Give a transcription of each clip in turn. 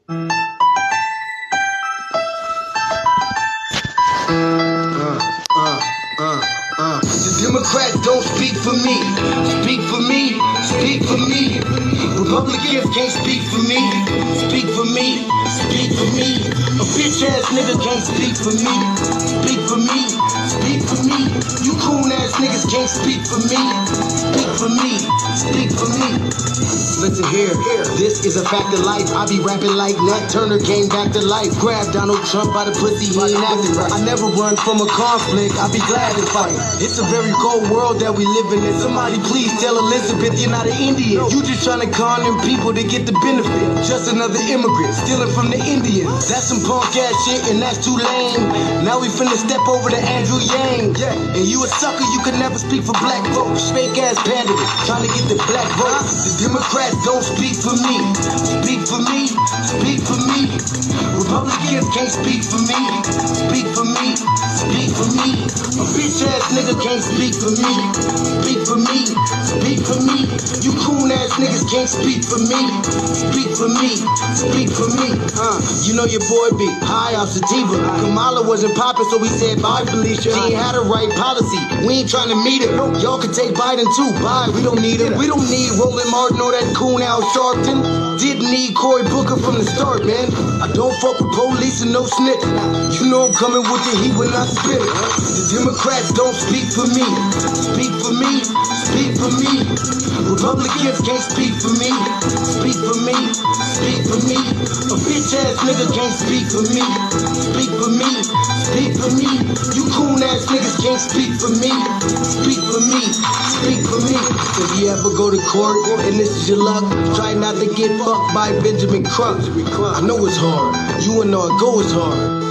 The Democrats don't speak for me. Speak for me. Speak for me. Republicans can't speak for me. Speak for me. Speak for me. A bitch ass nigga can't speak for me. Speak for me. Speak for me. You coon ass niggas can't speak for me. Speak for me. Speak for me. Listen here, this is a fact of life. I be rapping like Nat Turner came back to life. Grab Donald Trump by the pussy, he ain't acting right. I never run from a conflict, I be glad to fight. It's a very cold world that we live in. Somebody please tell Elizabeth you're not an Indian. You just trying to con them people to get the benefit. Just another immigrant, stealing from the Indians. That's some punk ass shit and that's too lame. Now we finna step over to Andrew Yang. And you a sucker, you could never speak for black folks. Fake ass pandemic, trying to get the black vote. The Democrats don't speak for me. Speak for me. Speak for me. Republicans can't speak for me. Speak for me. Speak for me. A bitch ass nigga can't speak for me. Speak for me. Speak for me. You coon ass niggas can't speak for me. Speak for me. Speak for me. You know your boy be high off sativa. Kamala wasn't popping, so we said bye, Felicia. She ain't had a right policy. We ain't trying to meet her. Y'all can take Biden too. Bye. We don't need him. We don't need Roland Martin or that coon Al Sharpton. Didn't need Cory Booker from the start, man. I don't fuck with police and no snitch. You know I'm coming with the heat when I spit it. The Democrats don't speak for me. Speak for me. Speak for me. Republicans can't speak for me. Speak for me. Speak for me. A bitch ass nigga can't speak for me. Speak for me. Speak for me. You coon ass niggas can't speak for me. Speak for me. Speak for me. If you ever go to court and this is your luck, try not to get fucked by Benjamin Crump. I know it's hard. You and all go is hard.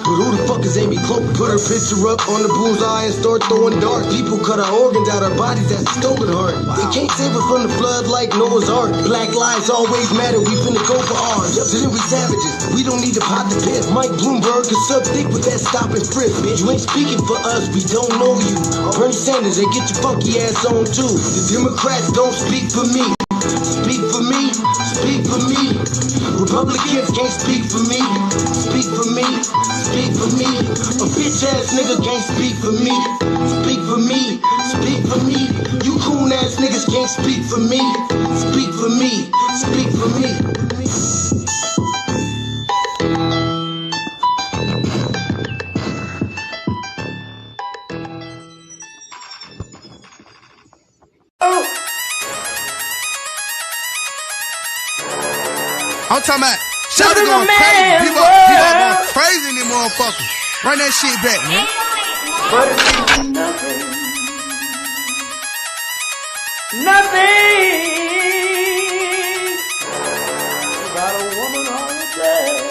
But who the fuck is Amy Cloak? Put her picture up on the bullseye and start throwing darts. People cut our organs out our bodies, that's a stolen heart. They can't save us from the flood like Noah's Ark. Black lives always matter, we finna go for ours. So then we savages, we don't need to pot the piss. Mike Bloomberg is sub thick with that stop and frisk. Bitch, you ain't speaking for us, we don't know you. Bernie Sanders, they get your funky ass on too. The Democrats don't speak for me. Speak for me. Speak for me. Republicans can't speak for me. Speak for me. Speak for me. A bitch ass nigga can't speak for me. Speak for me. Speak for me. You coon ass niggas can't speak for me. Speak for me. Speak for me. I'm talking about shout going crazy. People going crazy in these motherfuckers. Run that shit back, man. But it means nothing. Nothing. About a woman on the bed.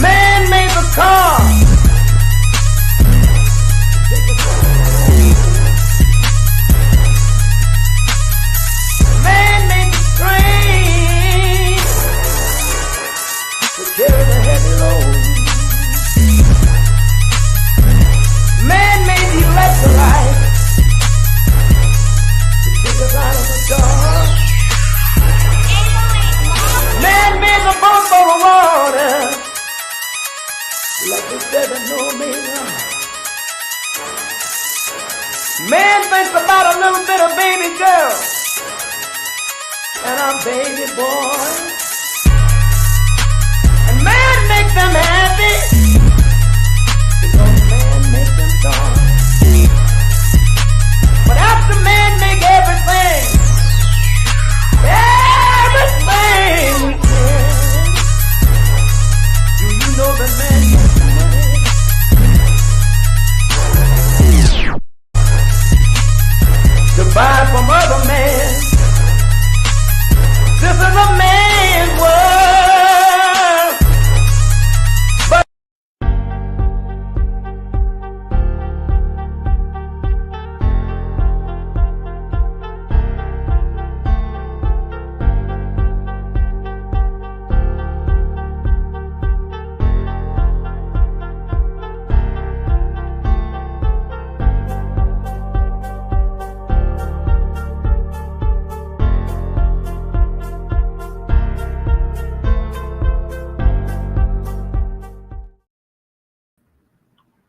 Man made the car. Carry the heavy load. Man made the electrolyte to take us out of the dark. Man made the boat for the water like the 7-millimeter. Man thinks about a little bit of baby girl and a baby boy. Make them happy because man make them dark. But after man make everything we can, do you know that man makes money to buy from other men? This is a man's world.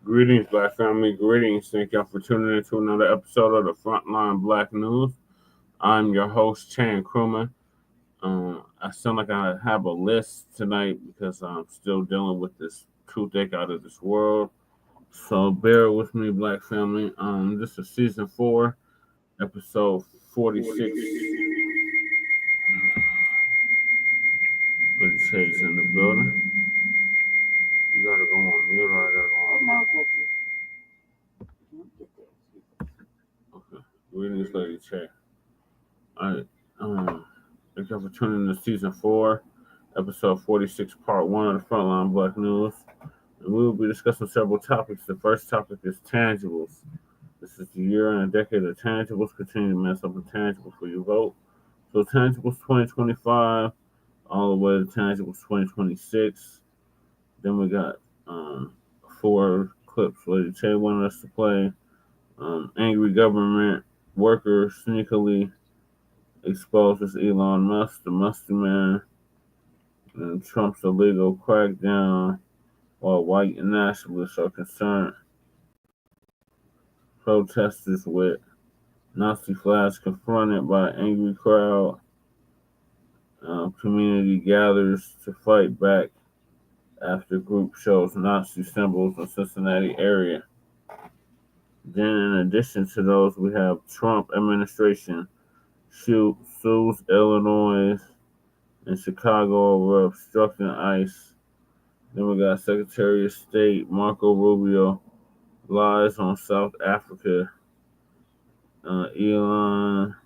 Greetings, Black family. Greetings. Thank y'all for tuning in to another episode of the Front Line Blacc News. I'm your host, Chan Krumah. I sound like I have a list tonight because I'm still dealing with this toothache out of this world. So bear with me, Black family. This is season 4, episode 46. Let's say it's in the building. You gotta go on mute or I gotta go on mute. Okay. Greetings, Lady Che. Alright. Thank you for tuning in to season 4, episode 46, part 1 of the Frontline Blacc News. And we will be discussing several topics. The first topic is tangibles. This is the year and a decade of tangibles. Continue to mess up the tangibles for your vote. So tangibles 2025, all the way to tangibles 2026. Then we got 4 clips Lady Che wanted us to play. Angry government workers sneakily exposes Elon Musk, the Musty Man, and Trump's illegal crackdown while white nationalists are concerned. Protestors with Nazi flags confronted by angry crowd. Community gathers to fight back after group shows Nazi symbols in Cincinnati area. Then in addition to those, we have Trump administration sues Illinois and Chicago over obstructing ICE. Then we got Secretary of State Marco Rubio lies on South Africa. Ilhan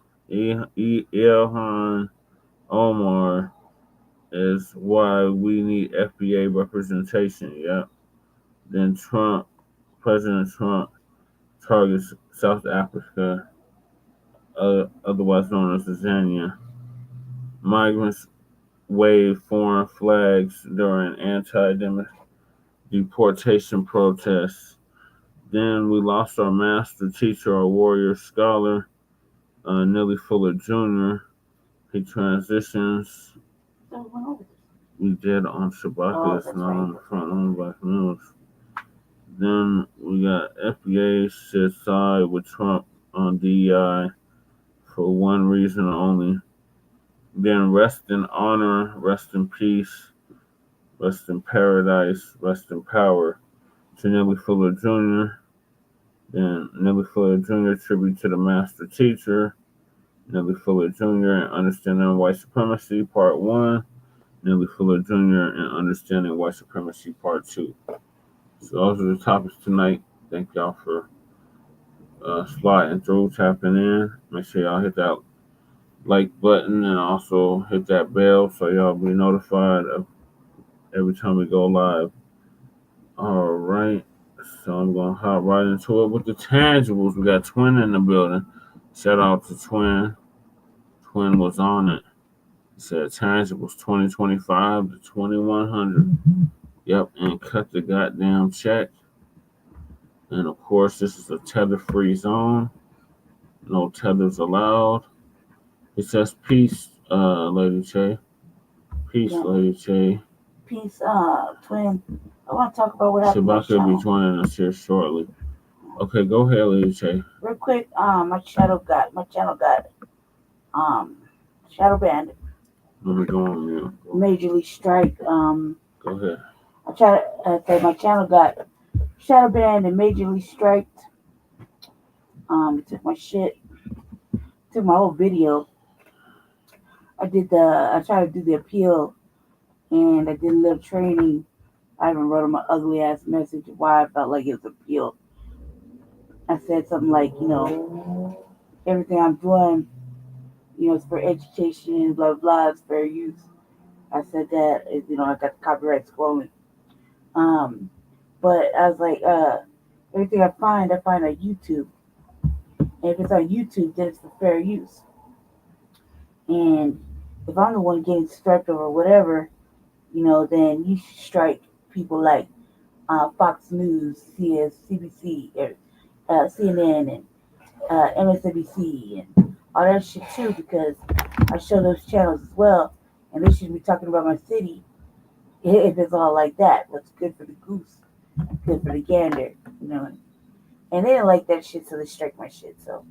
Omar is why we need FBA representation. Yep. Then President Trump targets South Africa, otherwise known as Tanzania. Migrants wave foreign flags during anti-deportation protests. Then we lost our master teacher, our warrior scholar, Neely Jr. He transitions. We did on Shabaka, it's not on the Front Line Blacc News. Then we got FBAs sit side with Trump on DEI for one reason only. Then rest in honor, rest in peace, rest in paradise, rest in power to Neely Jr. Then Neely Jr. tribute to the master teacher. Neely Jr. and Understanding White Supremacy, Part 1. Neely Jr. and Understanding White Supremacy, Part 2. So those are the topics tonight. Thank y'all for sliding through, tapping in. Make sure y'all hit that like button and also hit that bell so y'all be notified of every time we go live. All right. So I'm going to hop right into it with the tangibles. We got Twin in the building. Shout out to Twin. Twin was on it. He said tangibles 2025 to 2100. Yep, and cut the goddamn check. And of course, this is a tether-free zone. No tethers allowed. It says peace, Lady Che. Peace, yeah. Lady Che. Peace, Twin. I want to talk about what happened. Shabaka will be joining us here shortly. Okay, go ahead, Lady Che. Real quick, my channel got shadow banned. Let me go on mute. Majorly strike. Go ahead. I try to say my channel got shadow banned and majorly striked. Took my shit. Took my whole video. I tried to do the appeal, and I did a little training. I even wrote him an ugly ass message of why I felt like it was appeal. I said something like, everything I'm doing, it's for education, blah, blah, it's fair use. I said that, I got the copyright scrolling. But I was like, everything I find on YouTube. And if it's on YouTube, then it's for fair use. And if I'm the one getting striked or whatever, then you should strike people like Fox News, CBC, CNN, and MSNBC, and all that shit too, because I show those channels as well, and they should be talking about my city if it's all like that. What's good for the goose, good for the gander. you know. And they didn't like that shit, so they strike my shit. So,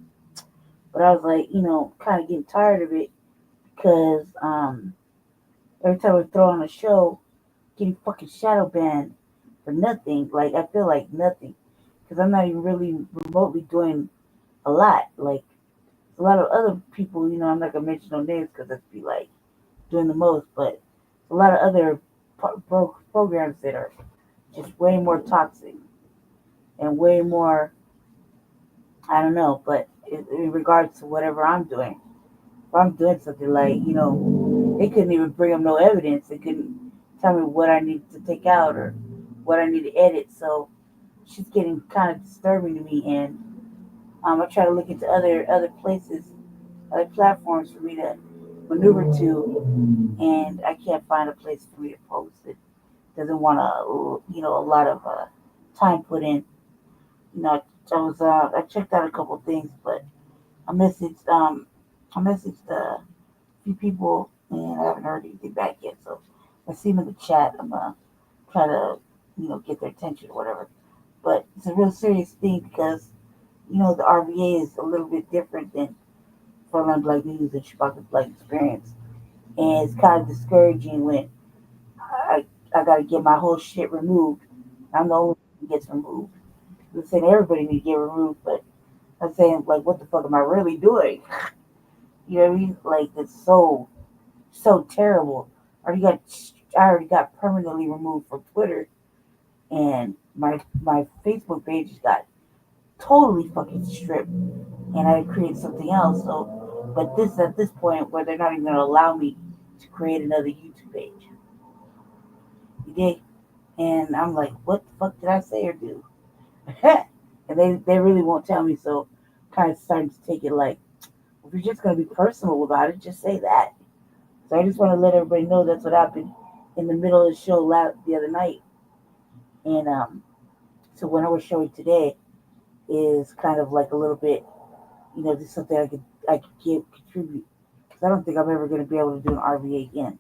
but I was like, kind of getting tired of it because every time I throw on a show, getting fucking shadow banned for nothing. Like I feel like nothing because I'm not even really remotely doing a lot. Like a lot of other people, I'm not gonna mention no names because that'd be like doing the most, but a lot of other programs that are just way more toxic and way more, I don't know, but in regards to whatever I'm doing, if I'm doing something like, they couldn't even bring up no evidence. They couldn't tell me what I need to take out or what I need to edit. So she's getting kind of disturbing to me. And I try to look into other places, other platforms for me to maneuver to, and I can't find a place for me to post. It doesn't want a lot of time put in. I checked out a couple of things, but I messaged a few people and I haven't heard anything back yet. So I see them in the chat. I'm gonna try to get their attention or whatever. But it's a real serious thing because the RVA is a little bit different than Front Line Blacc News and Chewbacca's Black Experience, and it's kind of discouraging when I gotta get my whole shit removed. I'm the only one who gets removed. I'm saying everybody needs to get removed, but I'm saying like, what the fuck am I really doing? You know what I mean? Like it's so terrible. I already got permanently removed from Twitter, and my Facebook page got totally fucking stripped, and I created something else. So, but this at this point where they're not even gonna allow me to create another YouTube page. You dig? And I'm like, what the fuck did I say or do? And they really won't tell me. So, kind of starting to take it like, if you're just gonna be personal about it, just say that. So I just want to let everybody know that's what happened in the middle of the show the other night. And so what I was showing today is kind of like a little bit, just something I could contribute. Because I don't think I'm ever going to be able to do an RVA again,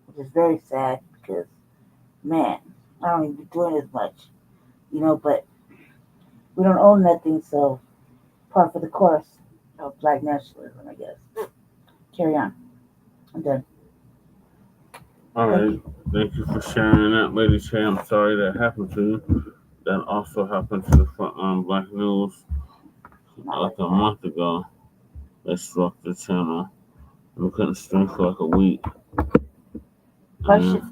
which is very sad because, man, I don't even be doing as much, but we don't own nothing, so part for the course of Black nationalism, I guess. Carry on. I'm done. All right. Thank you for sharing that, Lady Che. I'm sorry that happened to you. That also happened to the Front Line Blacc News like a month ago. They struck the channel. We couldn't stream for like a week. My shit's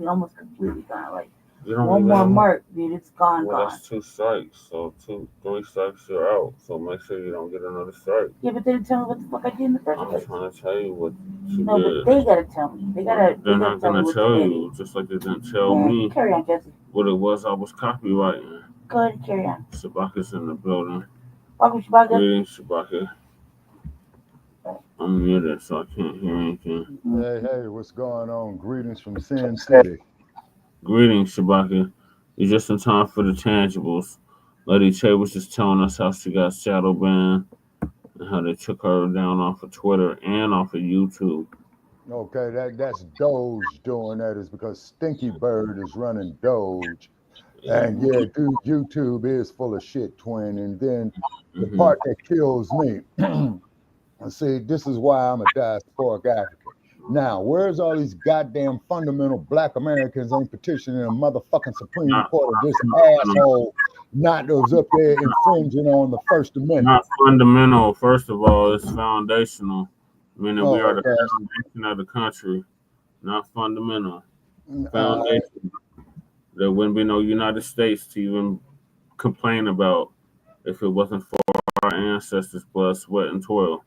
almost completely gone. Like, one more mark, dude, it's gone. That's 2 strikes. So 3 strikes, you're out. So make sure you don't get another strike. Yeah, but they didn't tell me what the fuck I did in the first place. I'm trying to tell you what you did. No, but they gotta tell me. They're not gonna tell you, just like they didn't tell me. Carry on, Jesse. What it was I was copywriting. Go ahead and carry on. Shabaka's in the building. Welcome, Shabaka. Greetings, Shabaka. I'm muted, so I can't hear anything. Hey, what's going on? Greetings from Sin City. Greetings, Shabaka. You're just in time for the tangibles. Lady Che was just telling us how she got shadow banned and how they took her down off of Twitter and off of YouTube. Okay, that's Doge doing that is because Stinky Bird is running Doge. And yeah, dude, YouTube is full of shit, twin. And then the part that kills me, see, this is why I'm a diasporic African. Now, where's all these goddamn fundamental Black Americans ain't petitioning a motherfucking Supreme Court of this asshole not those up there infringing on the First Amendment? Not fundamental. First of all, it's foundational. Meaning we are the foundation of the country, not fundamental. Foundation. There wouldn't be no United States to even complain about if it wasn't for our ancestors' blood, sweat, and toil.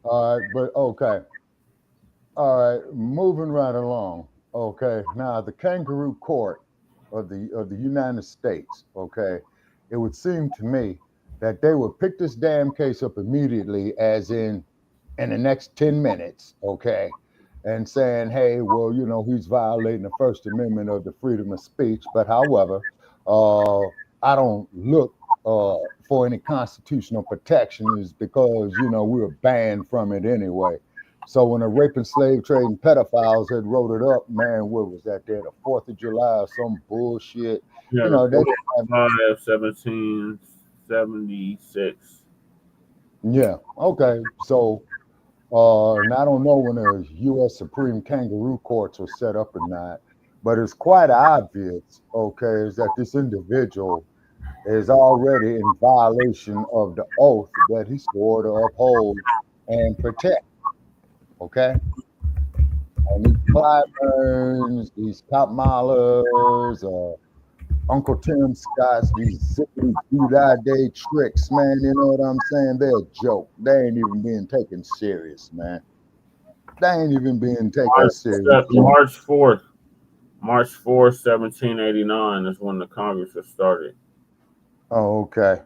All right, but okay. All right, moving right along. Okay, now the kangaroo court of the United States. Okay, it would seem to me that they would pick this damn case up immediately, as in the next 10 minutes. Okay, and saying, hey, well, he's violating the First Amendment of the freedom of speech. But however, I don't look for any constitutional protections because we were banned from it anyway. So when the raping, slave trading pedophiles had wrote it up, man, what was that there? The 4th of July or some bullshit. Yeah, You know, they didn't have, 1776. yeah. Okay. So and I don't know when the U.S. Supreme Kangaroo Courts were set up or not, but it's quite obvious, okay, is that this individual is already in violation of the oath that he swore to uphold and protect, okay? And these Clyburns, these Cop Maulers, Uncle Tim Scotts, these zippity day tricks, man, you know what I'm saying? They're a joke. They ain't even being taken serious, man. They ain't even being taken serious. March 4th. March 4th, 1789 is when the Congress was started. Oh, okay.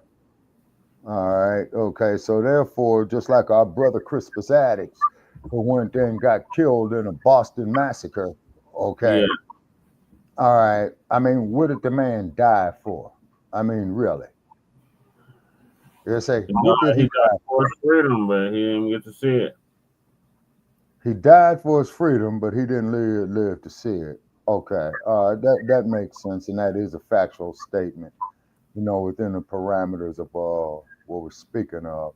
All right. Okay. So therefore, just like our brother Crispus Attucks, who went there and got killed in a Boston massacre. Okay. Yeah. All right. I mean, what did the man die for? I mean, really? You say, what did He he die died for his freedom, but he didn't get to see it. He died for his freedom, but he didn't live to see it. Okay. That makes sense, and that is a factual statement, you know, within the parameters of what we're speaking of.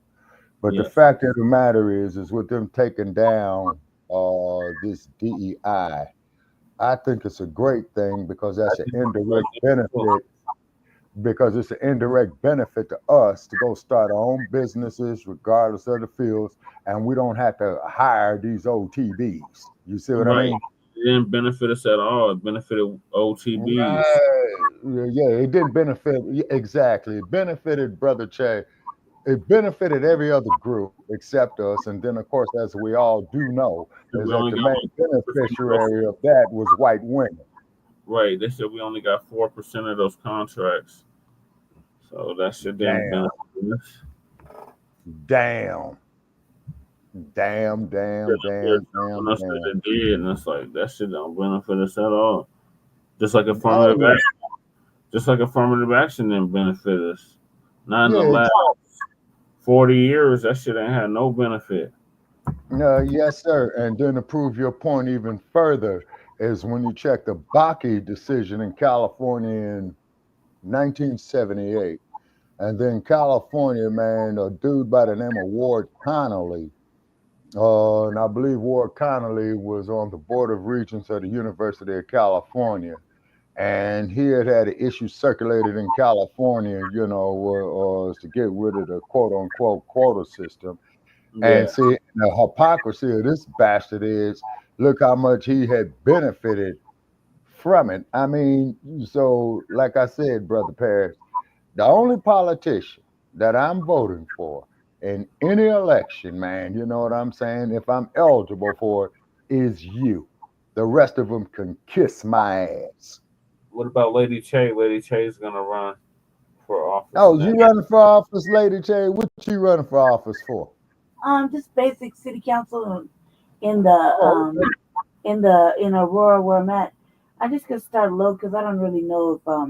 But the Yes. fact of the matter is with them taking down this DEI, I think it's a great thing because that's an indirect benefit. Because it's an indirect benefit to us to go start our own businesses, regardless of the fields, and we don't have to hire these OTBs. You see what I mean? It didn't benefit us at all. It benefited OTBs. Right. Yeah, it didn't benefit. Exactly. It benefited Brother Che. It benefited every other group except us. And then, of course, as we all do know, is that the main beneficiary of that was white women. Right. They said we only got 4% of those contracts. So that shit didn't benefit us. Damn. It did, and it's like that shit don't benefit us at all. Just like affirmative action. Just like affirmative action didn't benefit us. Not in the last 40 years, that shit ain't had no benefit. Yes, sir. And then to prove your point even further is when you check the bacc decision in California in 1978. And then California, man, a dude by the name of Ward Connolly, and I believe Ward Connolly was on the Board of Regents of the University of California. And he had an issue circulated in California, you know, to get rid of the quote unquote quota system. Yeah. And see, the hypocrisy of this bastard is look how much he had benefited from it. I mean, so like I said, Brother Paris, the only politician that I'm voting for in any election, man, you know what I'm saying? If I'm eligible for it, is you. The rest of them can kiss my ass. What about Lady Che? Lady Che is gonna run for office. Oh, you running for office, Lady Che? What you running for office for? Just basic city council in Aurora where I'm at. I just could start low because I don't really know if I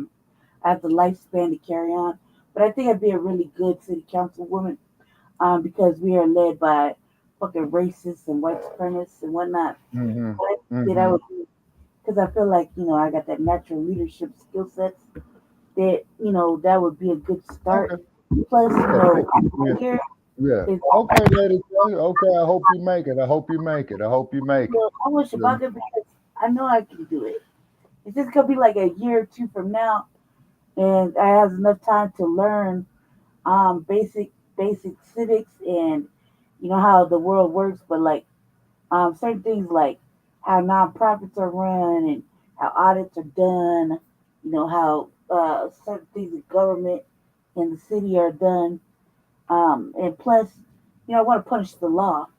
have the lifespan to carry on. But I think I'd be a really good city councilwoman because we are led by fucking racists and white supremacists and whatnot. Mm-hmm. That would be because I feel like, you know, I got that natural leadership skill sets that, you know, that would be a good start. Okay. Plus, you know, here. Yeah. Okay, Lady Che. Okay, I hope you make it. I hope you make it. I wish about it because I know I can do it. It's just gonna be like a year or two from now, and I have enough time to learn basic civics and you know how the world works, but like certain things like how nonprofits are run and how audits are done, you know how certain things in government and the city are done, and plus, you know, I want to punish the law.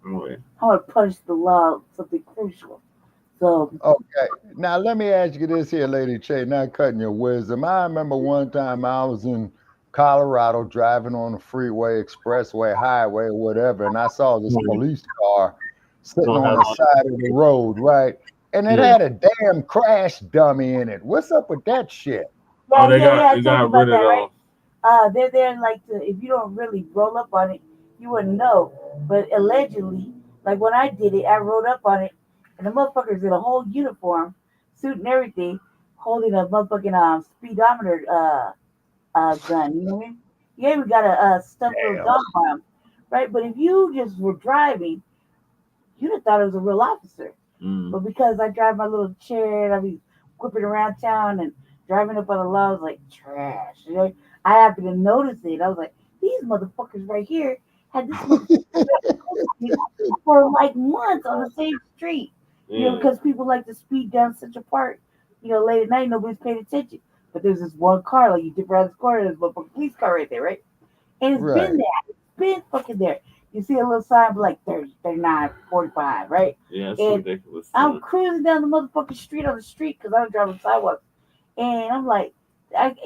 Okay. I want to punish the law, something crucial. So okay, now let me ask you this here, Lady Che, not cutting your wisdom. I remember one time I was in Colorado driving on the freeway, expressway, highway, or whatever, and I saw this police car sitting on the side of the road, right? And it had a damn crash dummy in it. What's up with that shit? Yeah, they got rid of those. Right? They're like if you don't really roll up on it, you wouldn't know. But allegedly, Like when I did it, I rode up on it, and the motherfuckers in a whole uniform, suit and everything, holding a motherfucking speedometer gun. You know what I mean? You even got a stuffed little dog bomb, right? But if you just were driving, you'd have thought it was a real officer. But because I drive my little chair and I be whipping around town and driving up on the law, I was like, trash. You know, I happened to notice it. I was like, these motherfuckers right here had this motherfucker for like months on the same street. You know, because people like to speed down such a part, you know, late at night, nobody's paying attention. But there's this one car, like you dip around this corner, there's a motherfucking police car right there, right? And it's been there. It's been fucking there. You see a little sign for like 30, 39, 45, right? Yeah, it's and ridiculous. I'm cruising down the motherfucking street on the street because I was driving sidewalks. And I'm like, I've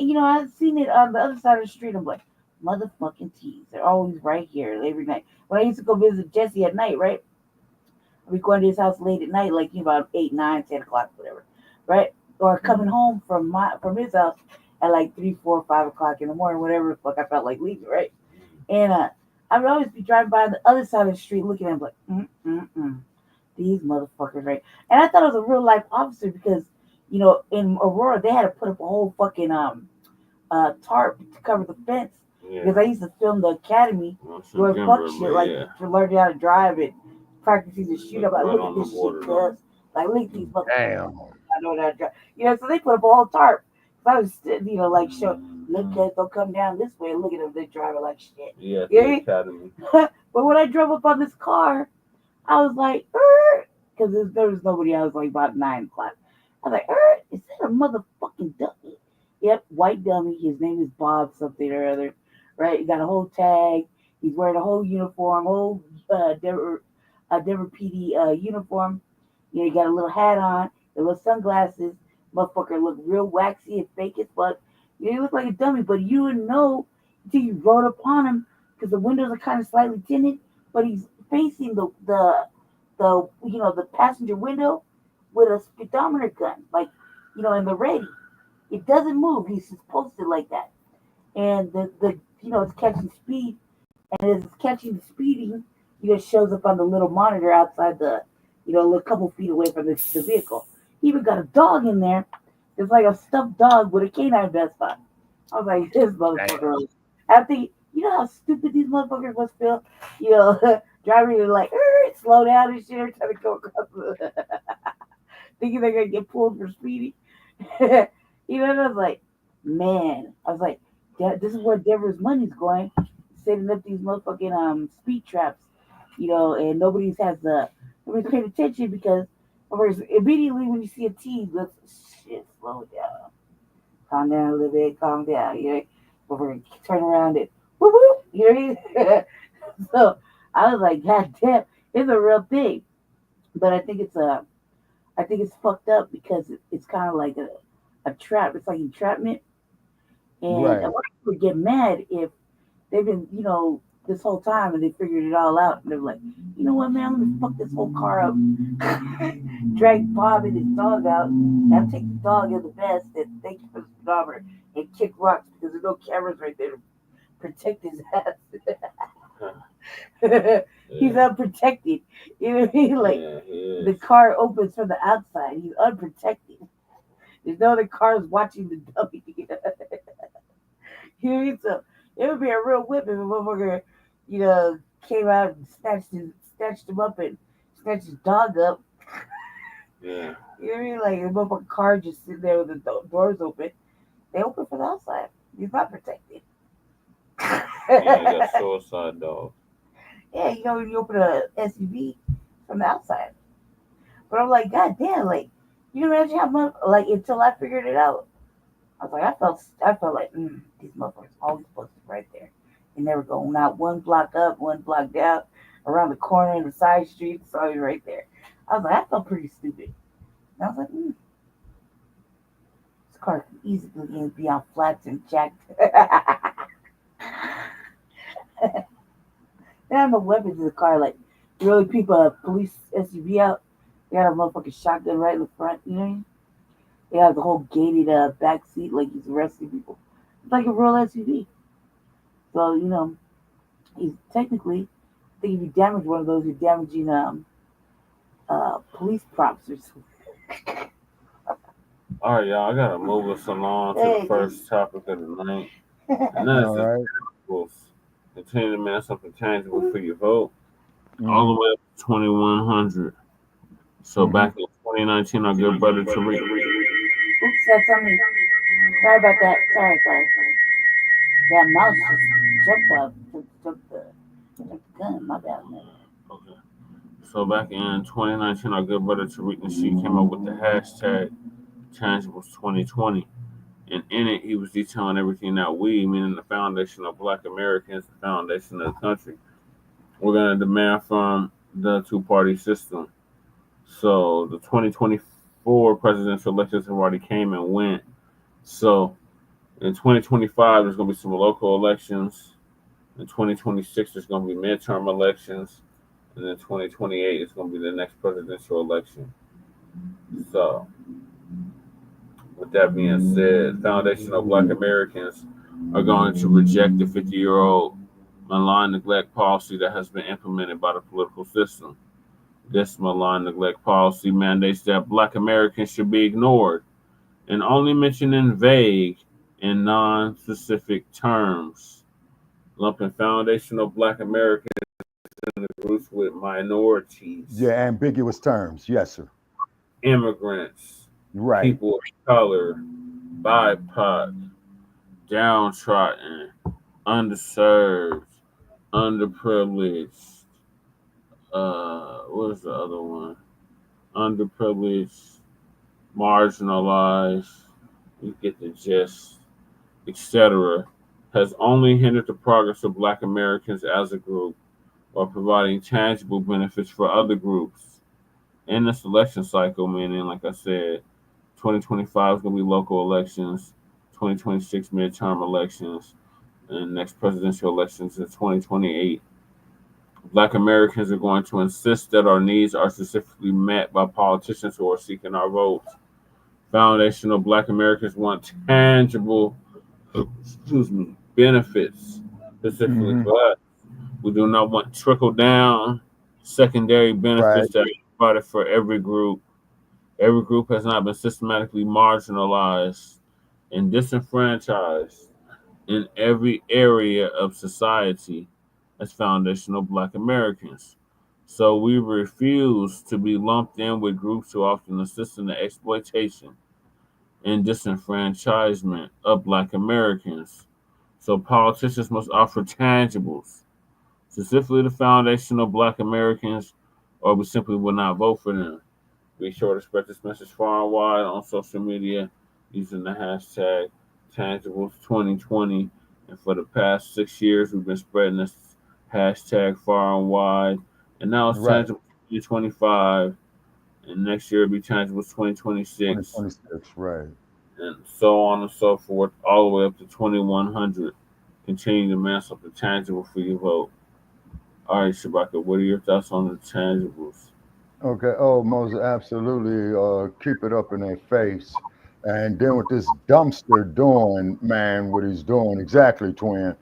seen it on the other side of the street. I'm like, motherfucking T's. They're always right here every night. When I used to go visit Jesse at night, right? I'd be going to his house late at night, like about 8, 9, 10 o'clock, whatever, right? Or coming home from his house at like 3, 4, 5 o'clock in the morning, whatever the fuck I felt like leaving, right? And I would always be driving by the other side of the street looking at him like, these motherfuckers, right? And I thought it was a real life officer because, you know, in Aurora, they had to put up a whole fucking tarp to cover the fence. Yeah. Because I used to film the academy doing fuck shit, like to learn how to drive and practicing to shoot up. I look at this shit, cuz. Like, look at these motherfuckers. I know how to drive. You know, so they put up a whole tarp. So I was, you know, like, look, cuz, don't come down this way. Look at them, they driving like shit. Yeah, the academy. But when I drove up on this car, I was like, because there was nobody. I was like about 9 o'clock. I was like, is that a motherfucking dummy? Yep, white dummy. His name is Bob something or other. Right? He got a whole tag. He's wearing a whole uniform, whole Denver PD uniform. You know, he got a little hat on, the little sunglasses. Motherfucker looked real waxy and fake as fuck. You know, he looked like a dummy, but you wouldn't know until you rode upon him because the windows are kind of slightly tinted, but he's facing the passenger window with a speedometer gun, like, you know, in the ready. It doesn't move. He's just posted like that. And the it's catching speed, and as it's catching the speeding, it shows up on the little monitor outside the, a little couple feet away from the vehicle. He even got a dog in there. It's like a stuffed dog with a canine vest on. I was like, this motherfucker. I think, you know how stupid these motherfuckers must feel? You know, driving like, slow down and shit every time they go across the thinking they're going to get pulled for speeding. I was like, man. I was like, this is where Denver's money's going. Setting up these motherfucking speed traps, and nobody's paying attention because immediately when you see a T, let's slow down. Calm down a little bit, calm down. But we're going to turn around and whoop, whoop, you know what I mean? So I was like, God damn, it's a real thing. But I think it's fucked up because it's kind of like a trap. It's like entrapment. And a lot of people get mad if they've been, this whole time and they figured it all out. And they're like, you know what, man, I'm going to fuck this whole car up. Drag Bob and his dog out. And I'll take the dog in the vest and thank you for the speedometer and kick rocks because there's no cameras right there to protect his ass. He's unprotected. You know what I mean? Like, the car opens from the outside. He's unprotected. There's no other cars watching the dummy. You know what I mean? So it would be a real whip if a motherfucker, came out and snatched him up and snatched his dog up. Yeah. You know what I mean? Like, a motherfucking car just sitting there with the doors open. They open from the outside. He's not protected. Yeah, you got suicide dog. Yeah, when you open a SUV from the outside. But I'm like, God damn, like, you can imagine how much, like, until I figured it out. I was like, I felt like, these motherfuckers always posted right there. They never go not one block up, one block down, around the corner in the side street. It's always right there. I was like, I felt pretty stupid. And I was like, this car can easily be on flats and jacked. They have no weapons in the car. Like, really, people, a police SUV out, they got a motherfucking shotgun right in the front, you know what I mean? They have the whole gated back seat like he's arresting people. It's like a real SUV. So, he's technically think if you damage one of those, you're damaging police props or something. All right, y'all. I gotta move us along to the first topic of the night, and that's All right. continue to demand something tangible for your vote, Mm-hmm. all the way up to 2100. So back in 2019, our good brother Tariq. Oops, that's on me. Sorry about that. Sorry. That mouse just jumped up, jumped the gun. My bad, man. Okay. So back in 2019, our good brother Tariq Nasheed came up with the hashtag Tangibles 2020. And in it, he was detailing everything that we, meaning the foundation of Black Americans, the foundation of the country, we're going to demand from the two-party system. So the 2024 presidential elections have already came and went. So in 2025, there's going to be some local elections. In 2026, there's going to be midterm elections. And in 2028, it's going to be the next presidential election. So with that being said, Foundation of Black Americans are going to reject the 50-year-old malign neglect policy that has been implemented by the political system. This malign neglect policy mandates that Black Americans should be ignored and only mentioned in vague and non-specific terms, lumping foundational Black Americans in the groups with minorities. Yeah, ambiguous terms. Yes, sir. Immigrants, Right. people of color, BIPOC, downtrodden, underserved, underprivileged. What is the other one? Underprivileged, marginalized. You get the gist, etc. Has only hindered the progress of Black Americans as a group while providing tangible benefits for other groups. In this election cycle, meaning, like I said, 2025 is going to be local elections, 2026 midterm elections, and next presidential elections in 2028. Black Americans are going to insist that our needs are specifically met by politicians who are seeking our votes. Foundational Black Americans want tangible, benefits specifically for us. We do not want trickle down secondary benefits that are provided for every group. Every group has not been systematically marginalized and disenfranchised in every area of society as foundational Black Americans. So we refuse to be lumped in with groups who often assist in the exploitation and disenfranchisement of Black Americans. So politicians must offer tangibles, specifically the foundational Black Americans, or we simply will not vote for them. Be sure to spread this message far and wide on social media using the hashtag Tangibles2020. And for the past 6 years, we've been spreading this hashtag far and wide. And now it's Tangibles 2025. And next year it'll be Tangibles 2026. 2026, right. And so on and so forth, all the way up to 2100. Continue to demand something tangible for your vote. All right, Shabaka, what are your thoughts on the tangibles? Okay. Oh, most absolutely. Keep it up in their face. And then with this dumpster doing, man, what he's doing, exactly, twin.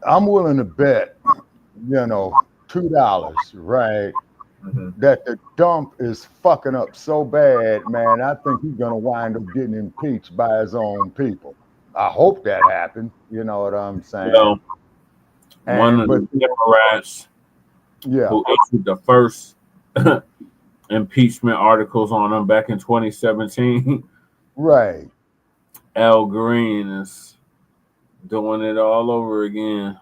I'm willing to bet, $2, right? That the dump is fucking up so bad, man. I think he's gonna wind up getting impeached by his own people. I hope that happens. You know what I'm saying? One of the Democrats who issued the first impeachment articles on him back in 2017. Right. Al Green is doing it all over again.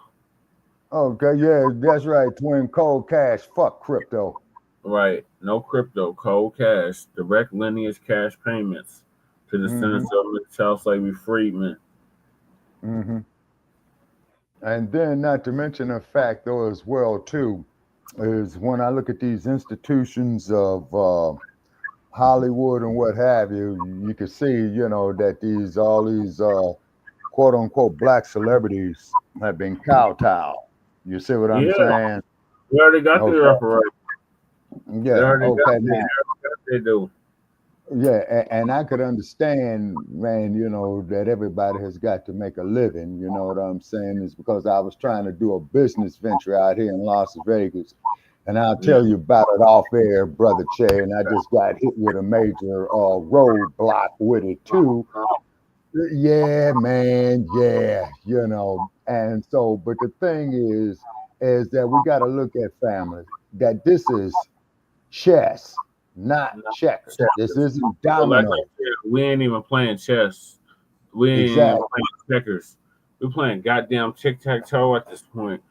Okay, yeah, that's right. Twin, cold cash, fuck crypto. Right. No crypto, cold cash, direct lineage cash payments to the descendants of child slavery freedmen. And then, not to mention the fact, though, as well, too, is when I look at these institutions of Hollywood and what have you, you can see, that all these quote unquote Black celebrities have been kowtowed. You see what I'm saying? We already got the reparation. Yeah. They do. Yeah, and I could understand, man, that everybody has got to make a living. You know what I'm saying? It's because I was trying to do a business venture out here in Las Vegas. And I'll Yeah. tell you about it off air, Brother Che. And I just got hit with a major roadblock with it, too. Yeah, man. Yeah, And so, but the thing is that we got to look at families, that this is chess, not checkers. This isn't So like domino. I said, we ain't even playing chess. We ain't even Exactly. playing checkers. We're playing goddamn tic-tac-toe at this point.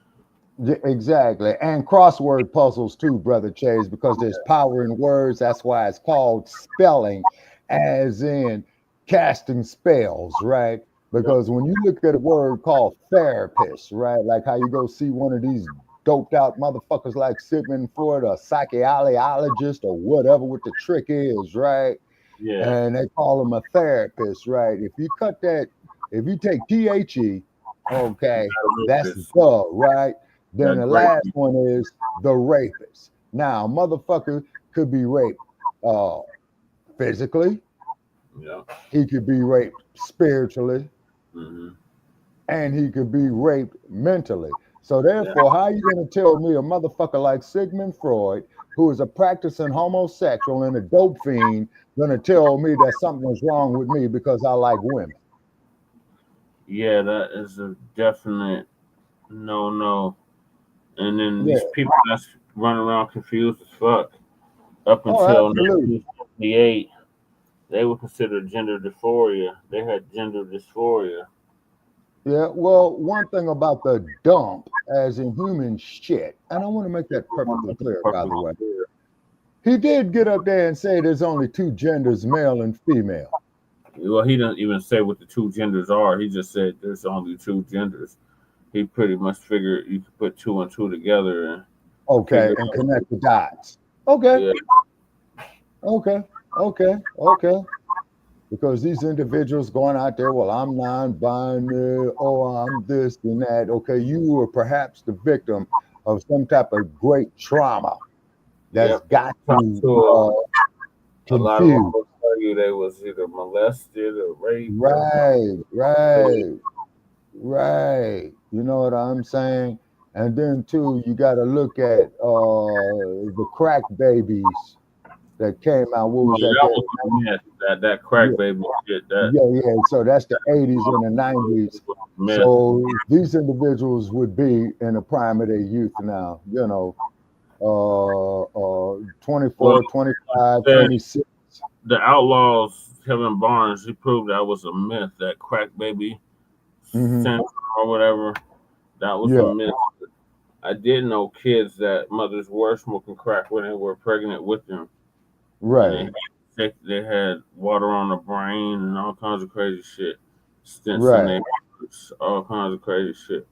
Exactly. And crossword puzzles too, Brother Chase, because there's power in words. That's why it's called spelling, as in casting spells, right? Because when you look at a word called therapist, right? Like how you go see one of these doped out motherfuckers like Sigmund Freud, a psychologist or whatever what the trick is, right? Yeah. And they call him a therapist, right? If you cut that, if you take THE, okay, that's the, right? Then the last one is the rapist. Now, motherfucker could be raped physically. Yeah. He could be raped spiritually. Mm-hmm. And he could be raped mentally. So therefore, how are you going to tell me a motherfucker like Sigmund Freud, who is a practicing homosexual and a dope fiend, going to tell me that something's wrong with me because I like women? Yeah, that is a definite no. And then Yeah. these people that's running around confused as fuck up Oh, until absolutely. 1978, they were considered gender dysphoria. They had gender dysphoria. Yeah, well, one thing about the dump, as in human shit, and I want to make that perfectly clear, by the way. He did get up there and say there's only two genders, male and female. Well, he didn't even say what the two genders are. He just said there's only two genders. He pretty much figured you could put two and two together and okay, and connect the dots. Okay. Yeah. Okay. Because these individuals going out there, well, I'm non-binary, I'm this and that. Okay, you were perhaps the victim of some type of great trauma that's got to a lot of them will tell you they was either molested or raped. Right. You know what I'm saying? And then too, you got to look at the crack babies that came out. What was that? That crack baby shit. Yeah. So that's the 80s and the 90s. So these individuals would be in the prime of their youth now. 24, 25, 26. The Outlaws, Kevin Barnes, he proved that was a myth. That crack baby syndrome or whatever, that was a myth. I did know kids that mothers were smoking crack when they were pregnant with them. Right. They had water on the brain and all kinds of crazy shit. Stents in their boots, all kinds of crazy shit.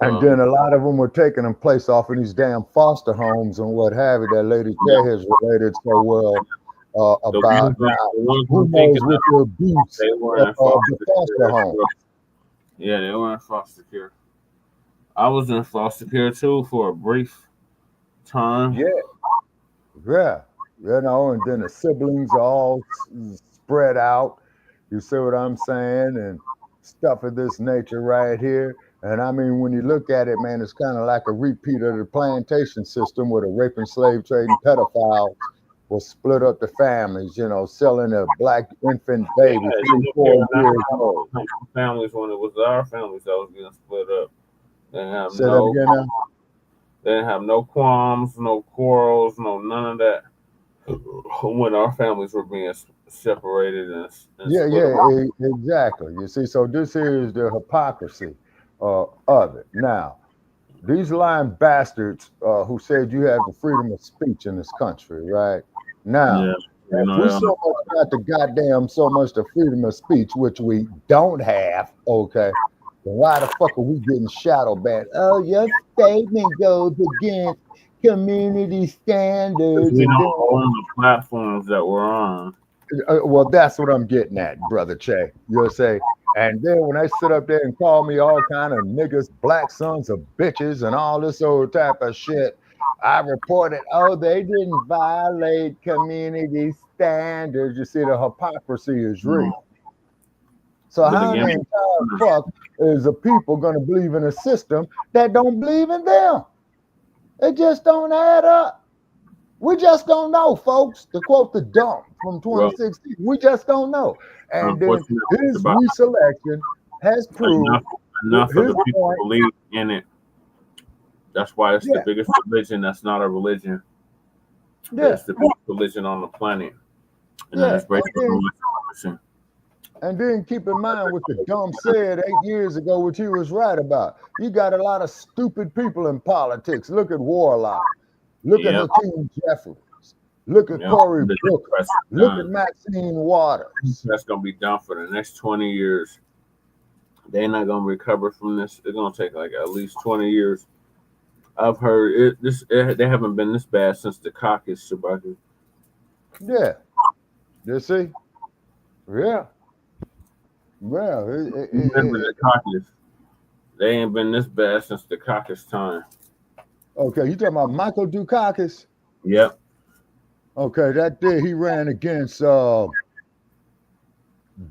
And then a lot of them were taking them place off in these damn foster homes and what have you. That Lady J has related so well about now. Who knows with the abuse they were of the foster home. Yeah, they were in foster care. I was in foster care too for a brief time. Yeah. And then the siblings all spread out. You see what I'm saying? And stuff of this nature right here. And I mean, when you look at it, man, it's kind of like a repeat of the plantation system where the raping, slave trading pedophiles will split up the families, selling a black infant baby 3-4 years old. Families, when it was our families that was getting split up. They didn't have no qualms, no quarrels, none of that. When our families were being separated and exactly. You see, so this here is the hypocrisy of it. Now, these lying bastards who said you have the freedom of speech in this country, right? Now, if we so much got so much the freedom of speech, which we don't have, okay, then why the fuck are we getting shadow banned? Oh, your statement goes against community standards. We don't own the platforms that we're on. Well, that's what I'm getting at, Brother Che. You'll say, and then when they sit up there and call me all kind of niggas, black sons of bitches, and all this old type of shit, I reported, they didn't violate community standards, you see, the hypocrisy is real. So But how in again, the entire fuck is the people going to believe in a system that don't believe in them? It just don't add up. We just don't know, folks. To quote the dump from 2016, we just don't know. And then his reselection has proved enough of his the people point. believe in it. That's why it's the biggest religion that's not a religion. Yeah. It's the biggest religion on the planet. And Yeah. it's basically religion. And then keep in mind what the dumb said 8 years ago, which he was right about. You got a lot of stupid people in politics. Look at Warlock. Look at Hakeem Jeffries. Look at Cory Booker. Look at Maxine Waters. That's going to be done for the next 20 years. They're not going to recover from this. It's going to take like at least 20 years. I've heard they haven't been this bad since the caucus, Shabaki. Yeah. You see? Yeah. Well, remember the caucus. They ain't been this bad since the caucus time. Okay, you talking about Michael Dukakis? Yep. Okay, that day he ran against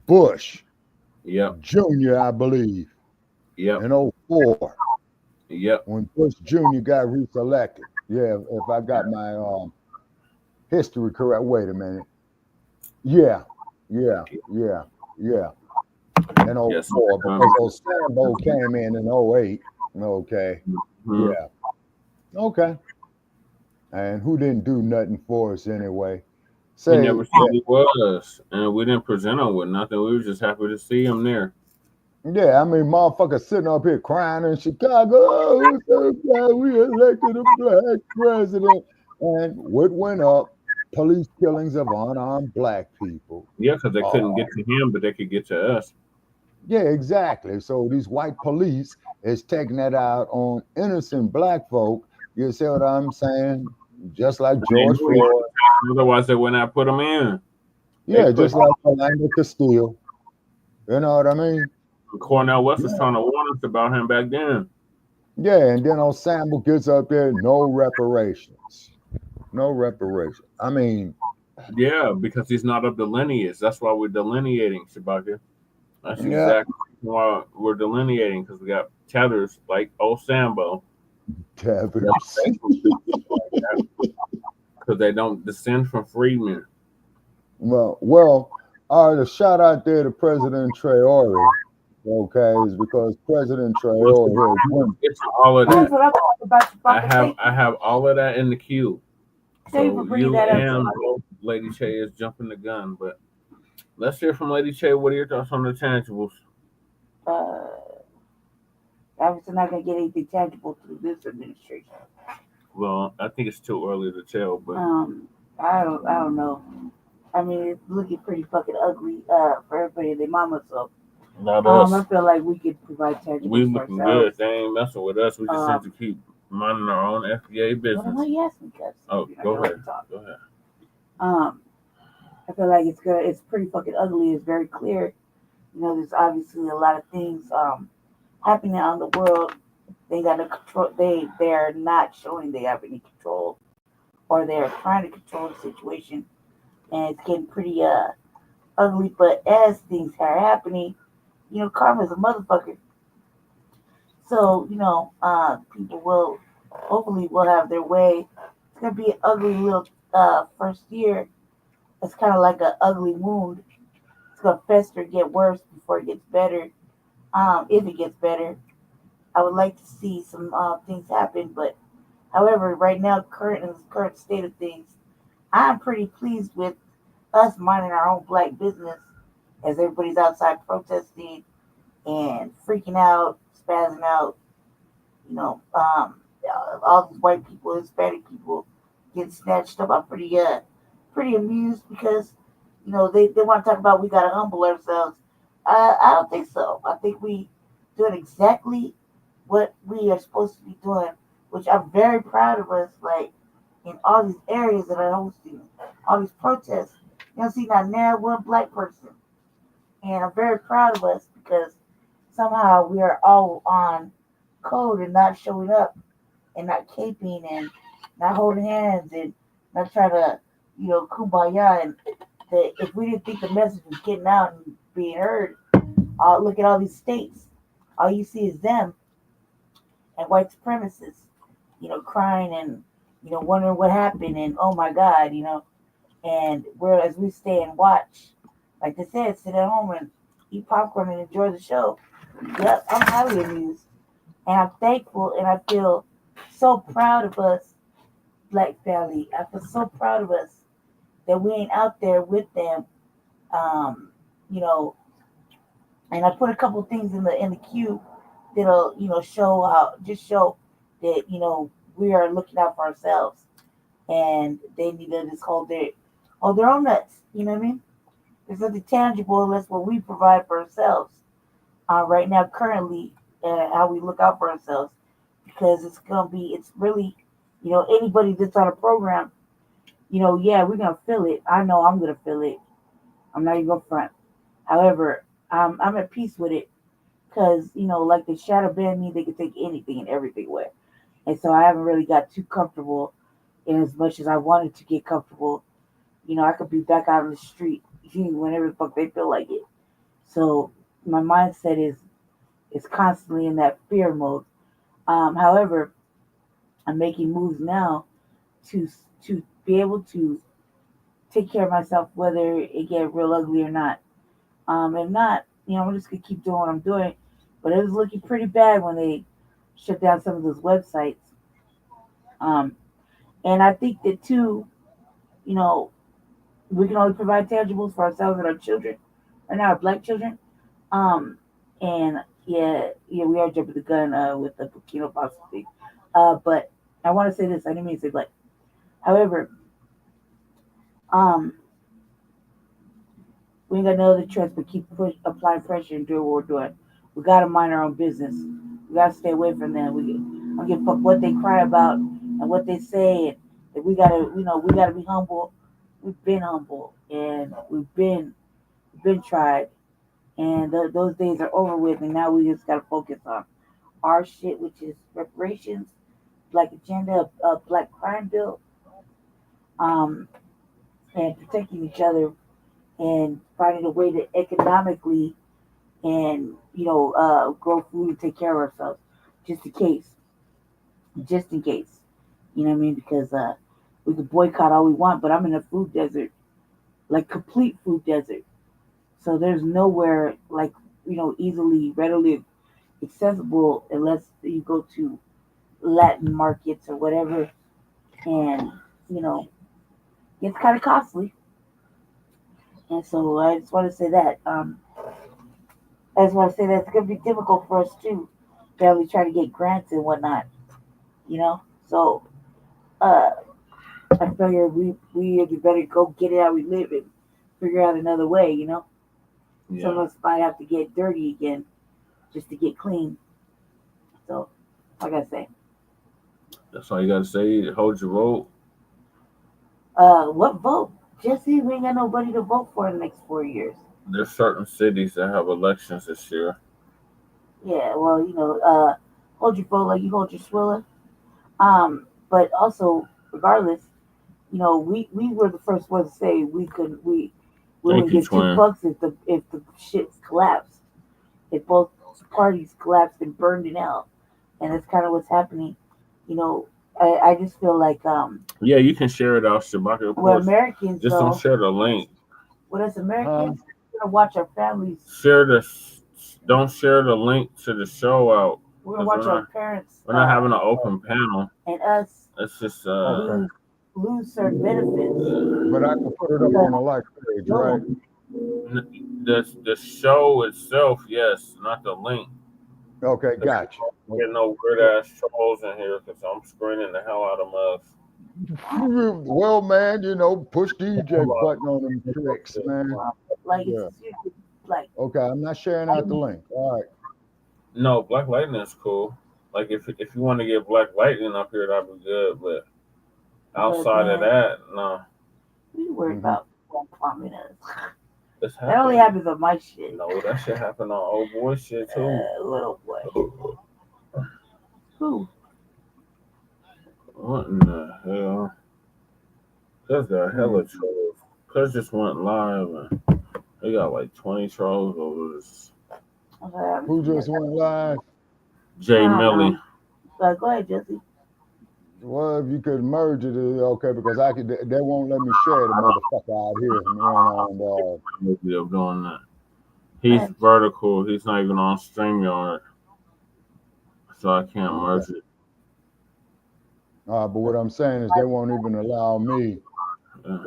Bush. Yep. Jr., I believe. Yep. In 04. Yep. When Bush Jr. got reselected. Yeah, if I got my history correct. Wait a minute. Yeah. In 04, because Osambo came in 08. Okay. Mm-hmm. Yeah. Okay. And who didn't do nothing for us anyway? We never said he was, and we didn't present him with nothing. We were just happy to see him there. Yeah, I mean, motherfuckers sitting up here crying in Chicago. Oh, we're so glad we elected a black president. And what went up? Police killings of unarmed black people. Yeah, because they couldn't get to him, but they could get to us. Yeah, exactly. So these white police is taking that out on innocent black folk. You see what I'm saying? Just like George Floyd. Otherwise, they would not put them in. Yeah, just like Philando Castile. You know what I mean? Cornel West was trying to warn us about him back then. Yeah, and then Osambo gets up there, no reparations. No reparations. I mean... Yeah, because he's not of the lineage. That's why we're delineating, Shabaka. That's exactly why we're delineating, because we got tethers like Osambo. Tethers. Because they don't descend from freedmen. Well, all right, a shout out there to President Traore, okay, is because President Traore it's all of that. I have all of that in the queue. So you and Lady Che is jumping the gun, but let's hear from Lady Che. What are your thoughts on the tangibles? Obviously not going to get anything tangible through this administration. Well, I think it's too early to tell, but I don't know. I mean, it's looking pretty fucking ugly for everybody and their mama. So not us. I feel like we could provide tangible. We looking good. They ain't messing with us. We just need to keep minding our own FBA business. Why you asking, cuz? Oh, go ahead. Go ahead. I feel like it's pretty fucking ugly. It's very clear. You know, there's obviously a lot of things happening out in the world. They got no control. They are not showing they have any control, or they are trying to control the situation, and it's getting pretty ugly. But as things are happening, you know, karma's a motherfucker. So you know, people will hopefully have their way. It's gonna be an ugly little first year. It's kind of like an ugly wound. It's gonna fester, get worse before it gets better. If it gets better, I would like to see some things happen. But however, right now, in the current state of things, I'm pretty pleased with us minding our own black business as everybody's outside protesting and freaking out, spazzing out. You know, all these white people, Hispanic people getting snatched up. I'm pretty amused because, you know, they want to talk about we got to humble ourselves. I don't think so. I think we doing exactly what we are supposed to be doing, which I'm very proud of us, like, in all these areas that are hosting, all these protests. You don't see not one black person. And I'm very proud of us because somehow we are all on code and not showing up and not caping and not holding hands and not trying to kumbaya, and that if we didn't think the message was getting out and being heard, look at all these states. All you see is them and white supremacists, crying and wondering what happened and oh my God, and whereas we stay and watch, like they said, sit at home and eat popcorn and enjoy the show. Yep, I'm highly amused. And I'm thankful and I feel so proud of us, Black family. I feel so proud of us that we ain't out there with them. Um, you know, and I put a couple of things in the queue that'll, show that, we are looking out for ourselves and they need to just hold their own nuts. You know what I mean? There's nothing tangible unless what we provide for ourselves right now, currently, how we look out for ourselves. Because it's really, anybody that's on a program, yeah, we're going to feel it. I know I'm going to feel it. I'm not even going to front. However, I'm at peace with it because, like the shadow band me, they can take anything and everything away. And so I haven't really got too comfortable in as much as I wanted to get comfortable. I could be back out on the street whenever the fuck they feel like it. So my mindset is constantly in that fear mode. However, I'm making moves now to be able to take care of myself, whether it get real ugly or not. If not, I'm just gonna keep doing what I'm doing. But it was looking pretty bad when they shut down some of those websites. Um, and I think that too, we can only provide tangibles for ourselves and our children, right now, our Black children. Um, and we are jumping the gun with the Burkina Faso thing. But I want to say this. I didn't mean to say Black. However, um, we ain't got no other choice but keep applying pressure and doing what we're doing. We gotta mind our own business. We gotta stay away from them. I don't give a fuck what they cry about and what they say. And that we gotta be humble. We've been humble and we've been tried. And those days are over with. And now we just gotta focus on our shit, which is reparations, Black agenda, Black crime bill, um, and protecting each other and finding a way to economically and grow food and take care of ourselves, just in case, you know what I mean? Because we can boycott all we want, but I'm in a food desert, like complete food desert. So there's nowhere like easily, readily accessible unless you go to Latin markets or whatever, and you know it's kind of costly. And so I just want to say that. I just want to say that it's going to be difficult for us too, family trying to get grants and whatnot. So uh, I figure we better go get it how we live and figure out another way. Yeah. Some of us might have to get dirty again just to get clean. So like I say, That's all you got to say. Hold your vote. what vote? Jesse, we ain't got nobody to vote for in the next 4 years. There's certain cities that have elections this year. Yeah, well, hold your vote like you hold your swiller. But also, regardless, we were the first ones to say we wouldn't get $2 if the shit collapsed. If both parties collapsed and burned it out. And that's kind of what's happening. I just feel like yeah, you can share it out, Shabaka. Of we're course. Americans. Just don't share the link. Well, as Americans, we're gonna watch our families. Don't share the link to the show out. We're gonna watch our parents. We're not having an open panel. And us. It's just lose certain benefits. But I can put it up on the like page, right? The show itself, yes, not the link. Okay, gotcha. Get no weird ass trolls in here because I'm screening the hell out of MUSK. Well, man, push the eject button on them tricks, man. Okay, I'm not sharing out the link. All right. No, Black Lightning is cool. Like if you want to get Black Lightning up here, that'd be good. But outside of that, no. We worry about plumbing us. That only happens on my shit. No, that shit happened on old boy shit too. Little boy. Who? What in the hell? Cuz got hella trolls. Cuz just went live and they got like 20 trolls over this. Who just went live? Jay I don't Millie. know. Go ahead, Jesse. Well, if you could merge it, okay, because I could. They won't let me share the motherfucker out here. Movie of doing that. He's vertical. He's not even on StreamYard, so I can't merge it. But what I'm saying is they won't even allow me.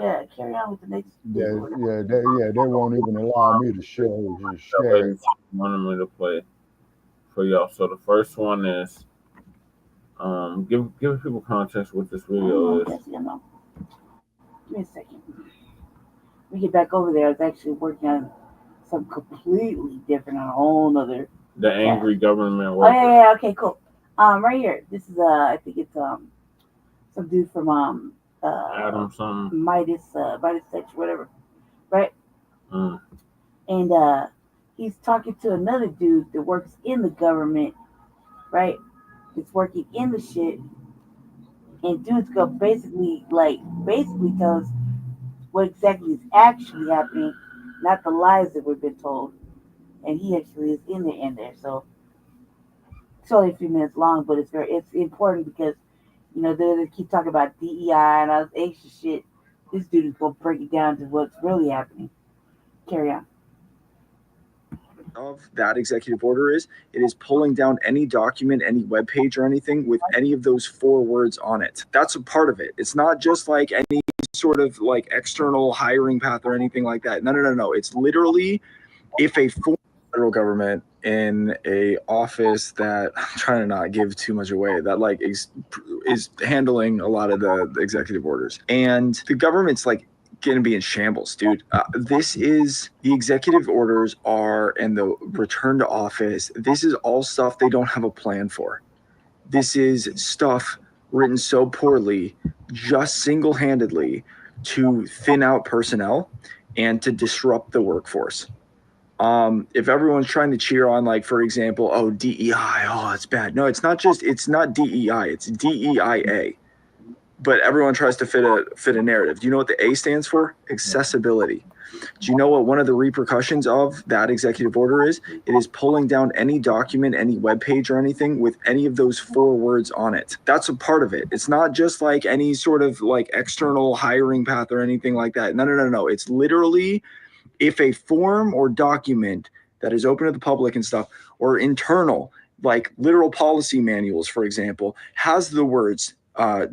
Yeah, carry on with the next. They won't even allow me to share. Wanted me to play for y'all. So the first one is give people context what this video is. Give me a second. We get back over there. I was actually working on something completely different on a whole nother. The angry government worker. Oh yeah, okay, cool. Right here. This is I think it's some dude from Adam something. Midas Sex, whatever, right? And he's talking to another dude that works in the government, right? It's working in the shit, and dude's go basically tell us what exactly is actually happening, not the lies that we've been told. And he actually is in there, so it's only a few minutes long, but it's important because they keep talking about DEI and all this extra shit. This dude is gonna break it down to what's really happening. Carry on. Of that executive order is, it is pulling down any document, any web page or anything with any of those 4 words on it. That's a part of it. It's not just like any sort of like external hiring path or anything like that. No. It's literally if a federal government in a office that, I'm trying to not give too much away, that like is handling a lot of the executive orders, and the government's like gonna be in shambles, dude. This is the executive orders and the return to office. This is all stuff they don't have a plan for. This is stuff written so poorly, just single-handedly to thin out personnel and to disrupt the workforce. If everyone's trying to cheer on, like, for example, DEI, it's bad. No, it's not DEI, it's DEIA. But everyone tries to fit a narrative. Do you know what the A stands for? Accessibility. Do you know what one of the repercussions of that executive order is? It is pulling down any document, any web page or anything with any of those 4 words on it. That's a part of it. It's not just like any sort of like external hiring path or anything like that. No. It's literally if a form or document that is open to the public and stuff, or internal, like literal policy manuals, for example, has the words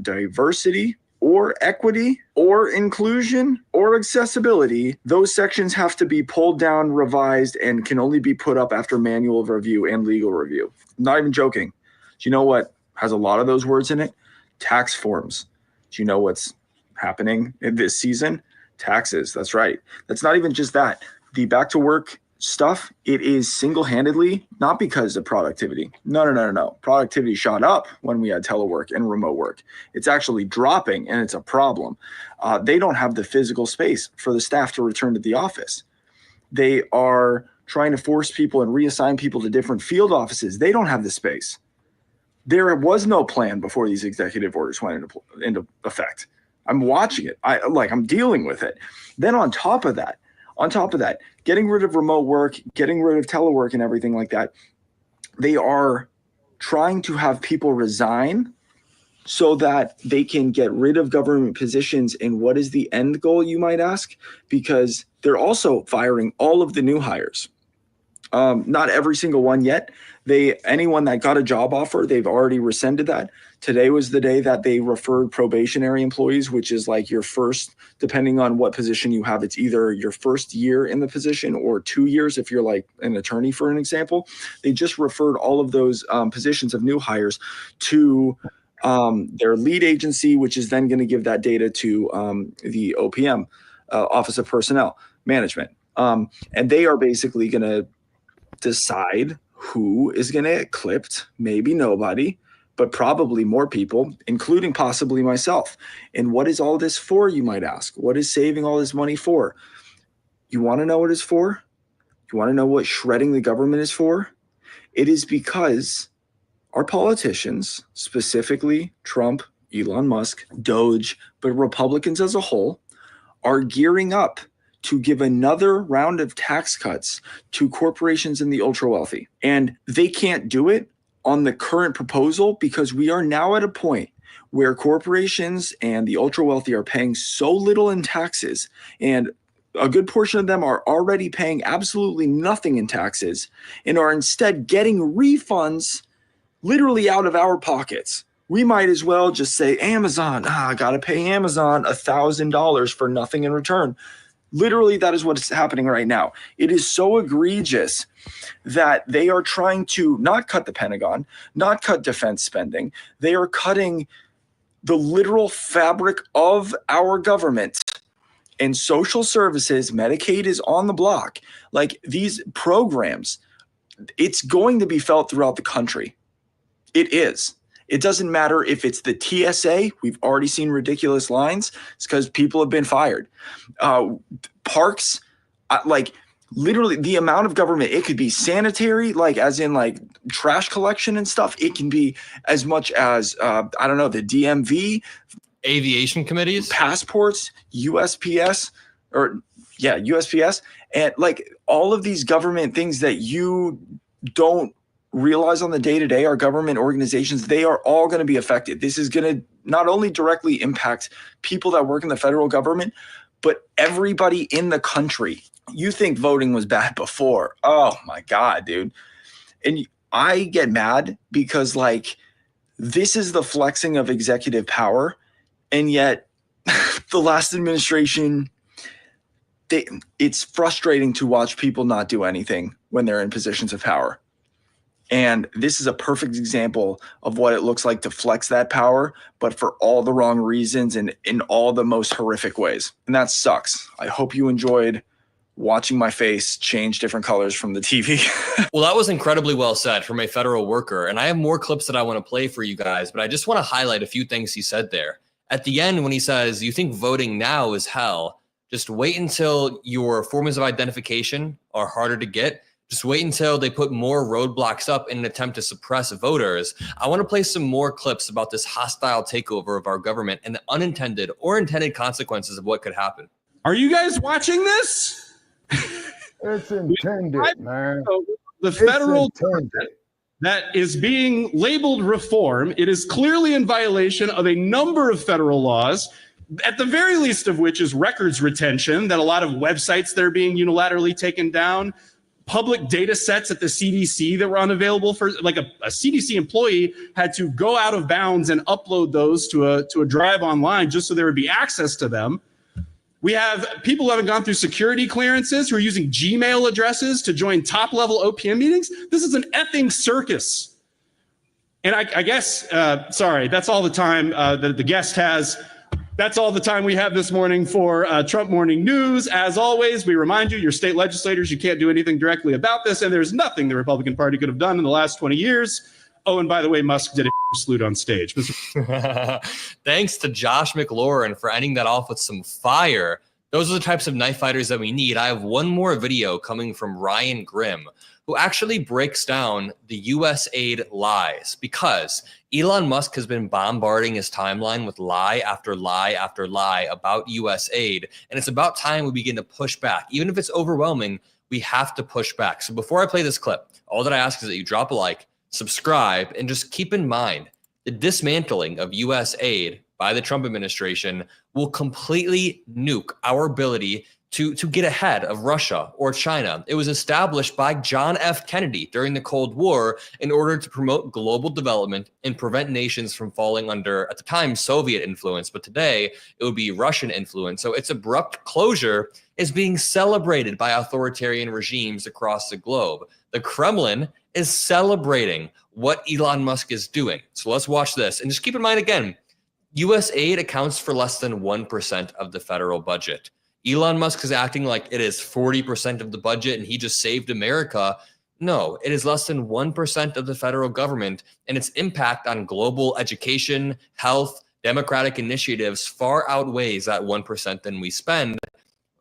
diversity or equity or inclusion or accessibility, those sections have to be pulled down, revised, and can only be put up after manual review and legal review. I'm not even joking. Do you know what has a lot of those words in it? Tax forms. Do you know what's happening in this season? Taxes. That's right. That's not even just that. The back to work stuff, it is single-handedly, not because of productivity. No. Productivity shot up when we had telework and remote work. It's actually dropping, and it's a problem. They don't have the physical space for the staff to return to the office. They are trying to force people and reassign people to different field offices. They don't have the space. There was no plan before these executive orders went into effect. I'm watching it. I'm dealing with it. Then on top of that, getting rid of remote work, getting rid of telework and everything like that, they are trying to have people resign so that they can get rid of government positions. And what is the end goal, you might ask? Because they're also firing all of the new hires. Not every single one yet. Anyone that got a job offer, they've already rescinded that. Today was the day that they referred probationary employees, which is like your first, depending on what position you have, it's either your first year in the position or 2 years if you're like an attorney, for an example. They just referred all of those positions of new hires to their lead agency, which is then going to give that data to the OPM, Office of Personnel Management. And they are basically going to decide who is going to get clipped. Maybe nobody, but probably more people, including possibly myself. And what is all this for, you might ask? What is saving all this money for? You want to know what it's for? You want to know what shredding the government is for? It is because our politicians, specifically Trump, Elon Musk, Doge, but Republicans as a whole are gearing up to give another round of tax cuts to corporations and the ultra wealthy. And they can't do it on the current proposal because we are now at a point where corporations and the ultra wealthy are paying so little in taxes, and a good portion of them are already paying absolutely nothing in taxes and are instead getting refunds literally out of our pockets. We might as well just say, Amazon, I gotta pay Amazon $1,000 for nothing in return. Literally, that is what's happening right now. It is so egregious that they are trying to not cut the Pentagon, not cut defense spending. They are cutting the literal fabric of our government and social services. Medicaid is on the block. Like, these programs, it's going to be felt throughout the country. It is. It doesn't matter if it's the TSA. We've already seen ridiculous lines. It's because people have been fired. Parks, like literally the amount of government, it could be sanitary, like as in like trash collection and stuff. It can be as much as, I don't know, the DMV. Aviation committees. Passports, USPS, USPS. And like all of these government things that you don't realize on the day-to-day, our government organizations, they are all going to be affected. This is going to not only directly impact people that work in the federal government, but everybody in the country. You think voting was bad before. Oh my God, dude. And I get mad because like this is the flexing of executive power. And yet the last administration, it's frustrating to watch people not do anything when they're in positions of power. And this is a perfect example of what it looks like to flex that power, but for all the wrong reasons and in all the most horrific ways. And that sucks. I hope you enjoyed watching my face change different colors from the TV. Well, that was incredibly well said from a federal worker. And I have more clips that I want to play for you guys, but I just want to highlight a few things he said there. At the end, when he says, you think voting now is hell, just wait until your forms of identification are harder to get. Just wait until they put more roadblocks up in an attempt to suppress voters. I want to play some more clips about this hostile takeover of our government and the unintended or intended consequences of what could happen. Are you guys watching this? It's intended, man. The federal government that is being labeled reform, it is clearly in violation of a number of federal laws, at the very least of which is records retention, that a lot of websites that are being unilaterally taken down, public data sets at the CDC that were unavailable for, like a CDC employee had to go out of bounds and upload those to a drive online just so there would be access to them. We have people who haven't gone through security clearances who are using Gmail addresses to join top-level OPM meetings. This is an effing circus. And I guess, sorry, that's all the time that the guest has. That's all the time we have this morning for Trump Morning News. As always, we remind you, your state legislators, you can't do anything directly about this, and there's nothing the Republican Party could have done in the last 20 years. Oh, and by the way, Musk did a salute on stage. Thanks to Josh McLaurin for ending that off with some fire. Those are the types of knife fighters that we need. I have one more video coming from Ryan Grimm, who actually breaks down the U.S. aid lies, because Elon Musk has been bombarding his timeline with lie after lie after lie about U.S. aid. And it's about time we begin to push back. Even if it's overwhelming, we have to push back. So before I play this clip, all that I ask is that you drop a like, subscribe, and just keep in mind the dismantling of U.S. aid by the Trump administration will completely nuke our ability to get ahead of Russia or China. It was established by John F. Kennedy during the Cold War in order to promote global development and prevent nations from falling under, at the time, Soviet influence, but today it would be Russian influence. So its abrupt closure is being celebrated by authoritarian regimes across the globe. The Kremlin is celebrating what Elon Musk is doing. So let's watch this. And just keep in mind, again, U.S. aid accounts for less than 1% of the federal budget. Elon Musk is acting like it is 40% of the budget and he just saved America. No, it is less than 1% of the federal government, and its impact on global education, health, democratic initiatives far outweighs that 1% than we spend.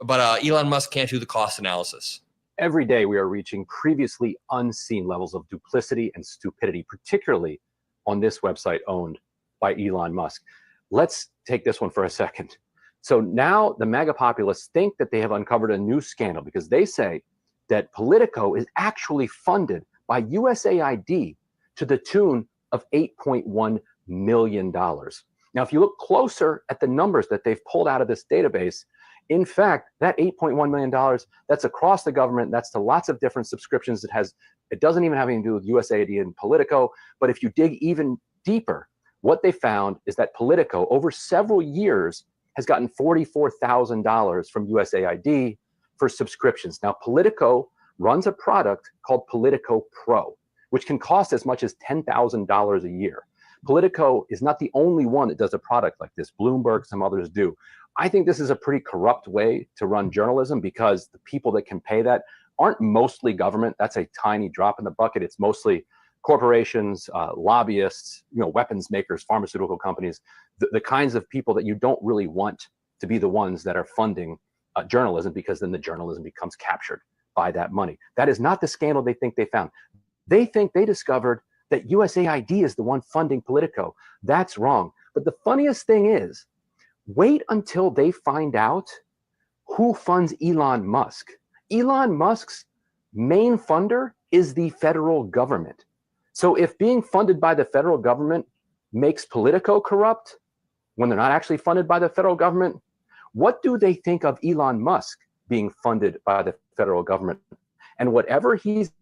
But Elon Musk can't do the cost analysis. Every day we are reaching previously unseen levels of duplicity and stupidity, particularly on this website owned by Elon Musk. let's take this one for a second. So now the MAGA populists think that they have uncovered a new scandal because they say that Politico is actually funded by USAID to the tune of $8.1 million. Now, if you look closer at the numbers that they've pulled out of this database, in fact, that $8.1 million, that's across the government. That's to lots of different subscriptions. It doesn't even have anything to do with USAID and Politico. But if you dig even deeper, what they found is that Politico, over several years, has gotten $44,000 from USAID for subscriptions. Now, Politico runs a product called Politico Pro, which can cost as much as $10,000 a year. Politico is not the only one that does a product like this. Bloomberg, some others do. I think this is a pretty corrupt way to run journalism because the people that can pay that aren't mostly government. That's a tiny drop in the bucket. It's mostly corporations, lobbyists, weapons makers, pharmaceutical companies, the kinds of people that you don't really want to be the ones that are funding journalism, because then the journalism becomes captured by that money. That is not the scandal they think they found. They think they discovered that USAID is the one funding Politico. That's wrong. But the funniest thing is, wait until they find out who funds Elon Musk. Elon Musk's main funder is the federal government. So if being funded by the federal government makes Politico corrupt when they're not actually funded by the federal government, what do they think of Elon Musk being funded by the federal government? And whatever he's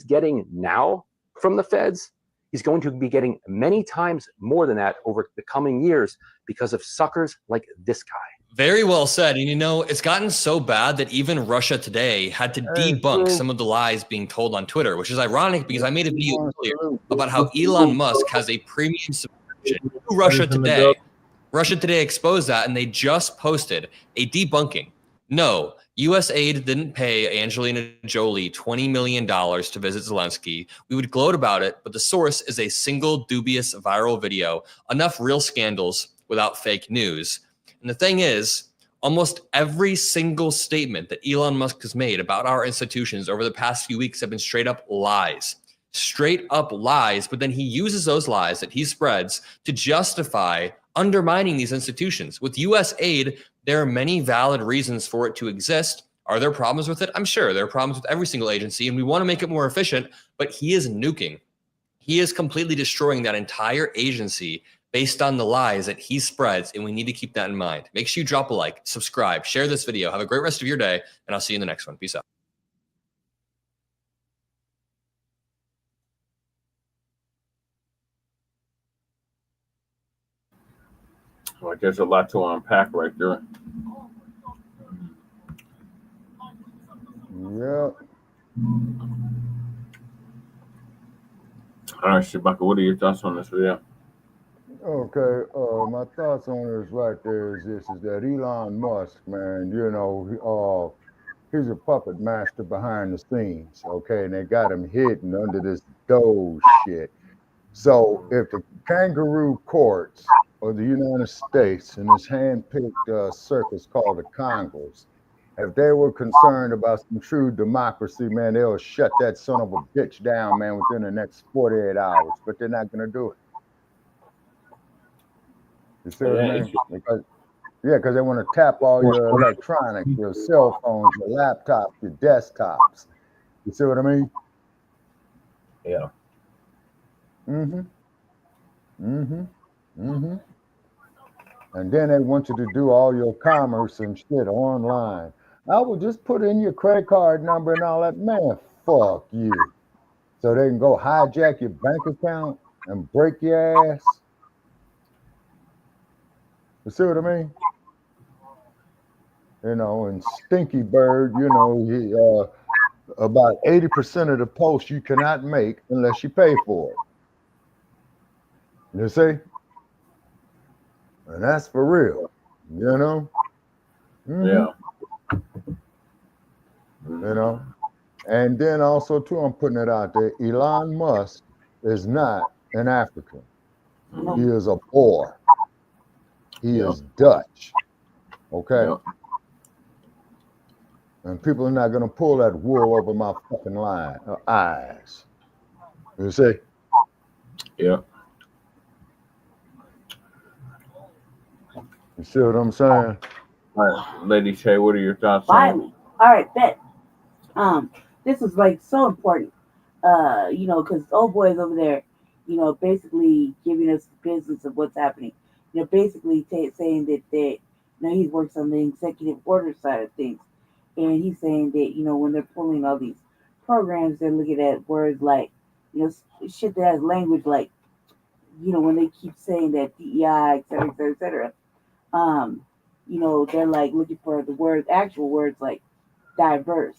getting now from the feds, he's going to be getting many times more than that over the coming years because of suckers like this guy. Very well said. And it's gotten so bad that even Russia Today had to debunk some of the lies being told on Twitter, which is ironic because I made a video earlier about how Elon Musk has a premium subscription to Russia Today. Russia Today exposed that, and they just posted a debunking. No, USAID didn't pay Angelina Jolie $20 million to visit Zelensky. We would gloat about it, but the source is a single dubious viral video. Enough real scandals without fake news. And the thing is, almost every single statement that Elon Musk has made about our institutions over the past few weeks have been straight up lies. Straight up lies, but then he uses those lies that he spreads to justify undermining these institutions. With US aid, there are many valid reasons for it to exist. Are there problems with it? I'm sure there are problems with every single agency, and we want to make it more efficient, but he is nuking. He is completely destroying that entire agency based on the lies that he spreads, and we need to keep that in mind. Make sure you drop a like, subscribe, share this video. Have a great rest of your day, and I'll see you in the next one. Peace out. Well, there's a lot to unpack right there. Yeah. All right, Shabaka, what are your thoughts on this video? Okay, my thoughts on this right there is this, is that Elon Musk, man, he's a puppet master behind the scenes, okay, and they got him hidden under this Doge shit. So if the kangaroo courts of the United States and this hand-picked circus called the Congress, if they were concerned about some true democracy, man, they'll shut that son of a bitch down, man, within the next 48 hours, but they're not going to do it. You see what I mean? Because they want to tap all your electronics, your cell phones, your laptops, your desktops. You see what I mean? Yeah. And then they want you to do all your commerce and shit online. I would just put in your credit card number and all that. Man, fuck you. So they can go hijack your bank account and break your ass. You see what I mean? And Stinky Bird, about 80% of the posts you cannot make unless you pay for it. You see? And that's for real, Yeah. And then also, too, I'm putting it out there, Elon Musk is not an African. He is a Boer. He is Dutch, okay? And people are not going to pull that wool over my fucking eyes. You see? Yeah. You see what I'm saying? All right, Lady Shay, what are your thoughts on Finally. All right, bet. This is like so important. You know, because old boy is over there, you know, basically giving us the business of what's happening. You know, basically saying that you know, he's works on the executive order side of things, and he's saying that you know when they're pulling all these programs, they're looking at words like you know shit that has language like you know when they keep saying that DEI, et cetera, et cetera, et cetera. Um, you know, they're like looking for the words, actual words like diverse,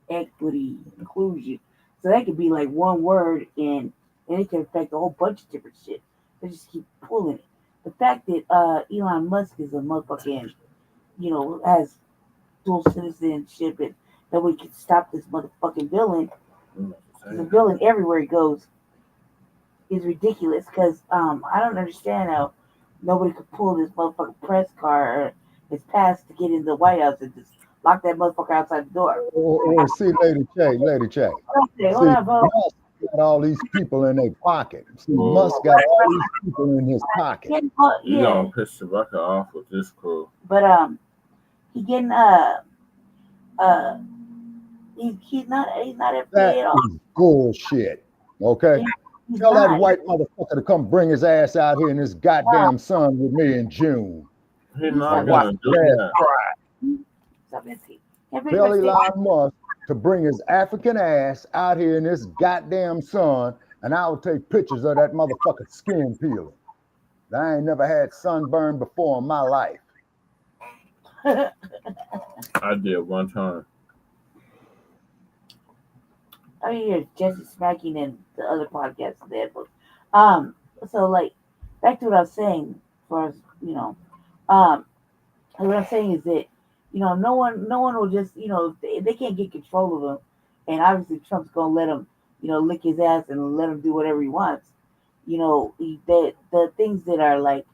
equity, inclusion. So that could be like one word and it can affect a whole bunch of different shit. They just keep pulling it. The fact that Elon Musk is a motherfucking, you know, has dual citizenship and nobody can stop this motherfucking villain. He's a villain everywhere he goes is ridiculous because I don't understand how nobody could pull this motherfucking press car or his pass to get into the White House and just lock that motherfucker outside the door. Or see, Lady J. Hold on, bro. Musk got all these people in their pocket. See, Musk got all these people in his pocket. You gonna piss Shabaka off with this crew. But he getting he's not FBA That at all. is bullshit. Okay? Tell that white motherfucker to come bring his ass out here in this goddamn sun with me in June. He's not gonna do that. Tell Elon Musk to bring his African ass out here in this goddamn sun, and I will take pictures of that motherfucking skin peeling. I ain't never had sunburn before in my life. I did one time. I hear Jesse smacking in the other podcast there, but so like back to what I was saying, for us, you know, what I'm saying is that you know no one will just you know they can't get control of him, and obviously Trump's gonna let him you know lick his ass and let him do whatever he wants. You know the things that are like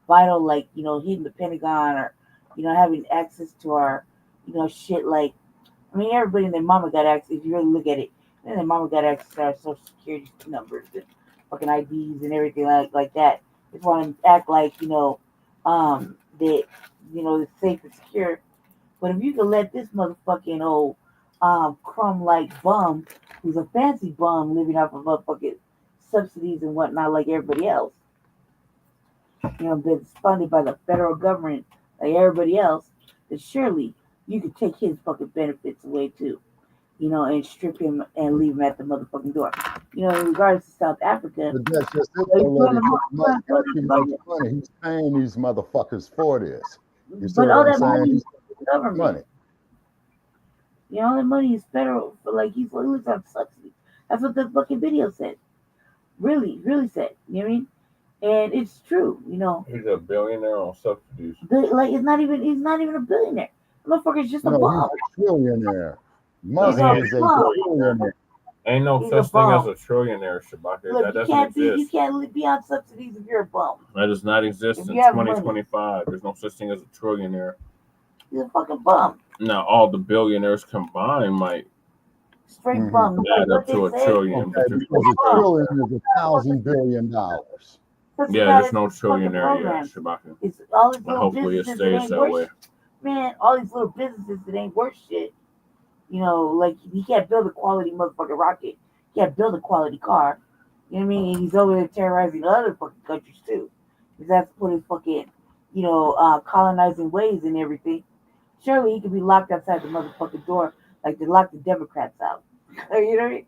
vital, like you know hitting the Pentagon or you know having access to our you know shit like I mean everybody and their mama got access if you really look at it. And their mama got access to our social security numbers and fucking IDs and everything like that. Just want to act like, you know, that, you know, it's safe and secure. But if you could let this motherfucking old crumb-like bum, who's a fancy bum living off of motherfucking subsidies and whatnot like everybody else, you know, that's funded by the federal government like everybody else, then surely you could take his fucking benefits away too. You know, and strip him and leave him at the motherfucking door. You know, in regards to South Africa, but that's just it already. Musk got too much money. He's paying these motherfuckers for this. You see but what all I'm that saying? money He's is government. money. You know, all that money is federal. For like he's on subsidies. That's what the fucking video said. Really said. You know what I mean? And it's true. You know, he's a billionaire on subsidies. Like he's not even a billionaire. The motherfucker's just a bum. He's a trillionaire. Musk is a trillionaire. Ain't no such thing as a trillionaire, Shabaka. Look, that doesn't exist. You can't be on subsidies if you're a bum. That does not exist in 2025. There's no such thing as a trillionaire. He's a fucking bum. Now, all the billionaires combined might straight bum. Add up to a trillion. Okay, because a trillion is $1,000 billion. Yeah, there's no trillionaire yet, Shabaka. It's all these hopefully it stays that way. Man, all these little businesses that ain't worth shit. You know, like he can't build a quality motherfucking rocket. He can't build a quality car. You know what I mean? And he's over there terrorizing other fucking countries too. Because that's put his fucking, you know, colonizing ways and everything. Surely he could be locked outside the motherfucking door like they locked the Democrats out. You know what I mean?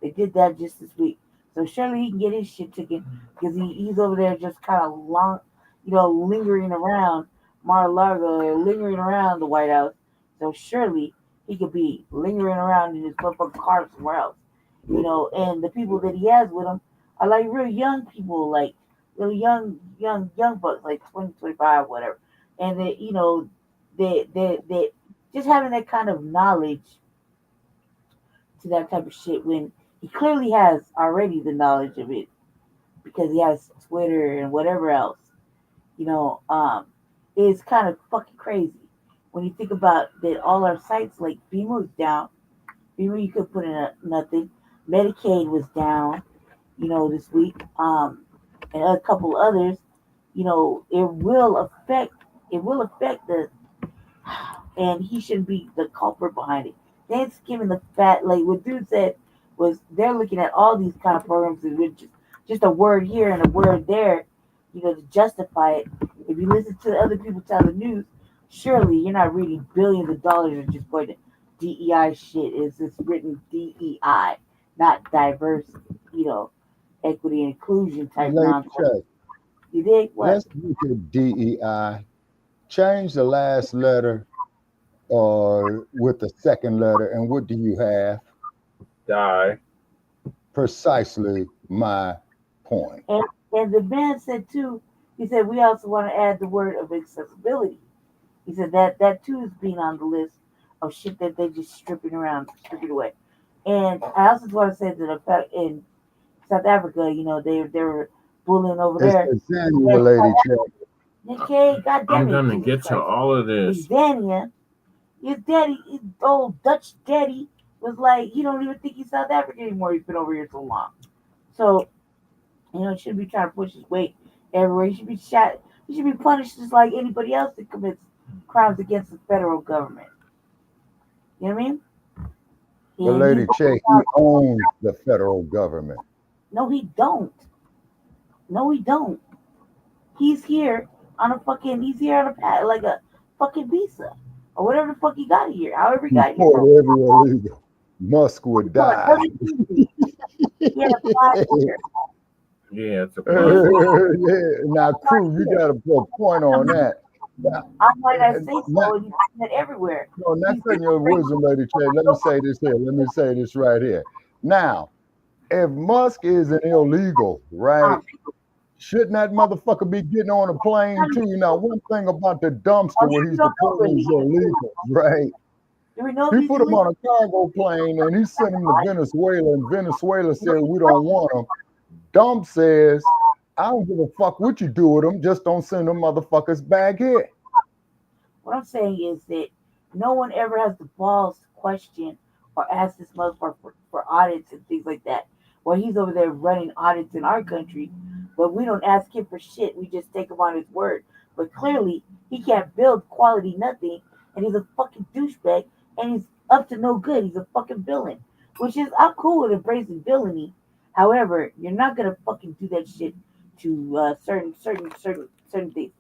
They did that just this week. So surely he can get his shit taken because he's over there just kind of lingering around Mar-a-Lago or lingering around the White House. So surely he could be lingering around in his motherfucking car somewhere else. You know, and the people that he has with him are like real young people, like real young bucks, like 20, 25, whatever. And they, you know, they just having that kind of knowledge to that type of shit when he clearly has already the knowledge of it because he has Twitter and whatever else, you know, is kind of fucking crazy when you think about that. All our sites like FEMA was down. FEMA, you could put in nothing. Medicaid was down, you know, this week, and a couple others. you know, it will affect the, and he shouldn't be the culprit behind it. They're giving the fat, like what dude said was they're looking at all these kind of programs and with just a word here and a word there, you know, to justify it. If you listen to other people tell the news, surely you're not reading billions of dollars and just going to DEI shit. It's written DEI, not diverse, you know, equity and inclusion type Lady nonsense. Check, You dig? What? let's look at DEI. Change the last letter with the second letter, and what do you have? Die. Precisely my point. And the man said too, he said we also want to add the word of accessibility. He said that too is being on the list of shit that they just stripping away. And I also want to say that in fact in South Africa, you know, they were bullying over It's there. Tanzania, Lady Check. Okay, goddamn I'm it, gonna Jesus get to Christ. all of this. Tanzania, his daddy, his old Dutch daddy, was like, he don't even think he's South African anymore. He's been over here so long. So, you know, he shouldn't be trying to push his weight everywhere. He should be shot. He should be punished just like anybody else that commits crimes against the federal government. You know what I mean? But Lady Che, he owns the federal government. No, he don't. No, he don't. He's here on a fucking. He's here on a like a fucking visa or whatever the fuck he got here. However he got here. Before every illegal, Musk would die. He had a 5 year. Yeah, it's a Yeah. Now, crew, you got to put a point on that. Now, I'm like I say so, and you see it everywhere. No, not cutting your wisdom, Lady Che. Let me say this here. Let me say this right here. Now, if Musk is an illegal, right? Shouldn't that motherfucker be getting on a plane too? Now, one thing about the dumpster where he's deploying is illegal, right? He put him on a cargo plane and he sent him to Venezuela, and Venezuela said, we don't want him. Dump says, I don't give a fuck what you do with them, just don't send them motherfuckers back here. What I'm saying is that no one ever has the balls to question or ask this motherfucker for audits and things like that. Well, he's over there running audits in our country, but we don't ask him for shit. We just take him on his word. But clearly, he can't build quality nothing, and he's a fucking douchebag, and he's up to no good. He's a fucking villain, which is, I'm cool with embracing villainy. However, you're not gonna fucking do that shit to certain things.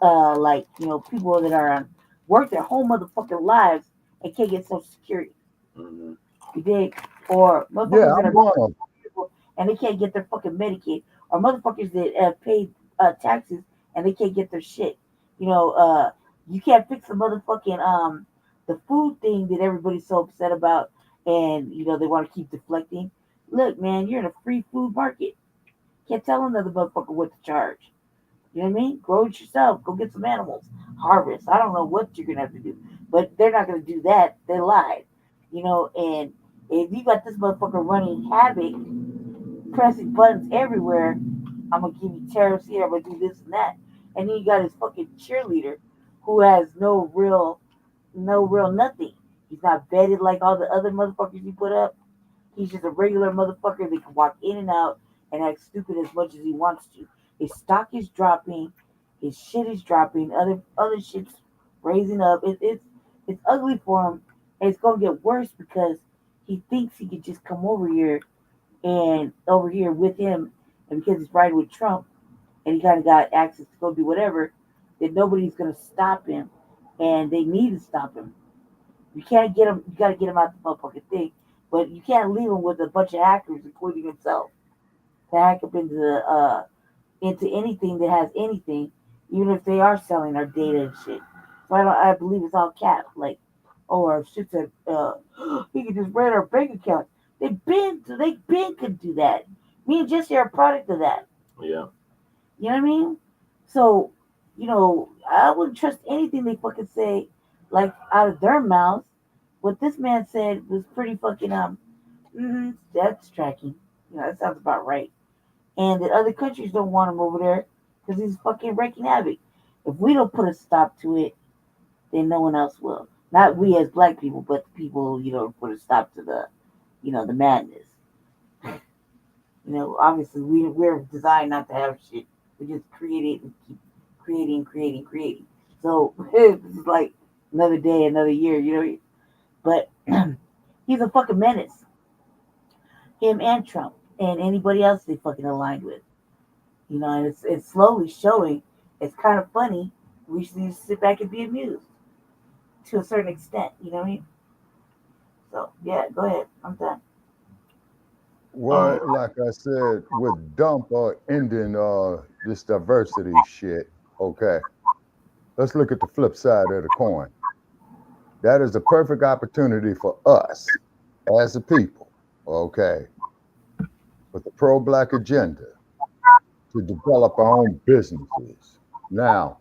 Like, you know, people that are on work their whole motherfucking lives and can't get Social Security. Mm-hmm. You dig? Or motherfuckers that are and they can't get their fucking Medicaid, or motherfuckers that pay taxes and they can't get their shit. You know, you can't fix the motherfucking the food thing that everybody's so upset about, and you know they want to keep deflecting. Look, man, you're in a free food market. Can't tell another motherfucker what to charge. You know what I mean? Grow it yourself. Go get some animals. Harvest. I don't know what you're gonna have to do, but they're not gonna do that. They lied. You know, and if you got this motherfucker running havoc, pressing buttons everywhere, I'm gonna give you tariffs here. I'm gonna do this and that, and then you got his fucking cheerleader, who has no real nothing. He's not vetted like all the other motherfuckers he put up. He's just a regular motherfucker that can walk in and out and act stupid as much as he wants to. His stock is dropping, his shit is dropping, other shit's raising up. It's ugly for him, and it's gonna get worse because he thinks he could just come over here with him, and because he's riding with Trump, and he kind of got access to go do whatever, that nobody's gonna stop him, and they need to stop him. You can't get him. You got to get him out the motherfucking thing, but you can't leave him with a bunch of hackers, including himself, to hack up into anything that has anything, even if they are selling our data and shit. So I believe it's all cap. Like, oh, our shit said he can just raid our bank account. They been could do that. Me and Jesse are a product of that. Yeah. You know what I mean? So, you know, I wouldn't trust anything they fucking say, like out of their mouths. What this man said was pretty fucking that's tracking. You know, that sounds about right. And the other countries don't want him over there because he's fucking wreaking havoc. If we don't put a stop to it, then no one else will. Not we as black people, but the people, you know, put a stop to the, you know, the madness. You know, obviously we're designed not to have shit. We just create it and keep creating. So it's like another day, another year, you know. But he's a fucking menace. Him and Trump and anybody else they fucking aligned with. You know, and it's slowly showing. It's kind of funny. We should just sit back and be amused to a certain extent. You know what I mean? So yeah, go ahead. I'm done. Well, like I said, with dump ending this diversity shit, okay, let's look at the flip side of the coin. That is a perfect opportunity for us as a people, okay, with the pro-Black agenda to develop our own businesses. Now,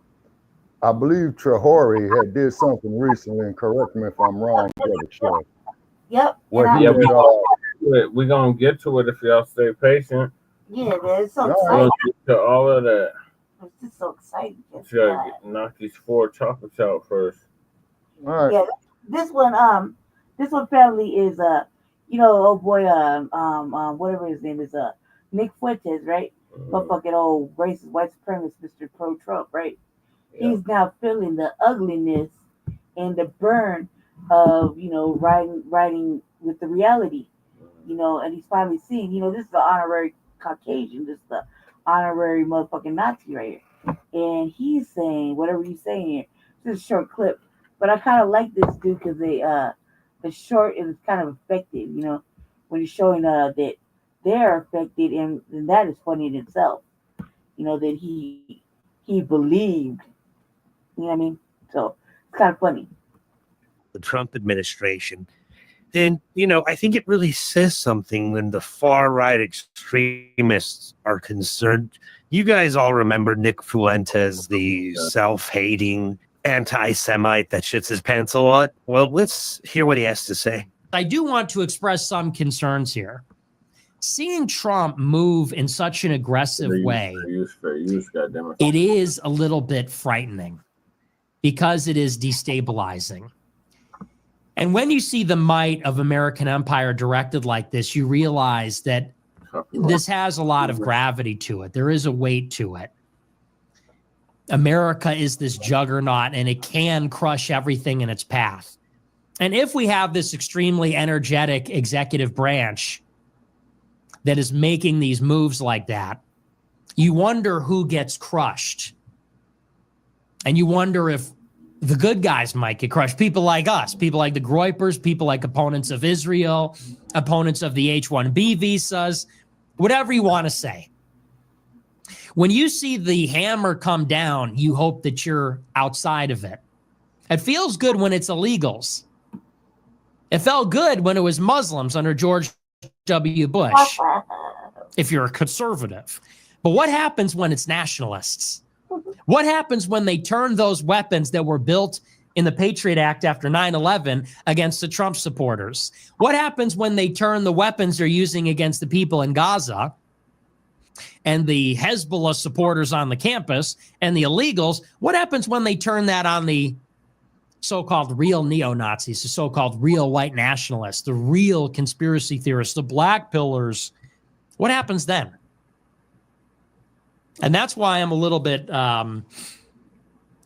I believe Traore had did something recently, and correct me if I'm wrong, Brother. Yep. Where he we're gonna get to it if y'all stay patient. Yeah, man, it's so We'll exciting. get to all of that. It's just so exciting. But you gotta knock these 4 chocolates out first. All right. Yeah, this one family is you know, oh boy, whatever his name is, Nick Fuentes, right? But fucking old racist white supremacist, Mr. Pro-Trump, right? Yeah. He's now feeling the ugliness and the burn of, you know, riding with the reality, you know, and he's finally seeing, you know, this is the honorary Caucasian, this is the honorary motherfucking Nazi right here. And he's saying whatever he's saying here. This is a short clip, but I kind of like this dude because the short is kind of effective, you know, when he's showing that they're affected, and that is funny in itself, you know, that he believed, you know what I mean? So it's kind of funny. The Trump administration, then, you know, I think it really says something when the far right extremists are concerned. You guys all remember Nick Fuentes, the self-hating anti-Semite that shits his pants a lot. Well, let's hear what he has to say. I do want to express some concerns here. Seeing Trump move in such an aggressive way, it is a little bit frightening because it is destabilizing. And when you see the might of American empire directed like this, you realize that this has a lot of gravity to it. There is a weight to it. America is this juggernaut, and it can crush everything in its path. And if we have this extremely energetic executive branch that is making these moves like that, you wonder who gets crushed. And you wonder if the good guys might get crushed. People like us, people like the Groypers, people like opponents of Israel, opponents of the H-1B visas, whatever you want to say. When you see the hammer come down, you hope that you're outside of it. It feels good when it's illegals. It felt good when it was Muslims under George W. Bush, if you're a conservative. But what happens when it's nationalists? What happens when they turn those weapons that were built in the Patriot Act after 9/11 against the Trump supporters? What happens when they turn the weapons they're using against the people in Gaza and the Hezbollah supporters on the campus and the illegals? What happens when they turn that on the so-called real neo-Nazis, the so-called real white nationalists, the real conspiracy theorists, the black pillars? What happens then? And that's why I'm a little bit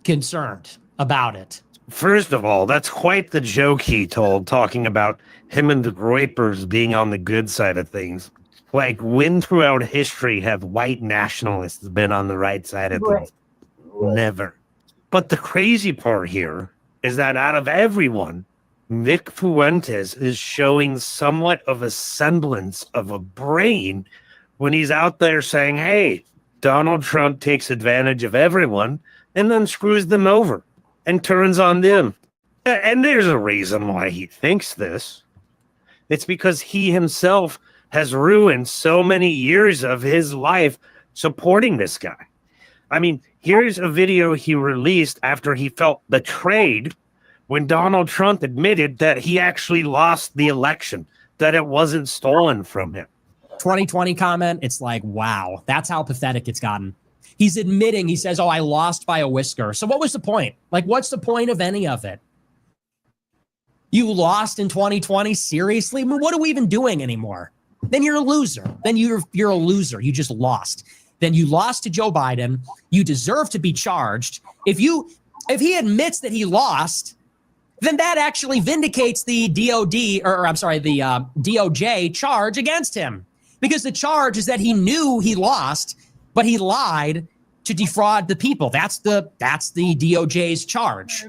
concerned about it. First of all, that's quite the joke he told, talking about him and the Groypers being on the good side of things. Like, when throughout history have white nationalists been on the right side of things? Never. But the crazy part here is that out of everyone, Nick Fuentes is showing somewhat of a semblance of a brain when he's out there saying, hey, Donald Trump takes advantage of everyone and then screws them over and turns on them. And there's a reason why he thinks this. It's because he himself has ruined so many years of his life supporting this guy. I mean, here's a video he released after he felt betrayed when Donald Trump admitted that he actually lost the election, that it wasn't stolen from him. 2020 comment, it's like, wow, that's how pathetic it's gotten. He's admitting, he says, oh, I lost by a whisker. So what was the point? Like, what's the point of any of it? You lost in 2020? Seriously? I mean, what are we even doing anymore? Then you're a loser. Then you're a loser. You just lost. then you lost to Joe Biden. You deserve to be charged. If he admits that he lost, then that actually vindicates the DOJ charge against him, because the charge is that he knew he lost, but he lied to defraud the people. That's the DOJ's charge.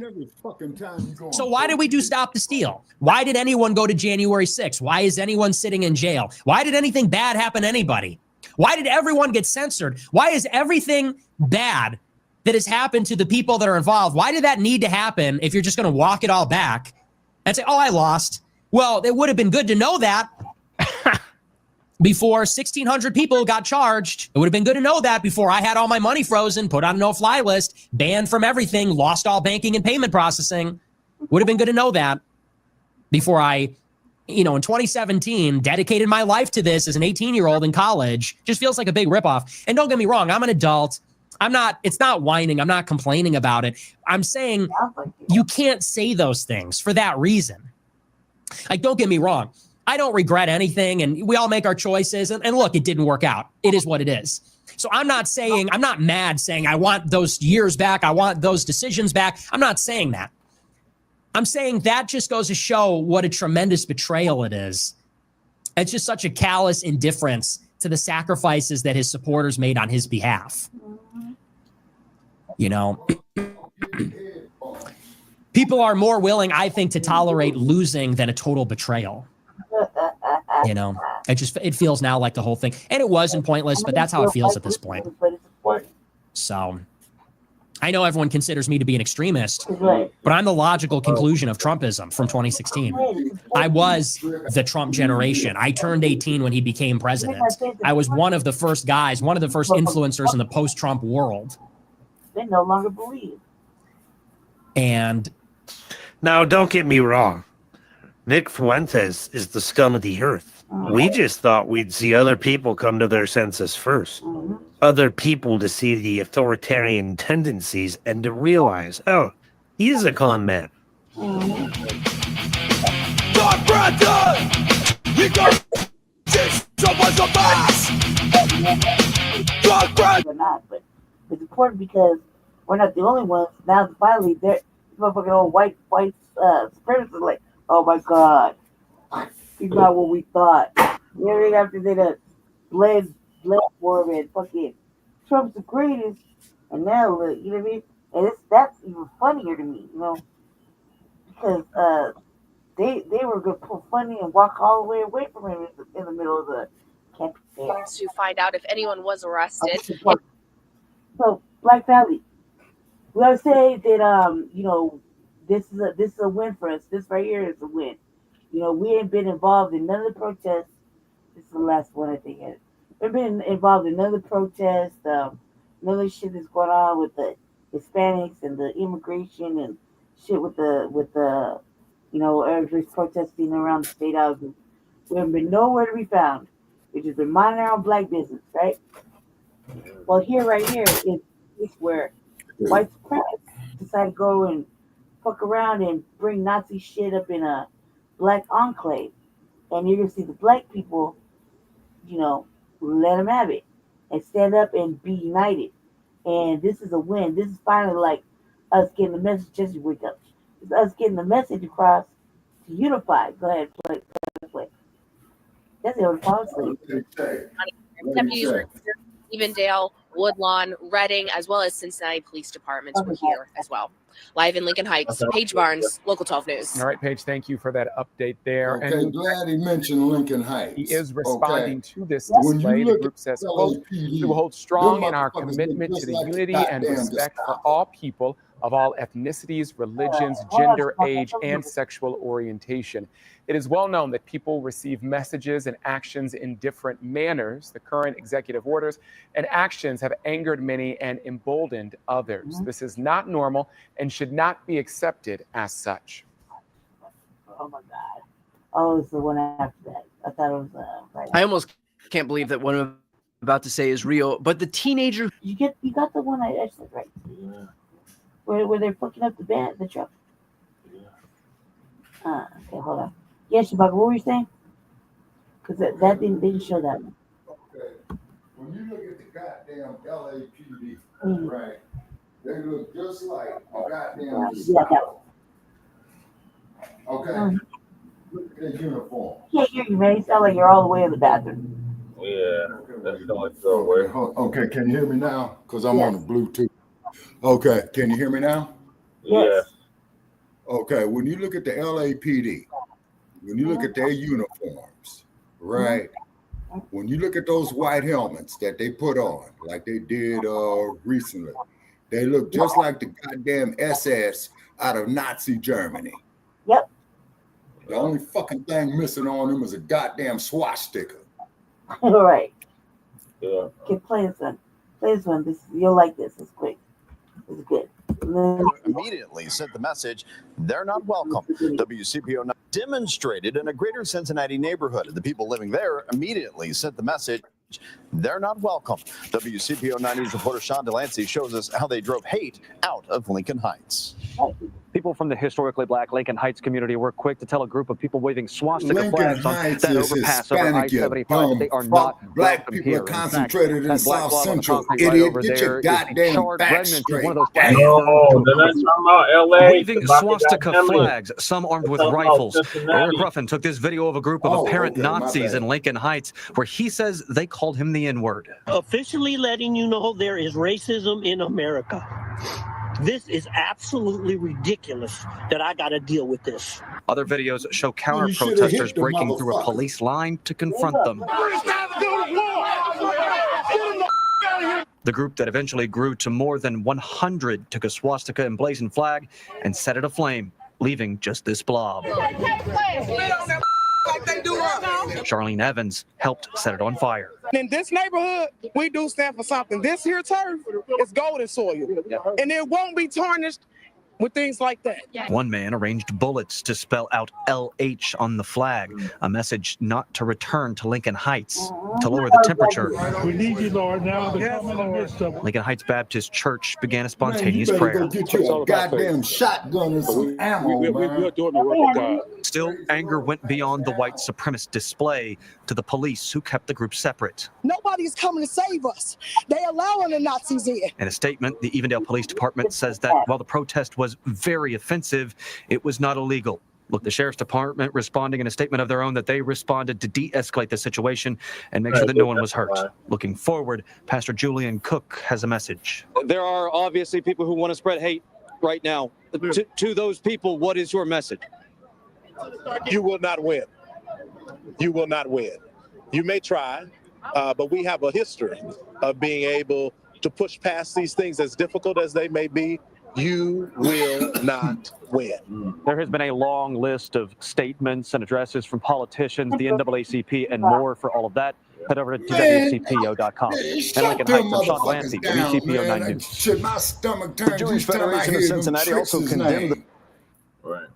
So why did we do Stop the Steal? Why did anyone go to January 6th? Why is anyone sitting in jail? Why did anything bad happen to anybody? Why did everyone get censored? Why is everything bad that has happened to the people that are involved, why did that need to happen if you're just going to walk it all back and say, oh, I lost? Well, it would have been good to know that before 1,600 people got charged. It would have been good to know that before I had all my money frozen, put on a no-fly list, banned from everything, lost all banking and payment processing. Would have been good to know that before I, in 2017, dedicated my life to this as an 18-year-old in college. Just feels like a big ripoff. And don't get me wrong, I'm an adult. It's not whining. I'm not complaining about it. I'm saying you can't say those things for that reason. Like, don't get me wrong. I don't regret anything, and we all make our choices. And look, it didn't work out. It is what it is. So I'm not mad saying I want those years back. I want those decisions back. I'm not saying that. I'm saying that just goes to show what a tremendous betrayal it is. It's just such a callous indifference to the sacrifices that his supporters made on his behalf. People are more willing, I think, to tolerate losing than a total betrayal. It feels now like the whole thing, and it wasn't pointless, but that's how it feels at this point. So I know everyone considers me to be an extremist, but I'm the logical conclusion of Trumpism from 2016. I was the Trump generation. I turned 18 when he became president. I was one of the first guys, one of the first influencers in the post-Trump world. They no longer believe. And now, don't get me wrong. Nick Fuentes is the scum of the earth. We just thought we'd see other people come to their senses first. Other people to see the authoritarian tendencies and to realize, oh, he's a con man. But it's important because we're not the only ones. Now, finally, they're motherfucking old white supremacists like, oh my God, he's not what we thought. Everything after they done bled for him and fucking Trump's the greatest. And now, look, you know what I mean? And that's even funnier to me, because they were going to pull funny and walk all the way away from him in the middle of the campaign. To find out if anyone was arrested. So, Black Valley, we gotta say that this is a win for us. This right here is a win. We ain't been involved in none of the protests. This is the last one I think. We've been involved in none of the protests. None of the shit that's going on with the Hispanics and the immigration and shit with the everybody's protesting around the state houses. We haven't been nowhere to be found. We've just been minding our own black business, right? Well, right here is where white supremacists decide to go and fuck around and bring Nazi shit up in a black enclave. And you're going to see the black people, let them have it and stand up and be united. And this is a win. This is finally like us getting the message, just wake up. It's us getting the message across to unify. Go ahead, play. That's the only policy. Evendale, Woodlawn, Reading, as well as Cincinnati Police Departments were here as well. Live in Lincoln Heights, Paige Barnes, Local 12 News. All right, Paige, thank you for that update there. Okay, and glad he mentioned Lincoln Heights. He is responding to this display. The group says, quote, we will hold strong in our commitment to the unity and respect for all people of all ethnicities, religions, gender, age, and sexual orientation. It is well known that people receive messages and actions in different manners. The current executive orders and actions have angered many and emboldened others. This is not normal and should not be accepted as such. Oh my God. Oh, it's the one after that. I thought it was right. I almost can't believe that what I'm about to say is real, but the teenager. You got the one I said right. Yeah. Where they're fucking up the truck. Yeah. Okay, hold on. Yes, Shabaka, what were you saying? Because that didn't show that one. Okay. When you look at the goddamn LAPD, right? They look just like a goddamn okay. Look at their uniform. Can't hear you, man. You sound like you're all the way in the bathroom. Yeah, that's like so weird. Okay, can you hear me now? Because I'm on the Bluetooth. Okay, can you hear me now? Yes. Okay, when you look at the LAPD, when you look at their uniforms, right? When you look at those white helmets that they put on, like they did recently, they look just like the goddamn SS out of Nazi Germany. Yep. The only fucking thing missing on them is a goddamn swastika. All right. Yeah. Okay, play this one. Play this one. You'll like this. It's quick. It's good. Immediately sent the message, they're not welcome. WCPO demonstrated in a greater Cincinnati neighborhood. The people living there immediately sent the message, they're not welcome. WCPO 9 News reporter Sean Delancey shows us how they drove hate out of Lincoln Heights. People from the historically black Lincoln Heights community were quick to tell a group of people waving swastika Lincoln flags on Heights that is overpass over Hispanic, I-75 dumb that they are fuck. not Black welcome people here. are concentrated in South Central. Right Idiot, over get there your is goddamn charred back remnants of straight. one of those Damn. No, they're not talking about LA. Waving swastika flags, some armed with rifles. Eric Ruffin took this video of a group of apparent Nazis in Lincoln Heights where he says they called him the N-word. Officially letting you know there is racism in America. This is absolutely ridiculous that I got to deal with this. Other videos show counter-protesters breaking through a police line to confront them. The group that eventually grew to more than 100 took a swastika emblazoned flag and set it aflame, leaving just this blob. Charlene Evans helped set it on fire. In this neighborhood, we do stand for something. This here turf is golden soil, and it won't be tarnished with things like that. One man arranged bullets to spell out LH on the flag, a message not to return to Lincoln Heights, to lower the temperature. We need you, Lord, now to come in the midst of it. Lincoln Heights Baptist Church began a spontaneous Man, you better prayer. go get you a goddamn shotgun and some ammo, man. We're doing the work of God. Still, anger went beyond the white supremacist display to the police who kept the group separate. Nobody's coming to save us. They allowing the Nazis in. In a statement, the Evendale Police Department says that while the protest was very offensive, it was not illegal. Look, the Sheriff's Department responding in a statement of their own that they responded to de-escalate the situation and make sure that no one was hurt. Looking forward, Pastor Julian Cook has a message. There are obviously people who want to spread hate right now. To those people, what is your message? You will not win. You will not win. You may try, but we have a history of being able to push past these things, as difficult as they may be. You will not win. There has been a long list of statements and addresses from politicians, the NAACP, and more. For all of that, head over to WCPO.com. And Lincoln Heights, I'm Sean Delancey, WCPO 9 News. Shit, my stomach turns. The Jewish Federation of Cincinnati also condemned the... Right.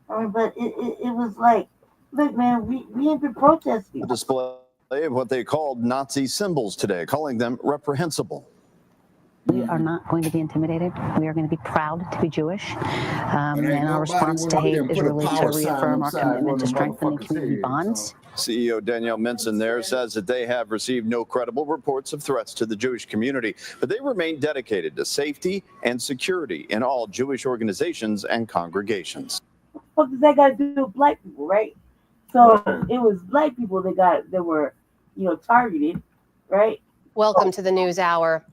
But it was like, look, man, we ain't been protesting. display of what they called Nazi symbols today, calling them reprehensible. We are not going to be intimidated. We are going to be proud to be Jewish. And our response to hate is really to reaffirm our commitment to strengthening community bonds. CEO Danielle Minson there says that they have received no credible reports of threats to the Jewish community, but they remain dedicated to safety and security in all Jewish organizations and congregations. What does that got to do with black people, right? So it was black people that were, targeted, right? Welcome to the News Hour.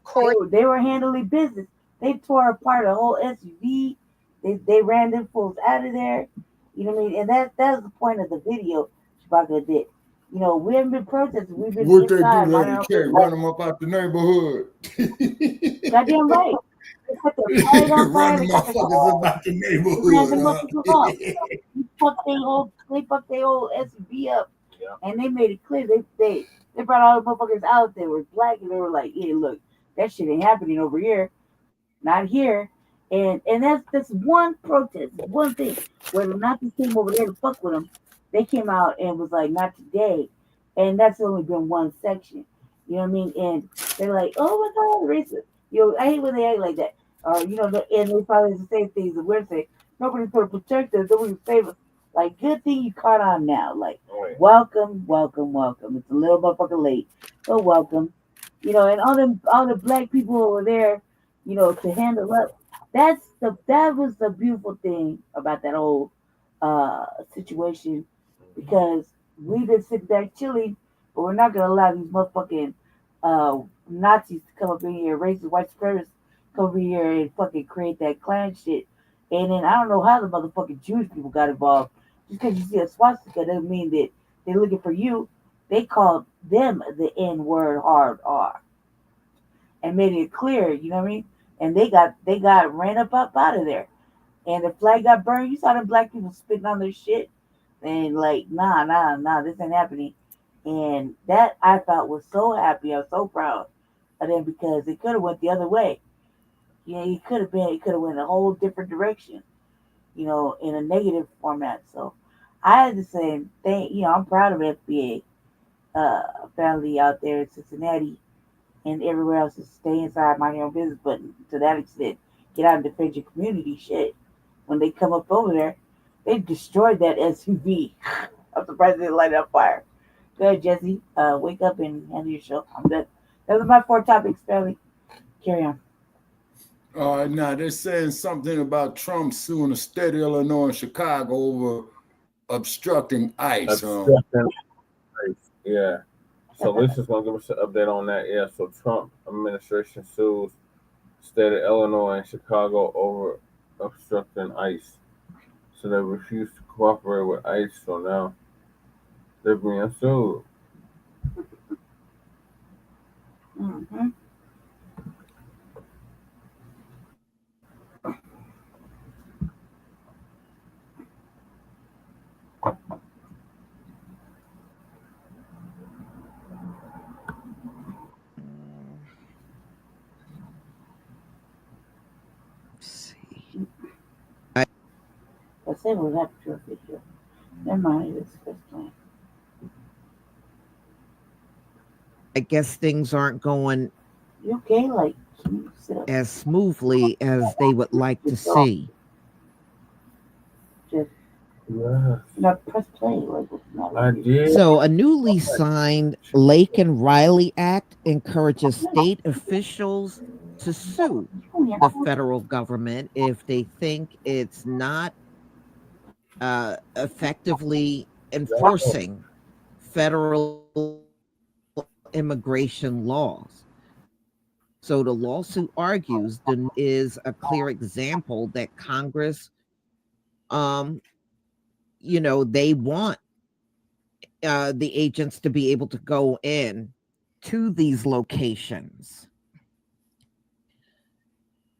They were handling business. They tore apart a whole SUV. They ran them fools out of there. You know what I mean? And that's the point of the video Chewbacca did. We haven't been protesting. We've been What they do, inside. Lady K, run them up out the neighborhood. Goddamn right. They put the flag on fire. Run the motherfuckers about the neighborhood. They fucked their whole SUV up, and they made it clear they brought all the motherfuckers out there were black, and they were like, "Yeah, look, that shit ain't happening over here, not here." And that's one protest, one thing where the Nazis came over there to fuck with them. They came out and was like, "Not today," and that's only been one section. You know what I mean? And they're like, "Oh my God, racist." I hate when they act like that. Or and they probably the same things that we're saying. Nobody put to protect us. Nobody save us. Like, good thing you caught on now. Like, welcome. It's a little motherfucker late, but welcome. You know, and all the black people over there, you know, to handle up. That was the beautiful thing about that whole situation, because we've been sitting back chilling, but we're not gonna allow these motherfucking Nazis to come up in here, racist white supremacists come over here and fucking create that Klan shit. And then I don't know how the motherfucking Jewish people got involved. Just because you see a swastika doesn't mean that they're looking for you. They called them the N word hard R and made it clear, you know what I mean? And they got ran up out of there. And the flag got burned. You saw them black people spitting on their shit. And like, nah, this ain't happening. And that I thought was so happy. I was so proud of them, because it could have went the other way. Yeah, it could have went a whole different direction, you know, in a negative format. So I had the same thing. You know, I'm proud of FBA family out there in Cincinnati and everywhere else, to stay inside, mind your own business. But to that extent, get out and defend your community. Shit, when they come up over there, they destroyed that SUV. I'm surprised they didn't light it on fire. Go ahead, Jesse. Wake up and handle your show. I'm done. Those are my 4 topics, family. Carry on. Now they're saying something about Trump suing the state of Illinois and Chicago over obstructing ICE. Yeah. So Lisa's gonna give us an update on that. Yeah. So Trump administration sues state of Illinois and Chicago over obstructing ICE. So they refuse to cooperate with ICE. So now they're being sued. Mm-hmm. I said what happened to a video. Never mind, it's first plan. I guess things aren't going You okay? Like, as smoothly as they would like to see. Just press play. Like, I did. So, a newly signed Lake and Riley Act encourages state officials to sue the federal government if they think it's not effectively enforcing federal immigration laws. So the lawsuit argues there is a clear example that Congress, you know, they want the agents to be able to go in to these locations.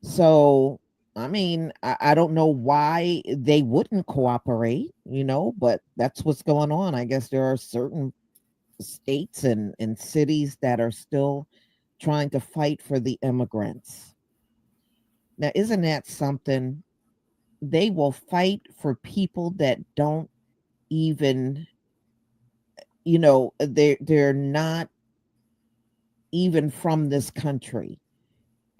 So, I mean, I don't know why they wouldn't cooperate, you know, but that's what's going on. I guess there are certain states and cities that are still trying to fight for the immigrants. Now, isn't that something? They will fight for people that don't even, you know, they're not even from this country.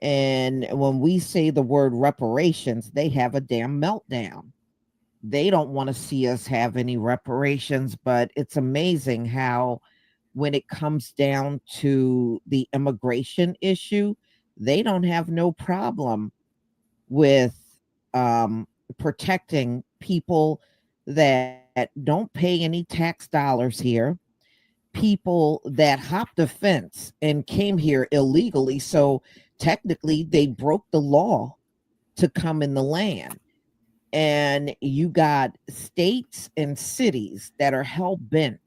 And when we say the word reparations, they have a damn meltdown. They don't want to see us have any reparations, but it's amazing how when it comes down to the immigration issue, they don't have no problem with protecting people that don't pay any tax dollars here, people that hopped the fence and came here illegally. So technically they broke the law to come in the land. And you got states and cities that are hell-bent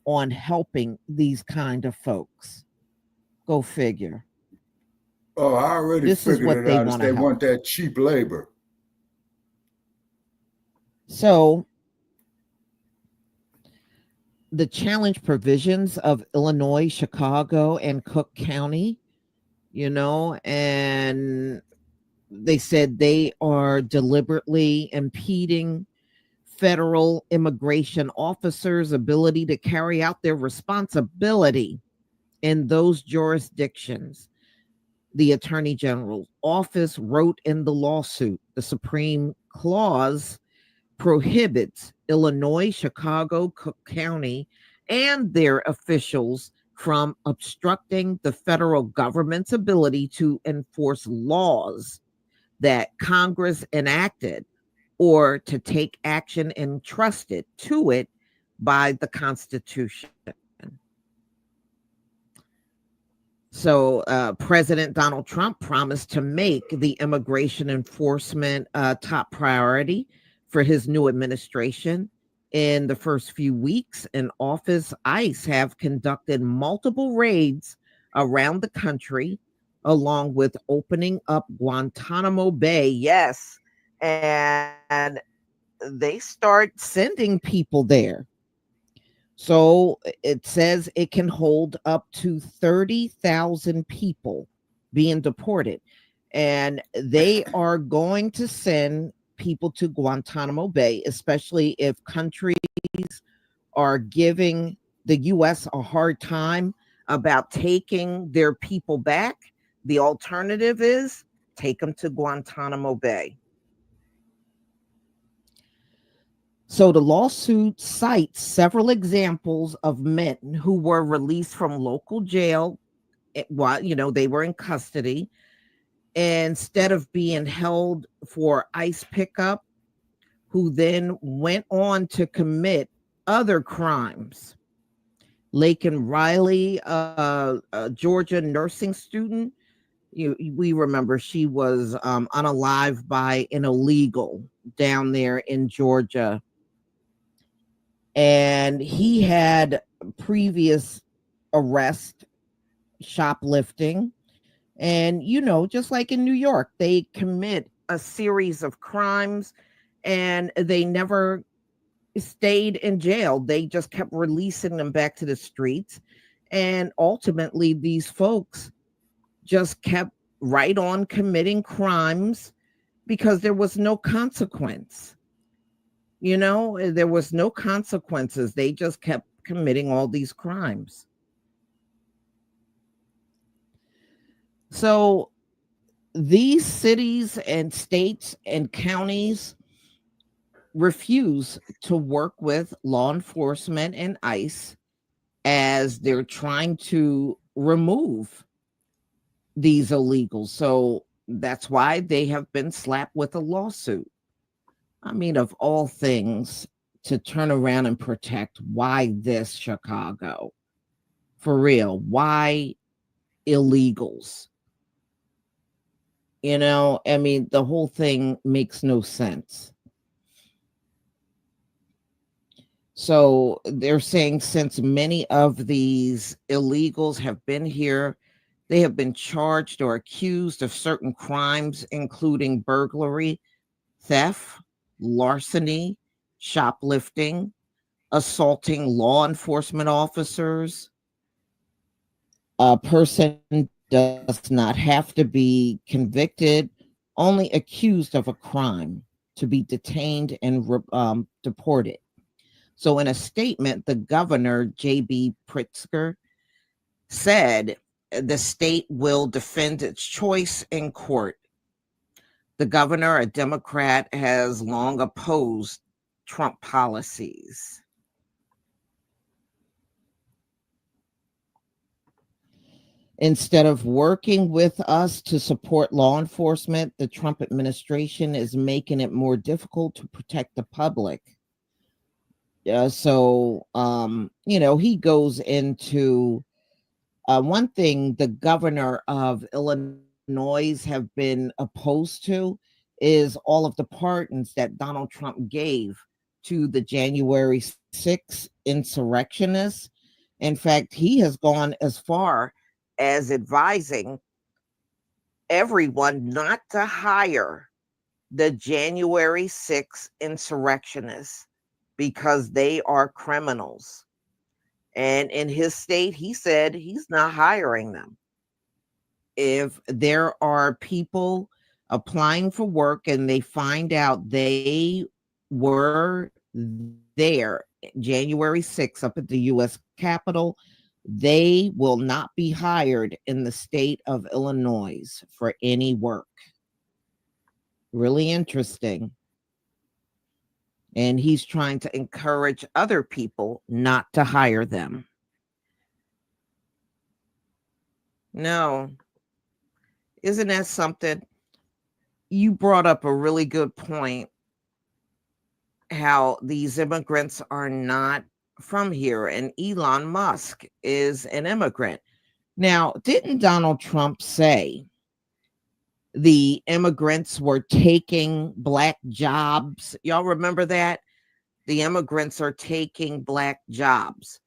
on helping these kind of folks. Go figure. Oh, I already figured it out. They want that cheap labor. So the challenge provisions of Illinois, Chicago, and Cook County, you know, and they said they are deliberately impeding federal immigration officers' ability to carry out their responsibility in those jurisdictions. The Attorney General's office wrote in the lawsuit, the Supreme Clause prohibits Illinois, Chicago, Cook County, and their officials from obstructing the federal government's ability to enforce laws that Congress enacted or to take action entrusted to it by the Constitution. So President Donald Trump promised to make the immigration enforcement top priority for his new administration. In the first few weeks in office, ICE have conducted multiple raids around the country, along with opening up Guantanamo Bay. Yes, and they start sending people there. So it says it can hold up to 30,000 people being deported. And they are going to send people to Guantanamo Bay, especially if countries are giving the U.S. a hard time about taking their people back. The alternative is take them to Guantanamo Bay. So the lawsuit cites several examples of men who were released from local jail while, they were in custody. Instead of being held for ICE pickup, who then went on to commit other crimes. Laken Riley, a Georgia nursing student, we remember she was unalived by an illegal down there in Georgia. And he had previous arrest, shoplifting. And, just like in New York, they commit a series of crimes and they never stayed in jail. They just kept releasing them back to the streets. And ultimately, these folks just kept right on committing crimes because there was no consequence. There was no consequences. They just kept committing all these crimes. So these cities and states and counties refuse to work with law enforcement and ICE as they're trying to remove these illegals. So that's why they have been slapped with a lawsuit. I mean, of all things, to turn around and protect, why this Chicago? For real, why illegals? The whole thing makes no sense. So they're saying since many of these illegals have been here, they have been charged or accused of certain crimes, including burglary, theft, larceny, shoplifting, assaulting law enforcement officers. A person does not have to be convicted, only accused of a crime to be detained and deported. So in a statement, the governor, J.B. Pritzker, said the state will defend its choice in court. The governor, a Democrat, has long opposed Trump policies. Instead of working with us to support law enforcement, the Trump administration is making it more difficult to protect the public. So he goes into one thing the governor of Illinois have been opposed to is all of the pardons that Donald Trump gave to the January 6th insurrectionists. In fact, he has gone as far as advising everyone not to hire the January 6th insurrectionists because they are criminals. And in his state, he said he's not hiring them. If there are people applying for work and they find out they were there January 6th up at the U.S. Capitol, they will not be hired in the state of Illinois for any work. Really interesting. and he's trying to encourage other people not to hire them. No, isn't that something? You brought up a really good point, how these immigrants are not from here, and Elon Musk is an immigrant. Now, didn't Donald Trump say the immigrants were taking Black jobs? Y'all remember that? The immigrants are taking Black jobs.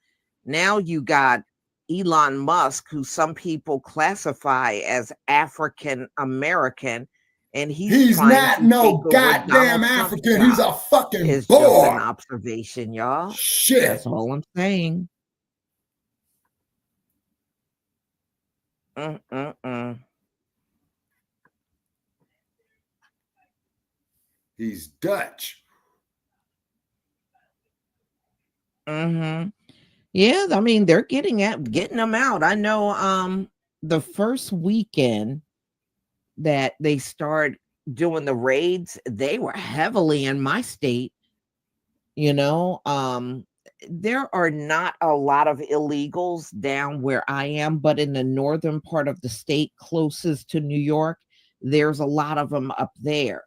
Now you got Elon Musk, who some people classify as African American, and he's not no goddamn African. He's a fucking it's boy. Just an observation, y'all. Shit. That's all I'm saying. He's Dutch. Yeah, I mean, they're getting them out. I know the first weekend that they start doing the raids, they were heavily in my state. You know, there are not a lot of illegals down where I am, but in the northern part of the state closest to New York, there's a lot of them up there.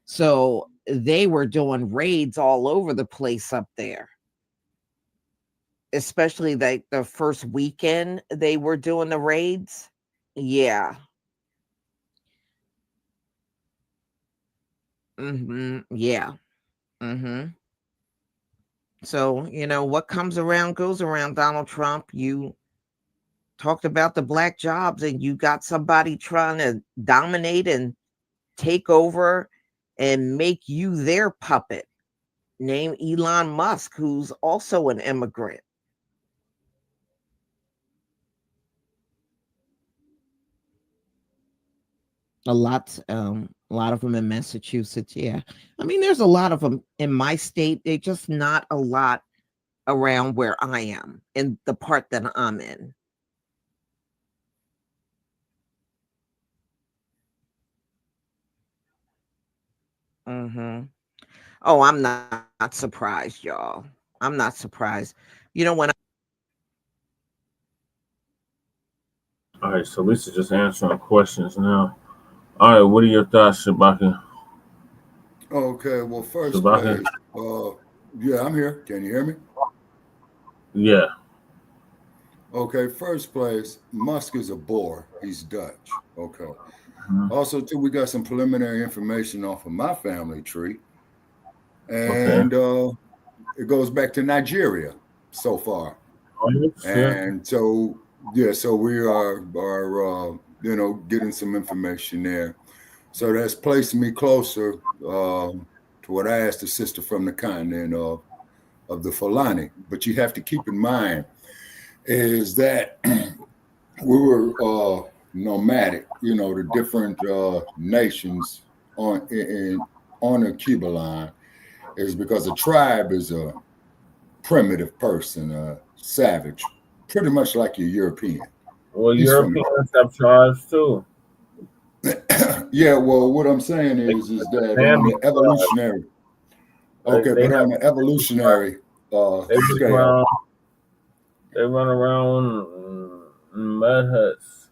So they were doing raids all over the place up there. Especially the first weekend they were doing the raids. Yeah. Yeah. So, you know, what comes around goes around, Donald Trump. You talked about the Black jobs, and you got somebody trying to dominate and take over and make you their puppet, named Elon Musk, who's also an immigrant. A lot of them in Massachusetts. Yeah. I mean, there's a lot of them in my state. They're just not a lot around where I am, in the part that I'm in. Oh, I'm not surprised, y'all. I'm not surprised. You know, when All right, so Lisa's just answering questions now. All right, what are your thoughts, Shabaka? Okay, well, first place, yeah, I'm here. Can you hear me? Yeah. Okay, first place, Musk is a bore. He's Dutch. Okay. Also, too, we got some preliminary information off of my family tree. And it goes back to Nigeria so far. And so, yeah, so we are you know, getting some information there. So that's placing me closer to what I asked the sister from the continent of the Fulani. But you have to keep in mind is that we were nomadic, you know, the different nations on the Cuba line is because a tribe is a primitive person, a savage, pretty much like your European. Well, Europeans have tribes too. Yeah, well, what I'm saying is that on the evolutionary, on the evolutionary scale, they run around in mud huts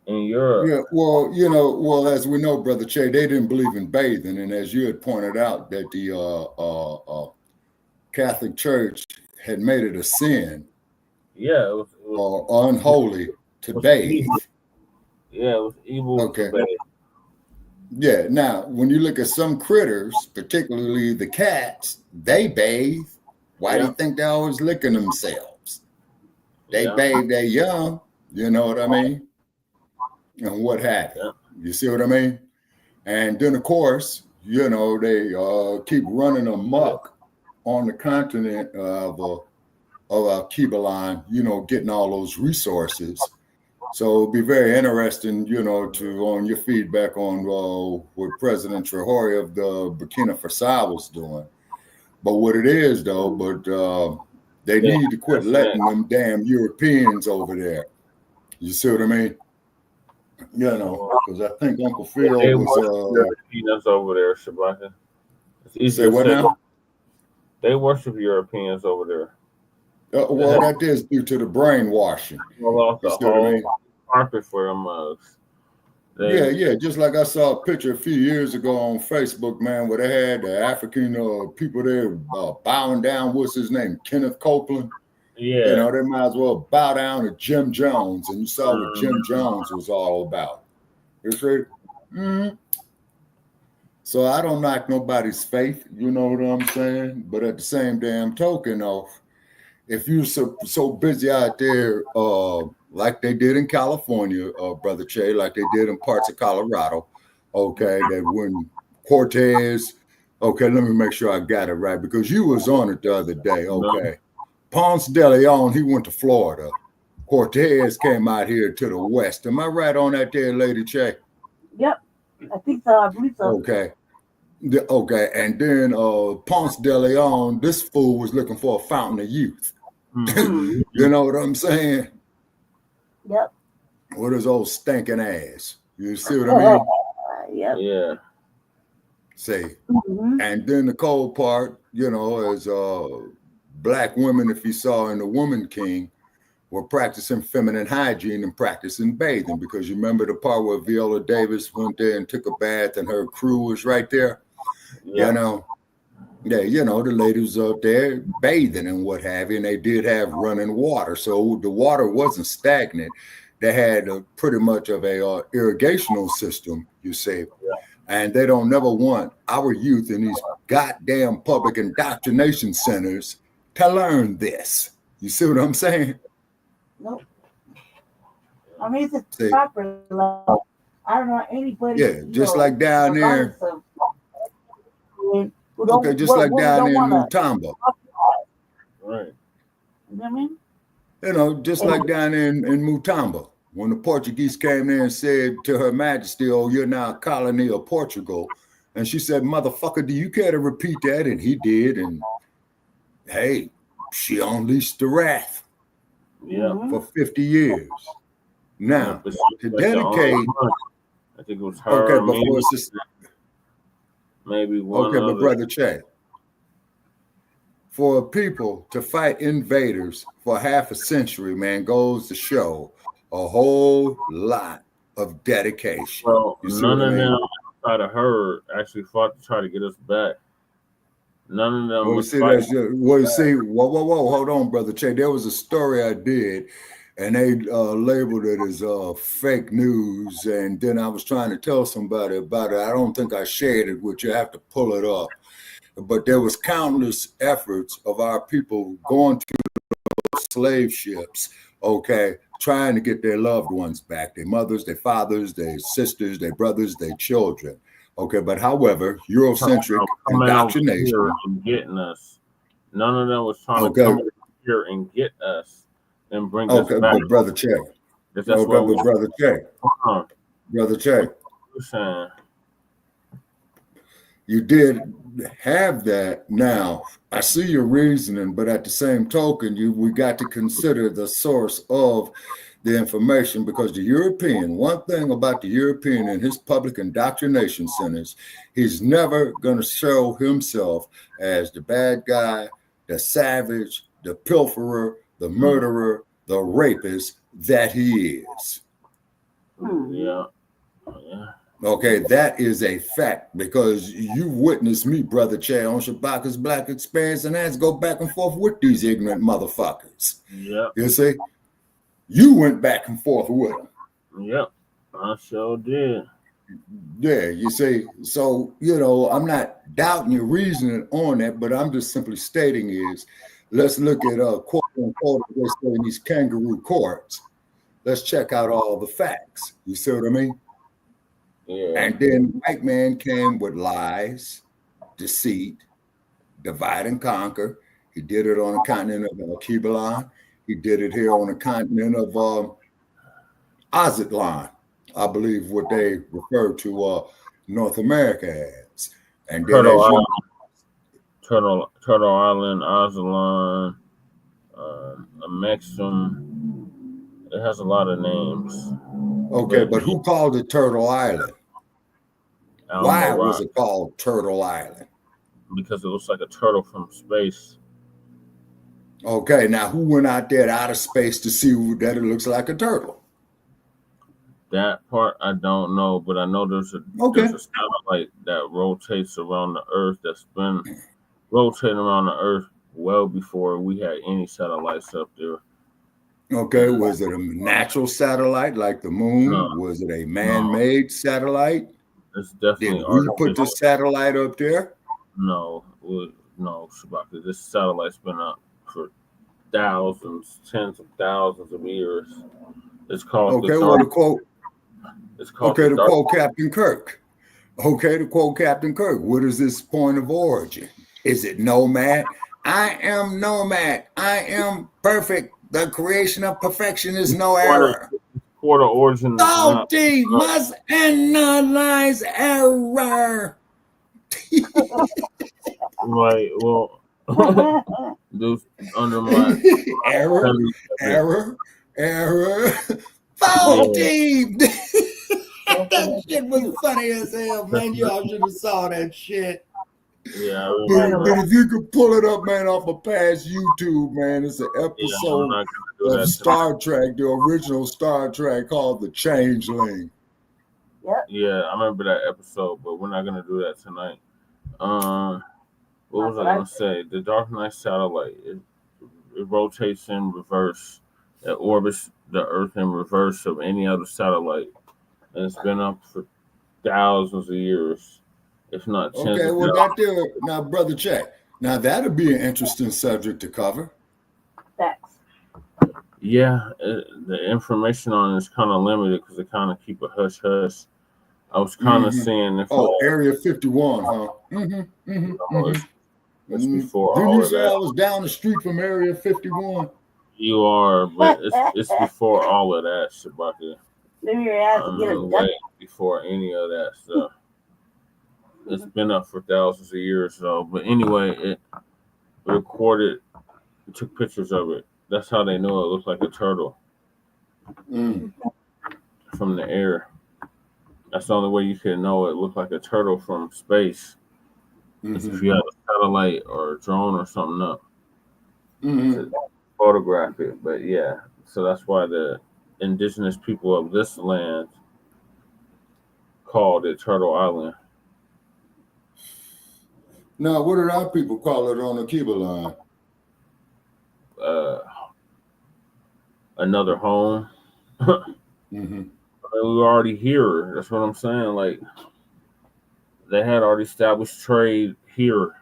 in Europe. Yeah, well, you know, as we know, Brother Che, they didn't believe in bathing, and as you had pointed out, that the Catholic Church had made it a sin, it was unholy to bathe. Evil. Yeah, it was evil to bathe. Yeah, now when you look at some critters, particularly the cats, they bathe. Why do you think they're always licking themselves? They bathe their young, you know what I mean? And what have you. You see what I mean? And then, of course, you know, they keep running amok on the continent of Cuba line, you know, getting all those resources. So it'll be very interesting, you know, on your feedback on what President Traore of the Burkina Faso was doing. But what it is, though, they need to quit letting them damn Europeans over there. You see what I mean? You know, because I think Uncle Phil was peanuts over there, Shabaka. Say what now? They worship Europeans over there. Well, that is due to the brainwashing. Off the You see what I whole mean? carpet for them mugs. Yeah. Just like I saw a picture a few years ago on Facebook, man, where they had the African people there bowing down. What's his name? Kenneth Copeland. Yeah. You know, they might as well bow down to Jim Jones, and you saw what Jim Jones was all about. You see? Mm-hmm. So I don't knock nobody's faith, you know what I'm saying? But at the same damn token, if you're so busy out there, like they did in California, Brother Che, like they did in parts of Colorado, okay, that when Cortez, okay, let me make sure I got it right, because you was on it the other day, okay. Ponce de Leon, he went to Florida. Cortez came out here to the west. Am I right on that there, Lady Che? Yep, I think so. I believe so. Okay. Okay, and then Ponce de Leon, this fool was looking for a fountain of youth. Mm-hmm. You know what I'm saying? Yep. With his old stinking ass. You see what I mean? Yep. Yeah. See. Mm-hmm. And then the cold part, you know, is black women, if you saw in The Woman King, were practicing feminine hygiene and practicing bathing, because you remember the part where Viola Davis went there and took a bath and her crew was right there. Yeah. You know, you know, the ladies out there bathing and what have you, and they did have running water. So the water wasn't stagnant. They had pretty much of a irrigational system, you see. Yeah. And they don't never want our youth in these goddamn public indoctrination centers to learn this. You see what I'm saying? Nope. I mean, it's a proper level. I don't know anybody. Yeah, just like down there. Okay, just like down there in Mutamba. Right. You know what I mean? You know, just like down there in Mutamba. When the Portuguese came there and said to Her Majesty, "Oh, you're now a colony of Portugal." And she said, "Motherfucker, do you care to repeat that?" And he did. And hey, she unleashed the wrath. Yeah. For 50 years. Now, to dedicate. I think it was her. Okay, before it's maybe one. Okay, but Brother Che, for people to fight invaders for half a century, man, goes to show a whole lot of dedication. Well, none of them outside of her actually fought to try to get us back. None of them. Whoa, hold on, Brother Che. There was a story I did, and they labeled it as fake news. And then I was trying to tell somebody about it. I don't think I shared it with you. I have to pull it up. But there was countless efforts of our people going to those slave ships, okay, trying to get their loved ones back, their mothers, their fathers, their sisters, their brothers, their children. Okay, but however, Eurocentric indoctrination and getting us. None of them was trying to come here and get us and bring us back. Okay, but Brother Che. Brother Che. Brother Che. You did have that. Now, I see your reasoning, but at the same token, we got to consider the source of the information, because the European, one thing about the European and his public indoctrination centers, he's never going to show himself as the bad guy, the savage, the pilferer, the murderer, the rapist that he is. Yeah. Okay, that is a fact, because you witnessed me, Brother Che, on Shabaka's Black Experience, and I had to go back and forth with these ignorant motherfuckers. Yeah. You see? You went back and forth with them. Yep, I sure did. Yeah, you see, so, you know, I'm not doubting your reasoning on that, but I'm just simply stating is, let's look at quote unquote, let's say in these kangaroo courts. Let's check out all the facts. You see what I mean? Yeah. And then white man came with lies, deceit, divide and conquer. He did it on the continent of Kibalan. He did it here on the continent of Aztlan, I believe what they refer to North America as. And then Turtle Island, Aztlan, Maxim. It has a lot of names. Okay, but who called it Turtle Island? Why was it called Turtle Island? because it looks like a turtle from space. Okay, now who went out there out of space to see that it looks like a turtle? That part I don't know, but I know there's a satellite that rotates around the Earth that's been rotating around the Earth well before we had any satellites up there. Okay, was it a natural satellite like the moon? No, was it a man-made satellite? It's definitely Did we put the satellite up there? No, Shabaka. This satellite's been up for thousands, tens of thousands of years. It's called to quote. It's called to quote Captain Kirk. Okay, to quote Captain Kirk. What is this point of origin? Is it nomad? I am nomad. I am perfect. The creation of perfection is no error. Port of origin. Salty must analyze error. Right. Well, those under my error. Faulty. That shit was funny as hell, man. Y'all should have saw that shit. Yeah, I remember. But if you could pull it up, man, off of past YouTube, man, it's an episode of Star Trek, the original Star Trek called The Changeling. Yeah, I remember that episode, but we're not gonna do that tonight. What was I gonna say? The Dark Knight satellite, it rotates in reverse. It orbits the Earth in reverse of any other satellite, and it's been up for thousands of years, if not tens. Okay, well, that there now, brother Check. Now that'll be an interesting subject to cover. Yeah, the information on it is kind of limited because they kind of keep a hush hush. I was kind of seeing if Area 51, huh? It's before Didn't all you of say that. I was down the street from Area 51? You are, but it's before all of that, Shabaka. Way before any of that stuff. It's been up for thousands of years, though. But anyway, it recorded, took pictures of it. That's how they know it looked like a turtle from the air. That's the only way you can know it looked like a turtle from space. Is if you have a satellite or a drone or something up to photograph it. But yeah, so that's why the indigenous people of this land called it Turtle Island. Now, what did our people call it on the Cuba line? Another home. I mean, we were already here. That's what I'm saying. Like, they had already established trade here.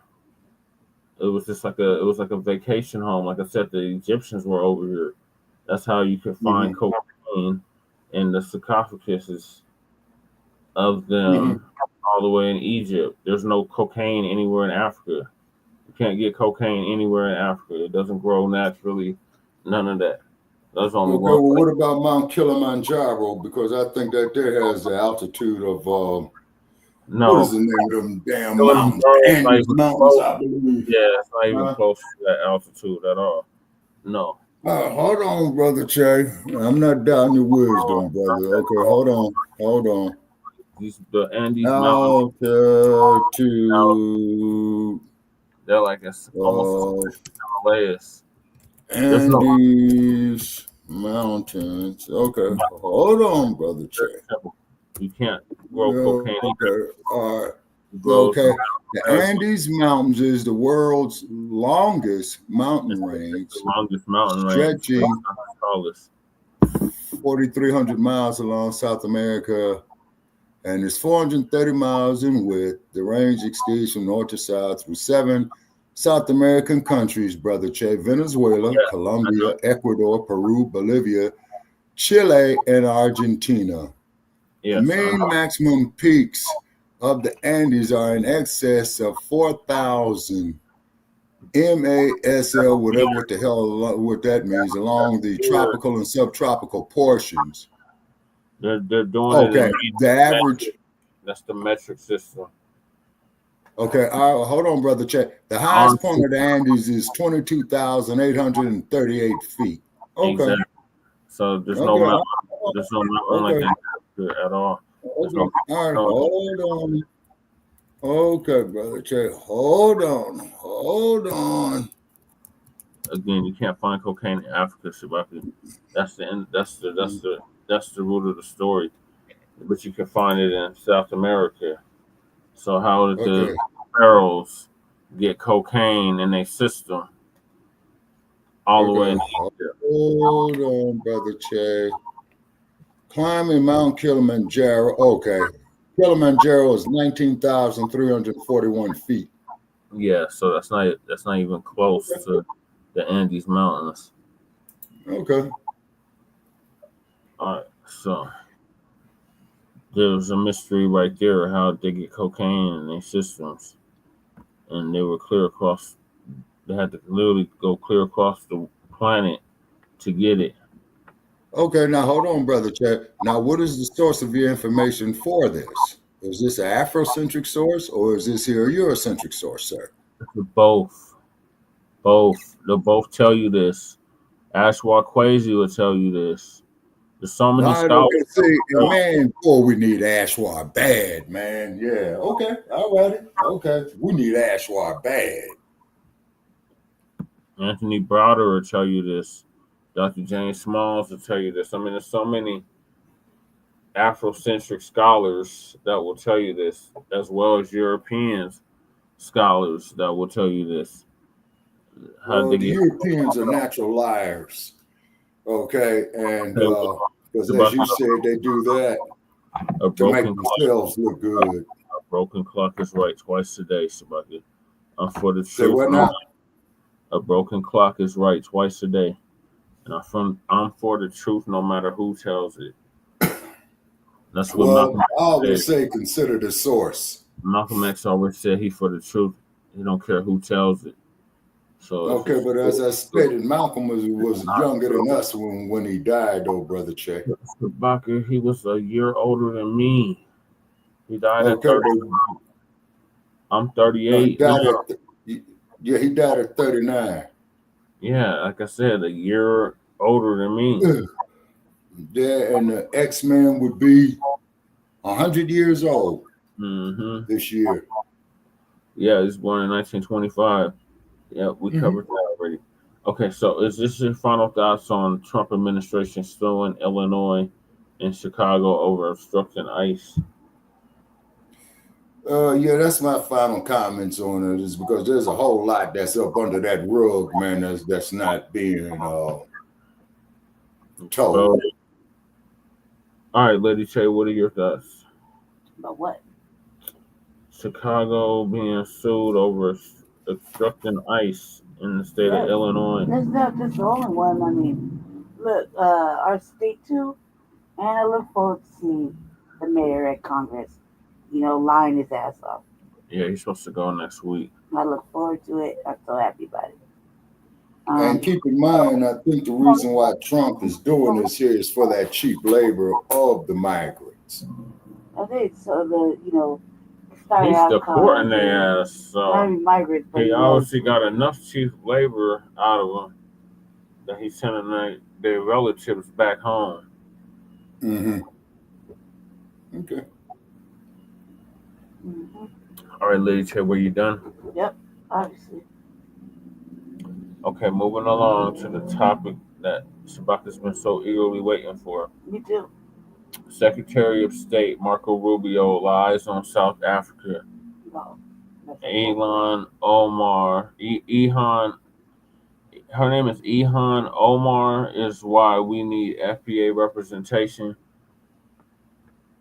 It was just like a vacation home. Like I said, the Egyptians were over here. That's how you could find cocaine in the sarcophaguses of them all the way in Egypt. There's no cocaine anywhere in Africa. You can't get cocaine anywhere in Africa. It doesn't grow naturally. None of that. That's only Okay, one. well, what about Mount Kilimanjaro? Because I think that there has the altitude of what is the name of them damn mountains? Andes Mountains, I believe. Yeah, it's not even close to that altitude at all. No. Hold on, brother Che. I'm not doubting your wisdom, brother. Okay, hold on. The Andes Mountains. Altitude. They're like almost Himalayas. Andes Mountains. Okay, hold on, brother Che. You can't grow cocaine. Okay, all right. Okay, the Andes Mountains is the world's longest mountain range. The longest mountain range. Stretching 4,300 miles along South America, and it's 430 miles in width. The range extends from north to south through 7 South American countries, brother Che: Venezuela, Colombia, Ecuador, Peru, Bolivia, Chile, and Argentina. The main maximum peaks of the Andes are in excess of 4,000 MASL, whatever the hell what that means, along the tropical and subtropical portions. They're doing it. The average. That's the metric system. Okay, all right, hold on, brother Che. The highest point of the Andes is 22,838 feet. Okay. Exactly. So there's no mountain. There's no mountain like that at all. All right, hold on. Okay, brother Jay. Hold on. Again, you can't find cocaine in Africa, Shabaki. That's the end. That's the root of the story. But you can find it in South America. So how did the pharaohs get cocaine in their system all the way in Egypt? Hold on, brother Che. Climbing Mount Kilimanjaro. Okay. Kilimanjaro is 19,341 feet. Yeah, so that's not even close to the Andes Mountains. Okay. All right, so there's a mystery right there how they get cocaine in their systems, and they were clear across. They had to literally go clear across the planet to get it. Okay, now hold on, brother Chad. Now, what is the source of your information for this? Is this an Afrocentric source, or is this here a Eurocentric source, sir? Both. They'll both tell you this. Ashwa Kwesi will tell you this. There's so many scholars. Okay, see, man, boy, we need Ashwa bad, man. Yeah, okay, all right. Okay, we need Ashwa bad. Anthony Browder will tell you this. Dr. James Smalls will tell you this. I mean, there's so many Afrocentric scholars that will tell you this, as well as European scholars that will tell you this. The Europeans are natural liars. Okay, and because as you said, they do that to make themselves look good. A broken clock is right twice a day, Sabaki. I'm for the truth. Say what now? A broken clock is right twice a day. And I'm for the truth no matter who tells it. That's what Malcolm I always say consider the source. Malcolm X always said he for the truth. He don't care who tells it. So okay, but as I stated, Malcolm was younger than us when he died, though, brother Che. Sabaka, he was a year older than me. He died at 30. I'm 38. He died at 39. Yeah, like I said, a year older than me. Yeah, and the X-Men would be 100 years old this year. Yeah, he was born in 1925. Yeah, we covered that already. Okay, so is this your final thoughts on Trump administration still in Illinois and Chicago over obstructing ICE? Yeah, that's my final comments on it, is because there's a whole lot that's up under that rug, man, that's not being told. All right, Lady Che, what are your thoughts? About what? Chicago being sued over obstructing ICE in the state of Illinois. That's not just the only one. I mean, look, our state too, and I look forward to seeing the mayor at Congress, lying his ass off. Yeah, he's supposed to go next week. I look forward to it. I'm so happy about it. And keep in mind, I think the reason why Trump is doing this here is for that cheap labor of the migrants. I think so. He's deporting their ass. So he obviously got enough cheap labor out of them that he's sending their relatives back home. Okay. All right, Lady Che, were you done? Yep, obviously. Okay, moving along to the topic that Shabaka's been so eagerly waiting for. Me too. Secretary of State Marco Rubio lies on South Africa. Elon Omar, Ilhan, her name is Ilhan Omar, is why we need FBA representation.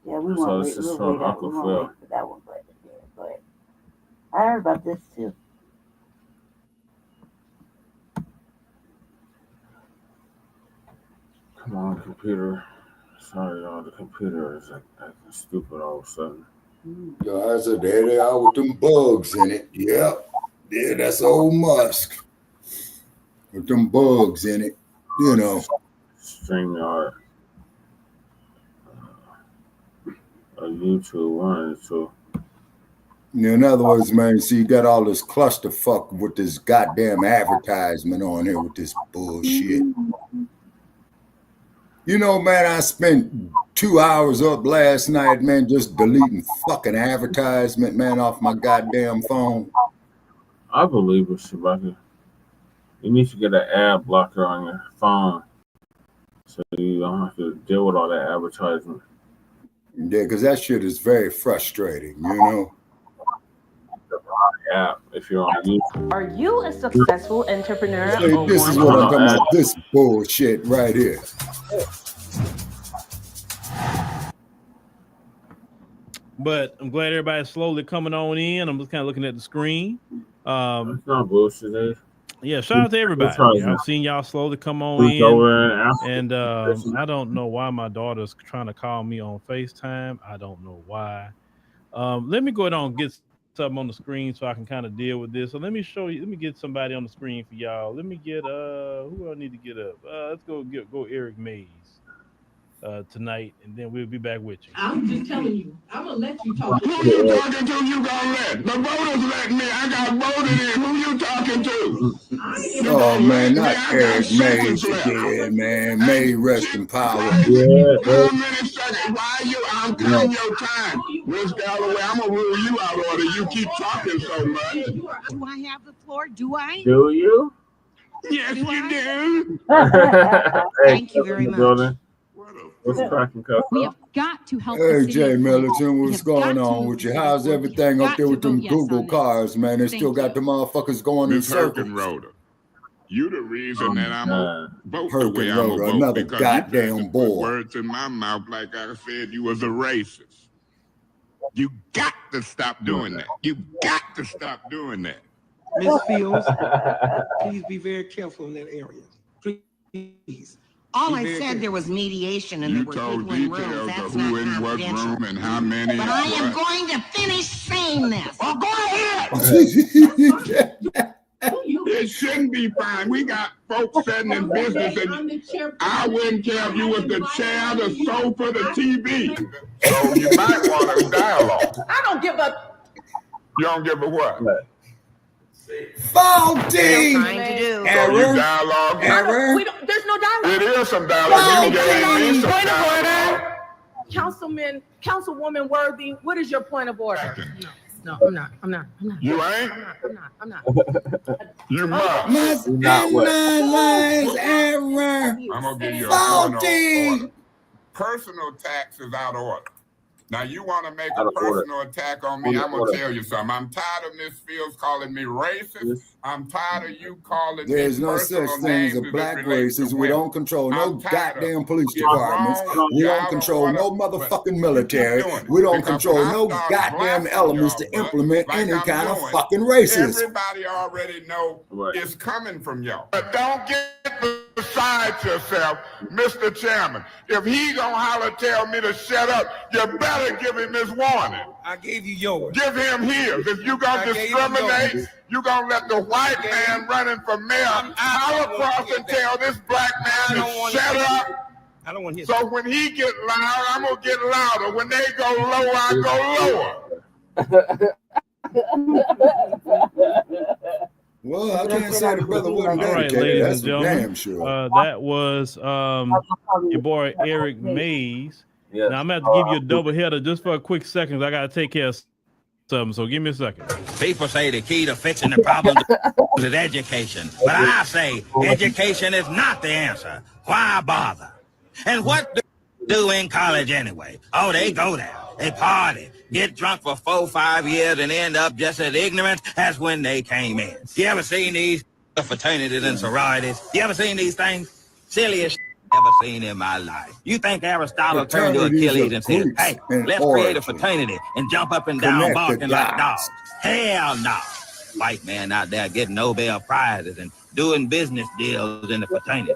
Yeah, we want this is from Uncle Phil. For that one, but I heard about this too. Come on, computer. Sorry, y'all. The computer is acting stupid all of a sudden. I said, there they are with them bugs in it. Yep. Yeah, that's old Musk. With them bugs in it, StreamYard. YouTube one, so. In other words, man, see, you got all this clusterfuck with this goddamn advertisement on here with this bullshit. Man, I spent 2 hours up last night, man, just deleting fucking advertisement, man, off my goddamn phone. I believe it, Shabaka. You need to get an ad blocker on your phone so you don't have to deal with all that advertisement. Yeah, because that shit is very frustrating, you know? App if you're on YouTube. Are you a successful entrepreneur? See, this is what I'm talking about. This bullshit right here. But I'm glad everybody's slowly coming on in. I'm just kind of looking at the screen. It's not bullshit, eh? Yeah, shout out to everybody. I've seen y'all slowly come on in. And I don't know why my daughter's trying to call me on FaceTime. I don't know why. Let me go ahead and get something on the screen so I can kind of deal with this. So let me show you. Let me get somebody on the screen for y'all. Let me get who do I need to get up? Let's go Eric Mays tonight, and then we'll be back with you. I'm just telling you. I'm gonna let you talk. Who you talking to? You gonna let the voters let me? I got voted in. Who you talking to? Oh man, not Eric Mays again, man. May rest in power. Yeah. Why you? I'm cutting your time, Miss Galloway. I'm gonna rule you out order. You keep talking so much. Do I have the floor? Do I? Do you? Yes, you do. Thank you very much. What's cracking, Cuff? We have got to help. Hey, Jay Militant, what's going on with you? How's everything up there with them Google cars, man? They still got the motherfuckers going in circles. You the reason that I'm a vote the way I'm a vote, another because goddamn you put boy. words in my mouth like I said you was a racist. You got to stop doing that. You got to stop doing that. Ms. Fields, please be very careful in that area. Please. All I said there was mediation and there were people in rooms. That's not confidential. Room and how many. But I am going to finish saying this. Oh, go ahead. It shouldn't be fine. We got folks sitting in business, and I wouldn't care if you was the chair, the sofa, the TV. So you might want a dialogue. I don't give a. You don't give a what? Faulty! Error. Dialogue. Error. There's no dialogue. It is some dialogue. Point of order. Councilwoman Worthy, what is your point of order? No, I'm not. You ain't? I'm not. You must analyze error. I'm gonna give you a Faulty! personal tax is out of order. Now you want to make a personal attack on me? I'm gonna tell you something. I'm tired of Miss Fields calling me racist. I'm tired of you calling me. There's no such thing as a black racist. We don't control no goddamn police departments. We don't control no motherfucking military. We don't control no goddamn elements to implement any kind of fucking racism. Everybody already know it's coming from y'all. But don't get beside yourself, Mr. Chairman. If he gonna holler tell me to shut up, you better give him his warning. I gave you yours. Give him his. If you gonna discriminate, you gonna let the white man running for mayor holler across and tell this black man to shut up. I don't want to hear so when he get loud, I'm gonna get louder. When they go low, I go lower. Well, I can't say the brother wasn't dedicated. Ladies That's and gentlemen, damn sure. That was your boy Eric Mays. Now I'm gonna have to give you a double header just for a quick second. I gotta take care of something, so give me a second. People say the key to fixing the problem is education, but I say education is not the answer. Why bother? And what do they do in college anyway? Oh, they go there, they party, get drunk for 4 or 5 years, and end up just as ignorant as when they came in. You ever seen these fraternities and sororities? You ever seen these things? Silliest ever seen in my life. You think Aristotle turned to Achilles and said, hey, let's create a fraternity and jump up and down barking like dogs? Hell no. White man out there getting Nobel Prizes and doing business deals in the fraternity.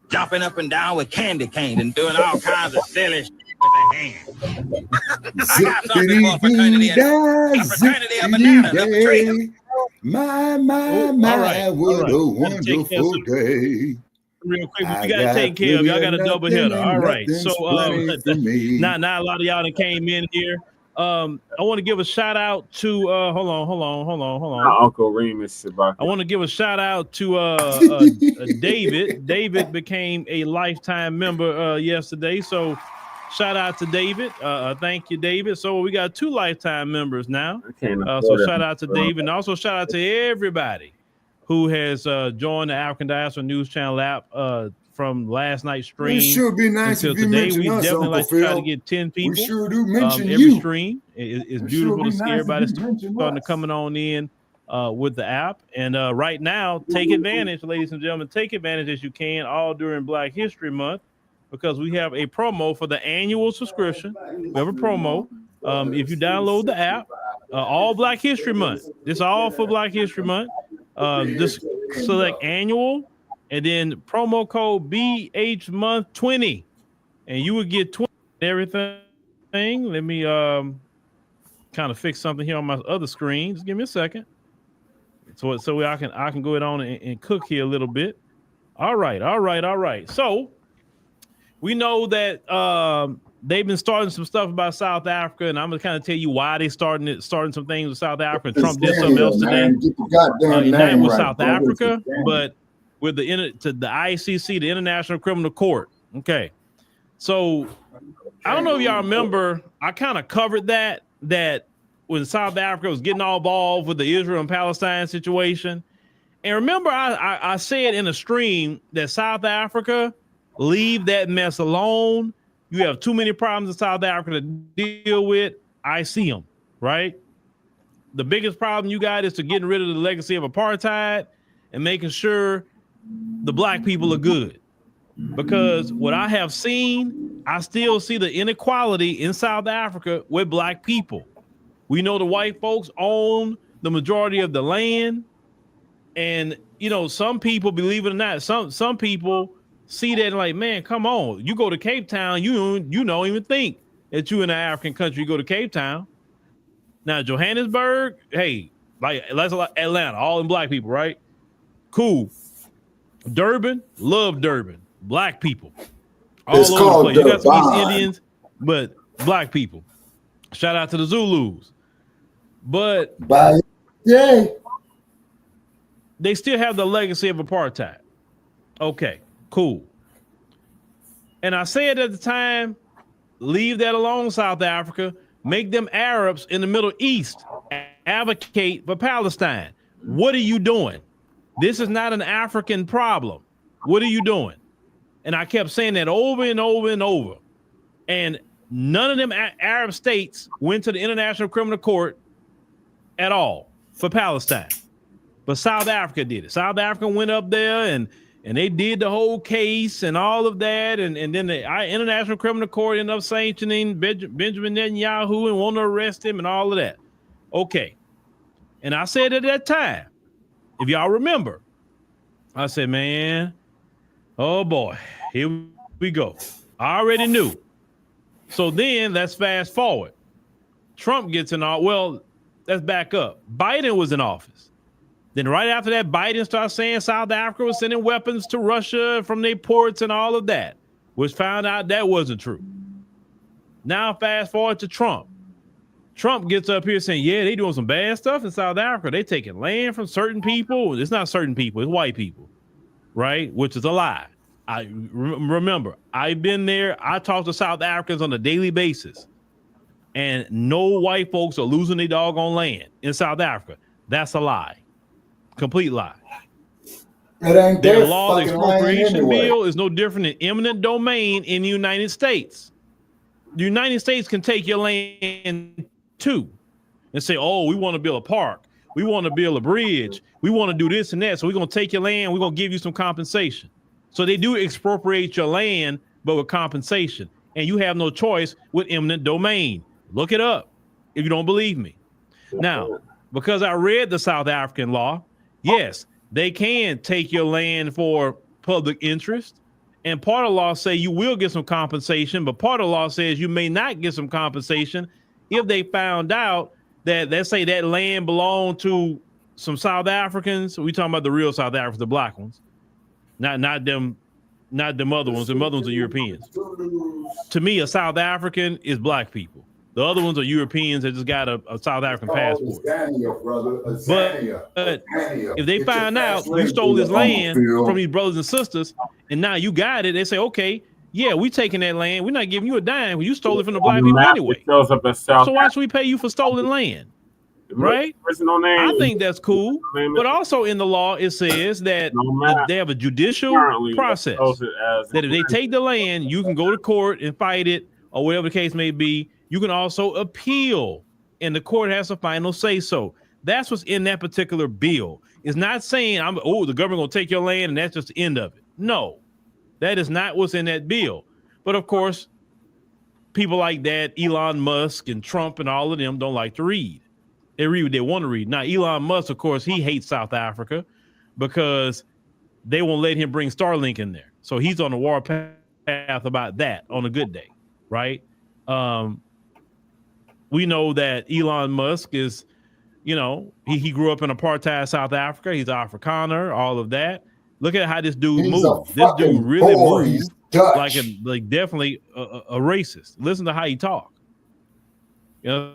Jumping up and down with candy canes and doing all kinds of silly shit with their hands. I got something for a fraternity. A fraternity of bananas up the tree. My, what a wonderful day. Real quick, you gotta take care of. Y'all got a double header. All right. So now a lot of y'all that came in here. I want to give a shout out to hold on. Uncle Remus. I want to give a shout out to David. David became a lifetime member yesterday. So Shout out to David. Thank you, David. So we got 2 lifetime members now. So So shout out to David, and also shout out to everybody who has joined the African Diaspora News Channel app from last night's stream. It should be nice until if you today. mention We us, definitely Uncle like to try Phil. to get 10 people. We sure do mention every you. stream. It's It beautiful sure to be see nice if everybody you mention starting to us. coming on in with the app. And right now, take advantage, ladies and gentlemen. Take advantage as you can, all during Black History Month, because we have a promo for the annual subscription. We have a promo. If you download the app, all Black History Month. This is all for Black History Month. Just select annual and then promo code BHMonth20, and you would get 20 everything. Let me kind of fix something here on my other screen. Just give me a second. So I can go on and cook here a little bit. All right. So we know that they've been starting some stuff about South Africa, and I'm gonna kind of tell you why they starting some things with South Africa. And Trump did something else today. Not with South Africa, but with the ICC, the International Criminal Court. Okay, so I don't know if y'all remember, I kind of covered that when South Africa was getting all involved with the Israel and Palestine situation. And remember, I said in a stream that South Africa, leave that mess alone. You have too many problems in South Africa to deal with. I see them, right? The biggest problem you got is to getting rid of the legacy of apartheid and making sure the Black people are good. Because what I have seen, I still see the inequality in South Africa with Black people. We know the white folks own the majority of the land. And, you know, some people, believe it or not, some people see that and like, man, come on. You go to Cape Town, you don't even think that you in an African country, you go to Cape Town. Now, Johannesburg, hey, like that's Atlanta, all in Black people, right? Cool. Durban, love Durban. Black people. All It's over the called place. You got some East Durban. Indians, but Black people. Shout out to the Zulus. But they still have the legacy of apartheid. Okay, cool. And I said at the time, leave that alone, South Africa. Make them Arabs in the Middle East advocate for Palestine. What are you doing? This is not an African problem. What are you doing? And I kept saying that over and over and over. And none of them Arab states went to the International Criminal Court at all for Palestine. But South Africa did it. South Africa went up there and they did the whole case and all of that. And then the International Criminal Court ended up sanctioning Benjamin Netanyahu and wanting to arrest him and all of that. Okay. And I said at that time, if y'all remember, I said, man, oh boy, here we go. I already knew. So then let's fast forward. Trump gets in office. Well, let's back up. Biden was in office. Then right after that, Biden started saying South Africa was sending weapons to Russia from their ports and all of that, which found out that wasn't true. Now fast forward to Trump. Trump gets up here saying, yeah, they doing some bad stuff in South Africa. They taking land from certain people. It's not certain people, it's white people, right? Which is a lie. I remember, I've been there. I talk to South Africans on a daily basis, and no white folks are losing their doggone land in South Africa. That's a lie. Complete lie. It ain't Their their law, the fucking land expropriation anyway. bill, is no different than eminent domain in the United States. The United States can take your land too and say, oh, we want to build a park. We want to build a bridge. We want to do this and that. So we're going to take your land. We're going to give you some compensation. So they do expropriate your land, but with compensation. And you have no choice with eminent domain. Look it up if you don't believe me. Now, because I read the South African law, yes, they can take your land for public interest. And part of the law say you will get some compensation, but part of the law says you may not get some compensation if they found out that, let's say, that land belonged to some South Africans. We talking about the real South Africans, the black ones, not them other ones. The other ones are Europeans. To me, a South African is black people. The other ones are Europeans that just got a South African passport. But if they find out you stole this land from these brothers and sisters, and now you got it, they say, okay, yeah, we taking that land. We're not giving you a dime. You stole it from the black people anyway. So why should we pay you for stolen land? Right? I think that's cool. But also in the law, it says that they have a judicial process. That if they take the land, you can go to court and fight it, or whatever the case may be. You can also appeal, and the court has a final say so. That's what's in that particular bill. It's not saying the government gonna take your land and that's just the end of it. No, that is not what's in that bill. But of course, people like that, Elon Musk and Trump and all of them don't like to read. They read what they want to read. Now, Elon Musk, of course, he hates South Africa because they won't let him bring Starlink in there. So he's on the warpath about that on a good day, right? We know that Elon Musk is, he grew up in apartheid South Africa. He's Afrikaner, all of that. Look at how this dude moves. This dude really moves like definitely a racist. Listen to how he talk. You know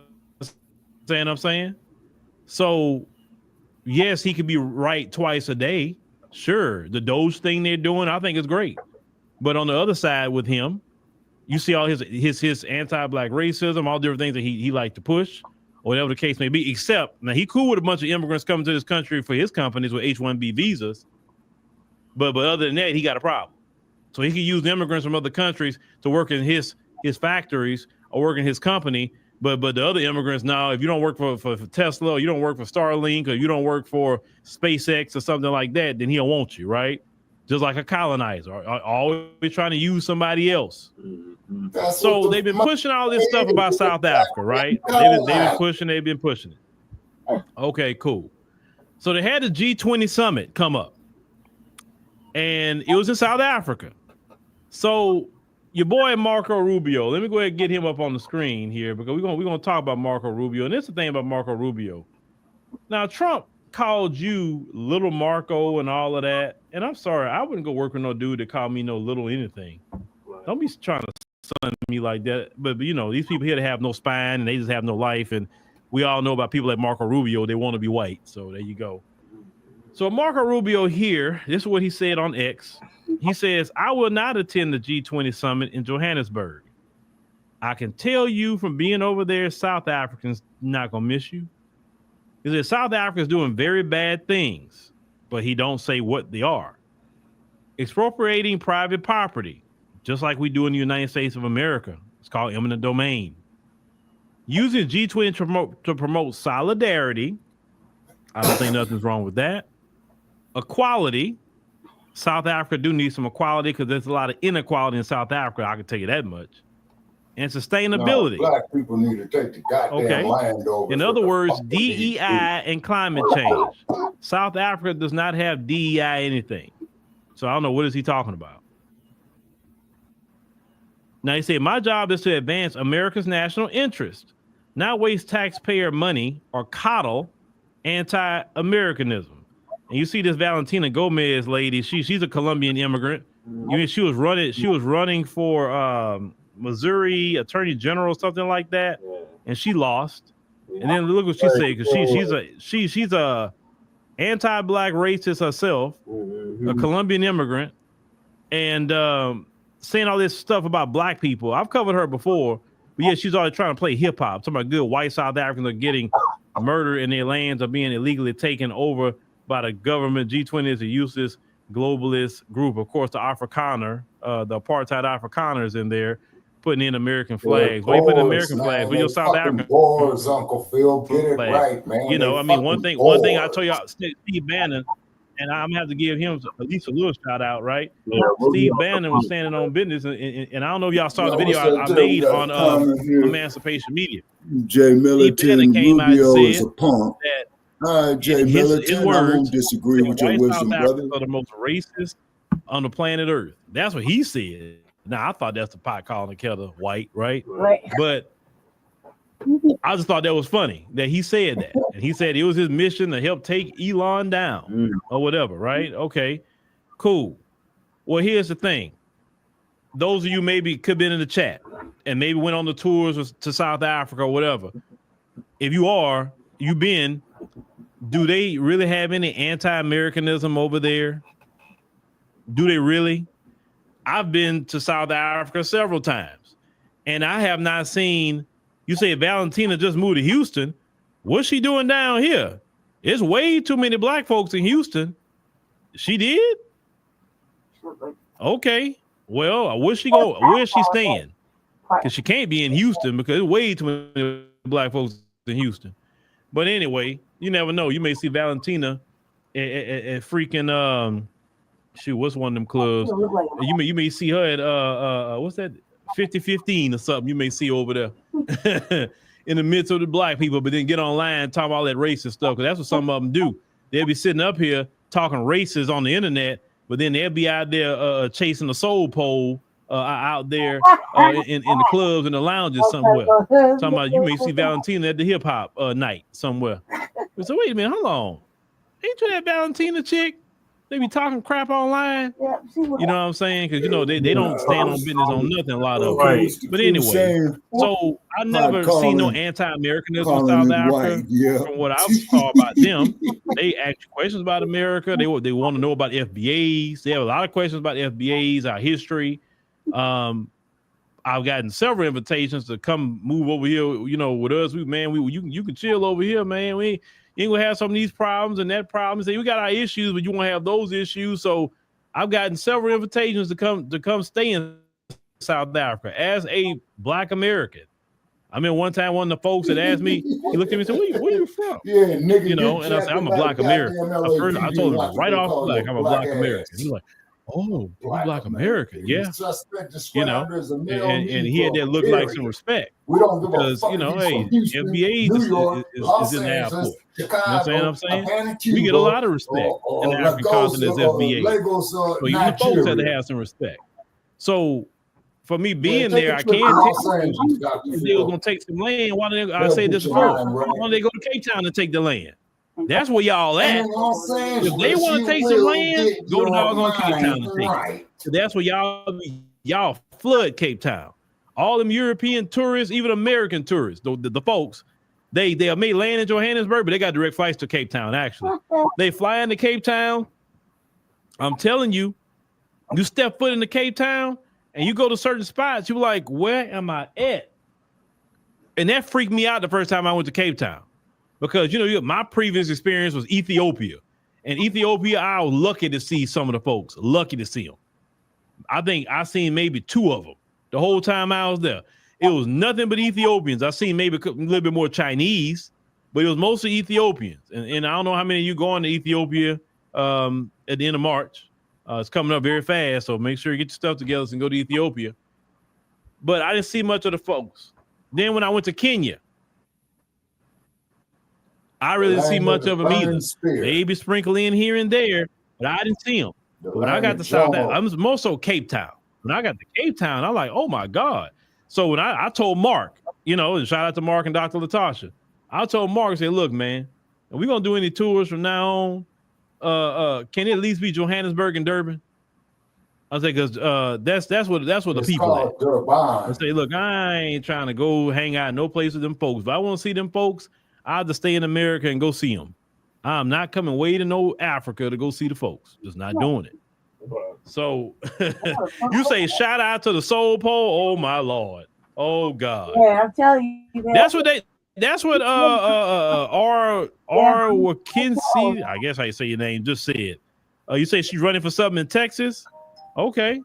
what I'm saying? So, yes, he could be right twice a day. Sure, the Doge thing they're doing, I think is great. But on the other side with him, you see all his anti-black racism, all different things that he liked to push, or whatever the case may be, except, now he cool with a bunch of immigrants coming to this country for his companies with H-1B visas. But other than that, he got a problem. So he can use immigrants from other countries to work in his factories or work in his company. But the other immigrants now, if you don't work for Tesla, or you don't work for Starlink, or you don't work for SpaceX or something like that, then he'll want you, right? Just like a colonizer, always trying to use somebody else. So they've been pushing all this stuff about South Africa, right? They've been pushing it. Okay, cool. So they had the G20 summit come up, and it was in South Africa. So your boy Marco Rubio, let me go ahead and get him up on the screen here, because we're gonna talk about Marco Rubio. And this is the thing about Marco Rubio. Now, Trump called you little Marco and all of that, and I'm sorry, I wouldn't go work with no dude that called me no little anything. Don't be trying to son me like that. But these people here that have no spine and they just have no life, and we all know about people like Marco Rubio. They want to be white. So there you go. So Marco Rubio here, this is what he said on X. He says, I will not attend the G20 summit in Johannesburg. I can tell you from being over there, South Africans not going to miss you. He says South Africa is doing very bad things, but he don't say what they are. Expropriating private property, just like we do in the United States of America. It's called eminent domain. Using G20 to promote solidarity. I don't think nothing's wrong with that. Equality. South Africa do need some equality because there's a lot of inequality in South Africa. I can tell you that much. And sustainability. No, black people need to take the goddamn land over. In other words, DEI and climate change. South Africa does not have DEI anything. So I don't know, what is he talking about? Now he said, my job is to advance America's national interest, not waste taxpayer money or coddle anti-Americanism. And you see this Valentina Gomez lady, she's a Colombian immigrant. She was running for Missouri Attorney General, something like that, and she lost. And then look what she said, because she's a anti-black racist herself, a Colombian immigrant, and saying all this stuff about black people. I've covered her before, but yeah, she's always trying to play hip hop. Talking about good white South Africans are getting murdered and their lands are being illegally taken over by the government. G20 is a useless globalist group. Of course, the Afrikaner, the apartheid Afrikaners in there, putting in American flags. Why you putting American flags? With your South African wars, Uncle Phil, get it right, man. One thing I told y'all, Steve Bannon, and I'm gonna have to give him at least a little shout out, right? Yeah, Steve Bannon was standing on business, and I don't know if y'all saw the video I made on Emancipation Media. Jay Militant Rubio is a punk. All right, Jay Militant, I won't disagree with your wisdom, brother. Are the most racist on the planet Earth. That's what he said. Now, I thought that's the pot calling the kettle white, right? Right. But I just thought that was funny that he said that. And he said it was his mission to help take Elon down or whatever, right? Okay, cool. Well, here's the thing. Those of you maybe could have been in the chat and maybe went on the tours to South Africa or whatever. If you've been, do they really have any anti-Americanism over there? Do they really? I've been to South Africa several times, and I have not seen. You say Valentina just moved to Houston. What's she doing down here? It's way too many black folks in Houston. She did? Okay. Well, where's she go? Where's she staying? Because she can't be in Houston because there's way too many black folks in Houston. But anyway, you never know. You may see Valentina at freaking shoot, what's one of them clubs? You may see her at what's that? 5015 or something. You may see over there in the midst of the black people, but then get online and talk about all that racist stuff, because that's what some of them do. They'll be sitting up here talking racist on the internet, but then they'll be out there chasing the soul pole out there in the clubs and the lounges somewhere. Talking about you may see Valentina at the hip hop night somewhere. So wait a minute, hold on. Ain't you that Valentina chick? They be talking crap online. You know what I'm saying? Because, you know, they don't stand on business on nothing, a lot of them. But anyway, so I never seen no anti-Americanism in South Africa. From what I saw about them, they ask questions about America. They want to know about FBAs. They have a lot of questions about FBAs, our history. I've gotten several invitations to come move over here, you know, with us. You can chill over here, man. You ain't gonna have some of these problems and that problem. Say we got our issues, but you won't have those issues. So I've gotten several invitations to come stay in South Africa as a Black American. I mean, one time one of the folks that asked me, he looked at me and said, where you from? Yeah, nigga, you know, and I said, I'm a Black American. I told him right off the bat, I'm a Black American. He's like, oh, you Black American, yeah. You know, and he had that look like some respect. Because, you know, hey, FBA is in the airport. You know what I'm saying? We get a lot of respect in the African continent as FBA. So even the folks had to have some respect. So for me being there, I can't tell you if they were going to take some land. Why don't I say this before? Why don't they go to Cape Town and take the land? That's where y'all at. If they want to take some land, go to doggone Cape Town and take it. So that's where y'all flood Cape Town. All them European tourists, even American tourists, the folks, they may land in Johannesburg, but they got direct flights to Cape Town, actually. They fly into Cape Town. I'm telling you, you step foot into Cape Town and you go to certain spots, you're like, where am I at? And that freaked me out the first time I went to Cape Town. Because, you know, my previous experience was Ethiopia. And Ethiopia, I was lucky to see some of the folks. Lucky to see them. I think I seen maybe 2 of them the whole time I was there. It was nothing but Ethiopians. I seen maybe a little bit more Chinese, but it was mostly Ethiopians. And I don't know how many of you going to Ethiopia at the end of March. It's coming up very fast, so make sure you get your stuff together and go to Ethiopia. But I didn't see much of the folks. Then when I went to Kenya, I really didn't see much of them either. Maybe sprinkle in here and there, but I didn't see them. But when I got to South Africa, I was more so Cape Town. When I got to Cape Town, I'm like, oh my God. So when I told Mark, you know, and shout out to Mark and Dr. Latasha, I told Mark, I said, look, man, if we're gonna do any tours from now on, can it at least be Johannesburg and Durban? I say, because that's what the people at. I say, look, I ain't trying to go hang out in no place with them folks. If I want to see them folks, I have to stay in America and go see them. I'm not coming way to no Africa to go see the folks. Just not doing it. So you say shout out to the soul pole. Oh my Lord. Oh God. Yeah, I'm telling you. That's what R Wakinsi, I guess how you say your name, just said. You say she's running for something in Texas? Okay.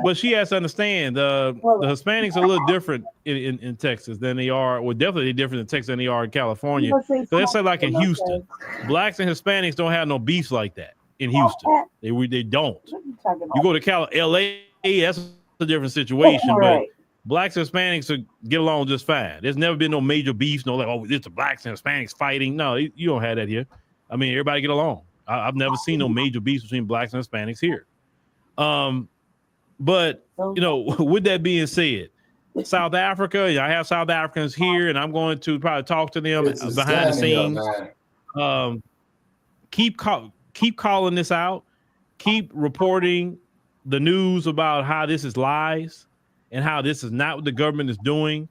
But she has to understand the Hispanics are a little different in Texas than they are, well, definitely different in Texas than they are in California. So let's say like in Houston, Blacks and Hispanics don't have no beefs like that in Houston. They don't. You go to LA, that's a different situation, but Blacks and Hispanics get along just fine. There's never been no major beefs, no like, oh, it's the Blacks and Hispanics fighting. No, you don't have that here. I mean, everybody get along. I've never seen no major beefs between Blacks and Hispanics here. But you know, with that being said, South Africa, I have South Africans here, and I'm going to probably talk to them behind the scenes. Keep calling this out. Keep reporting the news about how this is lies and how this is not what the government is doing.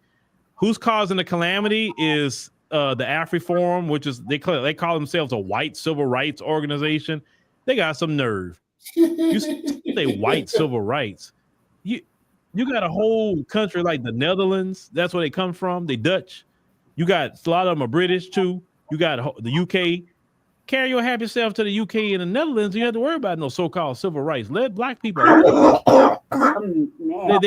Who's causing the calamity is the AfriForum, which is they call themselves a white civil rights organization. They got some nerve. You say white civil rights. You got a whole country like the Netherlands. That's where they come from. They Dutch. You got a lot of them are British too. You got the UK. Carry your happy self to the UK and the Netherlands. You have to worry about no so-called civil rights. Let black people they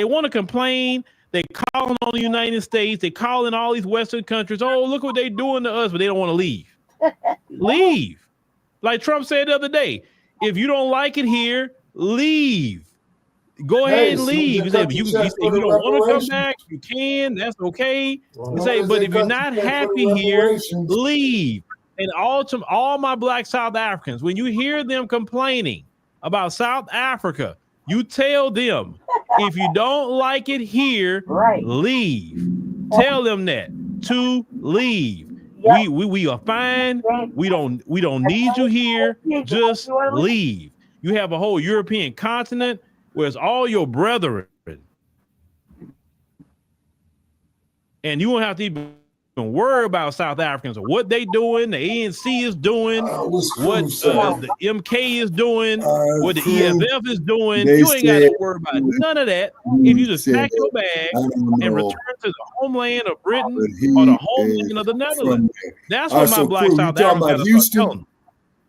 want to complain. They calling on the United States. They calling all these Western countries. Oh, look what they doing to us, but they don't want to leave. Leave. Like Trump said the other day, if you don't like it here, leave. Go ahead and leave. You say you don't want to come back, you can. That's okay. You say, but if you're not happy here, leave. And all my black South Africans, when you hear them complaining about South Africa, you tell them, if you don't like it here, leave. Tell them that to leave. We are fine. We don't need you here. Just leave. You have a whole European continent where it's all your brethren, and you won't have to even worry about South Africans or what they doing. The ANC is doing, what the MK is doing, what the EFF is doing. You ain't got to worry about none of that. If you just pack your bag and return to the homeland of Britain or the homeland of the Netherlands. That's what my black South Africans are telling them.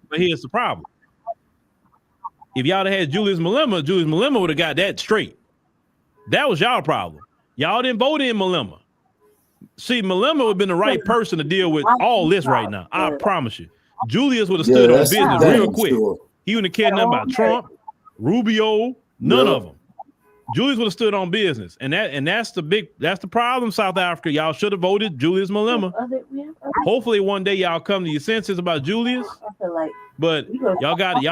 But here's the problem. If y'all had Julius Malema would have got that straight. That was y'all problem. Y'all didn't vote in Malema. See, Malema would have been the right person to deal with all this right now. I promise you. Julius would have stood on business real quick. He wouldn't have cared nothing about Trump, Rubio, none of them. Julius would have stood on business. And that's the problem, South Africa. Y'all should have voted Julius Malema. Hopefully one day y'all come to your senses about Julius. But y'all got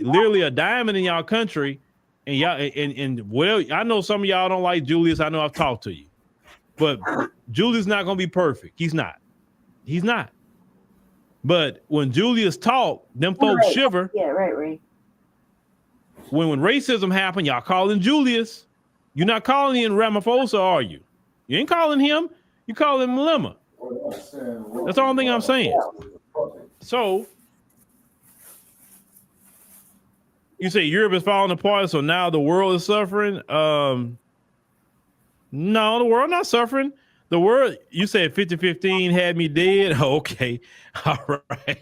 literally a diamond in y'all country. And y'all and well, I know some of y'all don't like Julius. I know I've talked to you. But Julius not gonna be perfect. He's not. But when Julius talk, them folks shiver. Yeah, right. When racism happened, y'all calling Julius. You're not calling in Ramaphosa, are you? You ain't calling him. You calling Malema. That's the only thing I'm saying. So you say Europe is falling apart, so now the world is suffering. No, the world not suffering. The world, you said 50-15 had me dead. Okay. All right.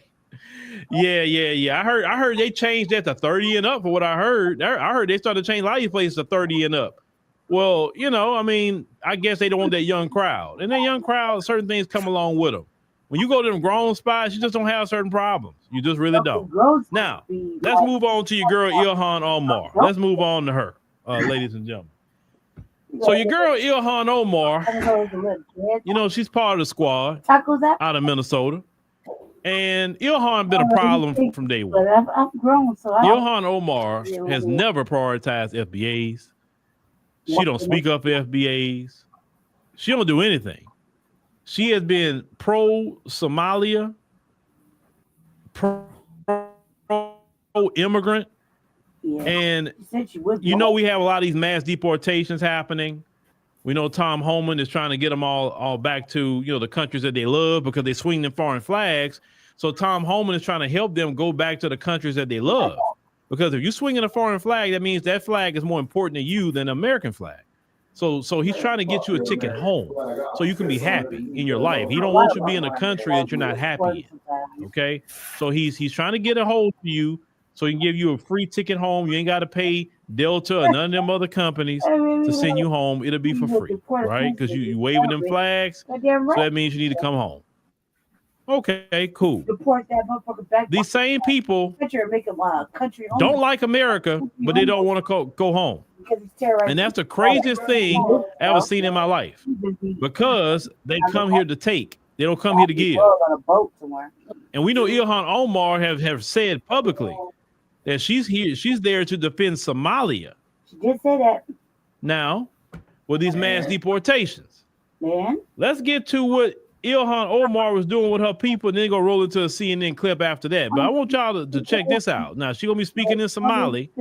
Yeah. I heard they changed that to 30 and up for what I heard. I heard they started to change a lot of these places to 30 and up. Well, I guess they don't want that young crowd. And that young crowd, certain things come along with them. When you go to them grown spots, you just don't have certain problems. You just really don't. Now, let's move on to your girl, Ilhan Omar. Let's move on to her, ladies and gentlemen. So your girl Ilhan Omar, she's part of the squad out of Minnesota, and Ilhan been a problem from day one. I'm grown, so Ilhan Omar has never prioritized FBAs. She don't speak up for FBAs. She don't do anything. She has been pro-Somalia, pro-immigrant. Yeah. And we have a lot of these mass deportations happening. We know Tom Homan is trying to get them all back to the countries that they love because they swing them foreign flags. So Tom Homan is trying to help them go back to the countries that they love. Because if you're swinging a foreign flag, that means that flag is more important to you than the American flag. So he's trying to get you a ticket home so you can be happy in your life. He don't want you to be in a country that you're not happy in. Okay, so he's trying to get a hold of you. So he can give you a free ticket home. You ain't got to pay Delta or none of them other companies to send you home. It'll be for free, right? Because you waving them flags. So that means you need to come home. Okay, cool. These same people don't like America, but they don't want to go home. And that's the craziest thing I ever seen in my life. Because they come here to take. They don't come here to give. And we know Ilhan Omar have said publicly that she's there to defend Somalia. She did say that. Now, with these mass deportations, let's get to what Ilhan Omar was doing with her people, and then go roll into a CNN clip after that. But I want y'all to check this out. Now, she's going to be speaking in Somali,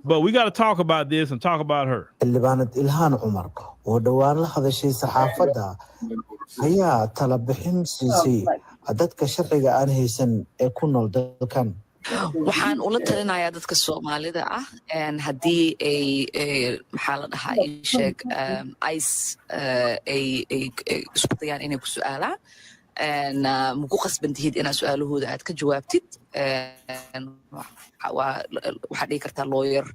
but we got to talk about this and talk about her. Ilhan Omar oo dhawaan la hadashay saxaafadda ayaa tala bixin siisay dadka sharciga aan haysan ee ku nool dalkan waxaan ula talinayaa dadka Soomaalida ah haddii ay maxaa la dhahaa ii sheeg ICE ay isku dayaan inay ku su'aalaan maku qasban tihid inaad su'aalahooda aad ka jawaabtid waxaad dhihi kartaa lawyer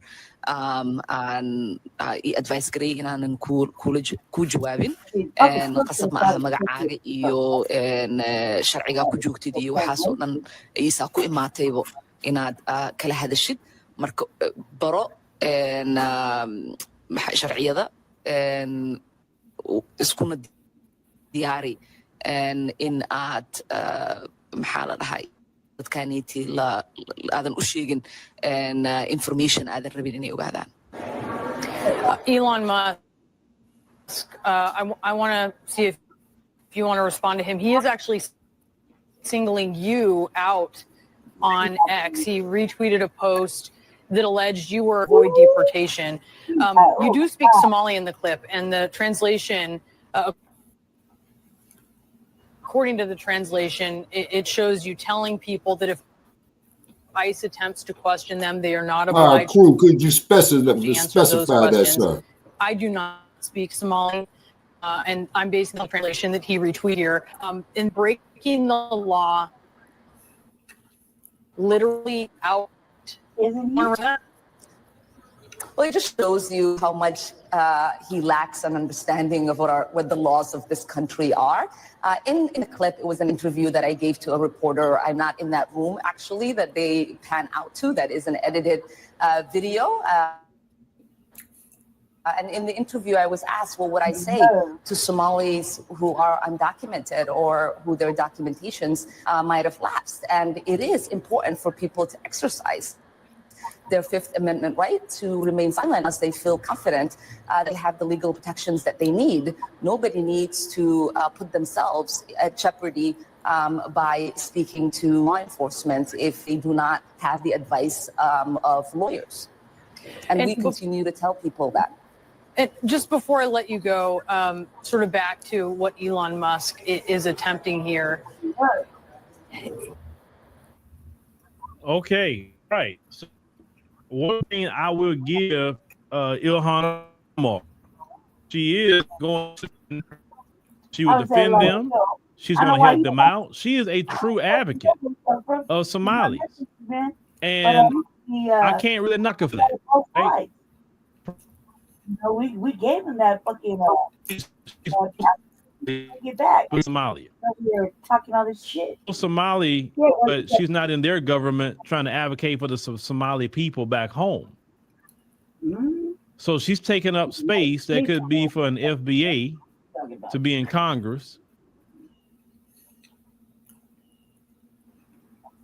aan i advice garay inaanan ku jawaabin qasab ma aha magacaaga iyo sharcigaa ku joogtid iyo waxaasoo dhan iisaa ku imaataybo inaad kala hadashid marka baro sharciyada iskuna diyaari in aad maxaa la dhahay dadkaaniiti aadan u sheegin information aadan rabin inay ogaadaan. Elon Musk, I want to see if you want to respond to him. He is actually singling you out on X. He retweeted a post that alleged you were avoid deportation. You do speak Somali in the clip, and the translation, according to the translation, it shows you telling people that if ICE attempts to question them, they are not obliged. Crew, could you specify that, sir? I do not speak Somali, and I'm basing the translation that he retweeted here. In breaking the law, literally out. Well, it just shows you how much he lacks an understanding of what the laws of this country are. In the clip, it was an interview that I gave to a reporter. I'm not in that room, actually, that they pan out to. That is an edited video. And in the interview, I was asked, what would I say to Somalis who are undocumented or who their documentations might have lapsed? And it is important for people to exercise their Fifth Amendment right to remain silent as they feel confident they have the legal protections that they need. Nobody needs to put themselves at jeopardy by speaking to law enforcement if they do not have the advice of lawyers. And we continue to tell people that. And just before I let you go, sort of back to what Elon Musk is attempting here. Okay, right. So one thing I will give Ilhan Omar, she is going to, she will defend them. She's going to help them out. She is a true advocate of Somalis. And I can't really knock her for that. Right? No, we gave him that fucking get back. Somalia. We're talking all this shit. Somali, but she's not in their government trying to advocate for the Somali people back home. So she's taking up space that could be for an FBA to be in Congress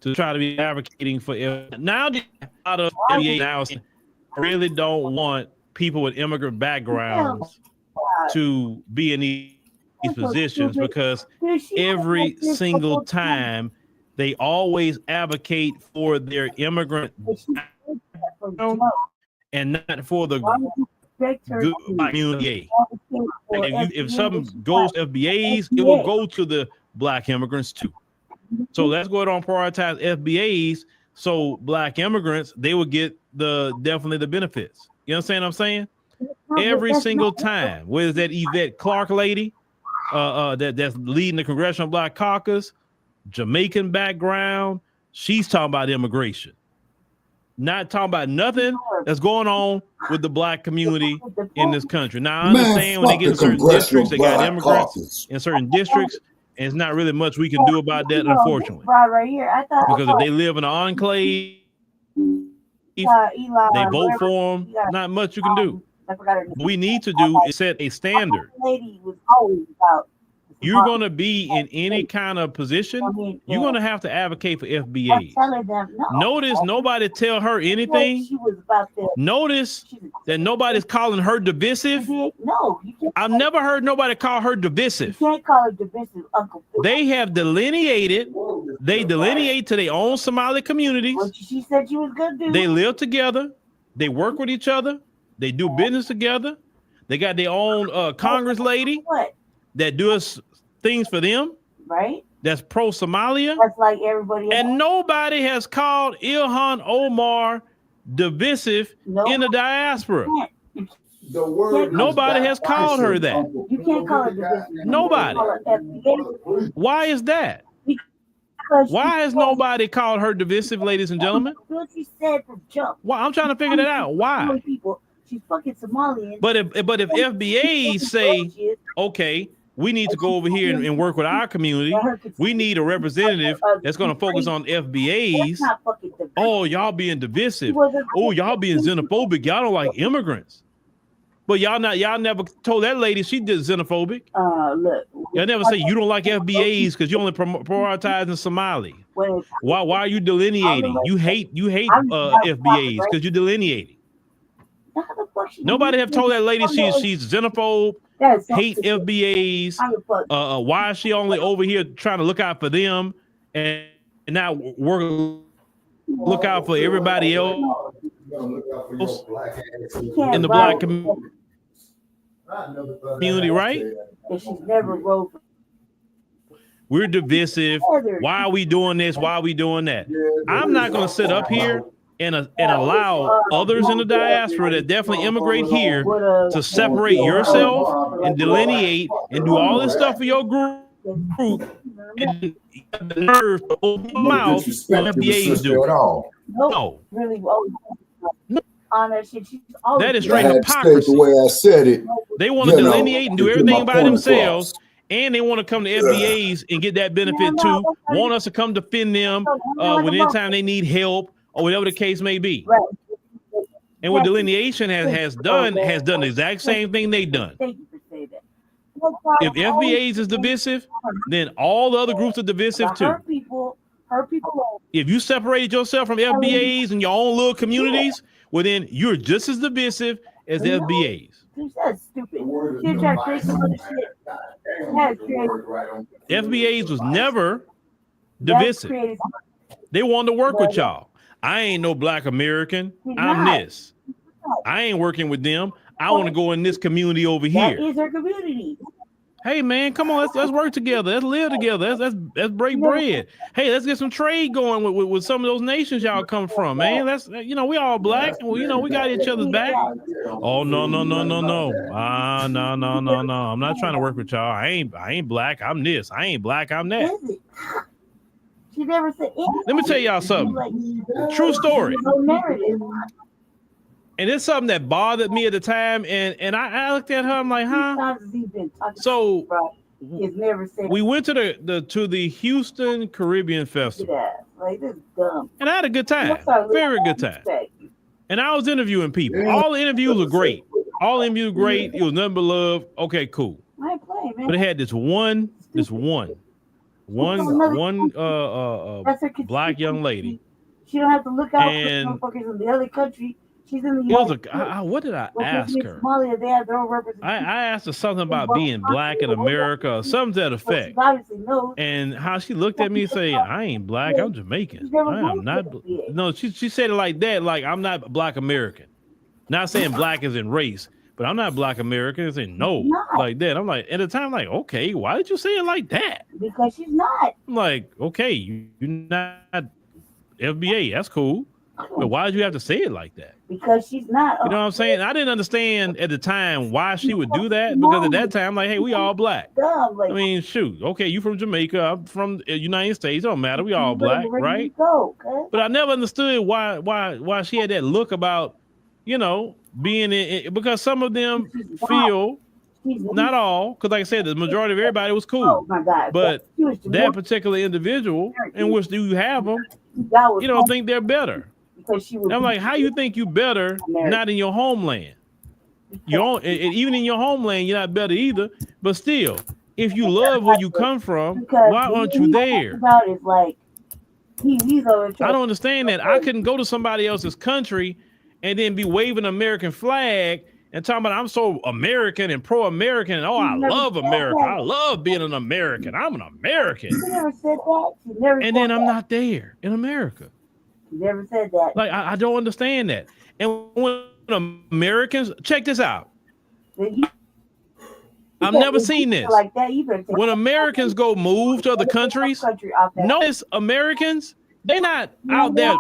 to try to be advocating for now. A lot of FBA now really don't want people with immigrant backgrounds to be in these positions because every single time they always advocate for their immigrant and not for the good community. If something goes to FBAs, it will go to the Black immigrants too. So let's go ahead and prioritize FBAs so Black immigrants, they will get definitely the benefits. You understand what I'm saying? Every single time. Where's that Yvette Clark lady that's leading the Congressional Black Caucus, Jamaican background? She's talking about immigration. Not talking about nothing that's going on with the Black community in this country. Now, I understand when they get in certain districts, they got immigrants in certain districts, and it's not really much we can do about that, unfortunately. Right here. Because if they live in an enclave, they vote for them, not much you can do. What we need to do is set a standard. You're going to be in any kind of position, you're going to have to advocate for FBAs. Notice nobody tell her anything. Notice that nobody's calling her divisive. I've never heard nobody call her divisive. You can't call her divisive, Uncle Phil. They have delineated. They delineate to their own Somali communities. She said she was going to do. They live together. They work with each other. They do business together. They got their own Congress lady that does things for them. Right. that's pro-Somalia. That's like everybody else. And nobody has called Ilhan Omar divisive in the diaspora. The word nobody has called her that. You can't call her divisive. Nobody. Why is that? Why has nobody called her divisive, ladies and gentlemen? What she said from jump. Why? I'm trying to figure that out. Why? People, she's fucking Somalian. But if FBAs say, okay, we need to go over here and work with our community, we need a representative that's going to focus on FBAs. Oh, y'all being divisive. Oh, y'all being xenophobic. Y'all don't like immigrants. But y'all never told that lady she did xenophobic. Look. Y'all never say you don't like FBAs because you only prioritizing Somali. Why are you delineating? You hate FBAs because you're delineating. Nobody have told that lady she's xenophobe, hate FBAs. Why is she only over here trying to look out for them and not look out for everybody else in the black community, right? She's never wrote. We're divisive. Why are we doing this? Why are we doing that? I'm not going to sit up here and allow others in the diaspora that definitely immigrate here to separate yourself and delineate and do all this stuff for your group and the nerve to open your mouth when FBAs do it. No. Really, on that shit. That is straight hypocrisy. The way I said it. They want to delineate and do everything by themselves, and they want to come to FBAs and get that benefit too. Want us to come defend them when anytime they need help or whatever the case may be. Right. And what delineation has done the exact same thing they've done. Thank you for saying that. If FBAs is divisive, then all the other groups are divisive too. Her people. If you separated yourself from FBAs and your own little communities, well then you're just as divisive as the FBAs. That's stupid. She tried to create some other shit. FBAs was never divisive. They wanted to work with y'all. I ain't no black American. I'm this. I ain't working with them. I want to go in this community over here. That is her community. Hey man, come on, let's work together. Let's live together. Let's break bread. Hey, let's get some trade going with some of those nations y'all come from, man. That's we all black. Well, we got each other's back. Oh no. No. No. I'm not trying to work with y'all. I ain't black. I'm this. I ain't black. I'm that. She never said anything. Let me tell y'all something. True story. And it's something that bothered me at the time, and I looked at her. I'm like, huh? So we went to the Houston Caribbean Festival. Yeah, like this is dumb. And I had a good time, very good time. And I was interviewing people. All the interviews were great. All the interviews were great. It was nothing but love. Okay, cool. I ain't playing, man. But it had this one black young lady. She don't have to look out for motherfuckers in the other country. She's in the what did I ask her? Somalia, they have their own representation. I asked her something about being black in America or something to that effect. And how she looked at me and say, I ain't black, I'm Jamaican. I am not. No, she said it like that, like I'm not black American. Not saying black is in race, but I'm not black American. Saying no, like that. I'm like, at the time, like, okay, why did you say it like that? Because she's not. I'm like, okay, you're not FBA, that's cool. But why did you have to say it like that? Because she's not. You know what I'm saying? I didn't understand at the time why she would do that, because at that time, like, hey, we all black. I mean, shoot, okay, you from Jamaica, I'm from the United States, it don't matter, we all black, right? But I never understood why she had that look about, being in, because some of them feel, not all, because like I said, the majority of everybody was cool. Oh my God! But that particular individual, in which do you have them, you don't think they're better. I'm like, how you think you better not in your homeland? Even in your homeland, you're not better either. But still, if you love where you come from, why aren't you there? I don't understand that. I couldn't go to somebody else's country and then be waving an American flag and talking about I'm so American and pro-American and I love America. I love being an American. I'm an American. She never said that. And then I'm not there in America. She never said that. Like, I don't understand that. And when Americans, check this out. I've never seen this. Like that, you better take when Americans go move to other countries, notice Americans, they're not out there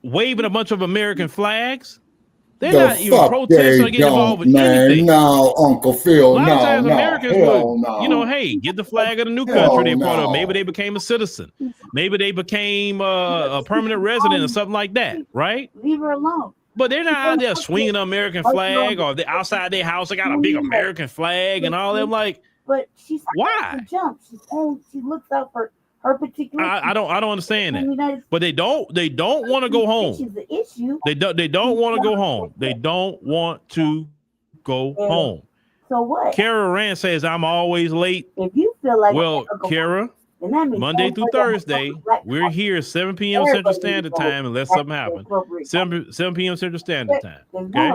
waving a bunch of American flags. They're not even protesting or getting involved with anything. No, Uncle Phil, a lot of times no, Americans would, you know, hey, get the flag of the new country they're part of. Maybe they became a citizen. Maybe they became a permanent resident or something like that, right? Leave her alone. But they're not out there swinging an American flag, or they outside their house. They got a big American flag and all that. Like, but she's why? Jump. She looks out for her particular. I don't understand that. But they don't want to go home. The issue. They don't want to go home. They don't want to go home. So what? Kara Rand says I'm always late. If you feel like, well, Kara, Monday through Thursday, we're here 7 p.m. Central Standard Time unless something happens. 7 p.m. Central Standard Time. Okay,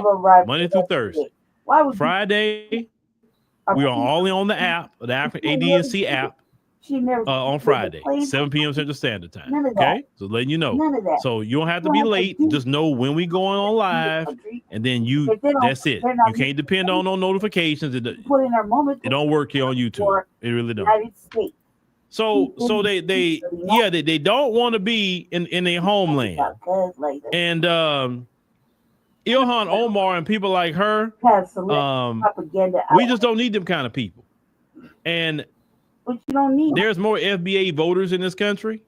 Monday through Thursday. Friday, we are only on the app, the ADNC app. On Friday, 7 p.m. Central Standard Time. Okay, so letting you know. So you don't have to be late. Just know when we going on live, and then that's it. You can't depend on no notifications. It don't work here on YouTube. It really don't. So they don't want to be in their homeland. And Ilhan Omar and people like her, we just don't need them kind of people. And but you don't need. There's more FBA voters in this country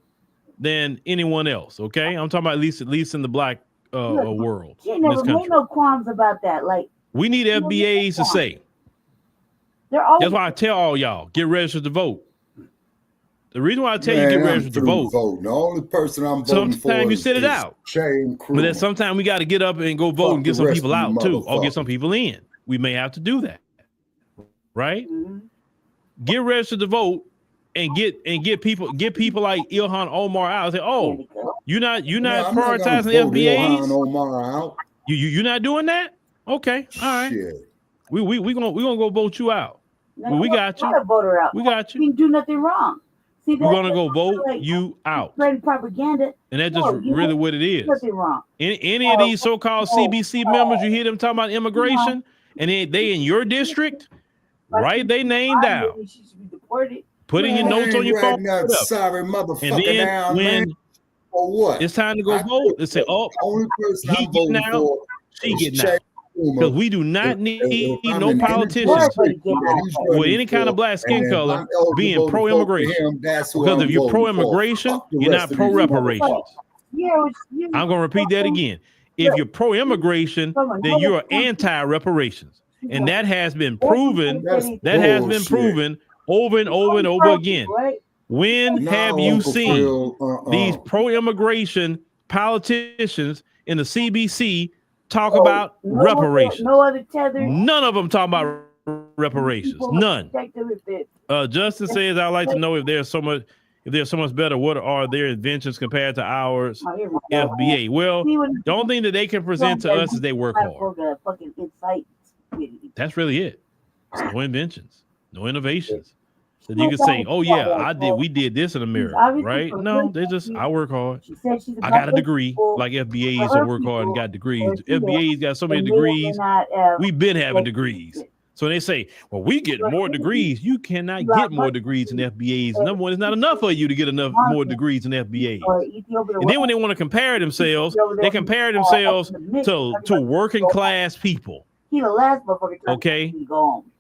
than anyone else. Okay, I'm talking about at least in the black world. She never made no qualms about that. Like, we need FBAs to say. That's why I tell all y'all, get registered to vote. The reason why I tell you get registered to vote. The only person I'm voting for. Sometimes you sit it out. But then sometimes we got to get up and go vote and get some people out too, or get some people in. We may have to do that, right? Mm-hmm. Get registered to vote and get people like Ilhan Omar out. Say, oh, you're not prioritizing the FBAs. Ilhan Omar out. You're not doing that? Okay, all right. Shit. We gonna go vote you out. No, we got you. Voter out. We got you. You didn't do nothing wrong. See, we're gonna go vote you out. Spreading propaganda. And that's just really what it is. Nothing wrong. Any of these so-called CBC members, you hear them talking about immigration, and they in your district. Write their name down. Put in your notes on your phone. Sorry, motherfucker. And then when it's time to go vote, they say, "Oh, he getting out, she getting out." Because we do not need no politicians with any kind of black skin color being pro-immigration. Because if you're pro-immigration, you're not pro-reparations. I'm going to repeat that again. If you're pro-immigration, then you're anti-reparations. And that has been proven. That has been proven over and over and over again. When have you seen these pro-immigration politicians in the CBC talk about reparations? No other tether. None of them talk about reparations. None. Justin says, "I'd like to know if there's so much better. What are their inventions compared to ours?" FBA. Well, the only thing that they can present to us is they work hard. That's really it. It's no inventions, no innovations. So you can say, "Oh yeah, we did this in America," right? No, I work hard. I got a degree, like FBAs that work hard and got degrees. FBAs got so many degrees. We've been having degrees. So they say, "Well, we get more degrees." You cannot get more degrees in FBAs. Number one, it's not enough for you to get more degrees in FBAs. And then when they want to compare themselves, they compare themselves to working class people. He the last motherfucker. Okay.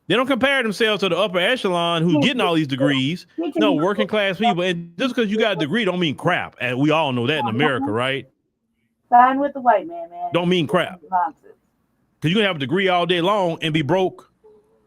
They don't compare themselves to the upper echelon who's getting all these degrees. No, working class people. And just because you got a degree don't mean crap. And we all know that in America, right? Sign with the white man. Don't mean crap. Because you can have a degree all day long and be broke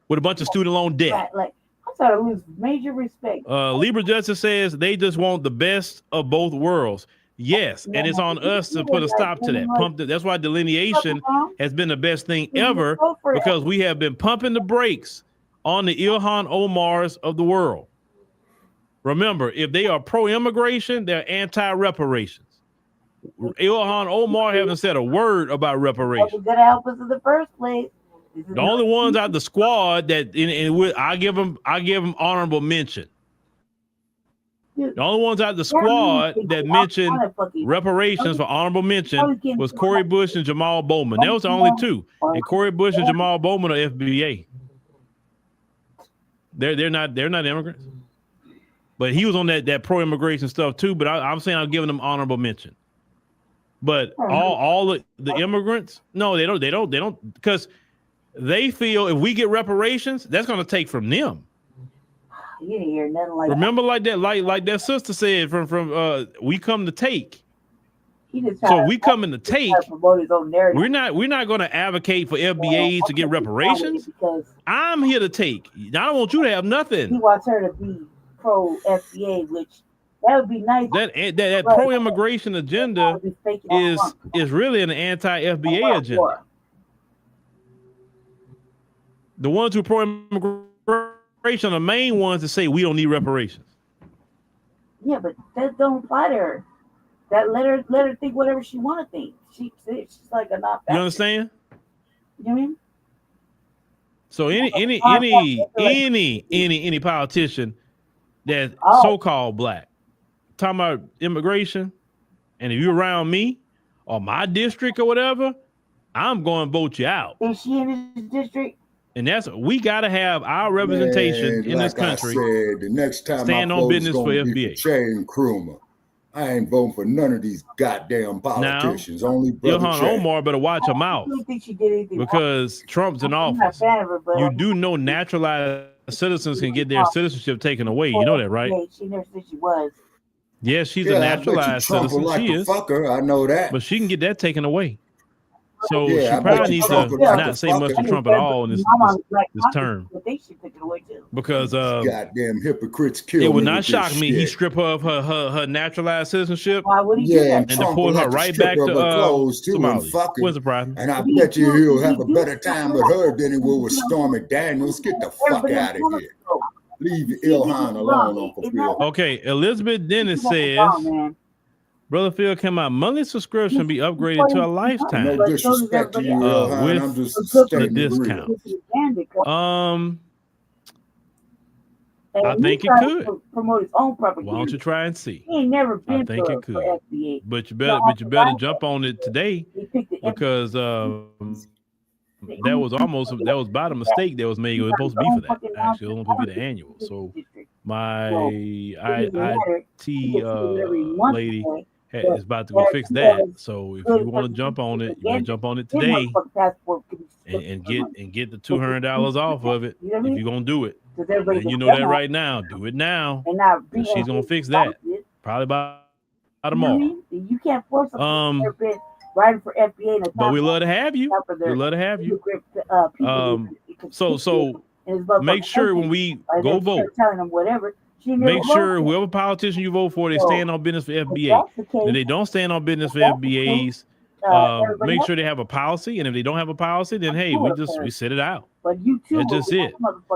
with a bunch of student loan debt. Like, I started to lose major respect. Libra Justice says they just want the best of both worlds. Yes, and it's on us to put a stop to that. That's why delineation has been the best thing ever, because we have been pumping the brakes on the Ilhan Omars of the world. Remember, if they are pro-immigration, they're anti-reparations. Ilhan Omar haven't said a word about reparations. You're gonna help us in the first place. The only ones out the squad that I give them honorable mention. The only ones out the squad that mentioned reparations for honorable mention was Cori Bush and Jamal Bowman. That was the only two. And Cori Bush and Jamal Bowman are FBA. They're not immigrants. But he was on that pro-immigration stuff too. But I'm saying I'm giving them honorable mention. But all the immigrants, no, they don't, because they feel if we get reparations, that's going to take from them. You didn't hear nothing like Remember, like that sister said, from we come to take. So we come in to take. We're not going to advocate for FBAs to get reparations. I'm here to take. I don't want you to have nothing. He wants her to be pro FBA, which that would be nice. That pro immigration agenda is really an anti FBA agenda. The ones who pro immigration are the main ones that say we don't need reparations. Yeah, but that don't apply to her. That let her think whatever she want to think. She's like a not. You understand? You know what I mean? So any politician that's so-called black talking about immigration, and if you're around me or my district or whatever, I'm going to vote you out. Is she in his district? And we got to have our representation in this country. I said, the next time stand on business for FBA. Shane Krumer. I ain't voting for none of these goddamn politicians. Only Ilhan Omar better watch her mouth, because Trump's in office. You do know naturalized citizens can get their citizenship taken away. You know that, right? She never said she was. Yes, she's a naturalized citizen. Like she is. Fucker, I know that. But she can get that taken away. So she probably needs to not say much to Trump at all in this term. Because goddamn hypocrites kill. It would not shock me. He strip her of her naturalized citizenship. Why would he do that? And deport her right back to Somalia. Wouldn't surprise me. And I bet you he'll have a better time with her than he will with Stormy Daniels. Get the fuck out of here. Leave Ilhan alone, Uncle Phil. Okay, Elizabeth Dennis says, Brother Phil came out. Monthly subscription be upgraded to a lifetime. No disrespect to you, with I'm just the discount. I think it could. Promote his own propaganda. Why don't you try and see? He ain't never been I think it could. FBA. But you better jump on it today, because that was about a mistake that was made. It was supposed to be for that. Actually, it was supposed to be the annual. So my IT lady is about to go fix that. So if you want to jump on it, you want to jump on it today and get the $200 off of it. If you're gonna do it, and you know that right now, do it now. And she's gonna fix that probably by tomorrow. You can't force them writing for FBA. But we love to have you. We love to have you. So make sure when we go vote, make sure whoever politician you vote for, they stand on business for FBA. If they don't stand on business for FBAs, make sure they have a policy. And if they don't have a policy, then hey, we sit it out. That's just it.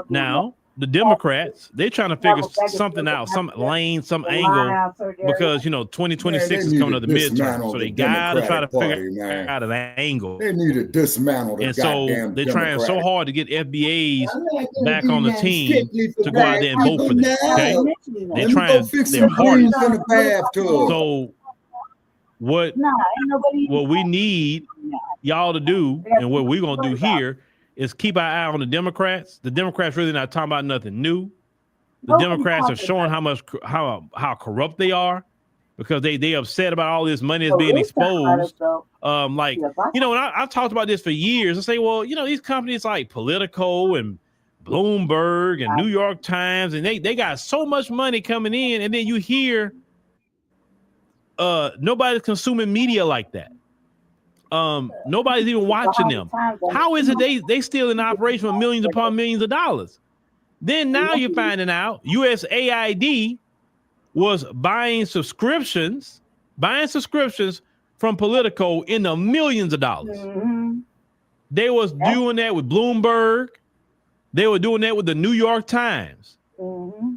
Now, the Democrats, they're trying to figure something out, some lane, some angle, because 2026 is coming to the midterm, so they gotta try to figure out an angle. They need to dismantle the goddamn they're trying so hard to get FBAs back on the team to go out there and vote for them. Okay, they're trying their hardest. So what we need y'all to do, and what we're gonna do here, is keep our eye on the Democrats. The Democrats really not talking about nothing new. The Democrats are showing how corrupt they are, because they upset about all this money that's being exposed. When I talked about this for years, I say, well, these companies like Politico and Bloomberg and New York Times, and they got so much money coming in, and then you hear nobody's consuming media like that. Nobody's even watching them. How is it they still in operation with millions upon millions of dollars? Then now you're finding out USAID was buying subscriptions from Politico in the millions of dollars. They was doing that with Bloomberg. They were doing that with the New York Times.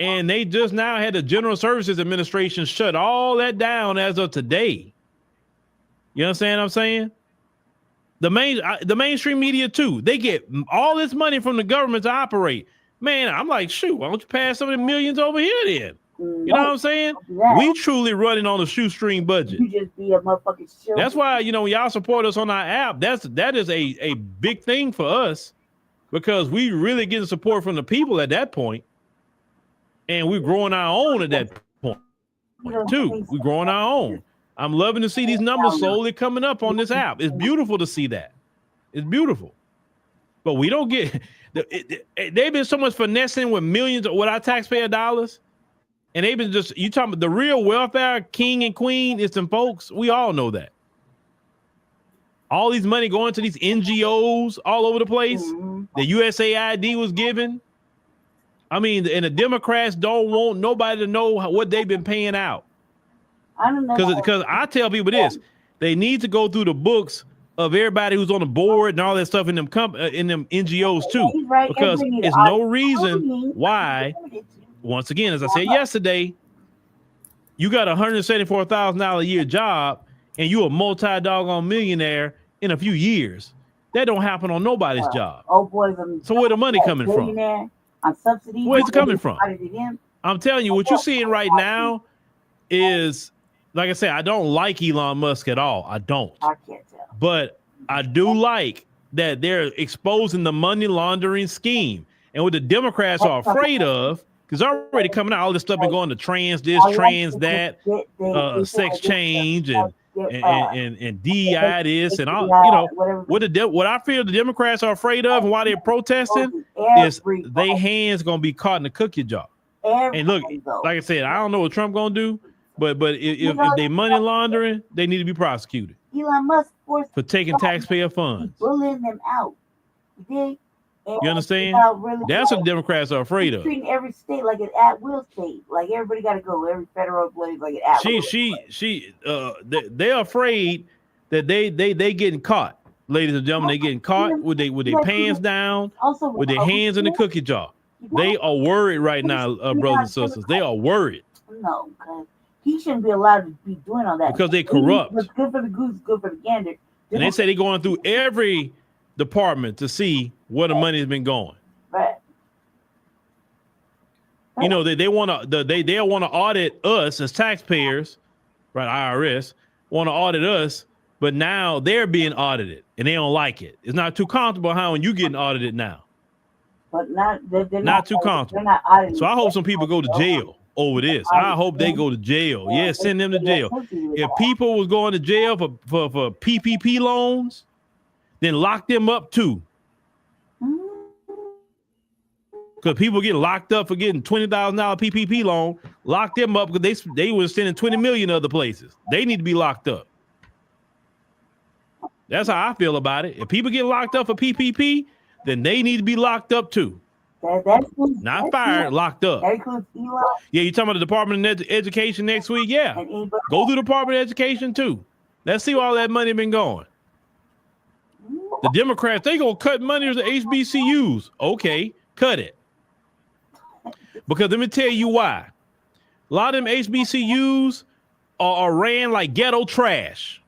And they just now had the General Services Administration shut all that down as of today. You understand what I'm saying? The mainstream media too, they get all this money from the government to operate. Man, I'm like, shoot, why don't you pass some of the millions over here then? You know what I'm saying? We truly running on a shoestring budget. You just be a motherfucking That's why, when y'all support us on our app, that is a big thing for us. because we really getting support from the people at that point, and we're growing our own at that point too. We're growing our own. I'm loving to see these numbers slowly coming up on this app. It's beautiful to see that. It's beautiful. But we don't get, they've been so much finessing with millions with our taxpayer dollars. And they've been just, you talking about the real welfare king and queen is some folks. We all know that. All these money going to these NGOs all over the place. The USAID was given. I mean, and the Democrats don't want nobody to know what they've been paying out. I don't know. Because I tell people this, they need to go through the books of everybody who's on the board and all that stuff in them NGOs too, because there's no reason why. Once again, as I said yesterday, you got $174,000 a year job and you a multi-doggone millionaire in a few years. That don't happen on nobody's job. Oh boy, so where the money coming from? On subsidies. Where's it coming from? I'm telling you, what you're seeing right now is, like I said, I don't like Elon Musk at all. I don't. I can't tell. But I do like that they're exposing the money laundering scheme. And what the Democrats are afraid of, because already coming out, all this stuff been going to trans this, trans that, sex change and DEI this and all, you know, what I feel the Democrats are afraid of and why they're protesting is their hands going to be caught in the cookie jar. And look, like I said, I don't know what Trump going to do, but if they money laundering, they need to be prosecuted. Elon Musk for taking taxpayer funds. Bullying them out. You understand? That's what the Democrats are afraid of. Treating every state like an at-will state. Like everybody got to go. Every federal employee like an at-will. They're afraid that they getting caught. Ladies and gentlemen, they getting caught with their pants down, with their hands in the cookie jar. They are worried right now, brothers and sisters. They are worried. No, because he shouldn't be allowed to be doing all that. Because they corrupt. What's good for the goose, good for the gander. And they say they're going through every department to see where the money has been going. Right. You know, they want to they want to audit us as taxpayers, right? IRS want to audit us, but now they're being audited and they don't like it. It's not too comfortable how when you getting audited now. But they're not too comfortable. Not auditing. So I hope some people go to jail over this. I hope they go to jail. Yeah, send them to jail. If people was going to jail for PPP loans, then lock them up too. Because people get locked up for getting $20,000 PPP loan, lock them up because they were sending 20 million other places. They need to be locked up. That's how I feel about it. If people get locked up for PPP, then they need to be locked up too. Not fired, locked up. Yeah, you talking about the Department of Education next week? Yeah. Go through the Department of Education too. Let's see where all that money been going. The Democrats, they gonna cut money to the HBCUs. Okay, cut it. Because let me tell you why. A lot of them HBCUs are ran like ghetto trash.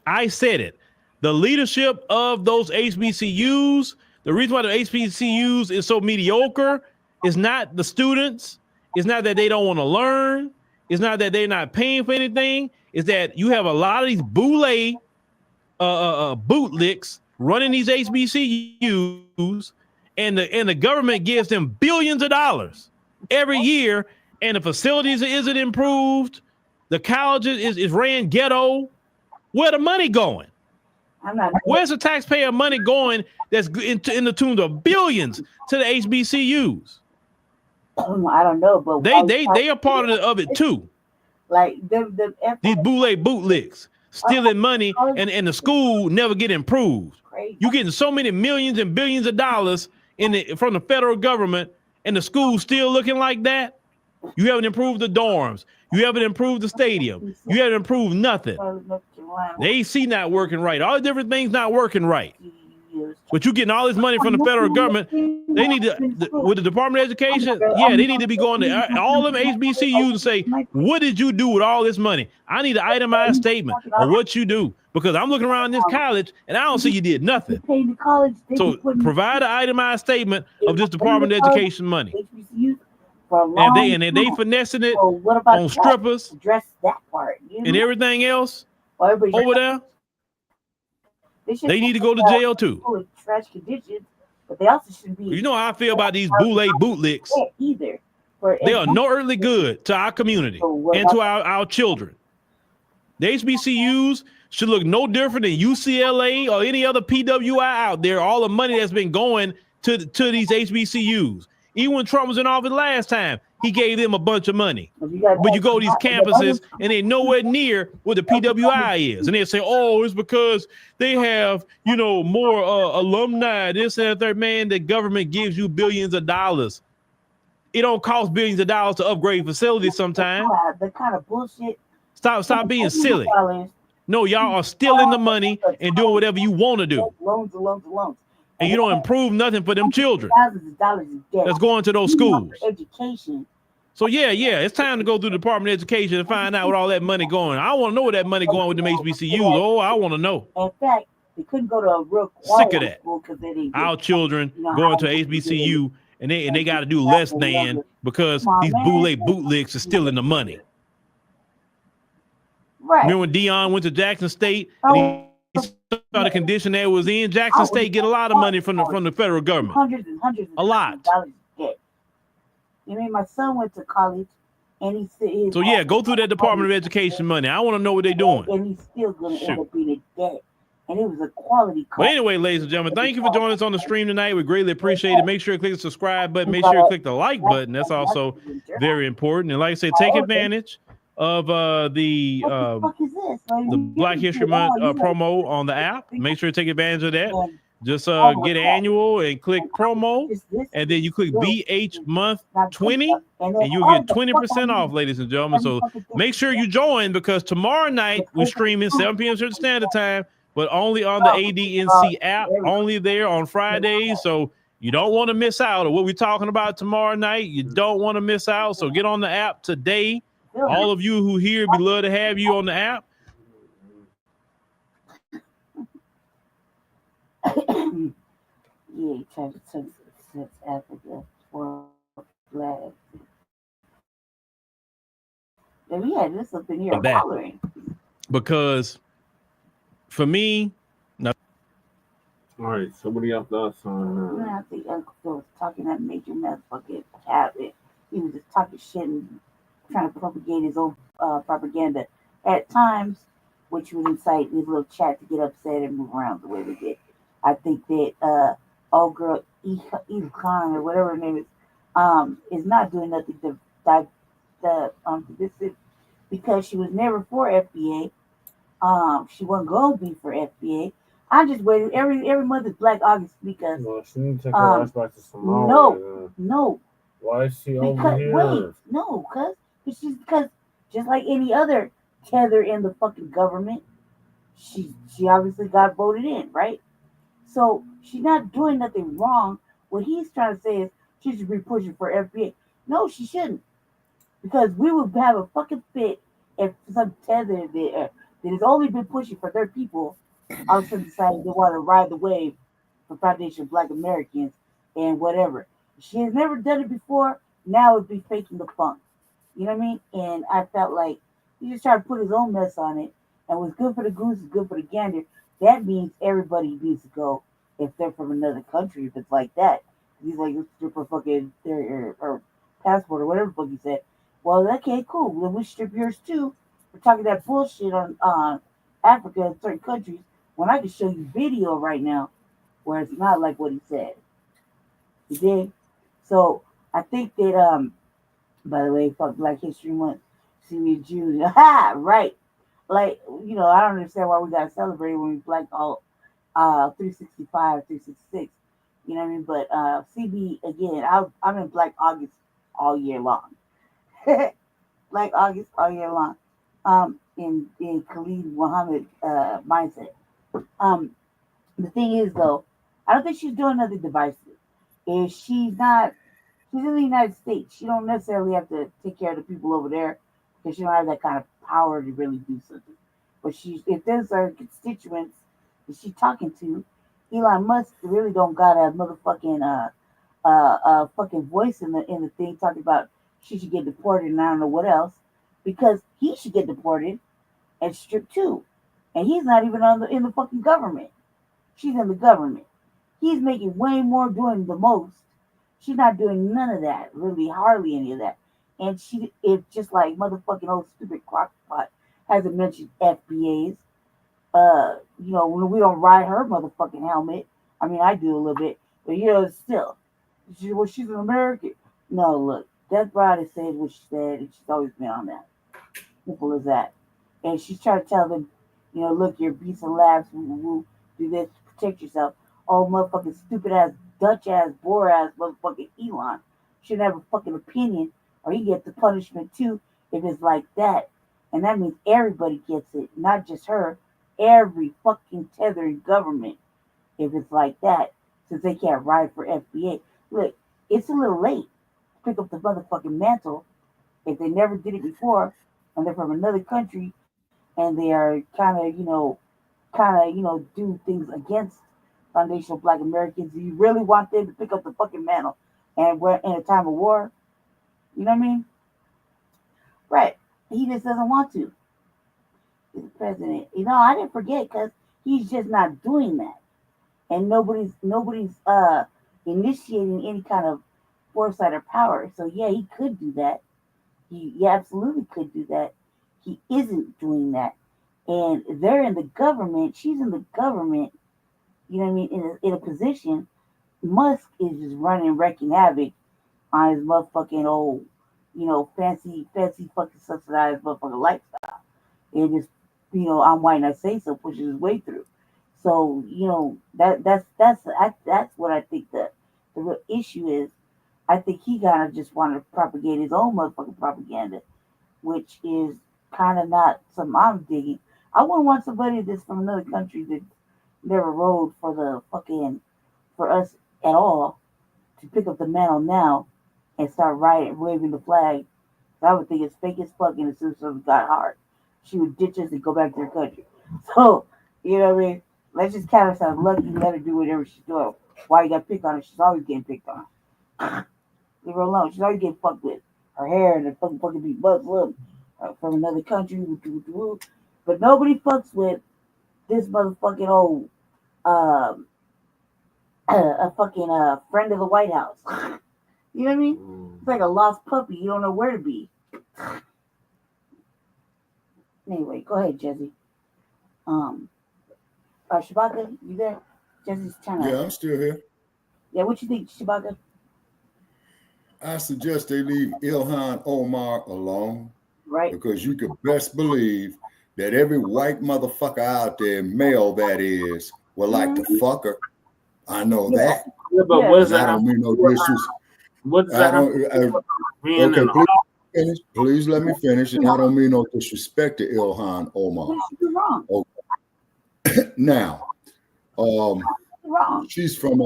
I said it. The leadership of those HBCUs, the reason why the HBCUs is so mediocre is not the students. It's not that they don't want to learn. It's not that they're not paying for anything. It's that you have a lot of these bootlicks running these HBCUs, and the government gives them billions of dollars every year, and the facilities isn't improved. The colleges is ran ghetto. Where the money going? Where's the taxpayer money going that's in the tune of billions to the HBCUs? I don't know, but they are part of it too. Like these bootlicks stealing money, and the school never get improved. You getting so many millions and billions of dollars from the federal government, and the school still looking like that. You haven't improved the dorms. You haven't improved the stadium. You haven't improved nothing. The AC not working right. All the different things not working right. But you getting all this money from the federal government. They need to, with the Department of Education, yeah, they need to be going to all them HBCUs and say, what did you do with all this money? I need an itemized statement of what you do. Because I'm looking around this college and I don't see you did nothing. So provide an itemized statement of this Department of Education money. And they finessing it on strippers and everything else over there. They need to go to jail too. Trash conditions But they also shouldn't be. You know how I feel about these boule bootlicks. Either. They are no earthly good to our community and to our children. The HBCUs should look no different than UCLA or any other PWI out there. All the money that's been going to these HBCUs. Even when Trump was in office last time, he gave them a bunch of money. But you go to these campuses and they're nowhere near what the PWI is. And they say, oh, it's because they have, you know, more alumni, this and that. Third. Man, the government gives you billions of dollars. It don't cost billions of dollars to upgrade facilities sometimes. The kind of bullshit. Stop being silly. No, y'all are stealing the money and doing whatever you want to do. Loans. And you don't improve nothing for them children. Thousands of dollars in debt. That's going to those schools. Education. So yeah, it's time to go through the Department of Education and find out what all that money going. I want to know where that money going with them HBCUs. Oh, I want to know. In fact, they couldn't go to a real sick of that. School because they didn't our children going to HBCU and they got to do less than because these bootlicks are stealing the money. Right. Remember when Dion went to Jackson State and he saw the condition that was in? Jackson State get a lot of money from the federal government. Hundreds and a lot. Of dollars debt. You mean my son went to college and he said. So yeah, go through that Department of Education money. I want to know what they're doing. And he's still going to end up being in debt. And it was a quality college. But anyway, ladies and gentlemen, thank you for joining us on the stream tonight. We greatly appreciate it. Make sure you click the subscribe button. Make sure you click the like button. That's also very important. And like I said, take advantage of the Black History Month promo on the app. Make sure you take advantage of that. Just get annual and click promo, and then you click BH Month 20, and you'll get 20% off, ladies and gentlemen. So make sure you join, because tomorrow night we're streaming 7 p.m. Central Standard Time, but only on the ADNC app, only there on Fridays. So you don't want to miss out on what we're talking about tomorrow night. You don't want to miss out. So get on the app today. All of you who here, we love to have you on the app. Yeah, since Africa for Black. We had this up in here hollering. Because for me, no. All right, so what do y'all thoughts on I think Uncle Phil was talking that major motherfucking cabinet. He was just talking shit and trying to propagate his own propaganda at times, which would incite his little chat to get upset and move around the way they did. I think that old girl Ilhan or whatever her name is not doing nothing to this is because she was never for FBA. She wasn't gonna be for FBA. I just waited every month is Black August because she didn't take her ass back to Somalia. No. Why is she over here? Wait, no, because just like any other tether in the fucking government, she obviously got voted in, right? So she's not doing nothing wrong. What he's trying to say is she should be pushing for FBA. No, she shouldn't. Because we would have a fucking fit if some tether that has only been pushing for their people all of a sudden decided they want to ride the wave for Foundation of Black Americans and whatever. She has never done it before. Now it'd be faking the funk. You know what I mean? And I felt like he just tried to put his own mess on it. And what's good for the goose is good for the gander. That means everybody needs to go if they're from another country, if it's like that. He's like, let's strip her fucking or passport or whatever the fuck he said. Well, okay, cool. Then we strip yours too. We're talking that bullshit on Africa and certain countries when I can show you video right now where it's not like what he said. You dig? So I think that by the way, fuck Black History Month, see me in June. Ha! Right. Like, you know, I don't understand why we gotta celebrate when we Black all 365, 366. You know what I mean? But CB again, I'm in Black August all year long. Black August all year long. In Khalid Muhammad mindset. The thing is though, I don't think she's doing nothing divisive. If she's in the United States, she don't necessarily have to take care of the people over there because she don't have that kind of power to really do something. But if there's her constituents that she's talking to, Elon Musk really don't got a motherfucking fucking voice in the thing talking about she should get deported and I don't know what else, because he should get deported and stripped too. And he's not even in the fucking government. She's in the government. He's making way more doing the most. She's not doing none of that, really, hardly any of that. And it's just like motherfucking old stupid crockpot hasn't mentioned FBAs. When we don't ride her motherfucking helmet. I mean, I do a little bit, but still. She's an American. No, look, Death Bride has said what she said, and she's always been on that. Simple as that. And she's trying to tell them, look, you're beasts and laughs, do this to protect yourself. Oh, motherfucking stupid ass, Dutch ass, bore ass, motherfucking Elon should have a fucking opinion, or he gets the punishment too if it's like that. And that means everybody gets it, not just her. Every fucking tethering government, if it's like that, since they can't ride for FBA. Look, it's a little late to pick up the motherfucking mantle if they never did it before, and they're from another country, and they are kind of do things against foundational Black Americans. Do you really want them to pick up the fucking mantle and we're in a time of war? You know what I mean? Right. He just doesn't want to. He's the president. I didn't forget because he's just not doing that. And nobody's initiating any kind of foresight or power. So yeah, he could do that. He absolutely could do that. He isn't doing that. And they're in the government. She's in the government. You know what I mean? In a position, Musk is just running, wrecking havoc on his motherfucking old, fancy fucking subsidized motherfucking lifestyle. And just, I'm white and I say so, pushes his way through. So, that's what I think the real issue is. I think he kind of just wanted to propagate his own motherfucking propaganda, which is kind of not something I'm digging. I wouldn't want somebody that's from another country that never rode for us at all to pick up the mantle now and start waving the flag. So I would think it's fake as fuck, and as soon as it got hard, she would ditch us and go back to her country. So, you know what I mean? Let's just count ourselves lucky and let her do whatever she's doing. Why you got to pick on her? She's always getting picked on. Leave her alone. She's always getting fucked with. Her hair and her fucking be Muslim from another country. But nobody fucks with this motherfucking old a fucking friend of the White House. You know what I mean? It's like a lost puppy. You don't know where to be. Anyway, go ahead, Jesse. Shabaka, you there? Jesse's trying to. Yeah, I'm still here. Yeah, what you think, Shabaka? I suggest they leave Ilhan Omar alone. Right. Because you could best believe that every white motherfucker out there, male that is, will like to fuck her. I know that. Yeah, but what does that I don't mean no disrespect. What does that okay, please let me finish. And I don't mean no disrespect to Ilhan Omar. Okay. Now, she's from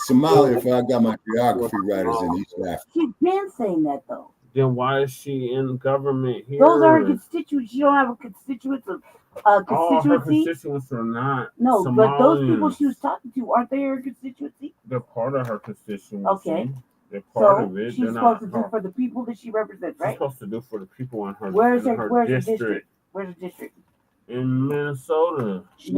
Somalia, if I got my geography right, is in East Africa. She's been saying that though. Then why is she in government here? Those are her constituents. You don't have a constituency. All her constituents are not. No, Somalians. But those people she was talking to, aren't they her constituency? They're part of her constituency. Okay. They're part of it. She's supposed to do for the people that she represents, right? She's supposed to do for the people in her, where's her district? Where's the district? In Minnesota. She's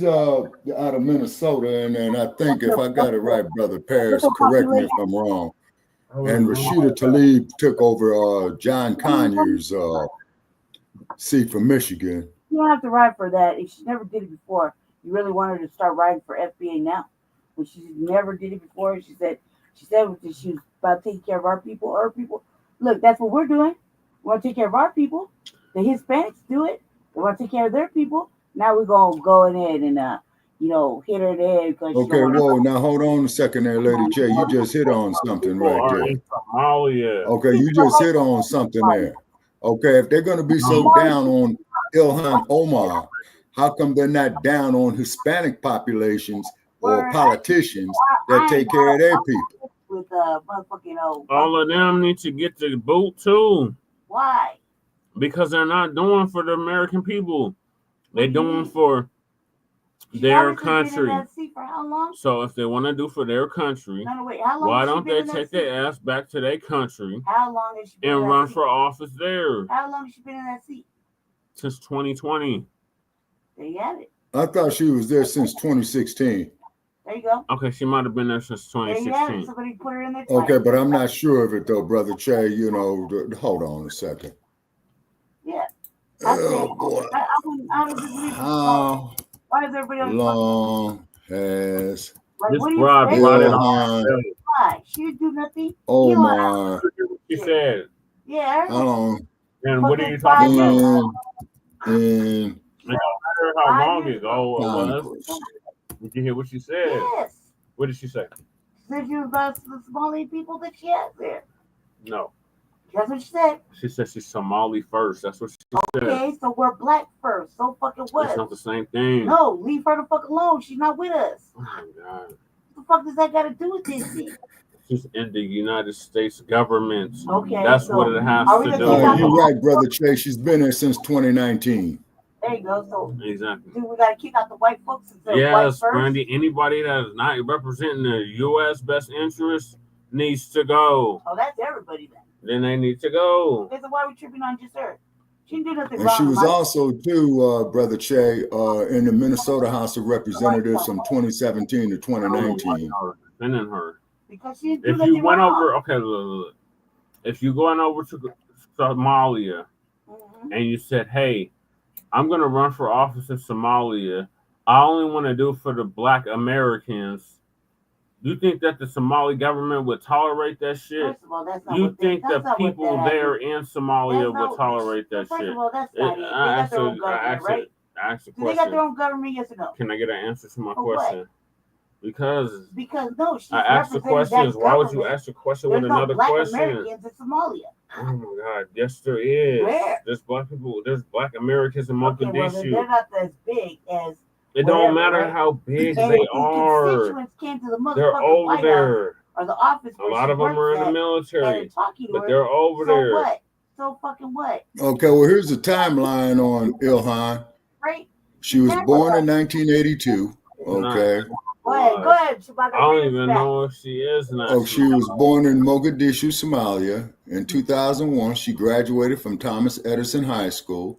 out of Minnesota, and I think if I got it right, Brother Paris, correct me if I'm wrong. And Rashida Tlaib took over John Conyers' seat from Michigan. You don't have to ride for that. If she never did it before, you really want her to start riding for FBA now. When she never did it before, she said she was about taking care of our people, her people. Look, that's what we're doing. We want to take care of our people. The Hispanics do it. They want to take care of their people. Now we're gonna go ahead and hit her there because okay, whoa, now hold on a second there, Lady J. You just hit on something right there. Okay, you just hit on something there. Okay, if they're gonna be so down on Ilhan Omar, how come they're not down on Hispanic populations or politicians that take care of their people? With motherfucking all of them need to get the boot too. Why? Because they're not doing for the American people. They're doing for their country. For how long? So if they want to do for their country, why don't they take their ass back to their country? How long has she been and run for office there? How long has she been in that seat? Since 2020. There you have it. I thought she was there since 2016. There you go. Okay, she might have been there since There you have it. 2016. Somebody put her in there twice. Okay, but I'm not sure of it though, Brother Che. You know, hold on a second. Yeah. I said, Oh boy. I don't agree. How Why is everybody on long has like, what do you Ilhan Why? She didn't do nothing. Omar? She said. Yeah. How long? And what are you talking about? In I heard how long ago it was. Did you hear what she said? Yes. What did she say? She said she was about the Somali people that she has there. No. That's what she said. She said she's Somali first. That's what she said. Okay, so we're black first. So fucking what? It's not the same thing. No, leave her the fuck alone. She's not with us. Oh my God. What the fuck does that got to do with this thing? She's in the United States government. Okay, that's so what it has to do. You're right, Brother Che. She's been there since 2019. There you go. So exactly. Do we got to kick out the white folks? Yes, Brandy. Anybody that is not representing the U.S. best interest needs to go. Oh, that's everybody then. Then they need to go. So why are we tripping on just her? She didn't do nothing And wrong. she was also, too, Brother Che, in the Minnesota House of Representatives from 2017 to 2019. Defending her. Because she if you went over, okay, look. If you going over to Somalia and you said, hey, I'm going to run for office in Somalia, I only want to do for the Black Americans. Do you think that the Somali government would tolerate that shit? First of all, that's not you think the people there in Somalia would tolerate that first shit? Of all, that's not it. They got their own government, right? I asked a question. They got their own government, yes or no? Can I get an answer to my For question? What? Because no, she's I asked the questions. Why would you ask the question with another Black question? Americans in Somalia. Oh my God! Yes, there is. Where? There's black people. There's Black Americans in Mogadishu. Well, they're not as big as. It don't matter how big they are. Constituents came to the they're over White there. Or the office. A lot of them are in the military, but they're over so there. What? So fucking what? Okay, well, here's the timeline on Ilhan. Right. She was born in 1982. Okay. Go ahead. I don't even know if she is now. Oh, she was born in Mogadishu, Somalia. In 2001, she graduated from Thomas Edison High School.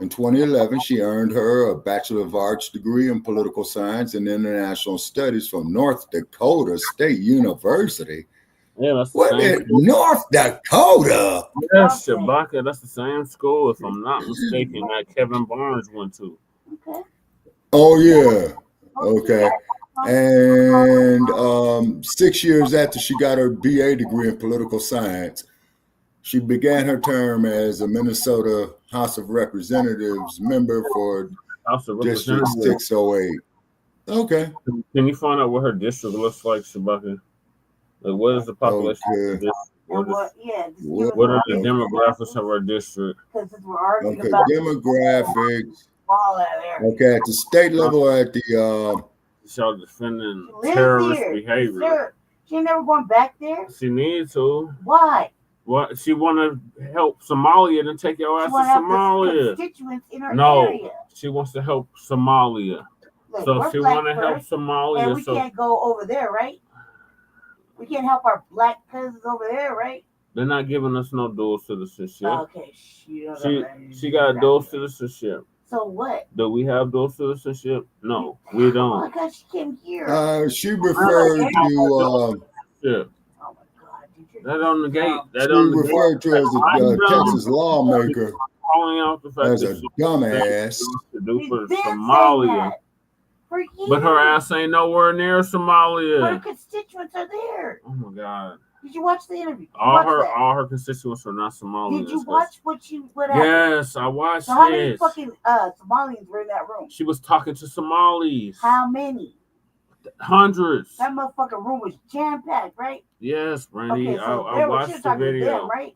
In 2011, she earned her a Bachelor of Arts degree in Political Science and International Studies from North Dakota State University. Yeah, that's what the same school. North Dakota? Yes, Shabaka. That's the same school, if I'm not mistaken, that Kevin Barnes went to. Okay. Oh, yeah. Okay. And 6 years after she got her BA degree in Political Science, she began her term as a Minnesota House of Representatives member for District 608. Okay. Can you find out what her district looks like, Shabaka? Like, what is the population of the district? What are the demographics of our district? Okay, demographics. Okay, at the state level, at the y'all defending terrorist behavior. She ain't never going back there. She needs to. Why? What she want to help Somalia, then take your ass to Somalia. In her no, area. She wants to help Somalia. Look, so if she want to help Somalia, and we can't go over there, right? We can't help our black cousins over there, right? They're not giving us no dual citizenship. Okay, she got dual citizenship. So what? Do we have dual citizenship? No, we don't. Oh my God, she came here. She referred to. Yeah. That on the gate. That she on the referred gate. to as a Texas lawmaker calling out the fact as that a dumbass. To do for Somalia. But her ass ain't nowhere near Somalia. Her constituents are there. Oh my God. Did you watch the interview? All her constituents are not Somalians. Did you watch what happened? Yes, I watched so how many fucking Somalians were in that room? She was talking to Somalis. How many? Hundreds. That motherfucking room was jam-packed, right? Yes, Brandy. Okay, so I watched the video. Them, right?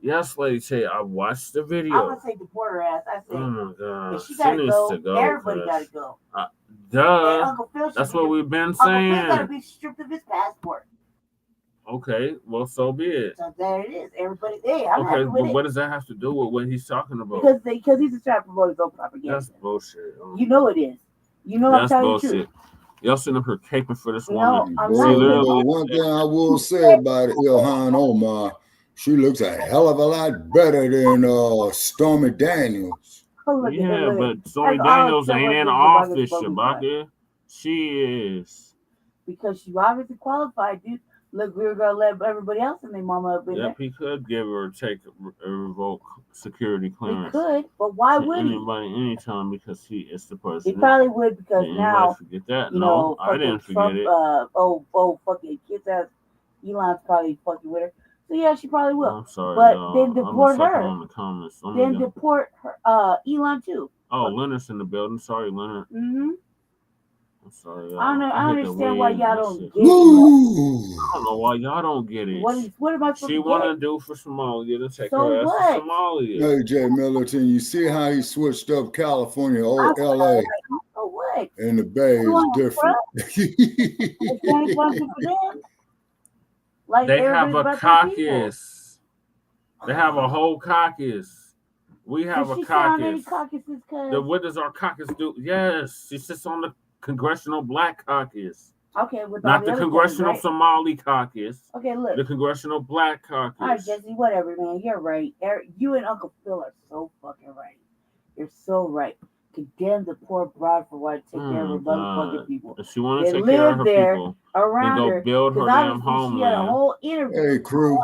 Yes, Lady Che, I watched the video. I'm gonna say deport her ass. I said, oh my God. If she gotta needs go, to go. Everybody gotta go. Duh. That's what we've been saying. Uncle Phil gotta be stripped of his passport. Okay, well, so be it. So there it is. Everybody there. I'm okay, but what does that have to do with what he's talking about? Because he's just trying to promote his own propaganda. That's bullshit. You know it is. You know I'm telling you the truth. Y'all sitting up here caping for this woman. One thing I will say about Ilhan Omar, she looks a hell of a lot better than Stormy Daniels. Yeah, but Stormy Daniels ain't in office, Shabaka. She is. because she obviously qualified, dude. Look, we were gonna let everybody else and their mama up in there. Yep, he could give or take a revoke security He clearance. could, but why to would he? anybody anytime because he is the He president. probably would because Did now anybody forget that? you No, know, I didn't fucking forget Trump, it. fucking kids ass Elon's probably fucking with her. So yeah, she probably will. I'm sorry, But y'all. then I've been deport sucking her. on the comments. Then deport her, Elon too. Oh, Leonard's in the building. Sorry, Leonard. Mm-hmm. I'm sorry, y'all. I don't know. I hit the understand why wig y'all and don't shit. get it. I don't know why y'all don't get it. What am I supposed She to want to get? do for Somalia to take So her ass what? to Somalia. Hey, Jay Millerton, you see how he switched up California or LA? So what? And the Bay You is want different. It's only one for them. Like They have everybody's a about their people. caucus. They have a whole caucus. We have Does a she sit on any caucus. caucuses? Cause What does our caucus do? Yes, she sits on the Congressional Black Caucus. okay, with all Not the other Congressional things, right? Somali Caucus. Okay, look. The Congressional Black Caucus. All right, Jesse, whatever, man. You're right. You and Uncle Phil are so fucking right. You're so right. Condemn the poor broad for why to take care of her motherfucking people. If she want They to take care of her live there people, around then go her. build her 'Cause damn obviously she had a homeland. whole interview. Hey, Crew.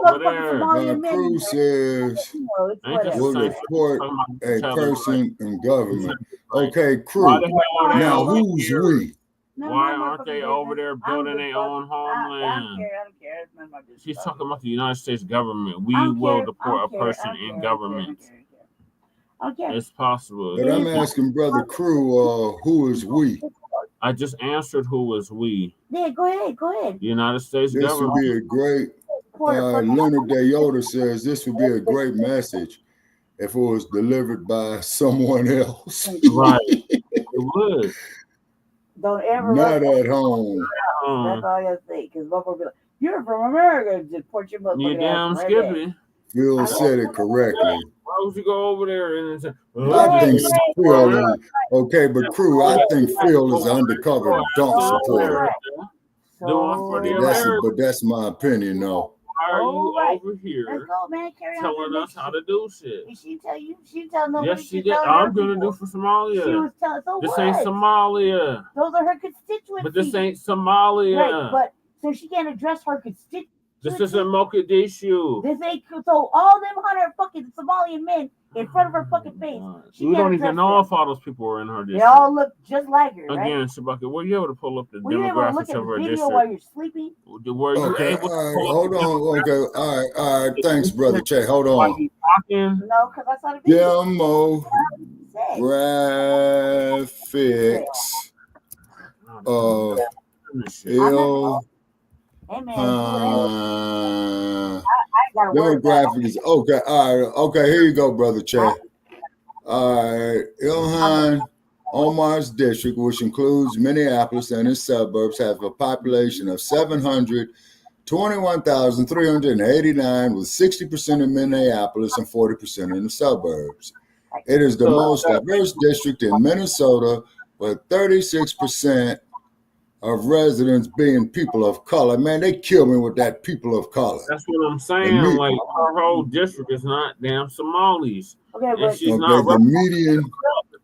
Over there. Crew says You know, it's Ain't this whatever. will the same report talking about a tell them, person in government. like, Okay, why Crew. the hell are they Now, over who's here? we? Why aren't they over there building their own I don't homeland? care. I don't care. It's none of my business. She's talking about the United States government. We I don't will care. deport I a don't care. person in government. I don't care. It's possible. But I'm asking Brother Crew, who is we? I just answered who was we. Yeah, go ahead. Go ahead. The United States This would government. be a great, Leonard Dayota says this would be a great message if it was delivered by someone else. Right. It would. Don't ever Not at home. That's all I gotta say. Because motherfucker be like, "You're from America." Just port your motherfucking You damn ass right Skippy. back. Phil said it correctly. Why would you go over there and say, I think Phil is okay, but Crew, I think Phil is an undercover Dunk supporter. But that's my opinion, though. Why are you over here Let's go, man. Carry on telling to the us how to do shit? Did she tell you? She tell nobody. Yes, she did. I'm gonna do for Somalia. She was telling. So this what? ain't Somalia. Those are her constituencies. But this ain't Somalia. Right, but so she can't address her constituencies. This isn't Mogadishu. This ain't so all them 100 fucking Somalian men in front of her fucking face. We don't even know if all those people are in her district. They all look just like her, right? Again, Shabaka, were you able to pull up the Were you able to look demographics at of the her video district? while you're sleeping? Were you Okay, able to all right, pull hold up on. Okay, all right. Thanks, Brother Che. Hold on. No, because I saw the video. Demographics of Ilhan. Demographics. Okay, all right. Okay, here you go, Brother Che. All right. Ilhan, Omar's district, which includes Minneapolis and its suburbs, has a population of 721,389, with 60% in Minneapolis and 40% in the suburbs. It is the most diverse district in Minnesota, with 36% of residents being people of color. Man, they kill me with that people of color. That's what I'm saying. Like, her whole district is not damn Somalis. Okay, and but she's not the median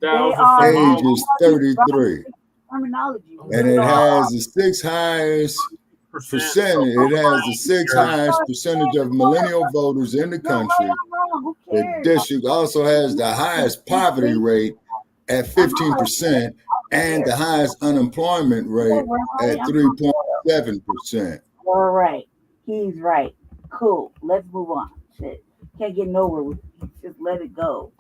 age is 33. Terminology. And it has the sixth highest percentage. It has the sixth highest percentage of millennial voters in the country. The district also has the highest poverty rate at 15% and the highest unemployment rate at 3.7%. All right. He's right. Cool. Let's move on. Shit. Can't get nowhere with it. Just let it go.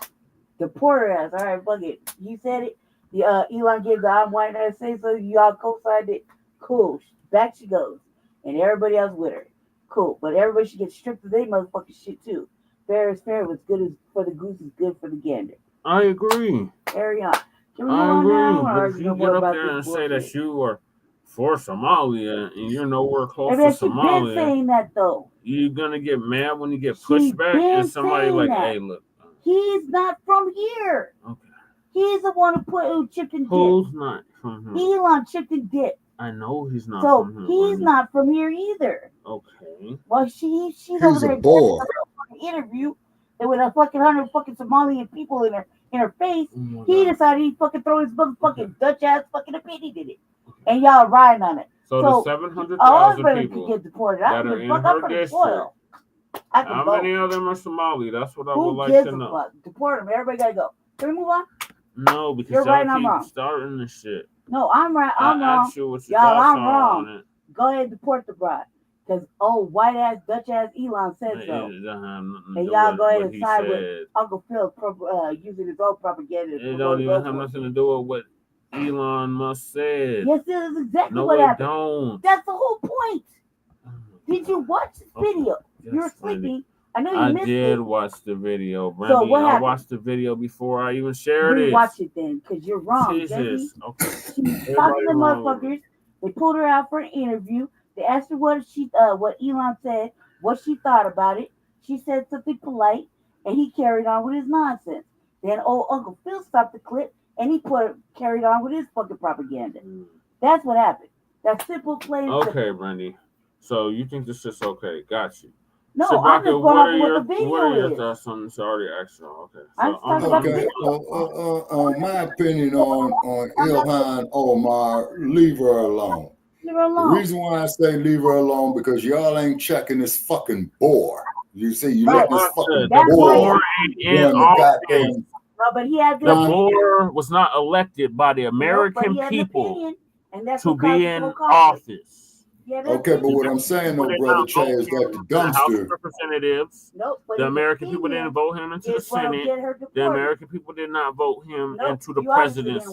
Deport her ass. All right, fuck it. You said it. The Elon gave the I'm white ass say so. You all co-signed it. Cool. Back she goes. And everybody else with her. Cool. But everybody should get stripped of their motherfucking shit too. Fair is fair. What's good is for the goose is good for the gander. I agree. Carry on. Can we I move on agree. now? But Or if you you know get more up about there and this say bullshit? that you are for Somalia and you're nowhere close I mean, to she's been Somalia, saying that though. you're gonna get mad when you get pushed back been and somebody saying like, that. hey, look. He's not from here. Okay. He's the one who chipped and dipped. Who's not from here? Elon chipped and dipped. I know he's not So from here. he's not from here either. Okay. Well, she's over there a boy. interview and with a fucking 100 fucking Somalian people in her face. Oh He decided he'd fucking throw his motherfucking Dutch ass fucking opinion in it. And y'all riding on it. So the 700,000 people get deported. that are in her district, how many of them are Somali? That's what I would like to know. Fuck? Deport them. Everybody gotta go. Can we move on? No, because you're right. I'm keep wrong. Starting this shit. No, I'm right. I'm wrong. Y'all, I'm wrong. Go ahead and deport the bride. Because white ass Dutch ass Elon said so. And y'all go ahead and side with Uncle Phil using his own propaganda. It don't even have nothing to do with what Elon Musk said. Yes, it is exactly what happened. Don't. That's the whole point. Did you watch this video? You were sleeping. I know you missed it. I did watch the video, Brandy. So I watched the video before I even shared it. Watch it then, because you're wrong. Jesus. Okay. She was talking to motherfuckers. They pulled her out for an interview. They asked her what Elon said, what she thought about it. She said something polite, and he carried on with his nonsense. Then old Uncle Phil stopped the clip, and he carried on with his fucking propaganda. That's what happened. That's simple, plain. Okay, Brandy. So you think this is okay? Got you. No, I'm just going off what the video what are your thoughts on this already action? Okay. My opinion on Ilhan Omar, leave her alone. Leave her alone. The reason why I say leave her alone because y'all ain't checking this fucking bore. You see, you let this fucking bore in office. No, but he had the board was not elected by the American people to be in office. Okay, but what I'm saying, though, Brother Che, is that the dumpster. House of Representatives, the American people didn't vote him into the Senate. The American people did not vote him into the presidency.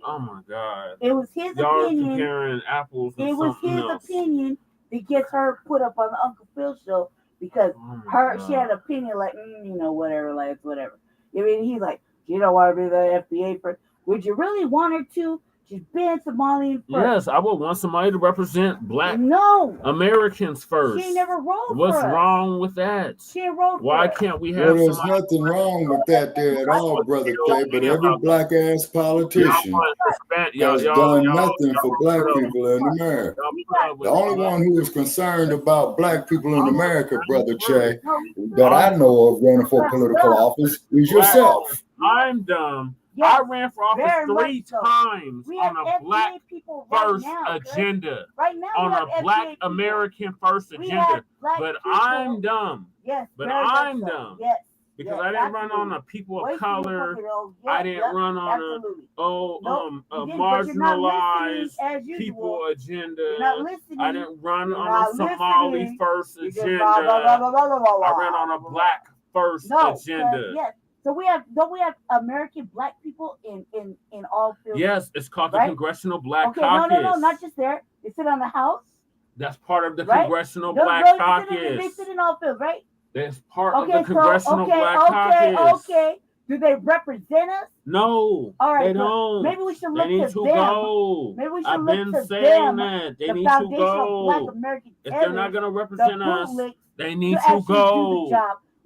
Oh my God! It was his Y'all opinion. Comparing apples. It was his opinion that gets her put up on the Uncle Phil show because she had an opinion like whatever, like whatever. I mean, he's like, you don't want to be the FBA first. Would you really want her to? She's been Somalian first. Yes, I would want somebody to represent Black Americans first. She never rolled What's for us. wrong with that? She rolled Why for can't we have there's nothing wrong with that there at all, Brother Che, but every black ass politician has done nothing for Black people in America. The only one who is concerned about Black people in America, Brother Che, that I know of running for political office is yourself. I'm dumb. Yes, I ran for office 3 times on a Black first agenda, on a Black American first agenda. But I'm dumb. Yes, but I'm dumb. Yes. Because I didn't run on a people of color. I didn't run on a marginalized people agenda. I didn't run on a Somali first agenda. I ran on a Black first agenda. So don't we have American Black people in all fields? Yes, it's called the Congressional Black Caucus. No, not just there. They sit on the House. That's part of the Congressional Black Caucus. They sit in all fields, right? That's part of the Congressional Black Caucus. Okay. Do they represent us? No, all right, they don't. Maybe we should look to them. Go. Maybe we should I've look been to saying them. that they the need to go. If they're not going to represent us, they need to go.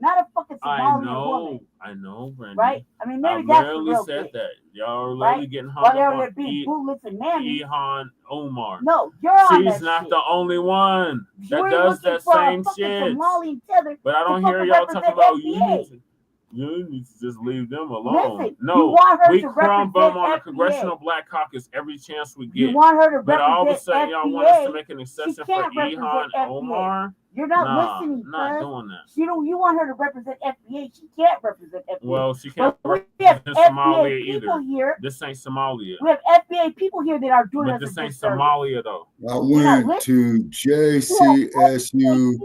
Not a fucking Somalian woman. I know, Brandy. Right? I mean, maybe that's the real said thing. That. Y'all are literally getting hung up on Ilhan Omar. No, you're on She's not the only one that does that same shit. But I don't hear y'all talking about you need to just leave them alone. Listen, no, we crumb bum on the Congressional Black Caucus every chance we get. You want her to represent but all of a sudden, FBA, y'all want us to make an exception for Ilhan Omar? You're not listening. Not doing that. You want her to represent FBA. She can't represent FBA. Well, she can't represent Somalia either. Here. This ain't Somalia. We have FBA people here that are doing but this ain't Somalia, though. I went to JCSU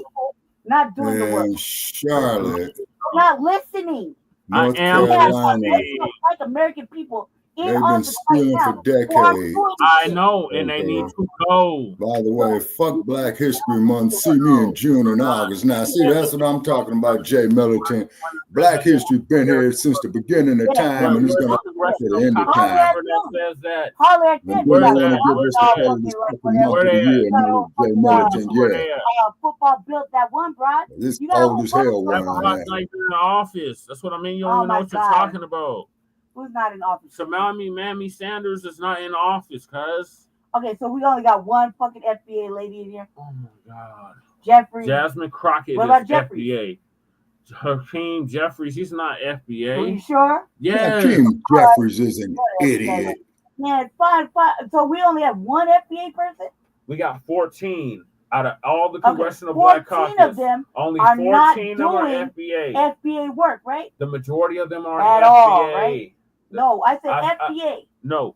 not doing the work. Charlotte. Not listening. North Carolina. Like American people. They've been stealing for decades. I know, and they need to go. By the way, fuck Black History Month. See me in June and August. Now, see, that's what I'm talking about, Jay Militant. Black history been here since the beginning of time, and it's going to to the end of time. We're going to give this a head of this fucking month of the year, Jay Militant. Yeah. Football built that one, bro. This old as hell one on that. Like in the office. That's what I mean. You don't even know what you're talking about. Who's not in office? So Mammy Sanders is not in office, cuz. Okay, so we only got one fucking FBA lady in here. Oh my God. Jeffrey. Jasmine Crockett what about is Jeffrey? FBA. Hakeem Jeffries, he's not FBA. Are you sure? Yeah. Hakeem Jeffries is an idiot. Yeah, fine. So we only have one FBA person? We got 14 out of all the Congressional Black Caucus. 14 of them only are 14 not of them are doing FBA. FBA work, right? The majority of them are At FBA. all, right? No, I said FBA. No.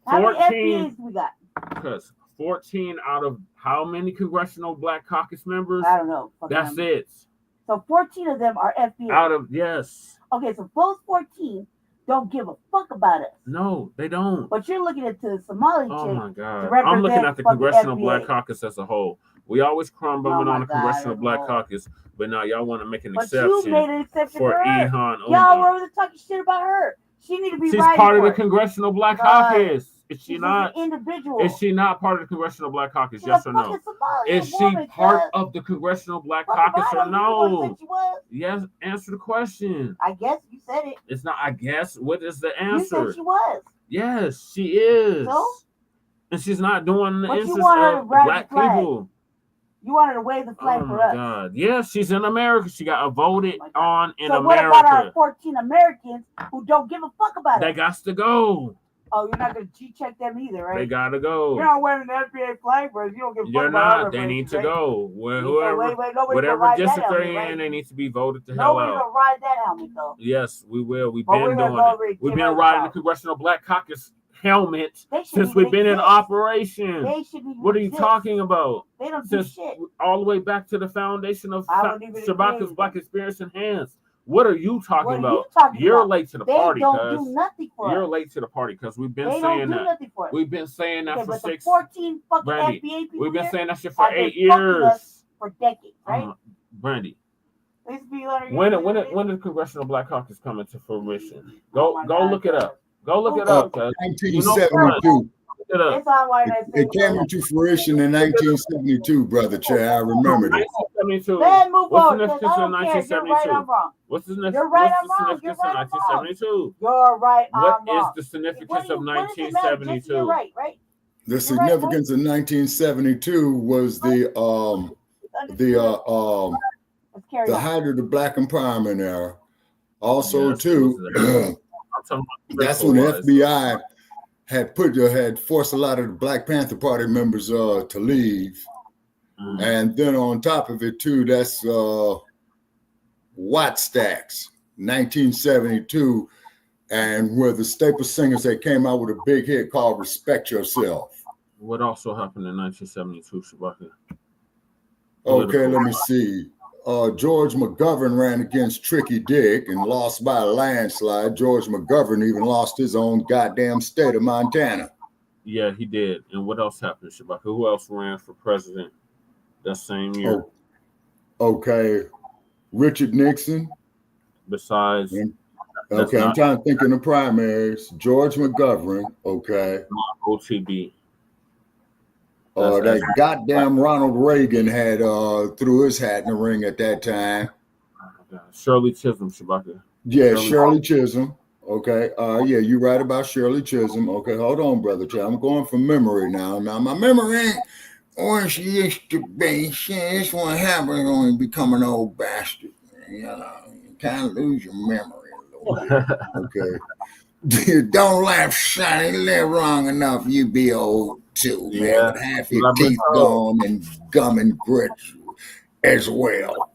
How many FBAs we got? Because 14 out of how many Congressional Black Caucus members? I don't know. That's it. So 14 of them are FBA. Out of, yes. Okay, so those 14 don't give a fuck about us. No, they don't. But you're looking at the Somali chick. Oh my God. To I'm looking at the Congressional FBA. Black Caucus as a whole. We always crumb bumming on the Congressional Black Caucus, but now y'all want to make an exception. You made an exception for Ilhan. her. Y'all were over there talking shit about her. She need to be She's part of the Congressional Black Caucus. Is she not? An individual. Is she not part of the Congressional Black Caucus? Yes or no? Is she part of the Congressional Black Caucus or no? Yes. Answer the question. I guess you said it. It's not. I guess. What is the answer? You said she was. Yes, she is. So? And she's not doing the But interest you want her to of write Black the flag. people. You want her to wave the flag for us. Oh my God! Yeah, she's in America. She got voted on in so America. What about our 14 Americans who don't give a fuck about it? They got to go. Oh, you're not going to G-check them either, right? They got to go. You're not wearing the FBA flag, but you don't give a fuck You're about not. They need to right? go. Whoever, whatever district they're in, right? They need to be voted the hell Nobody's out. gonna ride that helmet, though. Yes, we will. We've But been doing it. We've been riding the Congressional Black Caucus helmet since we've been in operation. They should be. What are you talking about? They don't Since do shit. All the way back to the foundation of Shabaka's Black Experience Enhanced. What are you talking about? You're late to the party, cuz. They don't do nothing for us. You're late to the party because we've been they saying don't do that. Nothing for us. We've been saying that for 6. 14 fucking Brandy, FBA people we've been here saying that shit for 8 fucking us years. For decades, right? Brandy. Let's be like, When did the Congressional Black Caucus come into fruition? Go look it up. Go look it up. 1972. It came into fruition in 1972, Brother Chair. I remember it. 1972. What's the significance of 1972? What's the significance of 1972? You're right. What is the significance of 1972? You're right, right? The significance of 1972 was the height of the Black empowerment era. Also, too, that's when the FBI had forced a lot of the Black Panther Party members to leave. And then on top of it, too, that's Watt Stacks, 1972, and where the Staple Singers, they came out with a big hit called Respect Yourself. What also happened in 1972, Shabaka? Okay, let me see. George McGovern ran against Tricky Dick and lost by a landslide. George McGovern even lost his own goddamn state of Montana. Yeah, he did. And what else happened, Shabaka? Who else ran for president that same year? Okay, Richard Nixon. Besides, okay, I'm trying to think of the primaries. George McGovern. Okay. OTB. That goddamn Ronald Reagan had threw his hat in the ring at that time. Shirley Chisholm, Shabaka. Yeah, Shirley Chisholm. Okay. Yeah, you're right about Shirley Chisholm. Okay, hold on, Brother Chad. I'm going from memory now. Now my memory ain't what she used to be. Shit, this one happens when you become an old bastard. You know, you kind of lose your memory a little bit. Okay. Don't laugh, Sonny. Live long enough, you be old too, man. Yeah. With half your teeth gone and gum and grit as well.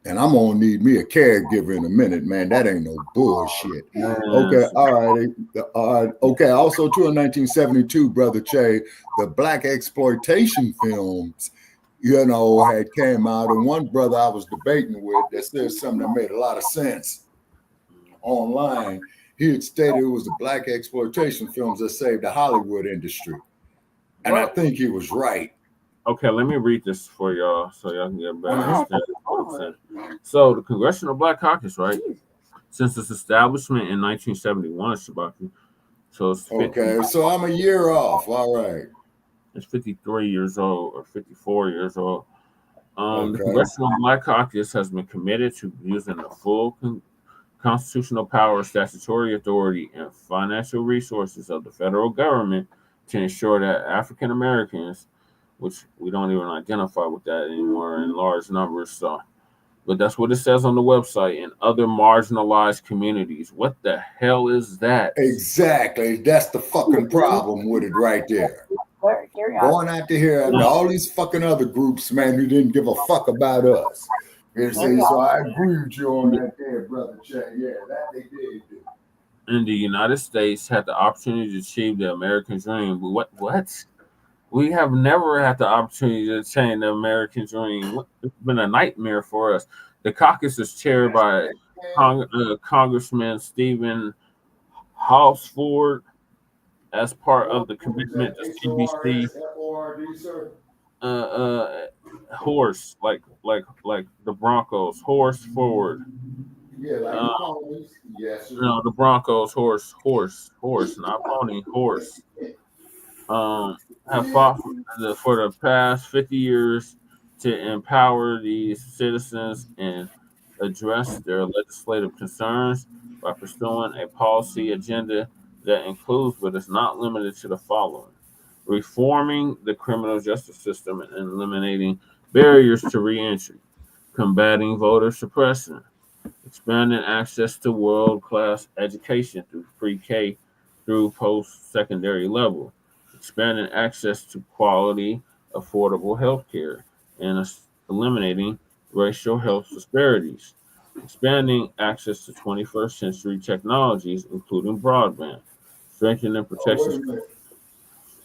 And I'm gonna need me a caregiver in a minute, man. That ain't no bullshit. Okay, all right. Okay, also too in 1972, Brother Che, the Black exploitation films, you know, had came out, and one brother I was debating with that said something that made a lot of sense online. He had stated it was the Black exploitation films that saved the Hollywood industry. And I think he was right. Okay, let me read this for y'all so y'all can get a better understanding of what I'm saying. So the Congressional Black Caucus, right? Since its establishment in 1971, Shabaki. So it's 50, okay, so I'm a year off. All right. It's 53 years old or 54 years old. The Congressional Black Caucus has been committed to using the full constitutional power, statutory authority, and financial resources of the federal government to ensure that African Americans, which we don't even identify with that anymore in large numbers, so but that's what it says on the website. In other marginalized communities. What the hell is that? Exactly. That's the fucking problem with it right there. Going out to here and all these fucking other groups, man, who didn't give a fuck about us. You see, so I agree with you on that there, brother Che. Yeah, that they did do. In the United States had the opportunity to achieve the American dream. What? We have never had the opportunity to attain the American dream. It's been a nightmare for us. The caucus is chaired by Congressman Stephen Hawksford as part of the commitment to CBC. Horse, like the Broncos, horse forward. Yeah, like the ponies. Yes, sir. No, the Broncos, horse, not pony, horse. Have fought for the past 50 years to empower these citizens and address their legislative concerns by pursuing a policy agenda that includes, but is not limited to, the following: reforming the criminal justice system and eliminating barriers to reentry, combating voter suppression, expanding access to world-class education through pre-K through post-secondary level, expanding access to quality, affordable health care, and eliminating racial health disparities, expanding access to 21st century technologies, including broadband, strengthening protections,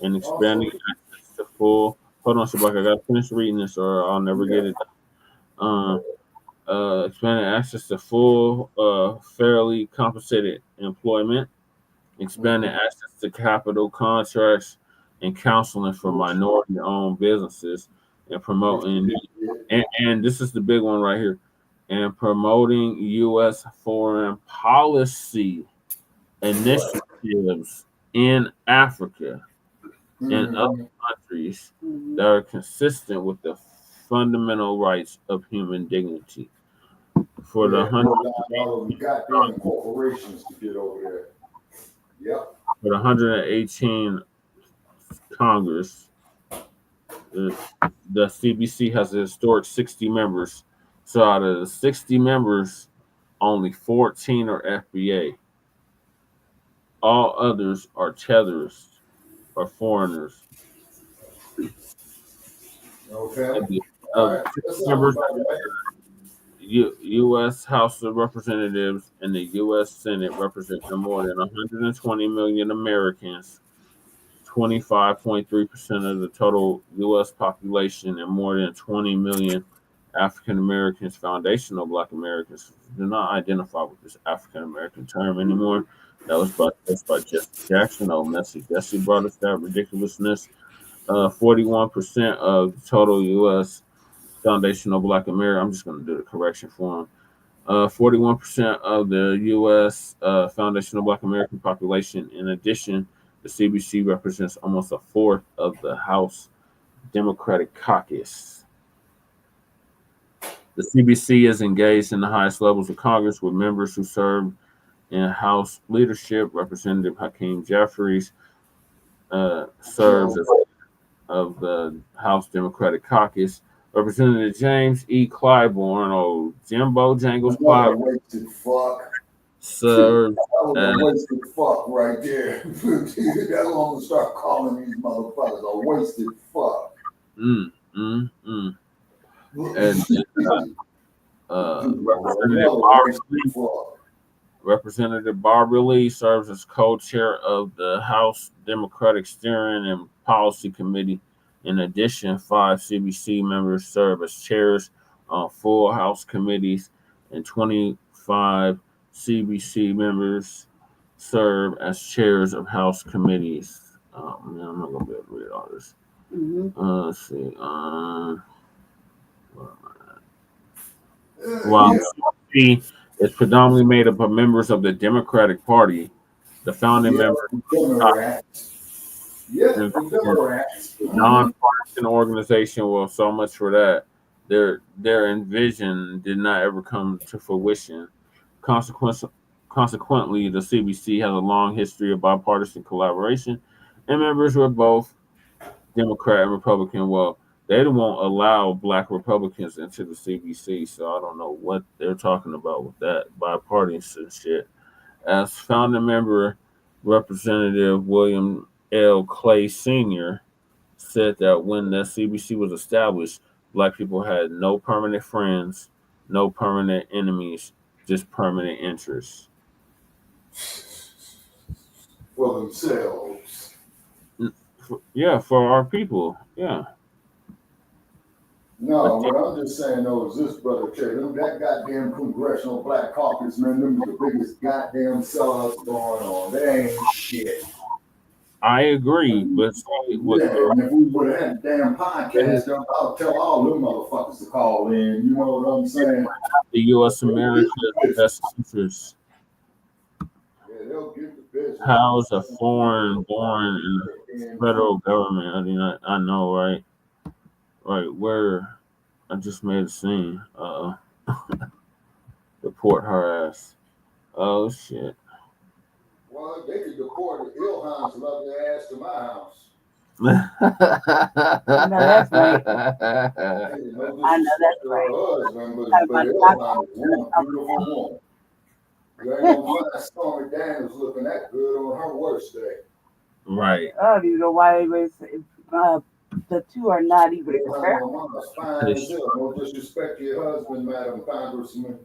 and expanding access to full. Hold on, Shabak, I gotta finish reading this or I'll never get it. Expanding access to full, fairly compensated employment, expanding access to capital contracts and counseling for minority-owned businesses, and promoting, and this is the big one right here, and promoting U.S. foreign policy initiatives in Africa and other countries that are consistent with the fundamental rights of human dignity. For the goddamn corporations to get over there. Yep. For the 118 Congress, the CBC has a historic 60 members. So out of the 60 members, only 14 are FBA. All others are tethers or foreigners. Okay. Members of the U.S. House of Representatives and the U.S. Senate represent more than 120 million Americans, 25.3% of the total U.S. population, and more than 20 million African Americans. Foundational Black Americans do not identify with this African American term anymore. That was brought by Jesse Jackson. Oh, Jesse brought us that ridiculousness. 41% of the total U.S. Foundational Black American. I'm just going to do the correction for him. 41% of the U.S. Foundational Black American population. In addition, the CBC represents almost a fourth of the House Democratic Caucus. The CBC is engaged in the highest levels of Congress with members who serve in House leadership. Representative Hakeem Jeffries serves as of the House Democratic Caucus. Representative James E. Clyburn, or Jimbo Jangles Clyburn, serves as wasted fuck right there. That's what I'm gonna start calling these motherfuckers a wasted fuck. And Representative Barbara Lee serves as co-chair of the House Democratic Steering and Policy Committee. In addition, 5 CBC members serve as chairs on full House committees, and 25 CBC members serve as chairs of House committees. Oh man, I'm not gonna be able to read all this. Let's see. While CBC is predominantly made up of members of the Democratic Party, the founding members. Non-partisan organization. Well, so much for that. Their vision did not ever come to fruition. Consequently, the CBC has a long history of bipartisan collaboration, and members were both Democrat and Republican. Well, they won't allow Black Republicans into the CBC, so I don't know what they're talking about with that bipartisan shit. As founding member, Representative William L. Clay Sr. said that when the CBC was established, Black people had no permanent friends, no permanent enemies, just permanent interests. For themselves. Yeah, for our people. Yeah. No, what I'm just saying though is this, Brother Che, that goddamn Congressional Black Caucus, man, them the biggest goddamn sellouts going on. They ain't shit. I agree, but and if we would have had a damn podcast, I'll tell all them motherfuckers to call in. You know what I'm saying? The U.S. America's best interests. Yeah, they'll get the business. How is a foreign born in the federal government? I mean, I know, right? Right, where I just made a scene. Deport her ass. Oh shit. Well, they could deport Ilhan's lovely ass to my house. I know that's right. I know that's right. Husband, but Ilhan is one beautiful woman. You ain't gonna find Stormy Daniels looking that good on her worst day. Right. I don't even know why the two are not even comparable. Fine as hell. No disrespect to your husband, Madam Congressman.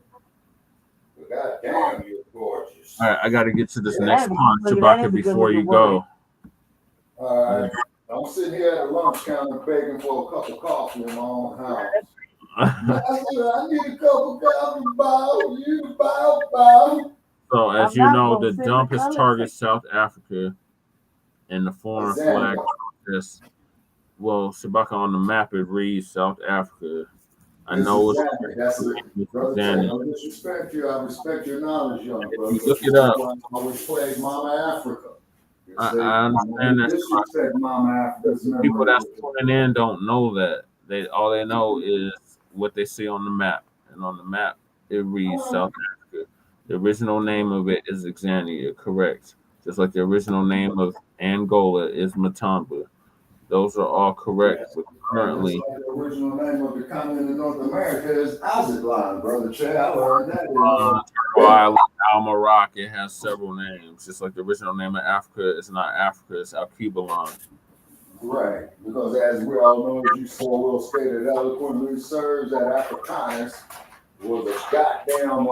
But goddamn, you're gorgeous. All right, I got to get to this next point, Chewbacca, before you go. All right. I'm sitting here at a lunch counter begging for a cup of coffee in my own house. I need a cup of coffee, Bob. You Bob. So, as you know, the dump has targeted South Africa and the foreign flag protest. Well, Chewbacca, on the map, it reads South Africa. I know it's Zambia. No disrespect you. I respect your knowledge, young brother. Look it up. I always played Mama Africa. I understand that. People that's tuning in don't know that. All they know is what they see on the map, and on the map it reads South Africa. The original name of it is Xania, correct? Just like the original name of Angola is Matamba. Those are all correct, but currently the original name of the continent of North America is Aztlan, Brother Che. I learned that. Al-Marak, it has several names. Just like the original name of Africa is not Africa, it's Al-Kibalon. Right, because as we all know, as you so well stated eloquently, serves that Africanus was a goddamn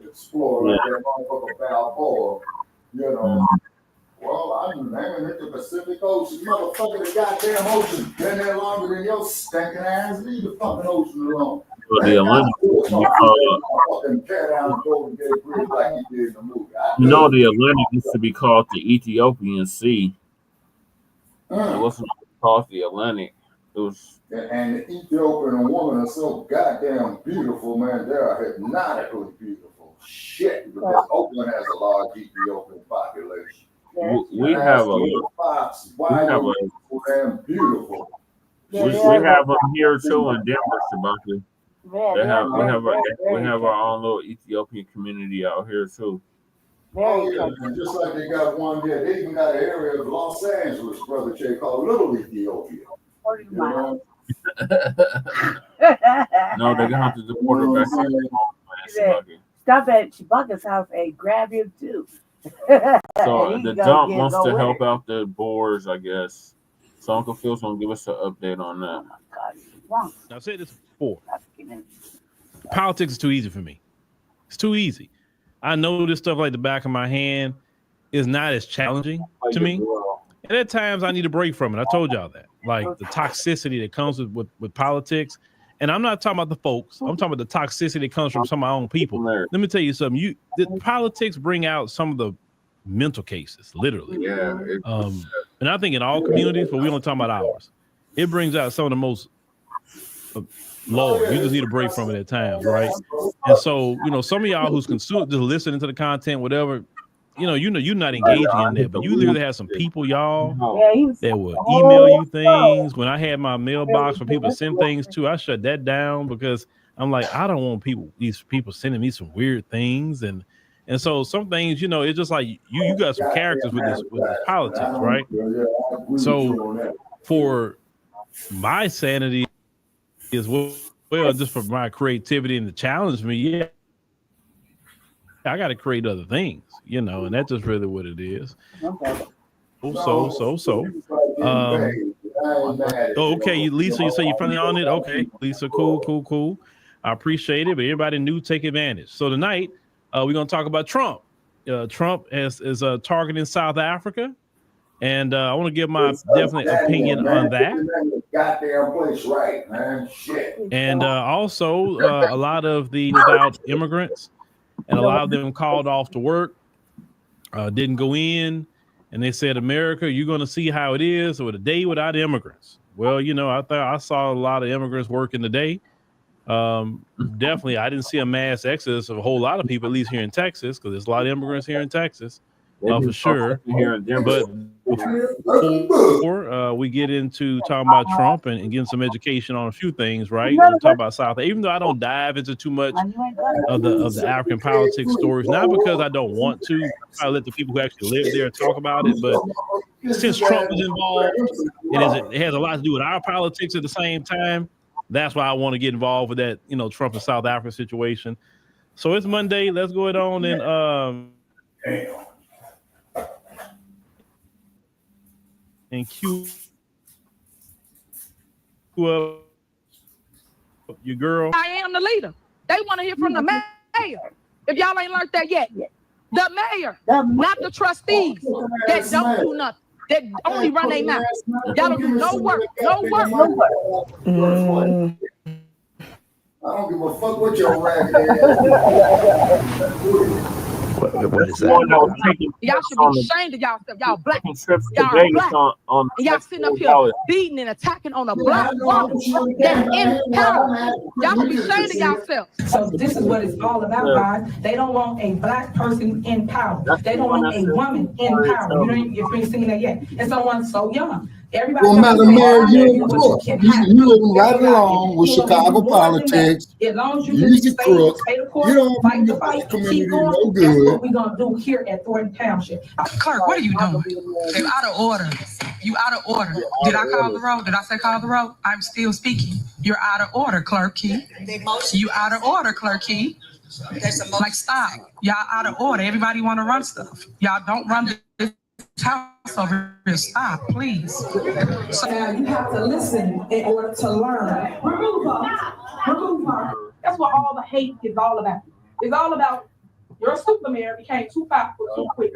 explorer like that motherfucker Balboa, you know. Well, I'm naming it the Pacific Ocean. Motherfucker, the goddamn ocean been there longer than your stinking ass. Leave the fucking ocean alone. The Atlantic, the Atlantic used to be called the Ethiopian Sea. It wasn't called the Atlantic. It was. And the Ethiopian women are so goddamn beautiful, man. They are hypnotically beautiful. Shit, because Oakland has a large Ethiopian population. We have beautiful. We have them here too in Denver, Chewbacca. We have our own little Ethiopian community out here too. And just like they got one there, they even got an area of Los Angeles, Brother Che, called Little Ethiopia. You know? No, they're gonna have to deport her back. Stop at Chewbacca's house and grab him too. So the dump wants to help out the Boers, I guess. So Uncle Phil's gonna give us an update on that. I've said this before. Politics is too easy for me. It's too easy. I know this stuff like the back of my hand is not as challenging to me. And at times I need a break from it. I told y'all that. Like the toxicity that comes with politics. And I'm not talking about the folks. I'm talking about the toxicity that comes from some of my own people. Let me tell you something. The politics bring out some of the mental cases, literally. Yeah. And I think in all communities, but we don't talk about ours. It brings out some of the most Lord, you just need a break from it at times, right? And so, some of y'all who's just listening to the content, whatever, you're not engaging in that, but you literally have some people, y'all, that will email you things. When I had my mailbox for people to send things to, I shut that down because I'm like, I don't want these people sending me some weird things. And so some things, it's just like you got some characters with this politics, right? So for my sanity as well, just for my creativity and to challenge me, yeah, I got to create other things, you know, and that's just really what it is. Okay, Lisa, you say you're finally on it. Okay, Lisa, cool. I appreciate it, but everybody new, take advantage. So tonight, we're gonna talk about Trump. Trump is targeting South Africa, and I want to give my definite opinion on that. Goddamn place right, man. Shit. And also a lot of the without immigrants, and a lot of them called off to work, didn't go in, and they said, America, you're going to see how it is with a day without immigrants. Well, you know, I saw a lot of immigrants working today. Definitely, I didn't see a mass exodus of a whole lot of people, at least here in Texas, because there's a lot of immigrants here in Texas, for sure. But before we get into talking about Trump and getting some education on a few things, right? We'll talk about South. Even though I don't dive into too much of the African politics stories, not because I don't want to. I let the people who actually live there talk about it, but since Trump is involved, it has a lot to do with our politics at the same time. That's why I want to get involved with that, you know, Trump and South Africa situation. So it's Monday. Let's go it on and cue up your girl. I am the leader. They want to hear from the mayor. If y'all ain't learned that yet, the mayor, not the trustees that don't do nothing, that only run their mouth. Y'all don't do no work. I don't give a fuck what your ragged ass. What is that? Y'all should be ashamed of y'all. Y'all black. Y'all black. And y'all sitting up here beating and attacking on a black woman that's in power. Y'all should be ashamed of yourselves. So this is what it's all about, guys. They don't want a black person in power. They don't want a woman in power. You ain't seen that yet. And someone so young. Everybody well, Madam Mayor, you living right along with Chicago politics. As long as you the crook. You don't fight the fight, keep going. No good. That's what we're gonna do here at Thornton Township. Clerk, what are you doing? You're out of order. You out of order. Did I call the roll? Did I say call the roll? I'm still speaking. You're out of order, Clerk Key. You out of order, Clerk Key. Like, stop. Y'all out of order. Everybody want to run stuff. Y'all don't run this house over here. Stop, please. So now you have to listen in order to learn. Remove her. That's what all the hate is all about. It's all about your super mayor became too powerful too quick.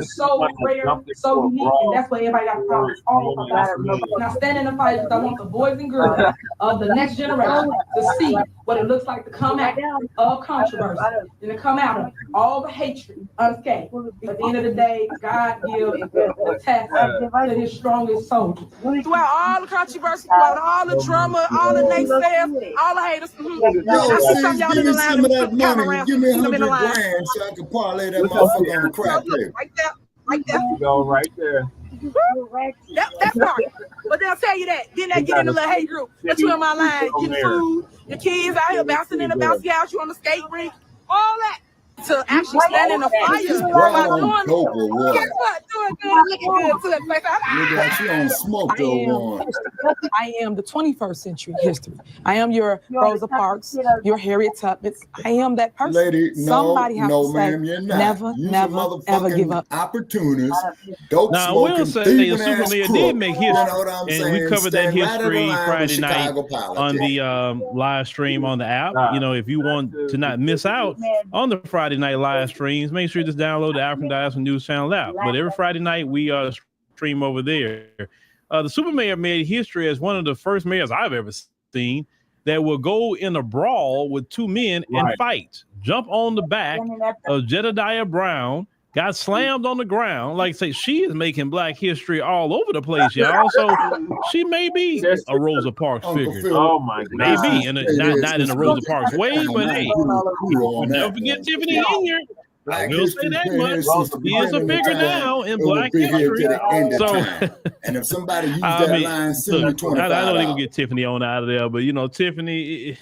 So rare, so unique, and that's what everybody got a problem with. All of us. Now stand in the fight because I want the boys and girls of the next generation to see what it looks like to come out of controversy and to come out of all the hatred unscathed. At the end of the day, God gives the test to his strongest soldiers. Throughout all the controversy, throughout all the drama, all the naysayers, all the haters. I see some of y'all in the line with the camera around. Give me $100 grand so I can parlay that motherfucker on the crap table. Right there. Go right there. That part. But they'll tell you that. Then they get in the little hate group. That you in my line, getting food, the kids out here bouncing in the bouncy house, you on the skate rink, all that. To actually stand in the fire by doing it. Guess what? Doing good, looking good to that place. Look at you on smoke though. I am the 21st century history. I am your Rosa Parks, your Harriet Tubmans. I am that person. Lady, Somebody has to say, ma'am, you're not. Never, ever give up. Opportunist, dope now, smoking, I will say the thieving ass Superman crook. did make history, You know what I'm and saying? we covered that Stand right history in line Friday with night Chicago on politics. the live stream on the app. You know, if you want to not miss out on the Friday night live streams, make sure you just download the African Diaspora News Channel app. But every Friday night we stream over there. The super mayor made history as one of the first mayors I've ever seen that will go in a brawl with two men and fight, jump on the back of Jedediah Brown, got slammed on the ground. Like say, she is making Black history all over the place, y'all. So she may be a Rosa Parks figure. Oh my God. Maybe, and not in a Rosa Parks way, but hey, don't forget Tiffany Inyard. I will say that much. He is a figure now in Black history. So, and if somebody used that line, look, I know they're gonna get Tiffany on out of there, but you know, Tiffany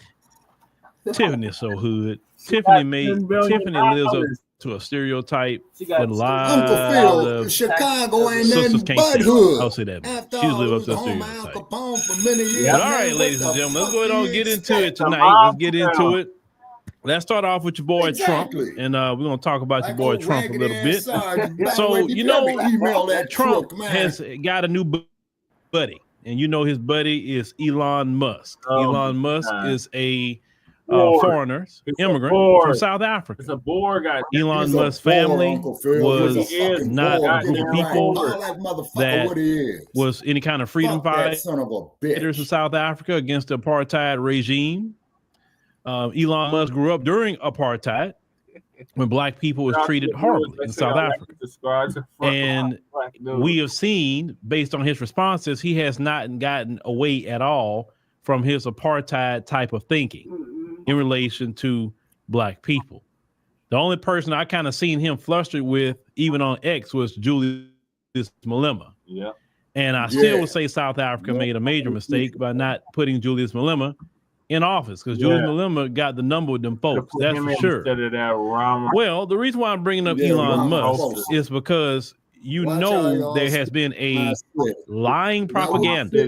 is so hood. Tiffany lives up to a stereotype She got that a lot Uncle Phil, of Chicago ain't sisters nothing can't but stand. hood. I'll say that. After She's all, live it up was to the the home of Al stereotype. Capone for many years. But all Man, right, what ladies and the gentlemen, let's fuck go ahead do and you get into expect? it tonight. Let's get into it. Let's start off with your boy Exactly. Trump, and we're gonna talk about your Like boy old Trump a raggedy little ass bit. Sergeant Black, So where you better know, email that Trump crook, man. has got a new buddy, and you know his buddy is Elon Musk. Elon Musk is a foreigner, immigrant from South Africa. It's a Borg. Elon Musk's family was not a group of people that was any kind of freedom fighters in South Africa against the apartheid regime. Elon Musk grew up during apartheid when black people was treated horribly in South Africa. And we have seen, based on his responses, he has not gotten away at all from his apartheid type of thinking in relation to black people. The only person I kind of seen him flustered with, even on X, was Julius Malema. Yeah. And I still would say South Africa made a major mistake by not putting Julius Malema in office, because Julius Malema got the number with them folks. That's for sure. Well, the reason why I'm bringing up Elon Musk is because you know there has been a lying propaganda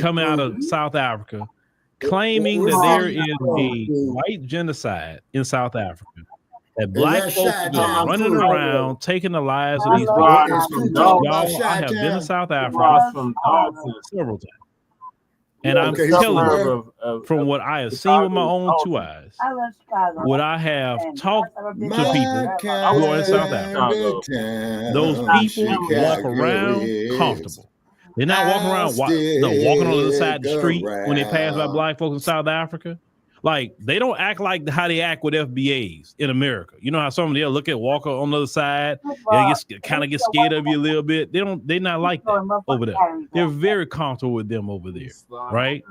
coming out of South Africa claiming that there is a white genocide in South Africa. That black folks are just running around taking the lives of these people. Y'all, I have been to South Africa several times. And I'm telling you, from what I have seen with my own two eyes, what I have talked to people who are in South Africa, those people walk around comfortable. They're not walking around, walking on the other side of the street when they pass by black folks in South Africa. Like, they don't act like how they act with FBAs in America. You know how some of them look at Walker on the other side, they kind of get scared of you a little bit. They're not like that over there. They're very comfortable with them over there, right?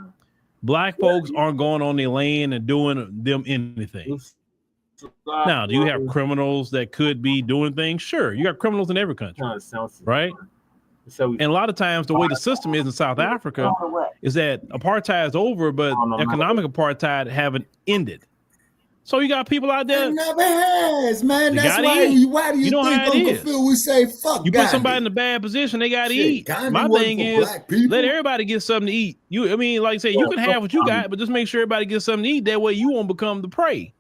Black folks aren't going on their land and doing them anything. Now, do you have criminals that could be doing things? Sure, you got criminals in every country, right? And a lot of times the way the system is in South Africa is that apartheid is over, but economic apartheid haven't ended. So you got people out there. It never has, man. That's why do you think, Uncle Phil, we say fuck you Gandhi? put somebody in a bad position, they got to eat. Gandhi My wasn't thing for is, black people. let everybody get something to eat. I mean, like I say, you can have what you got, but just make sure everybody gets something to eat. That way you won't become the prey.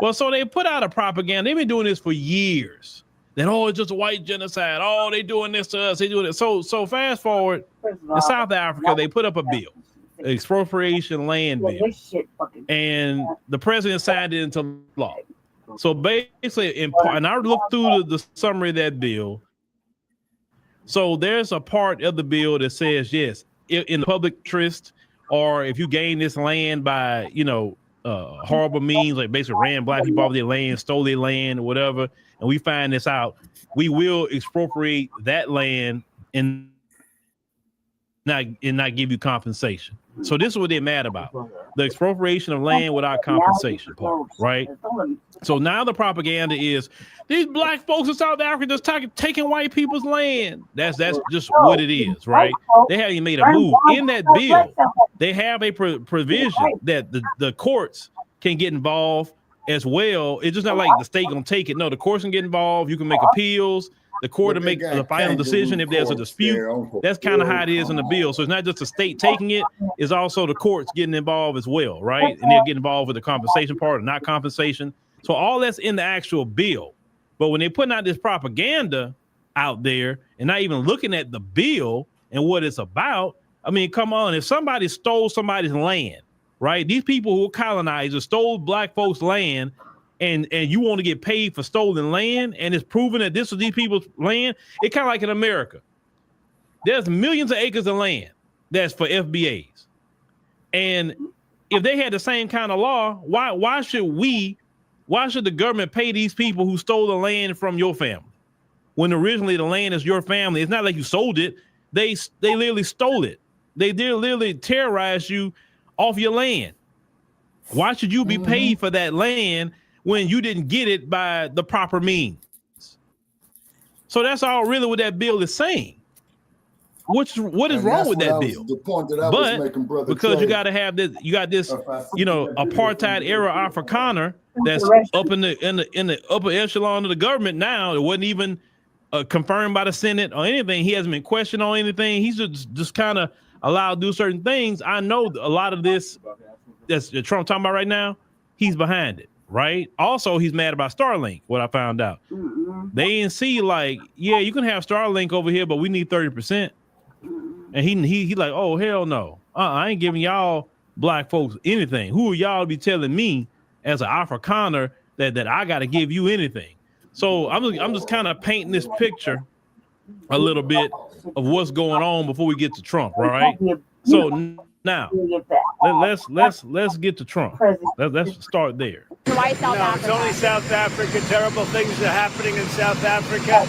Well, so they put out a propaganda. They've been doing this for years. That, oh, it's just a white genocide. Oh, they doing this to us. They doing it. So fast forward in South Africa, they put up a bill, an expropriation land bill, and the president signed it into law. So basically, and I looked through the summary of that bill. So there's a part of the bill that says, yes, in the public interest, or if you gain this land by, horrible means, like basically ran black people off their land, stole their land, or whatever, and we find this out, we will expropriate that land and not give you compensation. So this is what they're mad about. The expropriation of land without compensation part, right? So now the propaganda is these black folks in South Africa just taking white people's land. That's just what it is, right? They haven't even made a move. In that bill, they have a provision that the courts can get involved as well. It's just not like the state gonna take it. No, the courts can get involved. You can make appeals. The court to make the final decision if there's a dispute. That's kind of how it is in the bill. So it's not just the state taking it, it's also the courts getting involved as well, right? And they'll get involved with the compensation part or not compensation. So all that's in the actual bill. But when they're putting out this propaganda out there and not even looking at the bill and what it's about, I mean, come on, if somebody stole somebody's land, right? These people who colonizers stole black folks' land, and you want to get paid for stolen land, and it's proven that this was these people's land. It kind of like in America. There's millions of acres of land that's for FBAs. And if they had the same kind of law, why should the government pay these people who stole the land from your family? When originally the land is your family. It's not like you sold it. They literally stole it. They literally terrorized you off your land. Why should you be paid for that land when you didn't get it by the proper means? So that's all really what that bill is saying. what is wrong with that bill? The point that I but was making, brother, because Trey, you got to have this, you got this, apartheid era Afrikaner that's up in the upper echelon of the government now. It wasn't even confirmed by the Senate or anything. He hasn't been questioned on anything. He's just kind of allowed to do certain things. I know a lot of this that's Trump talking about right now. He's behind it, right? Also, he's mad about Starlink. What I found out, the ANC like, yeah, you can have Starlink over here, but we need 30%. And he like, oh hell no, I ain't giving y'all black folks anything. Who are y'all to be telling me as an Afrikaner that I got to give you anything? So I'm just kind of painting this picture a little bit of what's going on before we get to Trump, right? So now let's get to Trump. Let's start there. Why South Africa? It's only South Africa. Terrible things are happening in South Africa.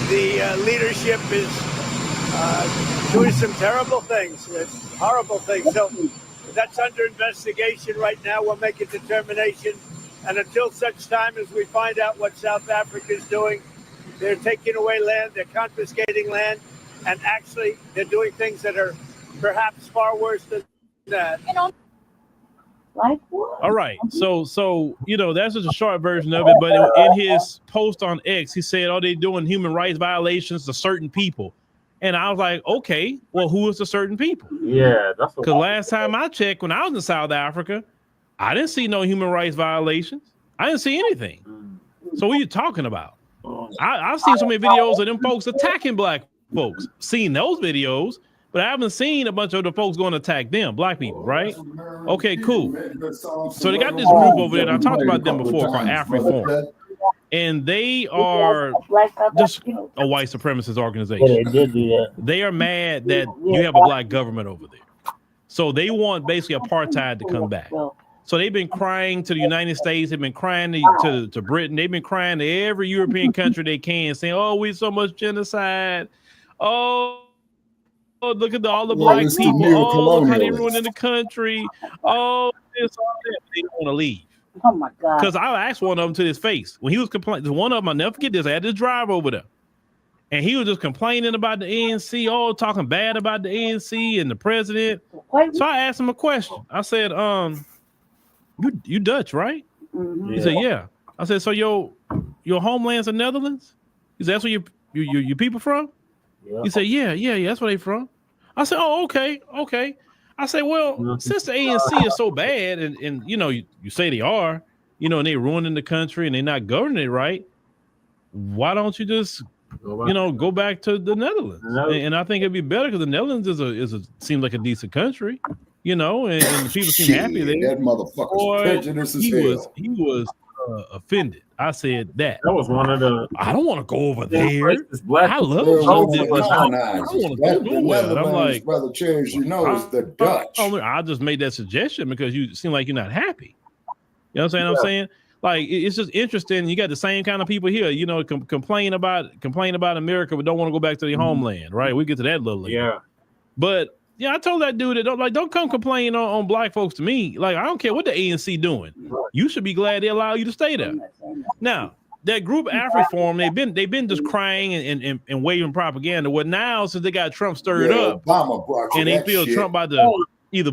The leadership is doing some terrible things. It's horrible things. So that's under investigation right now. We'll make a determination. And until such time as we find out what South Africa is doing, they're taking away land, they're confiscating land, and actually they're doing things that are perhaps far worse than that. Like what? All right. So that's just a short version of it. But in his post on X, he said, oh, they're doing human rights violations to certain people. And I was like, okay, well, who is the certain people? Yeah, that's because last time I checked, when I was in South Africa, I didn't see no human rights violations. I didn't see anything. So what are you talking about? I've seen so many videos of them folks attacking black folks. Seen those videos, but I haven't seen a bunch of the folks going to attack them, black people, right? Okay, cool. So they got this group over there, and I talked about them before, called AfriForum. And they are just a white supremacist organization. Yeah, they did do that. They are mad that you have a black government over there. So they want basically apartheid to come back. So they've been crying to the United States. They've been crying to Britain. They've been crying to every European country they can, saying, oh, we so much genocide. Oh, look at all the black people. Oh, look how they ruined the country. Oh, this, all that. They don't want to leave. Oh my God. Because I asked one of them to his face. When he was complaining, one of them, I'll never forget this. I had to drive over there. And he was just complaining about the ANC, talking bad about the ANC and the president. So I asked him a question. I said, you Dutch, right? Mm-hmm. He said, yeah. I said, so your homeland's the Netherlands? He said, that's where your people from? Yeah. He said, yeah, that's where they from. I said, oh, okay. I say, well, since the ANC is so bad, and you say they are, and they're ruining the country and they're not governing it right, why don't you just, go back to the Netherlands? And I think it'd be better because the Netherlands seems like a decent country, and the people seem happy there. That motherfucker's prejudice as hell. He was offended. I said that. That was one of the. I don't want to go over there. I love it. I'm like, brother Chairs, is the Dutch. I just made that suggestion because you seem like you're not happy. You know what I'm saying? Like it's just interesting. You got the same kind of people here, complain about America, but don't want to go back to their homeland, right? We get to that little later. Yeah. But yeah, I told that dude that don't come complain on black folks to me. Like I don't care what the ANC doing. You should be glad they allow you to stay there. Now that group AfriForum, they've been just crying and waving propaganda. Well, now since they got Trump stirred up, and they feel Trump about to either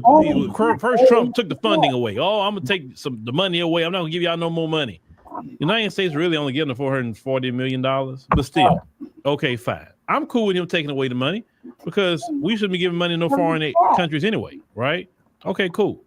first Trump took the funding away. Oh, I'm gonna take the money away. I'm not gonna give y'all no more money. The United States really only giving them $440 million, but still, okay, fine. I'm cool with him taking away the money because we shouldn't be giving money to no foreign countries anyway, right? Okay, cool.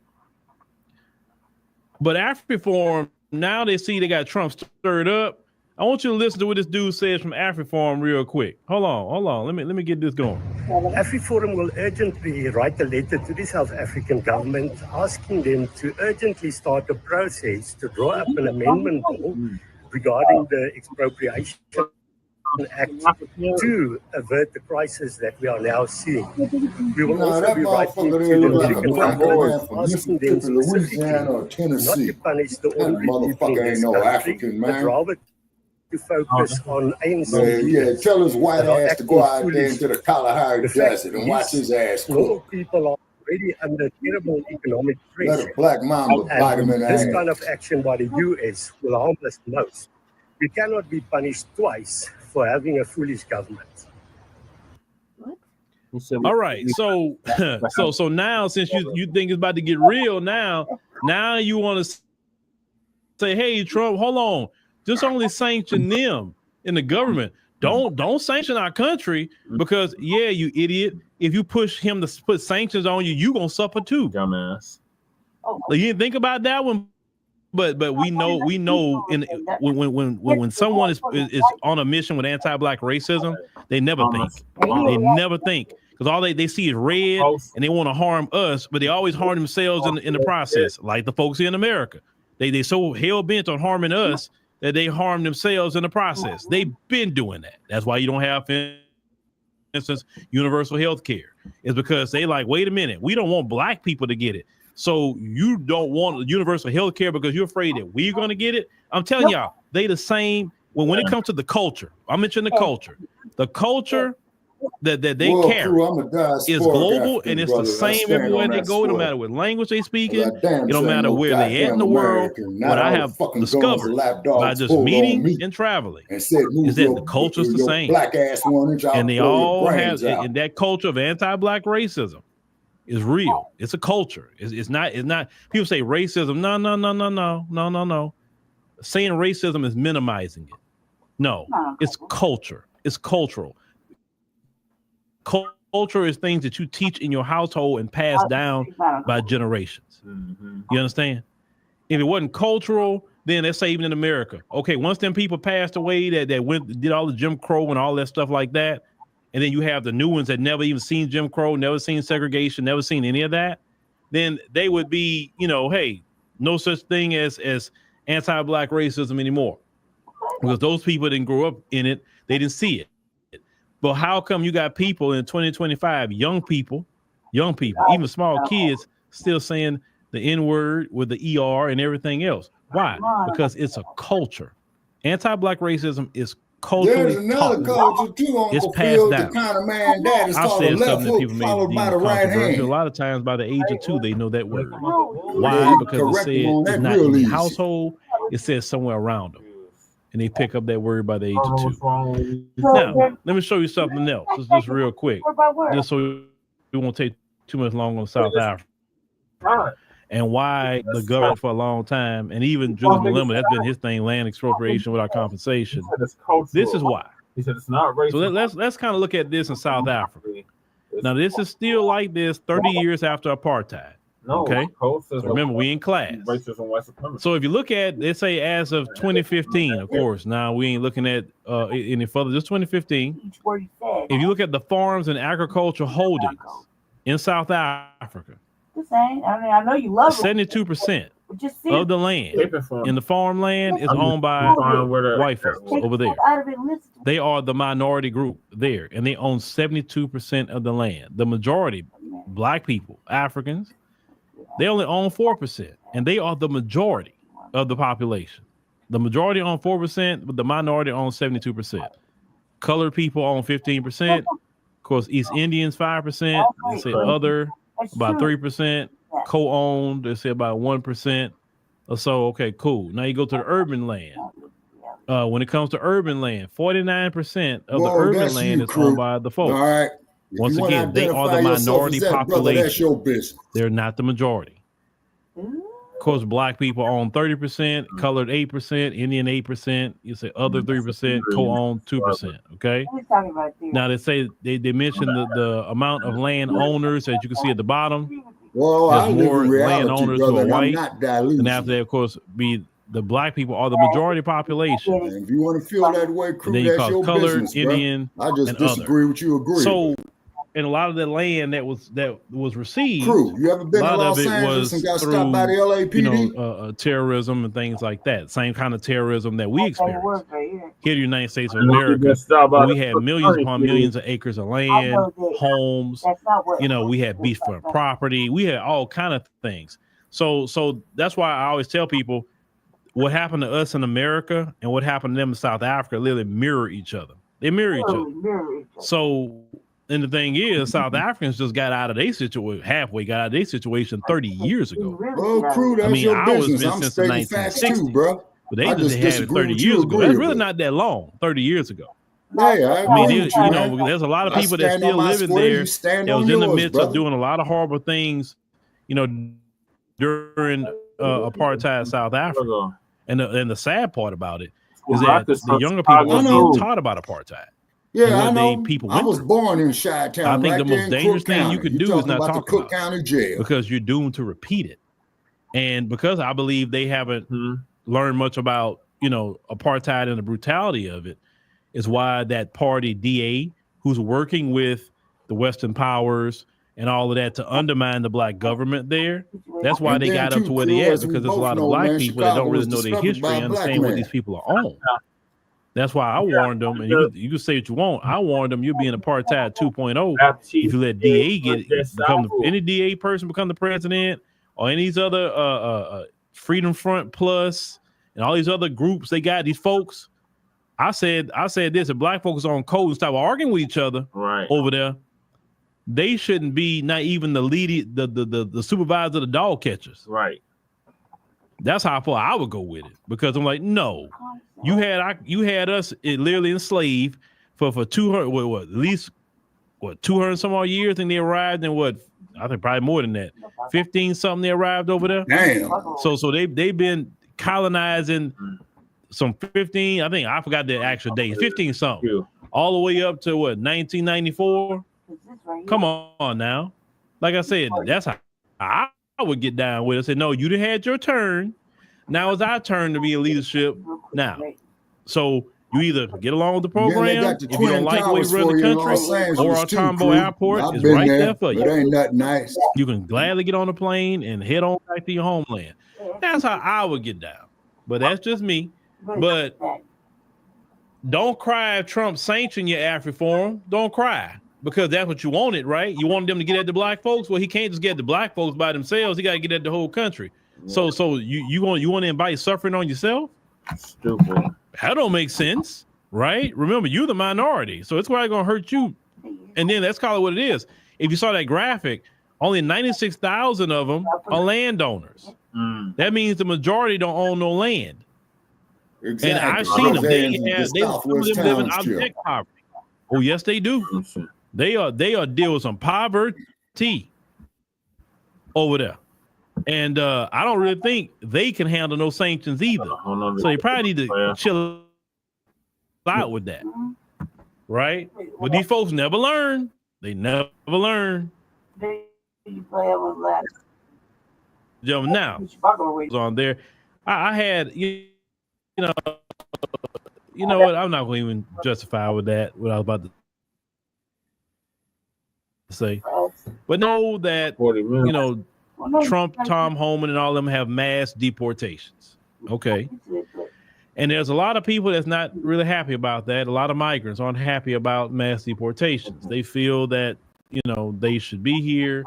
But AfriForum, now they see they got Trump stirred up. I want you to listen to what this dude says from AfriForum real quick. Hold on. Let me get this going. AfriForum will urgently write a letter to the South African government asking them to urgently start a process to draw up an amendment bill regarding the expropriation Act to avert the crisis that we are now seeing. We will also be writing to the American government asking them specifically not to punish the ordinary people in this country, but rather to focus on ANC leaders. Tell his white ass to go out there into the Kalahari Desert and watch his ass cook. People are already under terrible economic pressure. Let a black mama bite him in the ass. This kind of action by the US will harm us most. We cannot be punished twice for having a foolish government. What? All right, so so now since you think it's about to get real, now you want to say, hey, Trump, hold on, just only sanction them in the government. Don't sanction our country because yeah, you idiot. If you push him to put sanctions on you, you gonna suffer too, dumbass. Like, you didn't think about that one, but we know when someone is on a mission with anti-black racism, they never think. Because all they see is red and they want to harm us, but they always harm themselves in the process, like the folks here in America. They so hell-bent on harming us that they harm themselves in the process. They've been doing that. That's why you don't have, for instance, universal health care. It's because they like, wait a minute, we don't want black people to get it. So you don't want universal health care because you're afraid that we're going to get it? I'm telling y'all, they the same. When it comes to the culture, I mentioned the culture that they carry is global, and it's the same everywhere they go, no matter what language they speaking, it don't matter where they at in the world. What I have discovered by just meeting and traveling is that the culture's the same, and they all have, and that culture of anti-black racism is real. It's a culture. It's not. People say racism. No. Saying racism is minimizing it. No, it's culture. It's cultural. Culture is things that you teach in your household and pass down by generations. You understand? If it wasn't cultural, then let's say even in America, okay, once them people passed away that did all the Jim Crow and all that stuff like that, and then you have the new ones that never even seen Jim Crow, never seen segregation, never seen any of that, then they would be, hey, no such thing as anti-black racism anymore, because those people didn't grow up in it, they didn't see it. But how come you got people in 2025, young people, even small kids, still saying the N-word with the ER and everything else? Why? Because it's a culture. Anti-black racism is culturally There's another culture too, it's Uncle passed Phil, down. the kind of man that is I've called a said left something that hook people may followed deem by the right controversial. hand. A lot of times by the age of 2, they know that word. Yeah, Why? you Because it correct them said on it's that not real in the easy. household. It says somewhere around them. And they pick up that word by the age of 2. Now, let me show you something else. Just real quick. Just so we won't take too much longer on South Africa. And why the government for a long time, and even Julius Malema, that's been his thing, land expropriation without compensation. This is why. He said it's not racist. So let's kind of look at this in South Africa. Now, this is still like this 30 years after apartheid. Okay. So remember, we in class. Racism, white supremacy. So if you look at, let's say as of 2015, of course, now we ain't looking at any further, just 2015. If you look at the farms and agriculture holdings in South Africa, I know you love 72% of the land in the farmland is owned by white folks over there. They are the minority group there, and they own 72% of the land. The majority, black people, Africans, they only own 4%, and they are the majority of the population. The majority own 4%, but the minority own 72%. Colored people own 15%. Of course, East Indians 5%. They say other about 3%. Co-owned, they say about 1% or so. Okay, cool. Now you go to the urban land. When it comes to urban land, 49% of the urban land is owned by the folks. All right. Once again, they are the minority population. That's your business. They're not the majority. Of course, black people own 30%, colored 8%, Indian 8%. You say other 3%, co-owned 2%. Okay. Now they say they mentioned the amount of land owners, as you can see at the bottom. Well, there's more landowners who are white, and after that, of course, be the black people are the majority population. And if you want to feel that way, crew, then you that's call your colored, business, Indian, bro. I just and disagree other. with you. Agree. So, and a lot of the land that was received, Crew, you ever been to Los Angeles and got stopped by the LAPD? Terrorism and things like that. Same kind of terrorism that we experience here in the United States of America. We had millions upon millions of acres of land, homes. We had beachfront property. We had all kind of things. So that's why I always tell people what happened to us in America and what happened to them in South Africa literally mirror each other. They mirror each other. So, and the thing is, South Africans just got out of their situation, halfway got out of their situation 30 years ago. Well, crew, that's your business. I'm since the stating facts too, 1960s, bro. but they just had it 30 years ago. That's really not that long, 30 years ago. Hey, I mean, agree with you, man. there's a lot of I people that stand on still my living square, there you stand that on was in the yours, midst brother. of doing a lot of horrible things, during apartheid South Africa. And the sad part about it is that the younger people weren't being taught about apartheid. Yeah, I know. People I went was through. born in Chi-Town, I think right the there most in dangerous Cook thing County. you could You're do is talking not about talk the Cook about County it, Jail. because you're doomed to repeat it. And because I believe they haven't learned much about, apartheid and the brutality of it, is why that party DA, who's working with the Western powers and all of that to undermine the black government there, that's why And they then got up too, to where they Crew, at, as we because there's a both lot of know, black man, people that Chicago don't really was know their discovered history by and a black understand what man. these people are on. That's why I warned them, and you can say what you want. I warned them, you'll be in apartheid 2.0 if you let DA any DA person become the president, or any of these other Freedom Front Plus and all these other groups they got, these folks. I said this: if black folks are on code and stop arguing with each other over there, they shouldn't be not even the lead, the supervisor of the dog catchers. Right. That's how far I would go with it, because I'm like, no, you had us literally enslaved for 200 at least 200 some odd years, and they arrived in I think probably more than that, 15 something they arrived over there. Damn. So they've been colonizing some 15, I think I forgot the actual date, 15 something, all the way up to 1994. Come on now. Like I said, that's how I would get down with it. I said, no, you done had your turn. Now it's our turn to be in leadership now. So you either get along with the program, if you don't like the way we run the country, or our Tombo Airport is right there for you. It ain't nothing nice. You can gladly get on the plane and head on back to your homeland. That's how I would get down. But that's just me. But don't cry if Trump sanctioned your AfriForum. Don't cry, because that's what you wanted, right? You wanted them to get at the black folks. Well, he can't just get at the black folks by themselves. He got to get at the whole country. So you want to invite suffering on yourself? Stupid. That don't make sense, right? Remember, you're the minority, so it's probably gonna hurt you. And then let's call it what it is. If you saw that graphic, only 96,000 of them are landowners. That means the majority don't own no land. Exactly. And I've seen them. They live in object poverty. Oh, yes, they do. They are deal with some poverty over there. And I don't really think they can handle no sanctions either. So they probably need to chill out with that. Right? But these folks never learn. They never learn. Now, on there, I had, you know what? I'm not going to even justify with that, what I was about to say. But know that, Trump, Tom Homan, and all of them have mass deportations. Okay. And there's a lot of people that's not really happy about that. A lot of migrants aren't happy about mass deportations. They feel that, they should be here.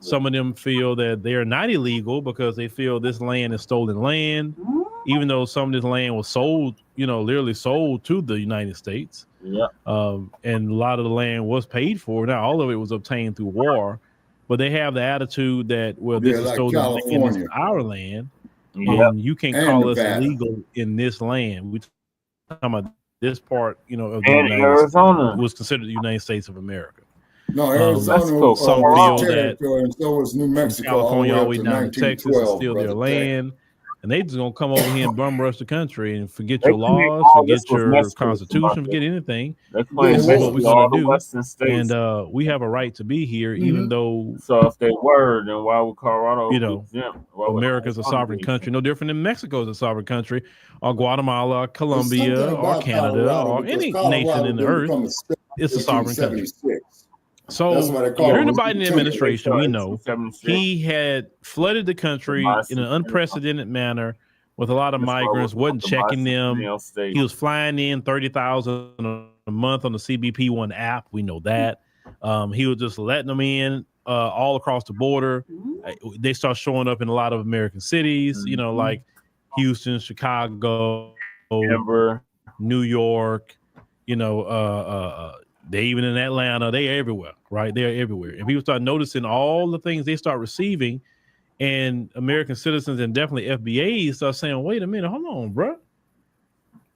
Some of them feel that they're not illegal because they feel this land is stolen land, even though some of this land was sold, literally sold to the United States. Yeah. And a lot of the land was paid for. Now, all of it was obtained through war, but they have the attitude that, this is stolen land, this is our land, and you can't call us illegal in this land. We're talking about this part, of the Arizona was considered the United States of America. No, Arizona some feel that and so was New Mexico, California all the way to down to Texas is still their land, and they just gonna come over here and bum rush the country and forget your laws, forget your constitution, forget anything. That's what we're gonna do, and we have a right to be here, even though. So if they were, then why would Colorado? America's a sovereign country, no different than Mexico is a sovereign country, or Guatemala, or Colombia, or Canada, or any nation in the earth. It's a sovereign country. So during the Biden administration, we know he had flooded the country in an unprecedented manner with a lot of migrants, wasn't checking them. He was flying in 30,000 a month on the CBP One app. We know that. He was just letting them in all across the border. They start showing up in a lot of American cities, like Houston, Chicago, Denver, New York, they even in Atlanta, they're everywhere, right? They're everywhere. And people start noticing all the things they start receiving, and American citizens and definitely FBAs start saying, wait a minute, hold on, bro.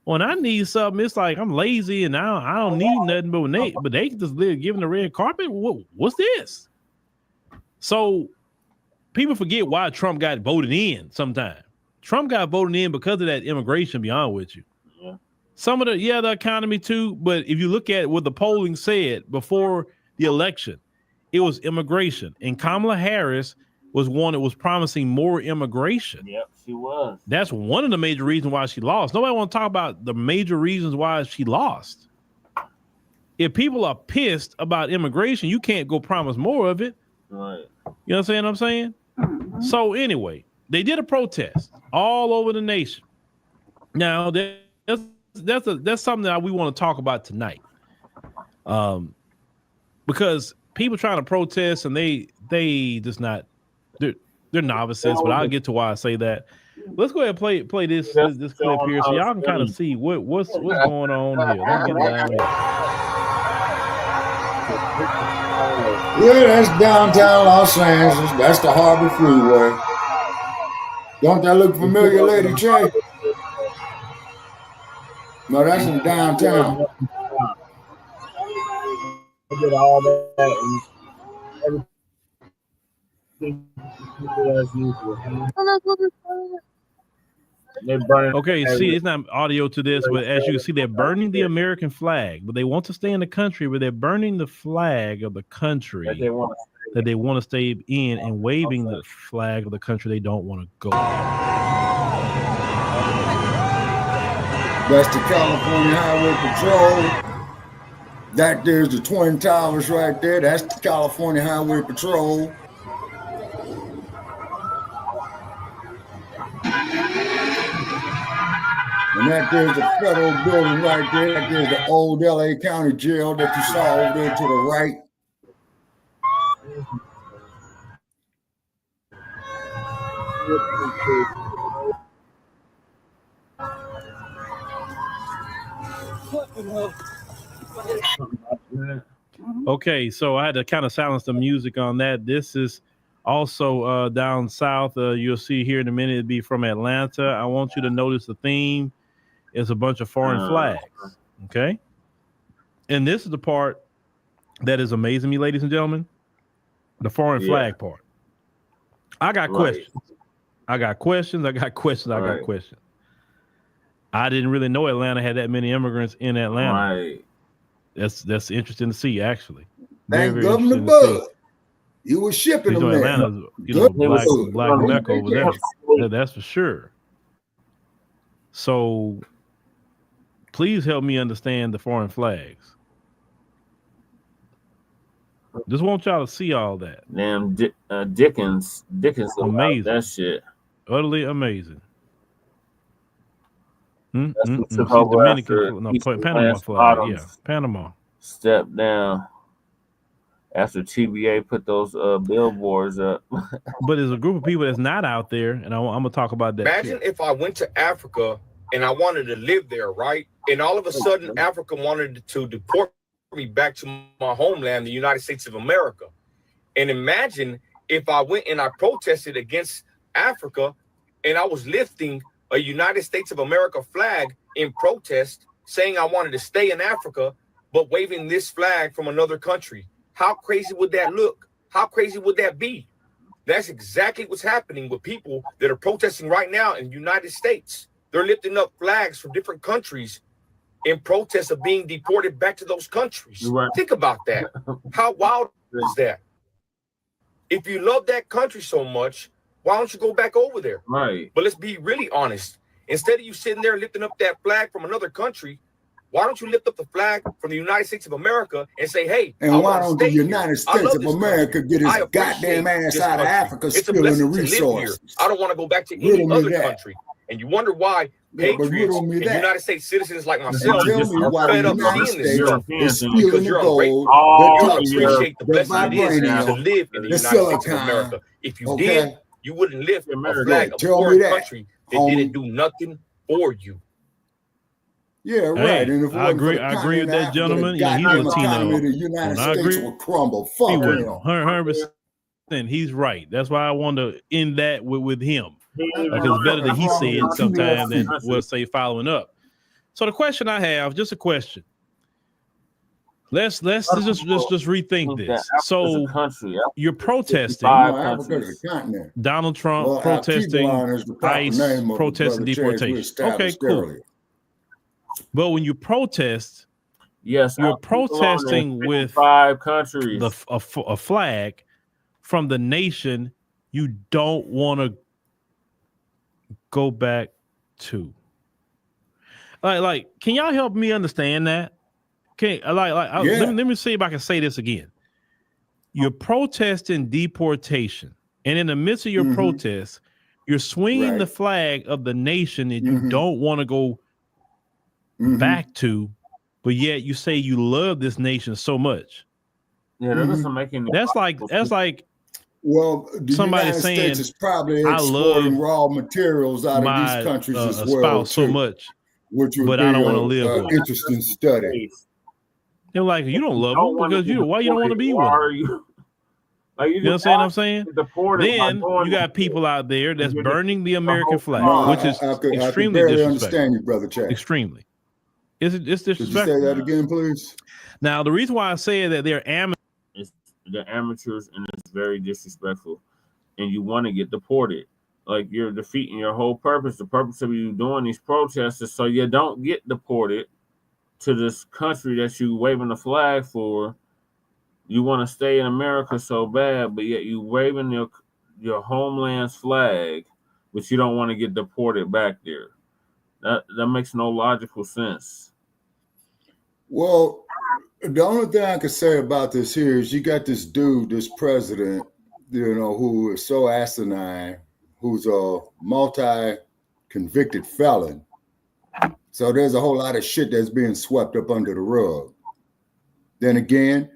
When I need something, it's like I'm lazy and I don't need nothing. But they can just live giving the red carpet. What's this? So people forget why Trump got voted in. Sometimes Trump got voted in because of that immigration. To be honest with you, some of the economy too. But if you look at what the polling said before the election, it was immigration, and Kamala Harris was one that was promising more immigration. Yep, she was. That's one of the major reasons why she lost. Nobody want to talk about the major reasons why she lost. If people are pissed about immigration, you can't go promise more of it. Right. You understand what I'm saying? So anyway, they did a protest all over the nation. Now that's something that we want to talk about tonight. Because people trying to protest and they just not. They're novices, but I'll get to why I say that. Let's go ahead and play this clip here so y'all can kind of see what's going on here. Let's get down here. Yeah, that's downtown Los Angeles. That's the Harbor Freeway. Don't that look familiar, Lady J? No, that's in downtown. I did all that and okay, see, it's not audio to this, but as you can see, they're burning the American flag, but they want to stay in the country, but they're burning the flag of the country that they want to stay in and waving the flag of the country they don't want to go. That's the California Highway Patrol. That there's the Twin Towers right there. That's the California Highway Patrol. And that there's the federal building right there. That there's the old LA County Jail that you saw over there to the right. Okay, so I had to kind of silence the music on that. This is also down south. You'll see here in a minute, it'll be from Atlanta. I want you to notice the theme is a bunch of foreign flags. Okay. And this is the part that is amazing me, ladies and gentlemen. The foreign flag part. I got questions. I got questions. I got questions. I didn't really know Atlanta had that many immigrants in Atlanta. Right. That's interesting to see, actually. Thank Governor Bud. You were shipping them there. Atlanta's, black Mecca over there. That's for sure. So please help me understand the foreign flags. Just want y'all to see all that. Damn, Dickens amazing. That shit. Utterly amazing. Dominican, Panama flag. Yeah, Panama. Step down after TBA put those billboards up. But there's a group of people that's not out there, and I'm gonna talk about that. Imagine if I went to Africa and I wanted to live there, right? And all of a sudden, Africa wanted to deport me back to my homeland, the United States of America. And imagine if I went and I protested against Africa and I was lifting a United States of America flag in protest, saying I wanted to stay in Africa, but waving this flag from another country. How crazy would that look? How crazy would that be? That's exactly what's happening with people that are protesting right now in the United States. They're lifting up flags from different countries in protest of being deported back to those countries. Right. Think about that. How wild is that? If you love that country so much, why don't you go back over there? Right. But let's be really honest. Instead of you sitting there lifting up that flag from another country, why don't you lift up the flag from the United States of America and say, hey, and why don't the United States of America get its goddamn ass out of Africa stealing the resources? I don't want to go back to any other country. And you wonder why patriots and United States citizens like myself are fed up seeing this stuff. Because you're ungrateful. You don't appreciate the blessing it is to live in the United States of America. If you did, you wouldn't lift a flag of a foreign country that didn't do nothing for you. Yeah, right. Hey, and if I agree with that gentleman. Yeah, he's Latino. The United States will crumble. Fuck him. 100%. He's right. That's why I want to end that with him. Because it's better that he said sometimes than we'll say following up. So the question I have, just a question. Let's just rethink this. So you're protesting. Donald Trump protesting ICE, protesting deportation. Okay, cool. But when you protest, yes, you're protesting with 5 countries, a flag from the nation you don't want to go back to. Like, can y'all help me understand that? Let me see if I can say this again. You're protesting deportation, and in the midst of your protest, you're swinging the flag of the nation that you don't want to go back to, but yet you say you love this nation so much. Yeah, that doesn't make any. That's like. Well, the somebody United saying, States is probably I exporting love raw materials out of these countries as well, so much, which would but be I don't want to live with it. Interesting study. They're like, you don't love them because why you don't want to be with them? You understand what I'm saying? Then you got people out there that's burning the American flag, which is extremely disrespectful. Understand you, Brother Chad. Extremely. It's disrespectful. Could you say that again, please? Now, the reason why I say that they're amateurs. They're amateurs, and it's very disrespectful, and you want to get deported. Like, you're defeating your whole purpose. The purpose of you doing these protests is so you don't get deported to this country that you waving the flag for. You want to stay in America so bad, but yet you waving your homeland's flag, but you don't want to get deported back there. That makes no logical sense. Well, the only thing I can say about this here is you got this dude, this president, who is so asinine, who's a multi-convicted felon. So there's a whole lot of shit that's being swept up under the rug. Then again,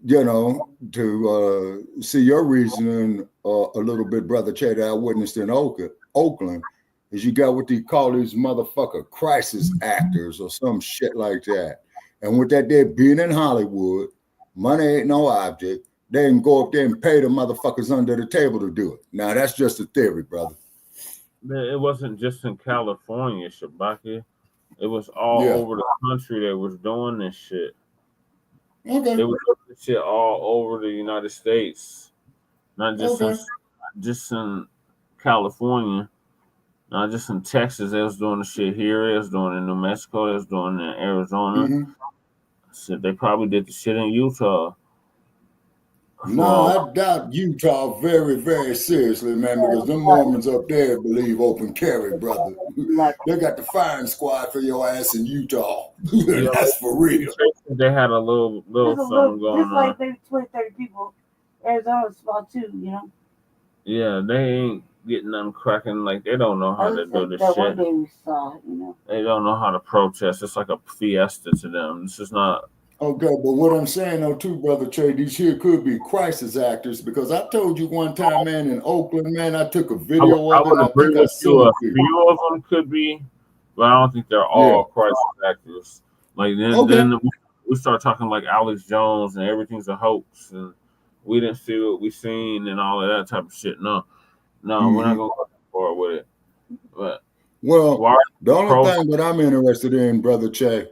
to see your reasoning a little bit, Brother Chad, I witnessed in Oakland, is you got what they call these motherfucker crisis actors or some shit like that. And with that, they're being in Hollywood, money ain't no object. They can go up there and pay the motherfuckers under the table to do it. Now, that's just a theory, brother. It wasn't just in California, Shabaki. It was all over the country that was doing this shit. Okay. They were doing this shit all over the United States. Not just in California. Not just in Texas. They was doing the shit here. They was doing it in New Mexico. They was doing it in Arizona. So they probably did the shit in Utah. No, I doubt Utah very, very seriously, man, because them Mormons up there believe open carry, brother. They got the firing squad for your ass in Utah. That's for real. They had a little something going on. Just like 20, 30 people. Arizona's small too, Yeah, they ain't getting them cracking. Like, they don't know how to do this shit. One day we saw, They don't know how to protest. It's like a fiesta to them. This is not. Okay, but what I'm saying though too, Brother Trey, these here could be crisis actors, because I told you one time, man, in Oakland, man, I took a video of it. I think I saw a few of them could be, but I don't think they're all crisis actors. Like, then we start talking like Alex Jones and everything's a hoax and we didn't see what we seen and all of that type of shit. No, we're not gonna go far with it. But the only thing that I'm interested in, Brother Che,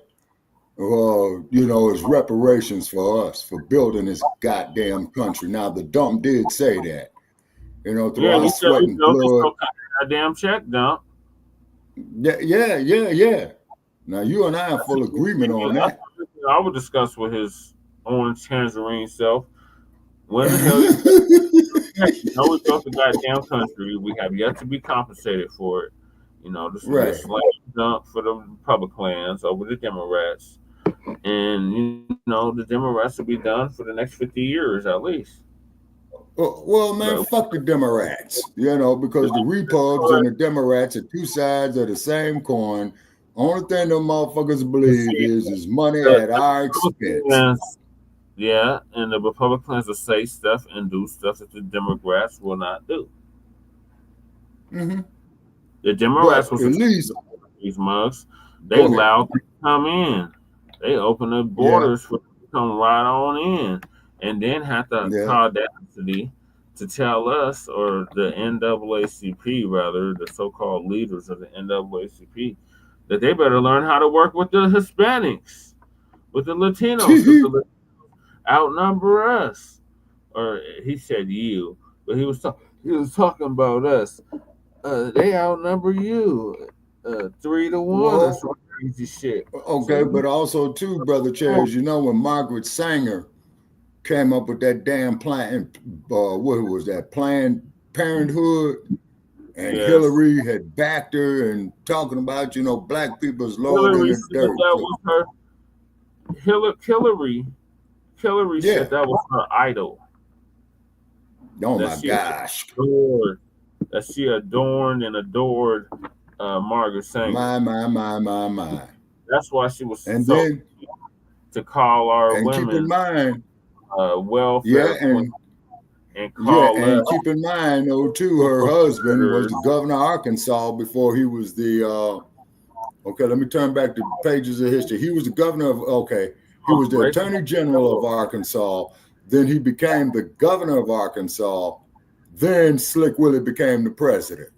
is reparations for us for building this goddamn country. Now, the dump did say that, through our sweat and blood. Goddamn check, dump. Yeah. Now, you and I are full agreement on that. I would discuss with his orange tangerine self. When the hell we built the goddamn country, we have yet to be compensated for it. This is a slam dunk for the Republicans over the Democrats. And, the Democrats will be done for the next 50 years at least. Well, man, fuck the Democrats, because the Repubs and the Democrats are two sides of the same coin. Only thing them motherfuckers believe is money at our expense. Yeah, and the Republicans will say stuff and do stuff that the Democrats will not do. Mm-hmm. The Democrats will these mugs. They allowed them to come in. They open the borders for them to come right on in, and then have the audacity to tell us, or the NAACP rather, the so-called leaders of the NAACP, that they better learn how to work with the Hispanics, with the Latinos, because the Latinos outnumber us. Or he said you, but he was talking about us. They outnumber you 3-1 or some crazy shit. Okay, but also too, Brother Chairs, you know when Margaret Sanger came up with that damn plan, what was that, Planned Parenthood, and Yes. Hillary had backed her and talking about, black people's lower than the dirt. That was her. Hillary said that was her idol. Oh my gosh. That she adorned and adored Margaret Sanger. My. That's why she was and so then to call our and women keep in mind welfare and call and keep in mind though too, her husband was the governor of Arkansas before he was the okay, let me turn back to pages of history. He was the governor of he was the attorney general of Arkansas, then he became the governor of Arkansas, then Slick Willie became the president.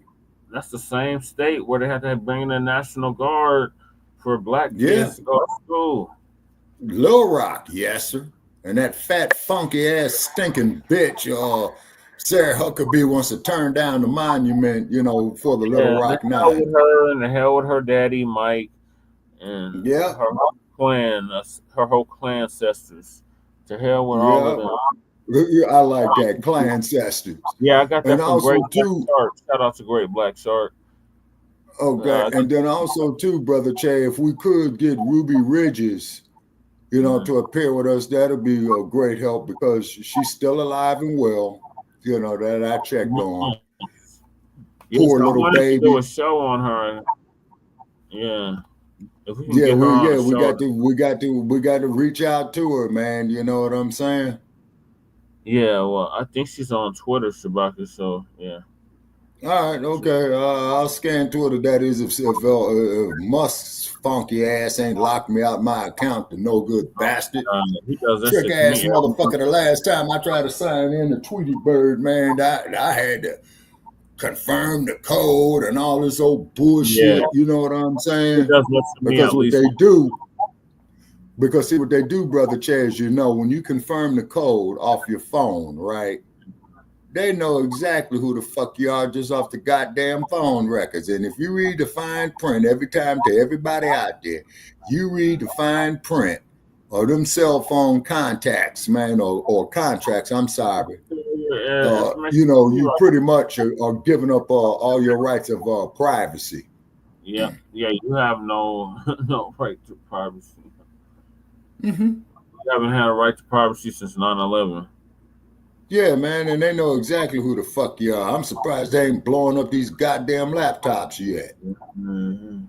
That's the same state where they had to bring in the National Guard for black kids to go to school. Little Rock, yes, sir. And that fat, funky ass, stinking bitch, Sarah Huckabee wants to turn down the monument, for the Little Rock Nine. With her and the hell with her daddy Mike and her whole clan, her whole clan ancestors. To hell with all of them. I like that, clan ancestors. Yeah, I got that and from also Great too. Black Shark. Shout out to Great Black Shark. Okay, and then also too, Brother Che, if we could get Ruby Ridges, to appear with us, that'll be a great help because she's still alive and well. That I checked on. Poor little baby. Do a show on her. Yeah. We got to reach out to her, man. You know what I'm saying? Yeah, well, I think she's on Twitter, Shabaka. So yeah. All right, okay. I'll scan Twitter. That is, if Musk's funky ass ain't locked me out my account, the no good bastard. He does that trick ass motherfucker. The last time I tried to sign in the Tweety Bird, man, I had to confirm the code and all this old bullshit. You know what I'm saying? Because what they do, see what they do, Brother Chaz, when you confirm the code off your phone, right? They know exactly who the fuck you are just off the goddamn phone records. And if you read the fine print every time to everybody out there, you read the fine print or them cell phone contacts, man, or contracts, I'm sorry. You pretty much are giving up all your rights of privacy. Yeah, you have no right to privacy. Mm-hmm. You haven't had a right to privacy since 9/11. Yeah, man, and they know exactly who the fuck you are. I'm surprised they ain't blowing up these goddamn laptops yet. Mm-hmm.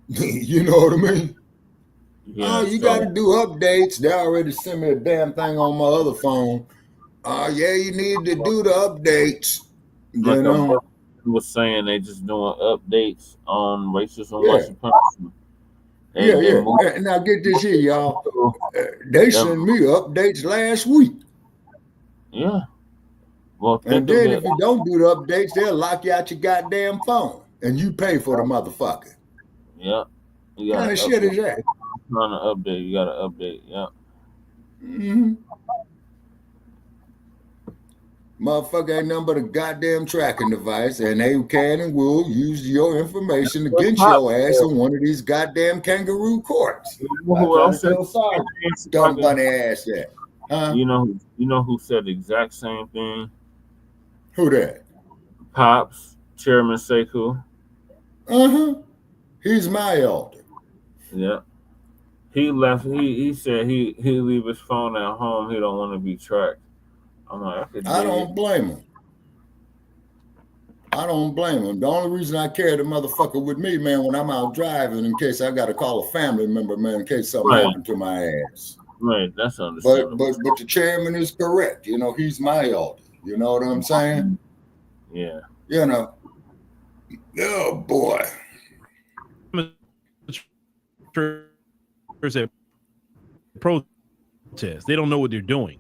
You know what I mean? Yeah, you got to do updates. They already sent me a damn thing on my other phone. You need to do the updates. Like I was saying, they just doing updates on racism and white supremacy. Yeah. Now get this here, y'all. They sent me updates last week. Yeah. Well, and then if you don't do the updates, they'll lock you out your goddamn phone, and you pay for the motherfucker. Yeah. What kind of shit is that? Trying to update. You got to update. Yeah. Mm-hmm. Motherfucker ain't nothing but a goddamn tracking device, and they can and will use your information against your ass in one of these goddamn kangaroo courts. Who else said dumb bunny ass that? Huh? You know who said the exact same thing? Who that? Pops, Chairman Sekou. He's my elder. Yeah. He left. He said he leave his phone at home. He don't want to be tracked. I'm like, I don't blame him. The only reason I carry the motherfucker with me, man, when I'm out driving, in case I got to call a family member, man, in case something happened to my ass. Right, that's understandable. But the chairman is correct. He's my elder. You know what I'm saying? Yeah. Oh boy. Protest. They don't know what they're doing.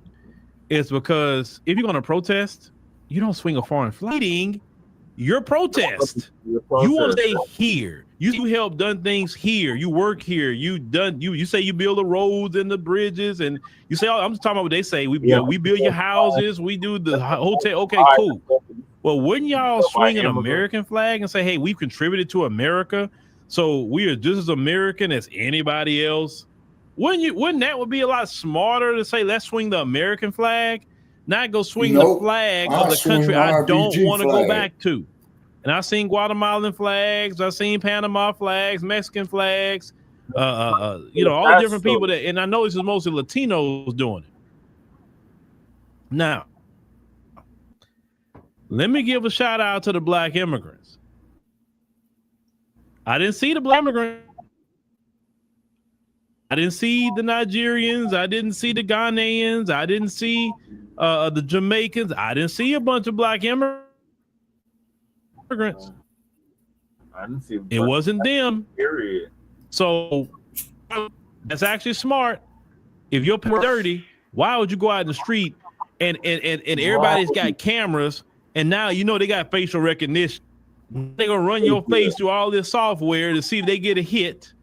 It's because if you're going to protest, you don't swing a foreign flag. Your protest. You want to stay here. You help done things here. You work here. You say you build the roads and the bridges, and you say, I'm just talking about what they say. We build your houses. We do the hotel. Okay, cool. Well, wouldn't y'all swing an American flag and say, hey, we've contributed to America, so we are just as American as anybody else? Wouldn't that would be a lot smarter to say, let's swing the American flag, not go swing the flag of the country I don't want to go back to. And I've seen Guatemalan flags, I've seen Panama flags, Mexican flags, all the different people that, and I know this is mostly Latinos doing it. Now, let me give a shout out to the black immigrants. I didn't see the black immigrants. I didn't see the Nigerians. I didn't see the Ghanaians. I didn't see the Jamaicans. I didn't see a bunch of black immigrants. I didn't see it wasn't them. Period. So that's actually smart. If you're dirty, why would you go out in the street and everybody's got cameras and now they got facial recognition? They're gonna run your face through all this software to see if they get a hit.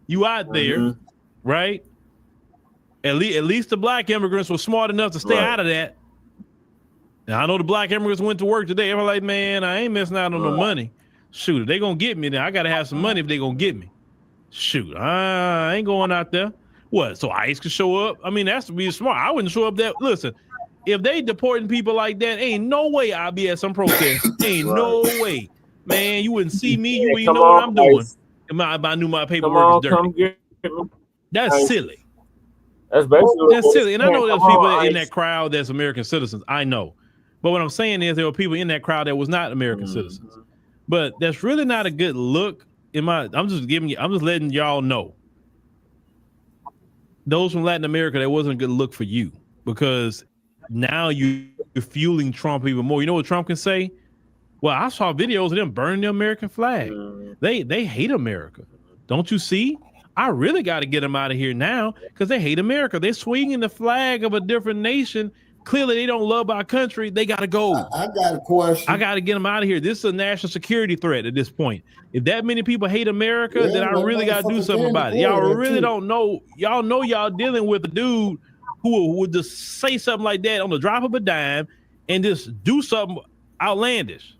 You out there, right? At least the black immigrants were smart enough to stay out of that. Now, I know the black immigrants went to work today. They're like, man, I ain't missing out on no money. Shoot, if they gonna get me, then I gotta have some money if they gonna get me. Shoot, I ain't going out there. What? So ICE could show up? I mean, that's to be smart. I wouldn't show up there. Listen, if they deporting people like that, ain't no way I'll be at some protest. Ain't no way. Man, you wouldn't see me. You wouldn't know what I'm doing. If I knew my paperwork was dirty. That's silly. That's silly. And I know there's people in that crowd that's American citizens. I know. But what I'm saying is there were people in that crowd that was not American citizens. But that's really not a good look. I'm just letting y'all know. Those from Latin America, that wasn't a good look for you, because now you're fueling Trump even more. You know what Trump can say? Well, I saw videos of them burning the American flag. They hate America. Don't you see? I really got to get them out of here now because they hate America. They're swinging the flag of a different nation. Clearly, they don't love our country. They got to go. I got a question. I got to get them out of here. This is a national security threat at this point. If that many people hate America, then I really got to do something about it. Y'all really don't know. Y'all know y'all dealing with a dude who would just say something like that on the drop of a dime and just do something outlandish.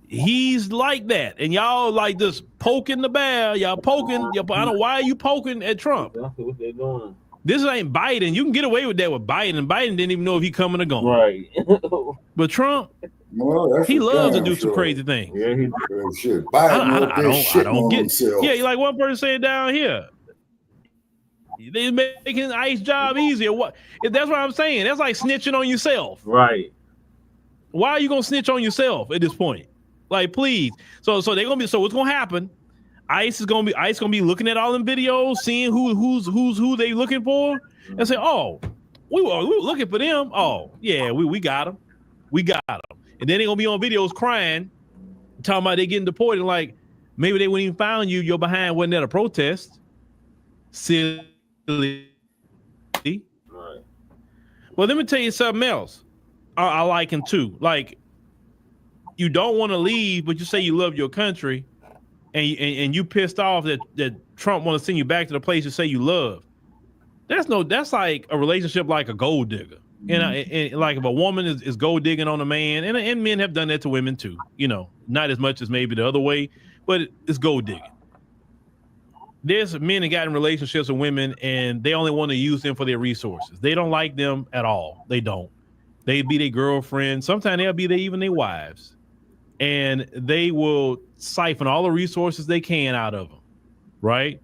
He's like that. And y'all like just poking the bear. Y'all poking. I don't know why are you poking at Trump? That's what they're doing. This ain't Biden. You can get away with that with Biden. Biden didn't even know if he coming or going. Right. But Trump, he loves to do some crazy things. Yeah, he should. I don't get himself. Yeah, like one person said down here. They making ICE job easier. What? That's what I'm saying. That's like snitching on yourself. Right. Why are you gonna snitch on yourself at this point? Like, please. So they're gonna be. So what's gonna happen? ICE gonna be looking at all them videos, seeing who they looking for, and say, oh, we were looking for them. Oh, yeah, we got them. We got them. And then they're gonna be on videos crying, talking about they getting deported. Like, maybe they wouldn't even found you. Your behind wasn't at a protest. Silly. Right. Well, let me tell you something else. I liken too. Like, you don't want to leave, but you say you love your country. And you pissed off that Trump want to send you back to the place you say you love. That's like a relationship like a gold digger. And like if a woman is gold digging on a man, and men have done that to women too, not as much as maybe the other way, but it's gold digging. There's men that got in relationships with women and they only want to use them for their resources. They don't like them at all. They don't. They be their girlfriend. Sometimes they'll be even their wives. And they will siphon all the resources they can out of them, right?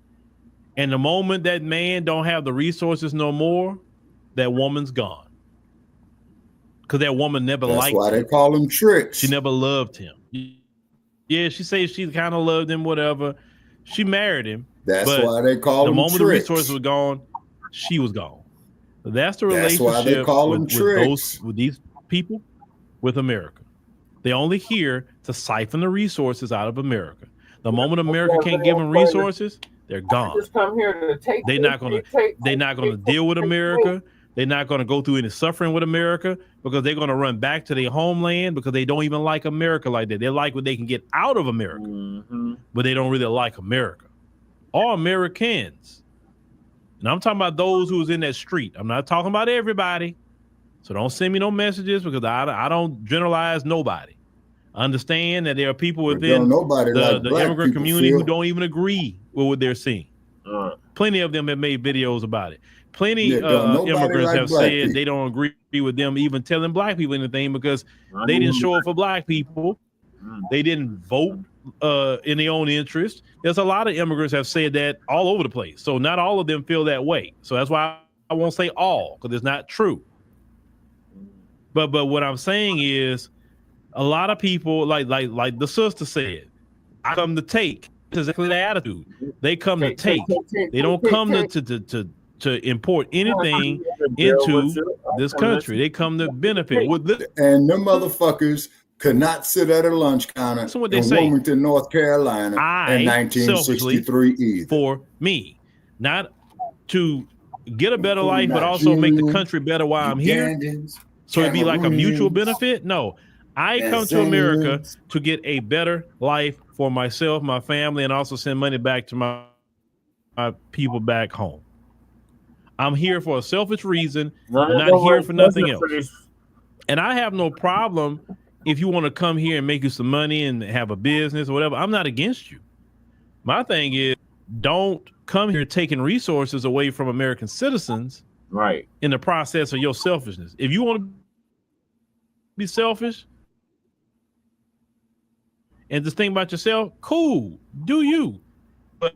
And the moment that man don't have the resources no more, that woman's gone. Because that woman never liked him. That's why they call him tricks. She never loved him. Yeah, she says she kind of loved him, whatever. She married him. That's why they call him tricks. The moment the resources were gone, she was gone. That's the relationship why they call him tricks. with these people, with America. They're only here to siphon the resources out of America. The moment America can't give them resources, they're gone. They're not gonna deal with America. They're not gonna go through any suffering with America because they're gonna run back to their homeland because they don't even like America like that. They like what they can get out of America. but they don't really like America or Americans. And I'm talking about those who's in that street. I'm not talking about everybody. So don't send me no messages because I don't generalize nobody. I understand that there are people within the immigrant community who don't even agree with what they're seeing. Plenty of them have made videos about it. Plenty immigrants have said they don't agree with them even telling black people anything because they didn't show up for black people. They didn't vote in their own interest. There's a lot of immigrants have said that all over the place. So not all of them feel that way. So that's why I won't say all because it's not true. But what I'm saying is a lot of people like the sister said, I come to take. That's exactly the attitude. They come to take. They don't come to import anything into this country. They come to benefit. And them motherfuckers could not sit at a lunch counter in Wilmington, North Carolina in 1963 either. For me, not to get a better life, but also make the country better while I'm here. So it'd be like a mutual benefit. No, I come to America to get a better life for myself, my family, and also send money back to my people back home. I'm here for a selfish reason. I'm not here for nothing else. And I have no problem if you want to come here and make you some money and have a business or whatever. I'm not against you. My thing is, don't come here taking resources away from American citizens in the process of your selfishness. If you want to be selfish and just think about yourself, cool, do you. But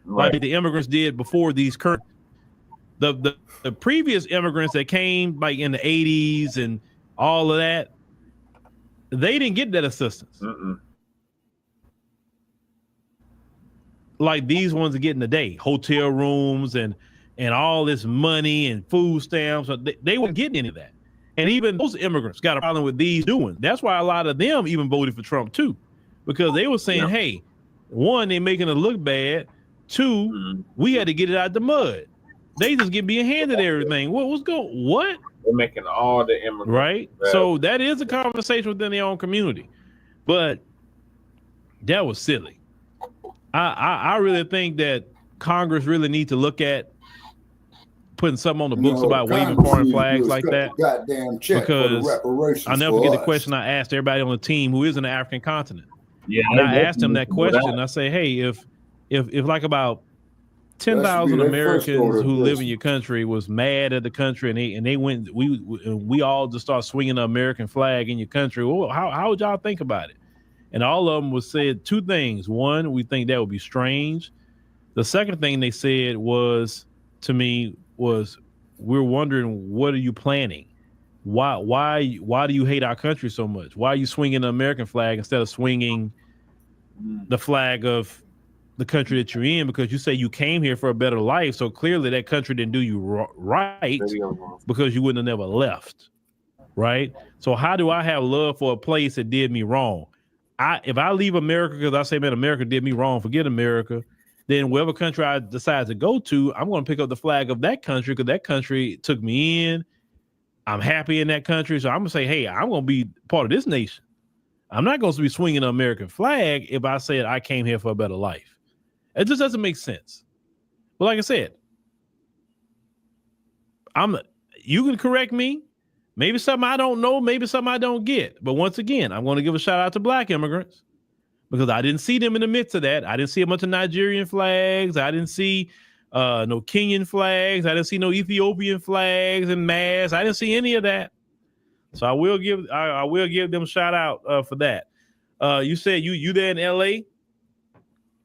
like the immigrants did before these current, the previous immigrants that came like in the 80s and all of that, they didn't get that assistance. Like these ones are getting today, hotel rooms and all this money and food stamps. They weren't getting any of that. And even those immigrants got a problem with these doing. That's why a lot of them even voted for Trump too, because they were saying, hey, one, they're making it look bad. Two, we had to get it out the mud. They just get being handed everything. What's going? What? They're making all the immigrants right. bad. So that is a conversation within their own community, but that was silly. I really think that Congress really need to look at putting something on the books about waving foreign flags like that. Because I'll never forget the question I asked everybody on the team who is in the African continent. Yeah, and I asked them that question. I say, hey, if like about 10,000 Americans who live in your country was mad at the country and they went, we all just start swinging the American flag in your country. Well, how would y'all think about it? And all of them was said two things. One, we think that would be strange. The second thing they said was to me was, we're wondering, what are you planning? Why do you hate our country so much? Why are you swinging the American flag instead of swinging the flag of the country that you're in? Because you say you came here for a better life. So clearly that country didn't do you right because you wouldn't have never left. Right. So how do I have love for a place that did me wrong? If I leave America because I say, man, America did me wrong, forget America, then whatever country I decide to go to, I'm going to pick up the flag of that country because that country took me in. I'm happy in that country. So I'm going to say, hey, I'm going to be part of this nation. I'm not going to be swinging an American flag if I said I came here for a better life. It just doesn't make sense. But like I said, you can correct me. Maybe something I don't know, maybe something I don't get. But once again, I'm going to give a shout out to black immigrants because I didn't see them in the midst of that. I didn't see a bunch of Nigerian flags. I didn't see no Kenyan flags. I didn't see no Ethiopian flags and masks. I didn't see any of that. So I will give them a shout out for that. You said you there in LA?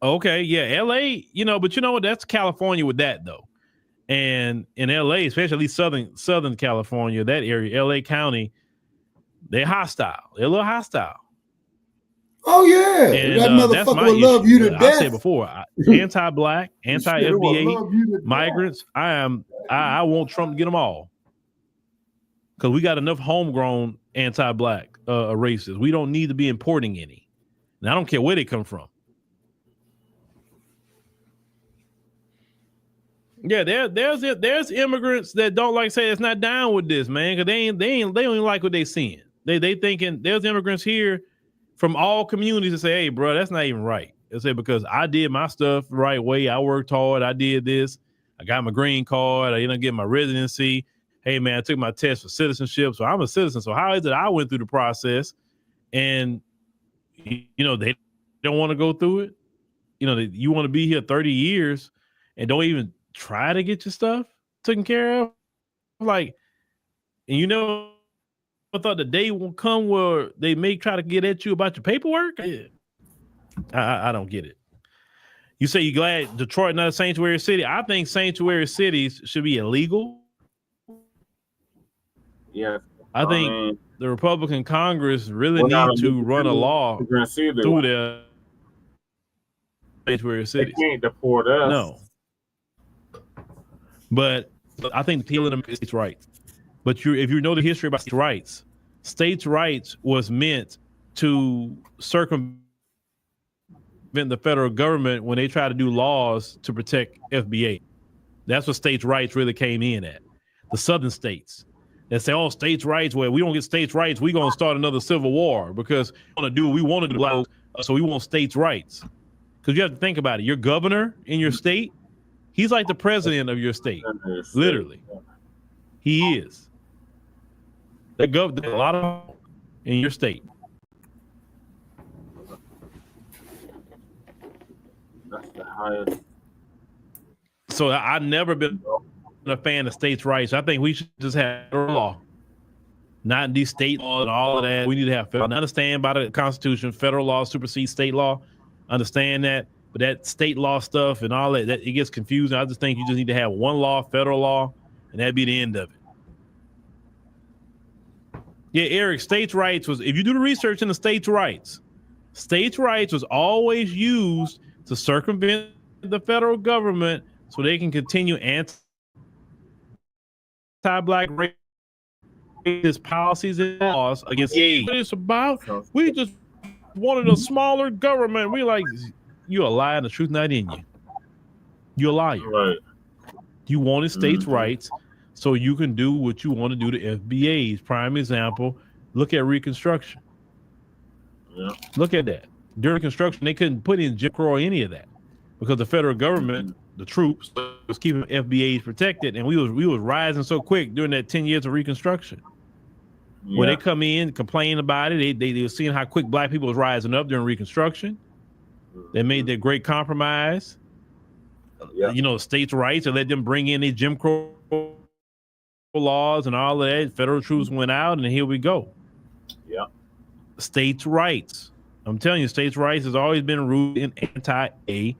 Okay, yeah, LA, but you know what? That's California with that though. And in LA, especially Southern California, that area, LA County, they're hostile. They're a little hostile. Oh yeah, and, that motherfucker will love you to death. I said before, anti-black, anti-FBA, migrants. I want Trump to get them all because we got enough homegrown anti-black racists. We don't need to be importing any, and I don't care where they come from. Yeah, there's immigrants that don't like say it's not down with this, man, because they don't even like what they seeing. They thinking there's immigrants here from all communities to say, hey, bro, that's not even right. They say, because I did my stuff the right way. I worked hard. I did this. I got my green card. I ended up getting my residency. Hey, man, I took my test for citizenship. So I'm a citizen. So how is it I went through the process and, you know, they don't want to go through it? You know, you want to be here 30 years and don't even try to get your stuff taken care of? Like, and you know, I thought the day will come where they may try to get at you about your paperwork. I don't get it. You say you're glad Detroit not a sanctuary city. I think sanctuary cities should be illegal. Yeah, I think the Republican Congress really need to run a law through their sanctuary cities. They can't deport us. No, but I think the them is states' rights. But if you know the history about states' rights was meant to circumvent the federal government when they try to do laws to protect FBA. That's what states' rights really came in at. The southern states that say, oh, states' rights, well, we don't get states' rights, we're going to start another civil war because we want to do what we want to do, so we want states' rights. Because you have to think about it. Your governor in your state, he's like the president of your state, literally. He is. They govern a lot of in your state. That's the highest. So I've never been a fan of states' rights. I think we should just have federal law, not these state laws and all of that. We need to have federal. I understand by the Constitution, federal law supersedes state law. Understand that, but that state law stuff and all that it gets confusing. I just think you just need to have one law, federal law, and that'd be the end of it. Yeah, Eric, states' rights was, if you do the research in the states' rights was always used to circumvent the federal government so they can continue anti-black racist policies and laws against gays. What it's about, we just wanted a smaller government. We like, you're a liar and the truth not in you. You're a liar. Right. You wanted states' rights so you can do what you want to do to FBAs. Prime example, look at Reconstruction. Yeah. Look at that. During Reconstruction, they couldn't put in Jim Crow or any of that because the federal government, the troops, was keeping FBAs protected, and we was rising so quick during that 10 years of Reconstruction. Yeah. When they come in, complain about it, they were seeing how quick black people was rising up during Reconstruction. They made their great compromise. Yeah. You know, states' rights, and let them bring in the Jim Crow laws and all of that. Federal troops went out, and here we go. Yeah. States' rights. I'm telling you, states' rights has always been rooted in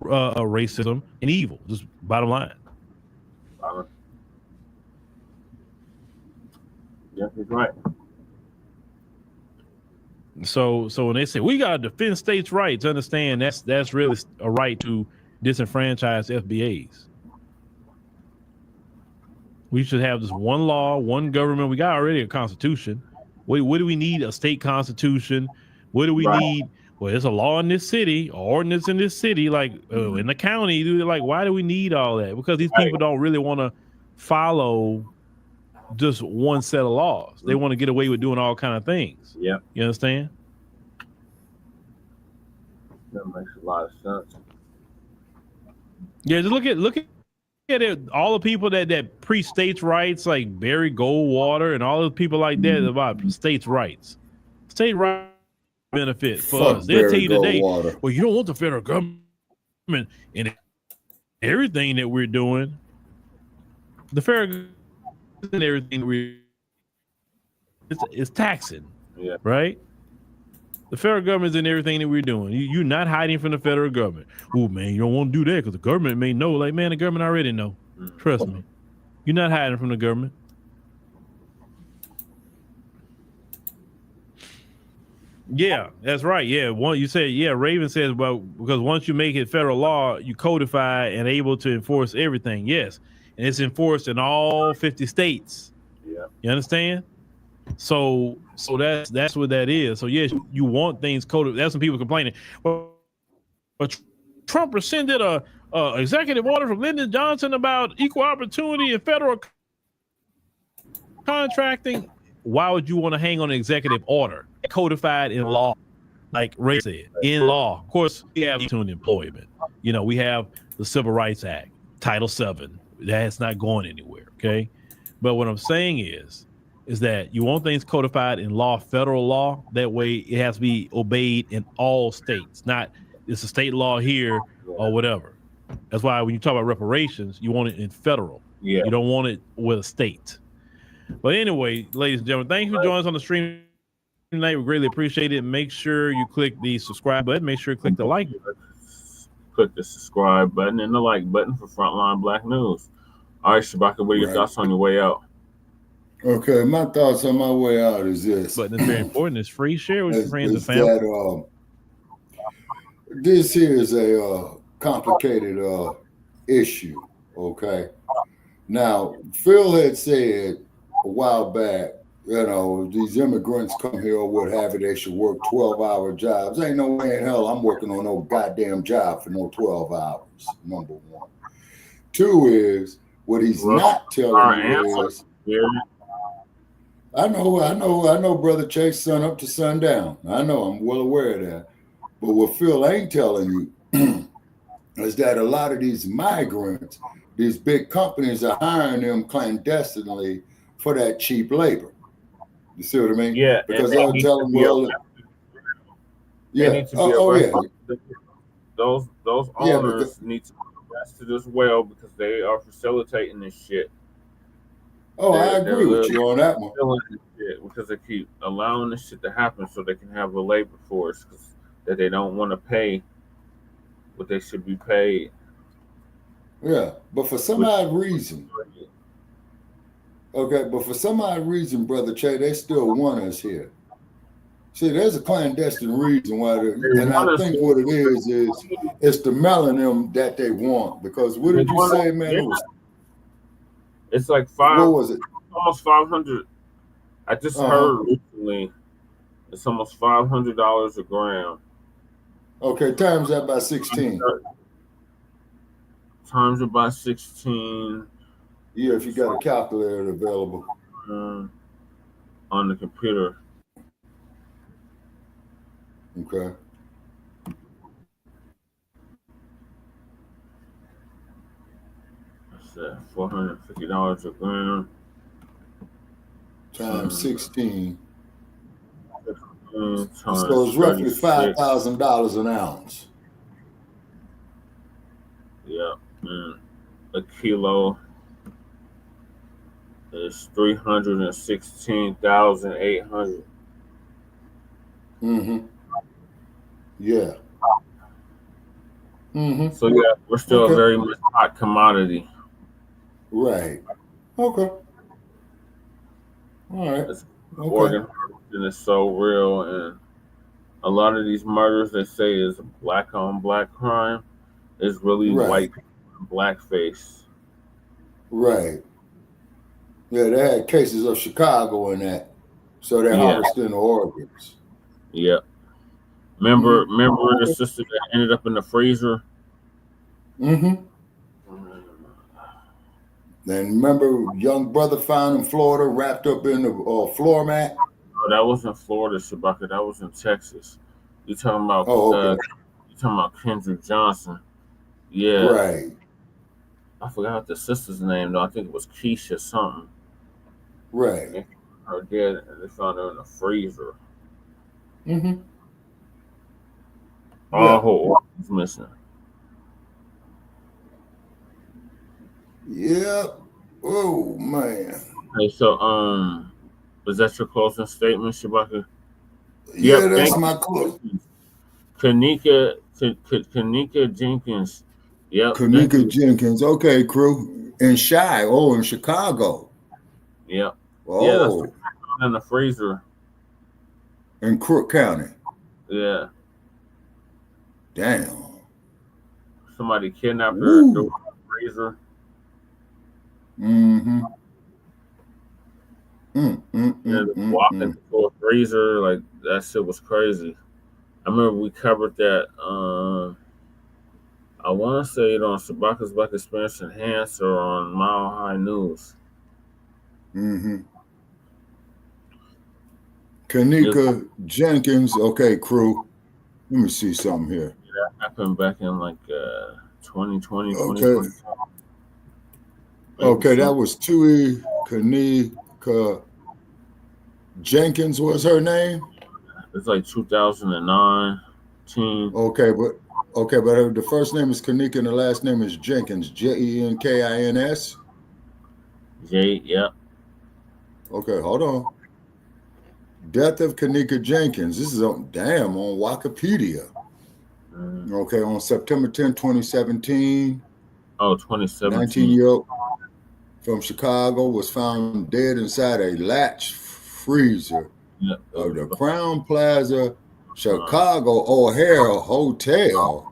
racism and evil. Just bottom line. Yeah, that's right. So when they say we gotta defend states' rights, understand that's really a right to disenfranchise FBAs. We should have just one law, one government. We got already a constitution. What do we need? A state constitution. What do we need? Well, there's a law in this city, ordinance in this city, like in the county. Like, why do we need all that? Because these people don't really want to follow just one set of laws. They want to get away with doing all kind of things. Yeah. You understand? That makes a lot of sense. Yeah, just look at it. All the people that preach states' rights, like Barry Goldwater and all the people like that about states' rights. State rights benefit for us. They'll tell you today, well, you don't want the federal government and everything that we're doing. The federal and everything it's taxing, right? The federal government's in everything that we're doing. You're not hiding from the federal government. Oh man, you don't want to do that because the government may know. Like, man, the government already know. Trust me. You're not hiding from the government. Yeah, that's right. Yeah, you said, Raven says, well, because once you make it federal law, you codify and able to enforce everything. Yes, and it's enforced in all 50 states. Yeah, you understand? So that's what that is. So yes, you want things coded. That's some people complaining. Well, Trump rescinded a executive order from Lyndon Johnson about equal opportunity in federal contracting. Why would you want to hang on an executive order codified in law? like Ray said, in law. Of course, we have to employment. You know, we have the Civil Rights Act, Title VII. That's not going anywhere. Okay. But what I'm saying is that you want things codified in law, federal law. That way it has to be obeyed in all states, not it's a state law here or whatever. That's why when you talk about reparations, you want it in federal. Yeah. You don't want it with a state. But anyway, ladies and gentlemen, thank you for joining us on the stream tonight. We greatly appreciate it. Make sure you click the subscribe button. Make sure you click the like button. Click the subscribe button and the like button for Frontline Black News. All right, Shabaka, what are your thoughts on your way out? Okay, my thoughts on my way out is this. But it's very important. It's free. Share with your friends and family. This here is a complicated issue, okay? Now, Phil had said a while back, you know, these immigrants come here or what have you, they should work 12-hour jobs. Ain't no way in hell I'm working on no goddamn job for no 12 hours, number one. Two is, what he's not telling you is, I know, Brother Chase, sun up to sundown. I know, I'm well aware of that. But what Phil ain't telling you is that a lot of these migrants, these big companies are hiring them clandestinely for that cheap labor. You see what I mean? Yeah. Because they'll tell them, well, yeah. Those owners need to be arrested as well because they are facilitating this shit. Oh, I agree with you on that one. Because they keep allowing this shit to happen so they can have a labor force that they don't want to pay what they should be paid. Yeah, but for some odd reason, Brother Che, they still want us here. See, there's a clandestine reason why, and I think what it is it's the melanin that they want. Because what did you say, man? It's like almost 500. I just heard recently it's almost $500 a gram. Okay, times that by 16. Times it by 16. Yeah, if you got a calculator available. On the computer. Okay. $450 a gram. Times 16. Times so it's roughly $5,000 an ounce. Yeah. A kilo is 316,800. Mm-hmm. Yeah. Mm-hmm. So yeah, we're still a very much hot commodity. Right. Okay. All right. Organ harvesting is so real, and a lot of these murders they say is black on black crime is really white blackface. Right. Yeah, they had cases of Chicago in that, so they're harvesting the organs. Yeah. Remember the sister that ended up in the freezer? Mm-hmm. And remember, young brother found in Florida wrapped up in the floor mat? No, that wasn't Florida, Shabaka. That was in Texas. You talking about? You talking about Kendrick Johnson? Yeah. Right. I forgot the sister's name though. I think it was Keisha something. Right. Her dead, and they found her in the freezer. Mm-hmm. All her organs missing. Yeah. Oh man. Hey, so was that your closing statement, Shabaka? Yeah, that's my closing. Kanika Jenkins. Yep. Kanika Jenkins. Okay, crew. And Shy. Oh, in Chicago. Yep. Oh. Yeah, that's in the freezer. In Crook County. Yeah. Damn. Somebody kidnapped her in the freezer. Mm-hmm. Walking into a freezer, like that shit was crazy. I remember we covered that. I want to say it on Shabaka's Black Experience Enhanced or on Mile High News. Mm-hmm. Kanika Jenkins. Okay, crew. Let me see something here. That happened back in like 2020, Okay. 2020. Okay, that was Tui Kanika Jenkins was her name? It's like 2009. Okay, but the first name is Kanika and the last name is Jenkins. Jenkins. Yep. Okay, hold on. Death of Kanika Jenkins. This is on Wikipedia. Okay, on September 10, 2017. Oh, 2017. 19-year-old from Chicago was found dead inside a latch freezer of the Crown Plaza Chicago O'Hare Hotel.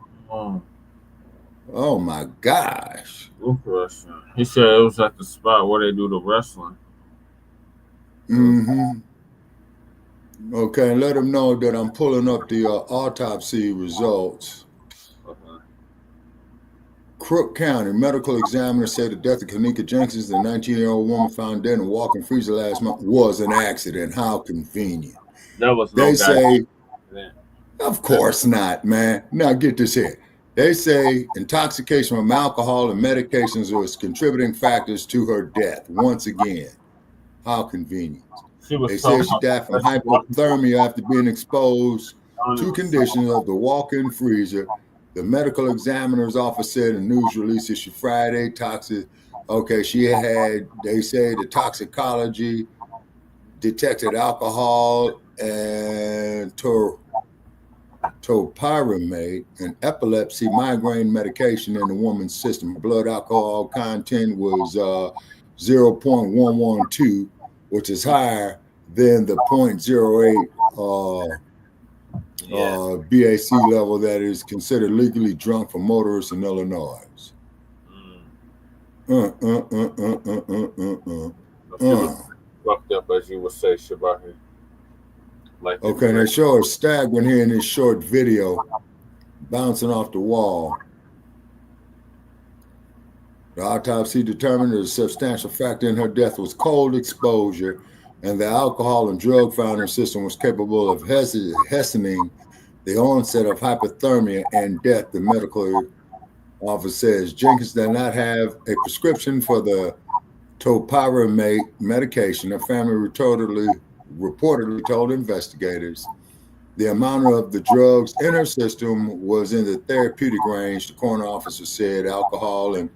Oh my gosh. Interesting. He said it was at the spot where they do the wrestling. Mm-hmm. Okay, and let him know that I'm pulling up the autopsy results. Crook County medical examiner said the death of Kanika Jenkins, the 19-year-old woman found dead in a walk-in freezer last month, was an accident. How convenient. That was they say, of course not, man. Now get this here. They say intoxication from alcohol and medications was contributing factors to her death. Once again, how convenient. They said she died from hypothermia after being exposed to conditions of the walk-in freezer. The medical examiner's office said in a news release issued Friday, okay, they say the toxicology detected alcohol and topiramate, an epilepsy migraine medication in the woman's system. Blood alcohol content was 0.112, which is higher than the 0.08 BAC level that is considered legally drunk for motorists in Illinois. Fucked up, as you would say, Shabahi. Like okay, they show a staggering here in this short video, bouncing off the wall. The autopsy determined that a substantial factor in her death was cold exposure, and the alcohol and drug found in her system was capable of hastening the onset of hypothermia and death, the medical office says. Jenkins did not have a prescription for the topiramate medication. Her family reportedly told investigators the amount of the drugs in her system was in the therapeutic range. The coroner officer said alcohol and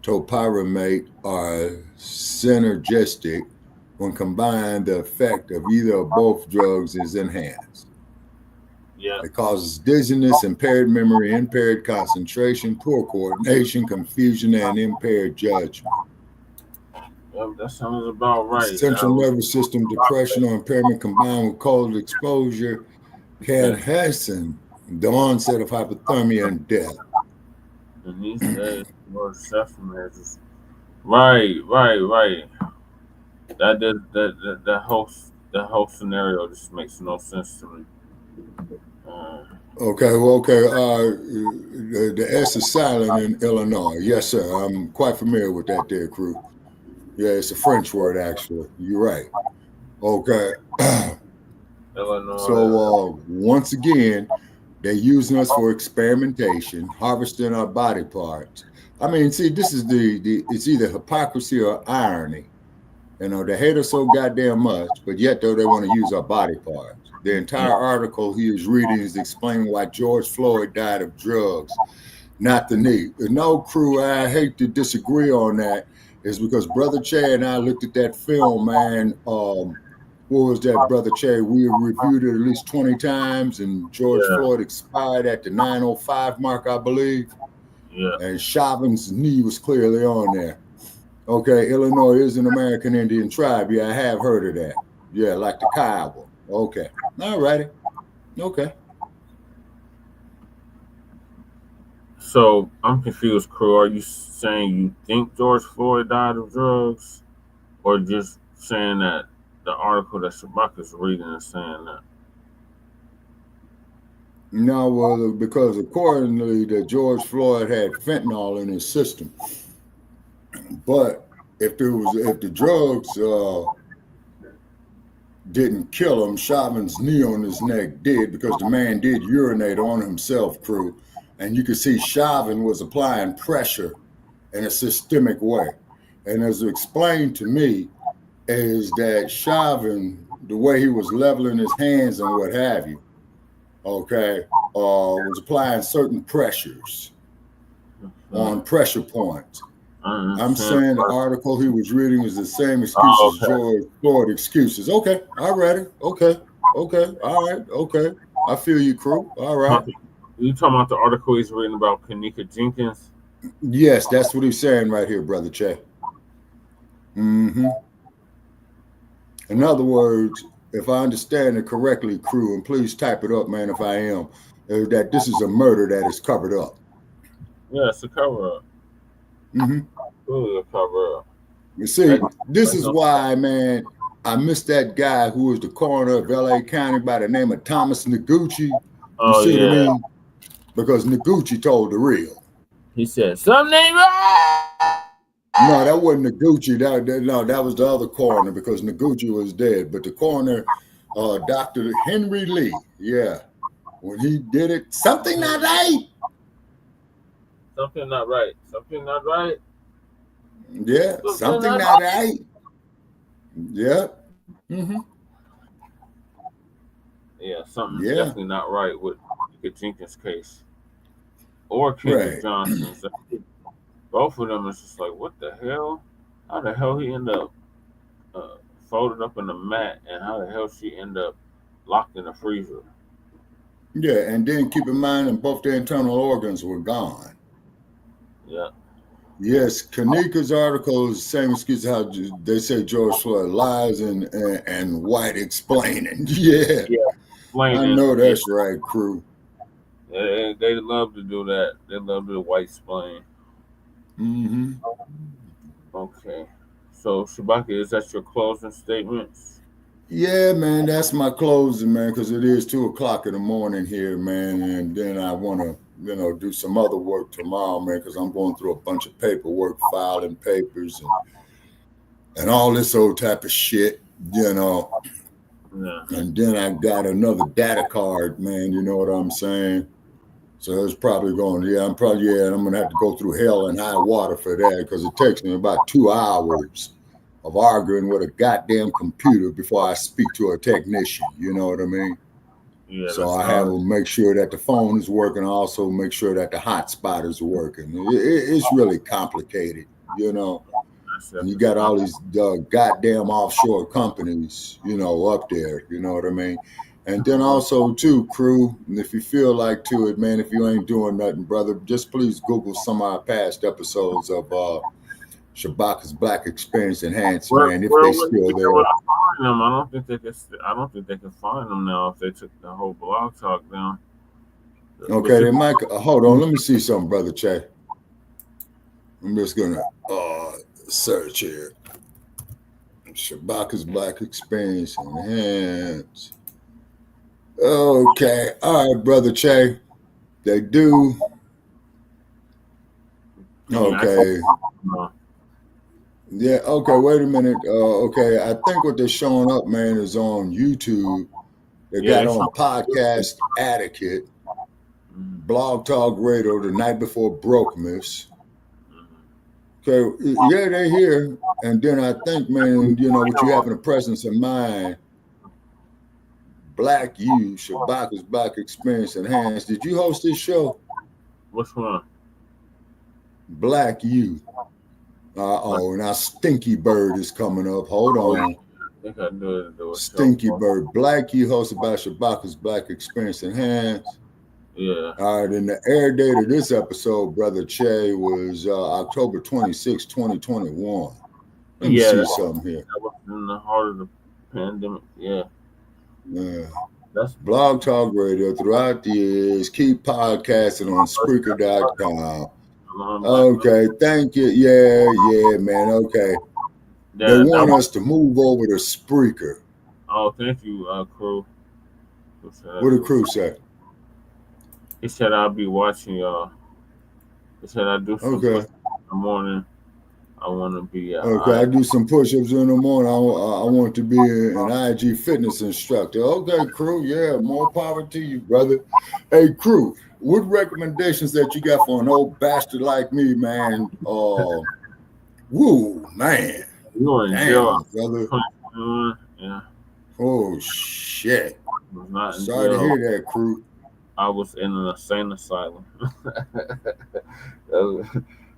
topiramate are synergistic. When combined, the effect of either or both drugs is enhanced. Yeah. It causes dizziness, impaired memory, impaired concentration, poor coordination, confusion, and impaired judgment. Well, that sounds about right. Central nervous system depression or impairment combined with cold exposure can hasten the onset of hypothermia and death. And these days, more suffering is right. That whole scenario just makes no sense to me. Okay. The S is silent in Illinois. Yes, sir. I'm quite familiar with that there, crew. Yeah, it's a French word, actually. You're right. Okay. Illinois. So once again, they're using us for experimentation, harvesting our body parts. I mean, see, this is it's either hypocrisy or irony. You know, they hate us so goddamn much, but yet though they want to use our body parts. The entire article he is reading is explaining why George Floyd died of drugs, not the knee. No, crew, I hate to disagree on that. Is because Brother Che and I looked at that film, man. What was that, Brother Che? We reviewed it at least 20 times, and George Floyd expired at the 9:05 mark, I believe. Yeah. And Chauvin's knee was clearly on there. Okay, Illinois is an American Indian tribe. Yeah, I have heard of that. Yeah, like the Kiowa. Okay. All righty. Okay. So I'm confused, crew. Are you saying you think George Floyd died of drugs, or just saying that the article that Shabak is reading is saying that? No, well, because accordingly that George Floyd had fentanyl in his system. But if the drugs didn't kill him. Chauvin's knee on his neck did, because the man did urinate on himself, crew. And you could see Chauvin was applying pressure in a systemic way. And as explained to me, is that Chauvin, the way he was leveling his hands and what have you, okay, was applying certain pressures on pressure points. I'm saying the article he was reading is the same excuses George Floyd excuses. Okay, I read it. Okay, all right, okay. I feel you, crew. All right. You talking about the article he's reading about Kanika Jenkins? Yes, that's what he's saying right here, Brother Che. In other words, if I understand it correctly, crew, and please type it up, man, if I am, is that this is a murder that is covered up. Yeah, it's a cover-up. Really a cover-up. You see, this is why, man, I miss that guy who was the coroner of L.A. County by the name of Thomas Noguchi. You see what I mean? Because Noguchi told the real. He said, something ain't right. No, that wasn't Noguchi. That was the other coroner, because Noguchi was dead. But the coroner, Dr. Henry Lee, when he did it, something not right. Something not right. Something not right. Yeah, something not right. Yeah. Yeah, something's definitely not right with the Jenkins case or Kendrick Johnson's. Both of them is just like, what the hell? How the hell he end up folded up in the mat, and how the hell she end up locked in a freezer? Yeah, and then keep in mind that both their internal organs were gone. Yeah. Yes, Kanika's article is the same excuse how they say George Floyd lies and white explaining. Yeah, I know that's right, crew. They love to do that. They love to white explain. Okay. So, Shabaka, is that your closing statements? Yeah, man, that's my closing, man, because it is 2:00 in the morning here, man, and then I want to, do some other work tomorrow, man, because I'm going through a bunch of paperwork, filing papers, and all this old type of shit, Yeah. And then I got another data card, man, you know what I'm saying? So it's probably going, and I'm going to have to go through hell and high water for that, because it takes me about 2 hours of arguing with a goddamn computer before I speak to a technician. You know what I mean? Yeah. So I have to make sure that the phone is working. Also make sure that the hotspot is working. It's really complicated, And you got all these goddamn offshore companies, up there. You know what I mean? And then also too, crew, if you feel like to it, man, if you ain't doing nothing, brother, just please Google some of our past episodes of Shabaka's Black Experience Enhanced, man, if they still there. I don't think they can find them now if they took the whole blog talk down. Okay, they might. Hold on, let me see something, Brother Che. I'm just gonna search here. Shabaka's Black Experience Enhanced. Okay, all right, Brother Che. They do. Okay. Yeah, okay, wait a minute. Okay, I think what they're showing up, man, is on YouTube. They got on Podcast Etiquette, Blog Talk Radio, The Night Before Brokenness. Okay, yeah, they're here. And then I think, man, what you have in the presence of mind, Black You, Shabaka's Black Experience Enhanced. Did you host this show? Which one? Black You. Now Stinky Bird is coming up. Hold on. I think I knew it. Stinky Bird. Black You, hosted by Shabaka's Black Experience Enhanced. Yeah. All right, and the air date of this episode, Brother Che, was October 26, 2021. Let me see something here. That was in the heart of the pandemic. Yeah. Yeah. That's Blog Talk Radio throughout the years. Keep podcasting on Spreaker.com. Okay, thank you. Yeah, man. Okay. They want us to move over to Spreaker. Oh, thank you, crew. What did crew say? He said I'll be watching y'all. He said I do some in the morning. I want to be okay, I do some push-ups in the morning. I want to be an IG fitness instructor. Okay, crew, yeah, more power to you, brother. Hey, crew, what recommendations that you got for an old bastard like me, man? Woo, man. You in damn, jail, brother. Yeah. Oh shit. Was not in Sorry to jail. hear that, crew. I was in an insane asylum.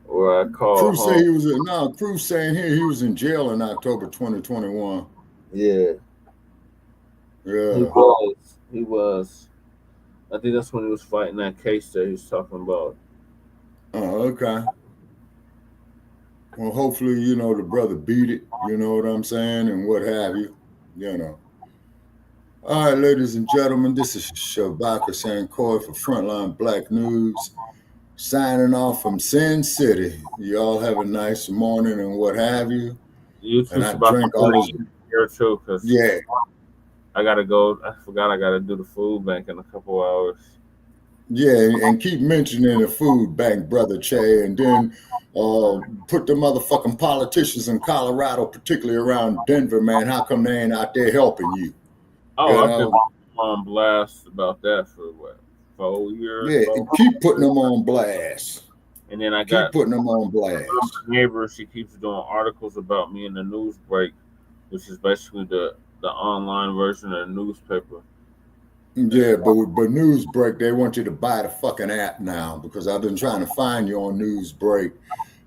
Where I called Crew home. say he was Crew saying here he was in jail in October 2021. Yeah. Yeah. He was. I think that's when he was fighting that case that he's talking about. Oh, okay. Well, hopefully, you know, the brother beat it, you know what I'm saying, and what have you, you know. All right, ladies and gentlemen, this is Shabaka Sankoy for Frontline Blacc News, signing off from Sin City. Y'all have a nice morning and what have you. You too, and I drank all those. Here too, because yeah, I gotta go. I forgot I gotta do the food bank in a couple hours. Yeah, and keep mentioning the food bank, Brother Che, and then put the motherfucking politicians in Colorado, particularly around Denver, man. How come they ain't out there helping you? Oh, I've been on blast about that for what, 4 years? Yeah, keep putting them on blast. And then I keep putting them on blast. My neighbor, she keeps doing articles about me in the news break, which is basically the online version of the newspaper. Yeah, but Newsbreak, they want you to buy the fucking app now, because I've been trying to find you on Newsbreak,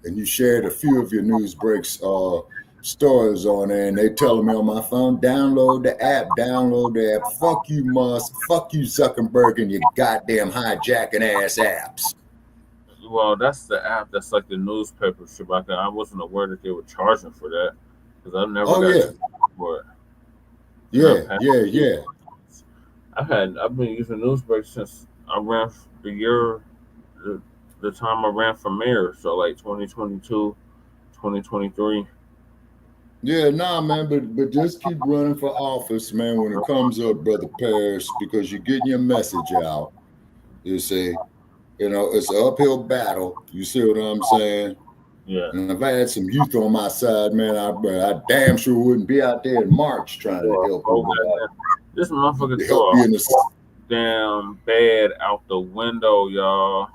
and you shared a few of your Newsbreak's stories on there, and they telling me on my phone, download the app. Fuck you, Musk. Fuck you, Zuckerberg, and your goddamn hijacking ass apps. Well, that's the app that's like the newspaper, Shabaka. I wasn't aware that they were charging for that, because I've never got for it. Yeah. I've been using Newsbreak since I ran the time I ran for mayor, so like 2022, 2023. Yeah, nah, man, but just keep running for office, man, when it comes up, Brother Parrish, because you're getting your message out. You see, you know, it's an uphill battle. You see what I'm saying? Yeah. And if I had some youth on my side, man, I damn sure wouldn't be out there in March trying to help them. This motherfucker threw a damn bed out the window, y'all.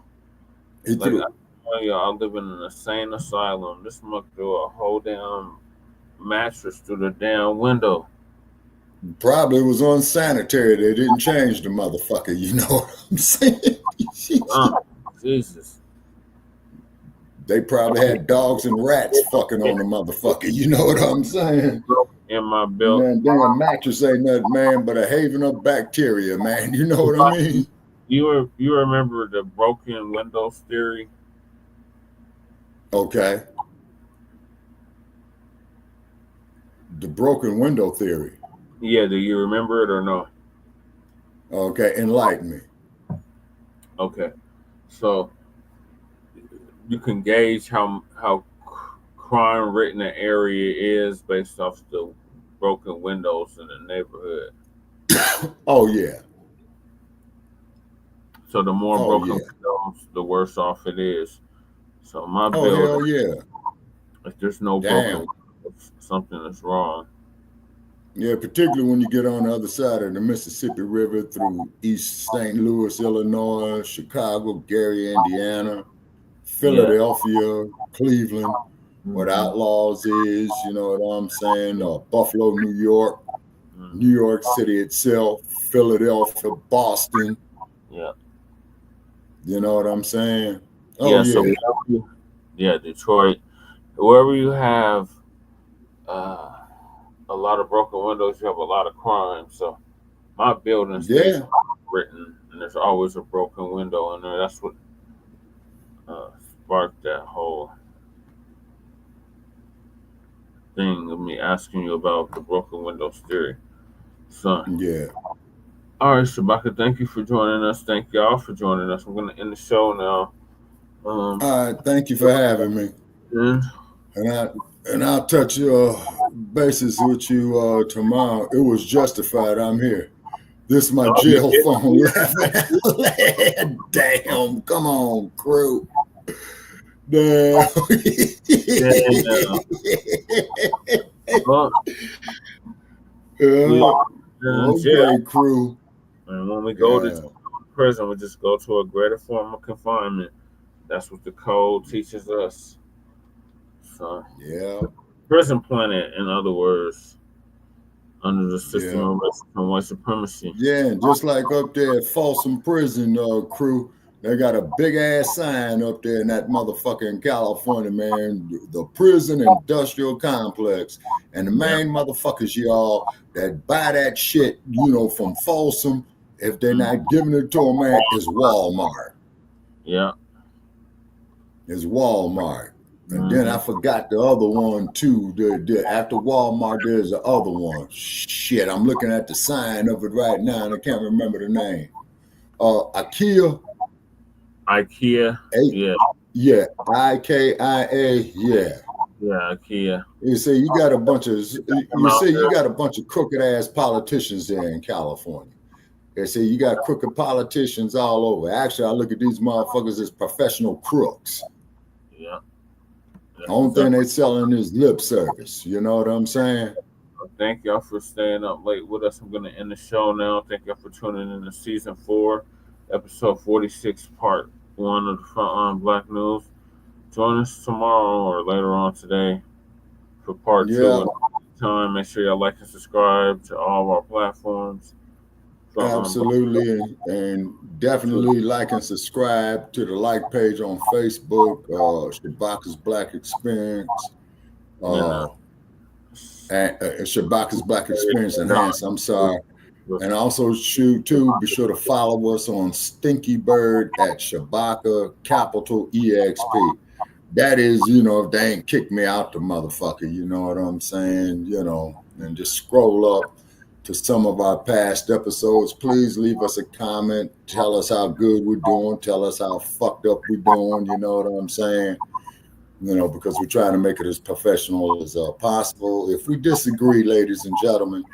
I live in an insane asylum. This motherfucker threw a whole damn mattress through the damn window. Probably was unsanitary. They didn't change the motherfucker. You know what I'm saying? Jesus. They probably had dogs and rats fucking on the motherfucker. You know what I'm saying? In my building. Man, damn mattress ain't nothing, man, but a haven of bacteria, man. You know what I mean? You remember the broken windows theory? Okay. The broken window theory. Yeah, do you remember it or no? Okay, enlighten me. Okay. So you can gauge how crime rate in the area is based off the broken windows in the neighborhood. Oh yeah. So the more broken windows, the worse off it is. So my building, hell yeah. If there's no broken windows, something is wrong. Yeah, particularly when you get on the other side of the Mississippi River through East St. Louis, Illinois, Chicago, Gary, Indiana, Philadelphia, Cleveland, what Outlaws is, you know what I'm saying? Buffalo, New York, New York City itself, Philadelphia, Boston. Yeah. You know what I'm saying? Oh, yeah. Detroit. Wherever you have a lot of broken windows, you have a lot of crime. So my building stays written, and there's always a broken window in there. That's what sparked that whole thing of me asking you about the broken windows theory. So yeah. All right, Shabaka, thank you for joining us. Thank y'all for joining us. We're gonna end the show now. All right, thank you for having me. And I'll touch bases with you tomorrow. It was justified. I'm here. This is my jail phone laughing. Damn, come on, crew. Damn. Okay, crew. And when we go to prison, we just go to a greater form of confinement. That's what the code teaches us. So, prison planet, in other words, under the system of racism and white supremacy. Yeah, and just like up there at Folsom Prison, crew, they got a big ass sign up there in that motherfucker in California, man. The prison industrial complex. And the main motherfuckers, y'all, that buy that shit, from Folsom, if they're not giving it to them, man, is Walmart. Yeah. It's Walmart. And then I forgot the other one too. After Walmart, there's the other one. Shit, I'm looking at the sign of it right now, and I can't remember the name. IKEA. Yeah. Yeah. IKIA. Yeah. Yeah, IKEA. You see, you got a bunch of crooked ass politicians there in California. They say you got crooked politicians all over. Actually, I look at these motherfuckers as professional crooks. Yeah. The only thing they're selling is lip service. You know what I'm saying? Thank y'all for staying up late with us. I'm going to end the show now. Thank y'all for tuning in to season 4, episode 46, part 1 of the Front Line Blacc News. Join us tomorrow or later on today for part 2. Time. Make sure y'all like and subscribe to all of our platforms. Absolutely, and definitely like and subscribe to the like page on Facebook, Shabaka's Blacc Experience, and Shabaka's Blacc Experience Enhanced. I'm sorry, and also too. Be sure to follow us on Stinky Bird at Shabaka capital EXP. That is, if they ain't kicked me out the motherfucker, you know what I'm saying, and just scroll up to some of our past episodes. Please leave us a comment. Tell us how good we're doing. Tell us how fucked up we're doing. You know what I'm saying? Because we're trying to make it as professional as possible. If we disagree, ladies and gentlemen,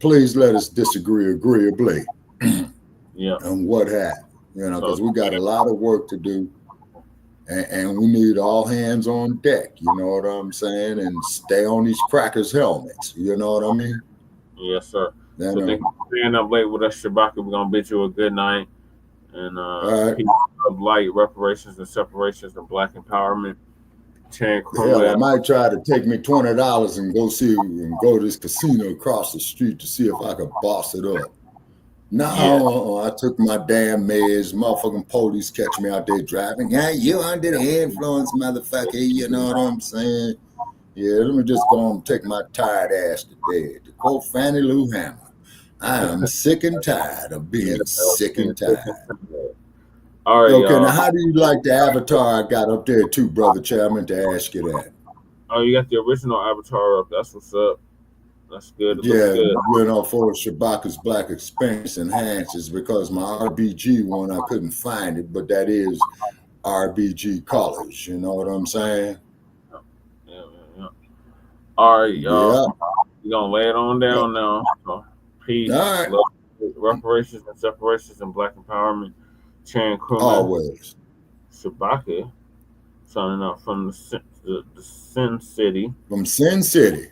please let us disagree agreeably. Yeah. And what have, because we got a lot of work to do. And we need all hands on deck. You know what I'm saying? And stay on these crackers' helmets. You know what I mean? Yes, sir. So thank you for staying up late with us, Shabaka. We're going to bid you a good night. And peace of light, reparations and separations and Black empowerment. Hell, I might try to take me $20 and go to this casino across the street to see if I could boss it up. No, I took my damn meds. Motherfucking police catch me out there driving. Hey, you under the influence, motherfucker. You know what I'm saying? Yeah, let me just go and take my tired ass to bed. To quote Fannie Lou Hammer, I am sick and tired of being sick and tired. All right, okay, now how do you like the avatar I got up there too, Brother Chairman, to ask you that? Oh, you got the original avatar up. That's what's up. That's good. Yeah, good. For Shabaka's Blacc Experience Enhances, because my RBG one, I couldn't find it, but that is RBG colors. You know what I'm saying? Yeah. All right, y'all. We're going to lay it on down now. So, peace, love, reparations and separations and Black empowerment. Chan Crewman. Always. Shabaka, signing out from the Sin City. From Sin City.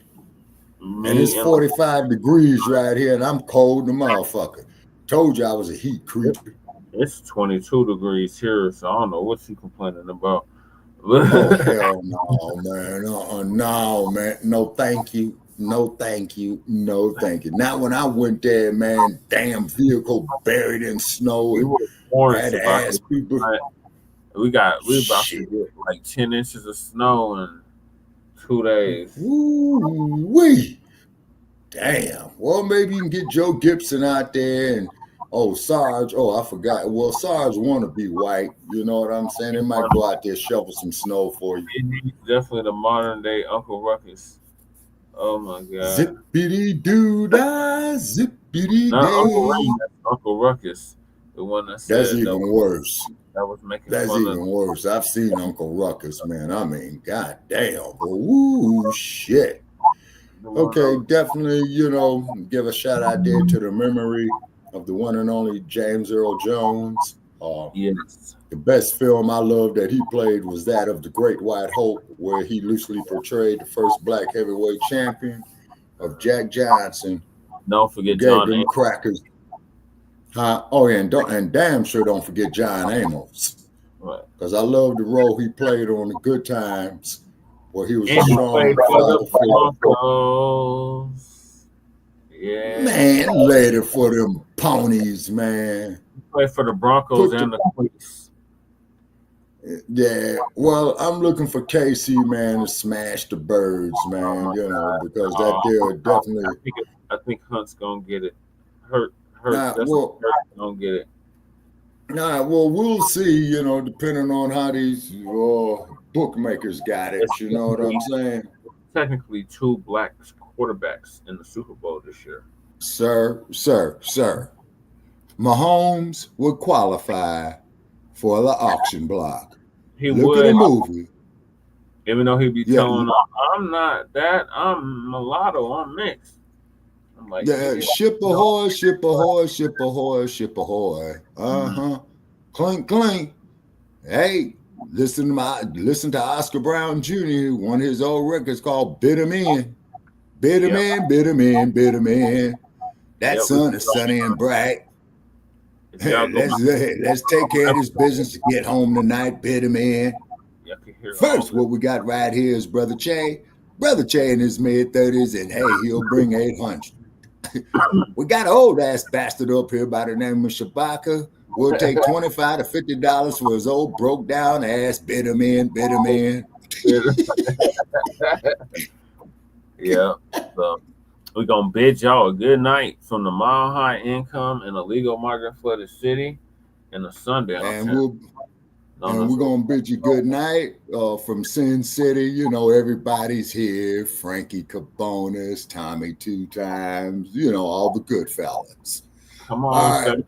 And it's 45 degrees right here, and I'm cold, the motherfucker. Told you I was a heat creature. It's 22 degrees here, so I don't know what you complaining about. Oh, hell no, man. No, man. No, thank you. No, thank you. No, thank you. Not when I went there, man. Damn vehicle buried in snow. And had to ask people. We about to get like 10 inches of snow in 2 days. Ooh-wee. Damn. Well, maybe you can get Joe Gibson out there and Sarge. Oh, I forgot. Well, Sarge want to be white. You know what I'm saying? They might go out there shovel some snow for you. Definitely the modern day Uncle Ruckus. Oh my God. Zippity doo dah, zippity day. Uncle Ruckus. The one that said that's even worse. That was making that's fun even worse. I've seen Uncle Ruckus, man. I mean, goddamn. Ooh, shit. Okay, definitely, give a shout out there to the memory of the one and only James Earl Jones. Yes. The best film I loved that he played was that of The Great White Hope, where he loosely portrayed the first black heavyweight champion of Jack Johnson. Don't forget gave John them Amos. crackers. Oh yeah, and damn sure don't forget John Amos. Right. Because I love the role he played on The Good Times, where he was And a he strong played for father. the Broncos. Yeah. Man, later for them ponies, man. He played for the Broncos and the Quicks. Yeah, well, I'm looking for KC, man, to smash the Birds, man, you know, because that they're definitely. I think Hunt's gonna get it. Hurt. Nah, well, Hurt's gonna get it. Nah, well, we'll see, you know, depending on how these bookmakers got it. You know what I'm saying? Technically, 2 black quarterbacks in the Super Bowl this year. Sir. Mahomes would qualify for the auction block. He Look would. at the movie. Even though he'd be telling them, I'm not that, I'm mulatto, I'm mixed. I'm like, yeah, ship ahoy, ship ahoy, ship ahoy, ship ahoy. Clink, clink. Hey, listen to Oscar Brown Jr., one of his old records called Bid 'em In. Bid 'em in, bid 'em in, bid 'em in. That sun is sunny and bright. Let's take care of this business to get home tonight. Bid 'em in. First, what we got right here is Brother Che. Brother Che in his mid-30s, and hey, he'll bring 800. We got an old-ass bastard up here by the name of Shabaka. We'll take $25 to $50 for his old broke-down ass. Bid 'em in, bid 'em in. Yeah. So we're going to bid y'all a good night from the Mile High Income and Illegal Migrant Flooded City and a Sunday. And we're going to bid you good night from Sin City. You know, everybody's here. Frankie Cabonas, Tommy 2 Times, you know, all the good fellas. Come on, right.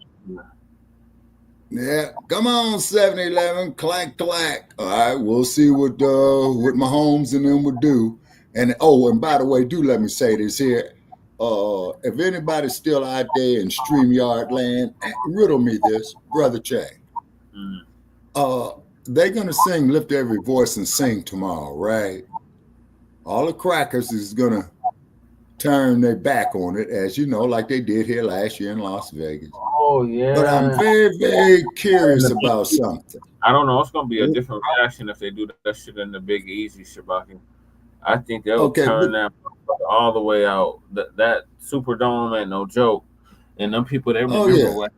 Yeah, come on, 7-Eleven, clack, clack. All right, we'll see what Mahomes and them would do. And by the way, do let me say this here. If anybody's still out there in StreamYard land, riddle me this, Brother Che. They're gonna sing "Lift Every Voice and Sing" tomorrow, right? All the crackers is gonna turn their back on it, as you know, like they did here last year in Las Vegas. Oh yeah. But I'm very, very curious about something. I don't know. It's gonna be a different reaction if they do that shit in the Big Easy, Shabaki. I think they'll turn that all the way out. That Superdome ain't no joke, and them people they remember what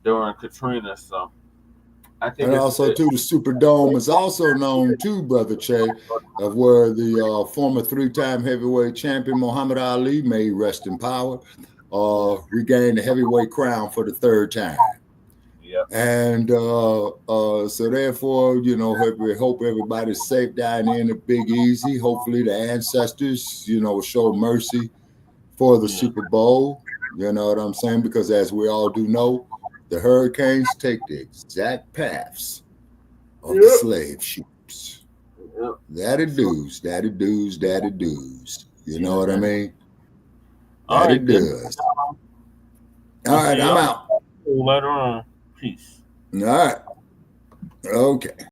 during Katrina. So I think, and also too, the Superdome is also known too, Brother Che, of where the former 3-time heavyweight champion Muhammad Ali, may rest in power, regained the heavyweight crown for the 3rd time. Yep. And so therefore, you know, we hope everybody's safe down there in the Big Easy. Hopefully the ancestors, you know, show mercy for the Super Bowl. You know what I'm saying? Because as we all do know, the hurricanes take the exact paths of the slave ships. Daddy doos. You know what I mean? Daddy does. All right, I'm out. Later on. Peace. All right. Okay.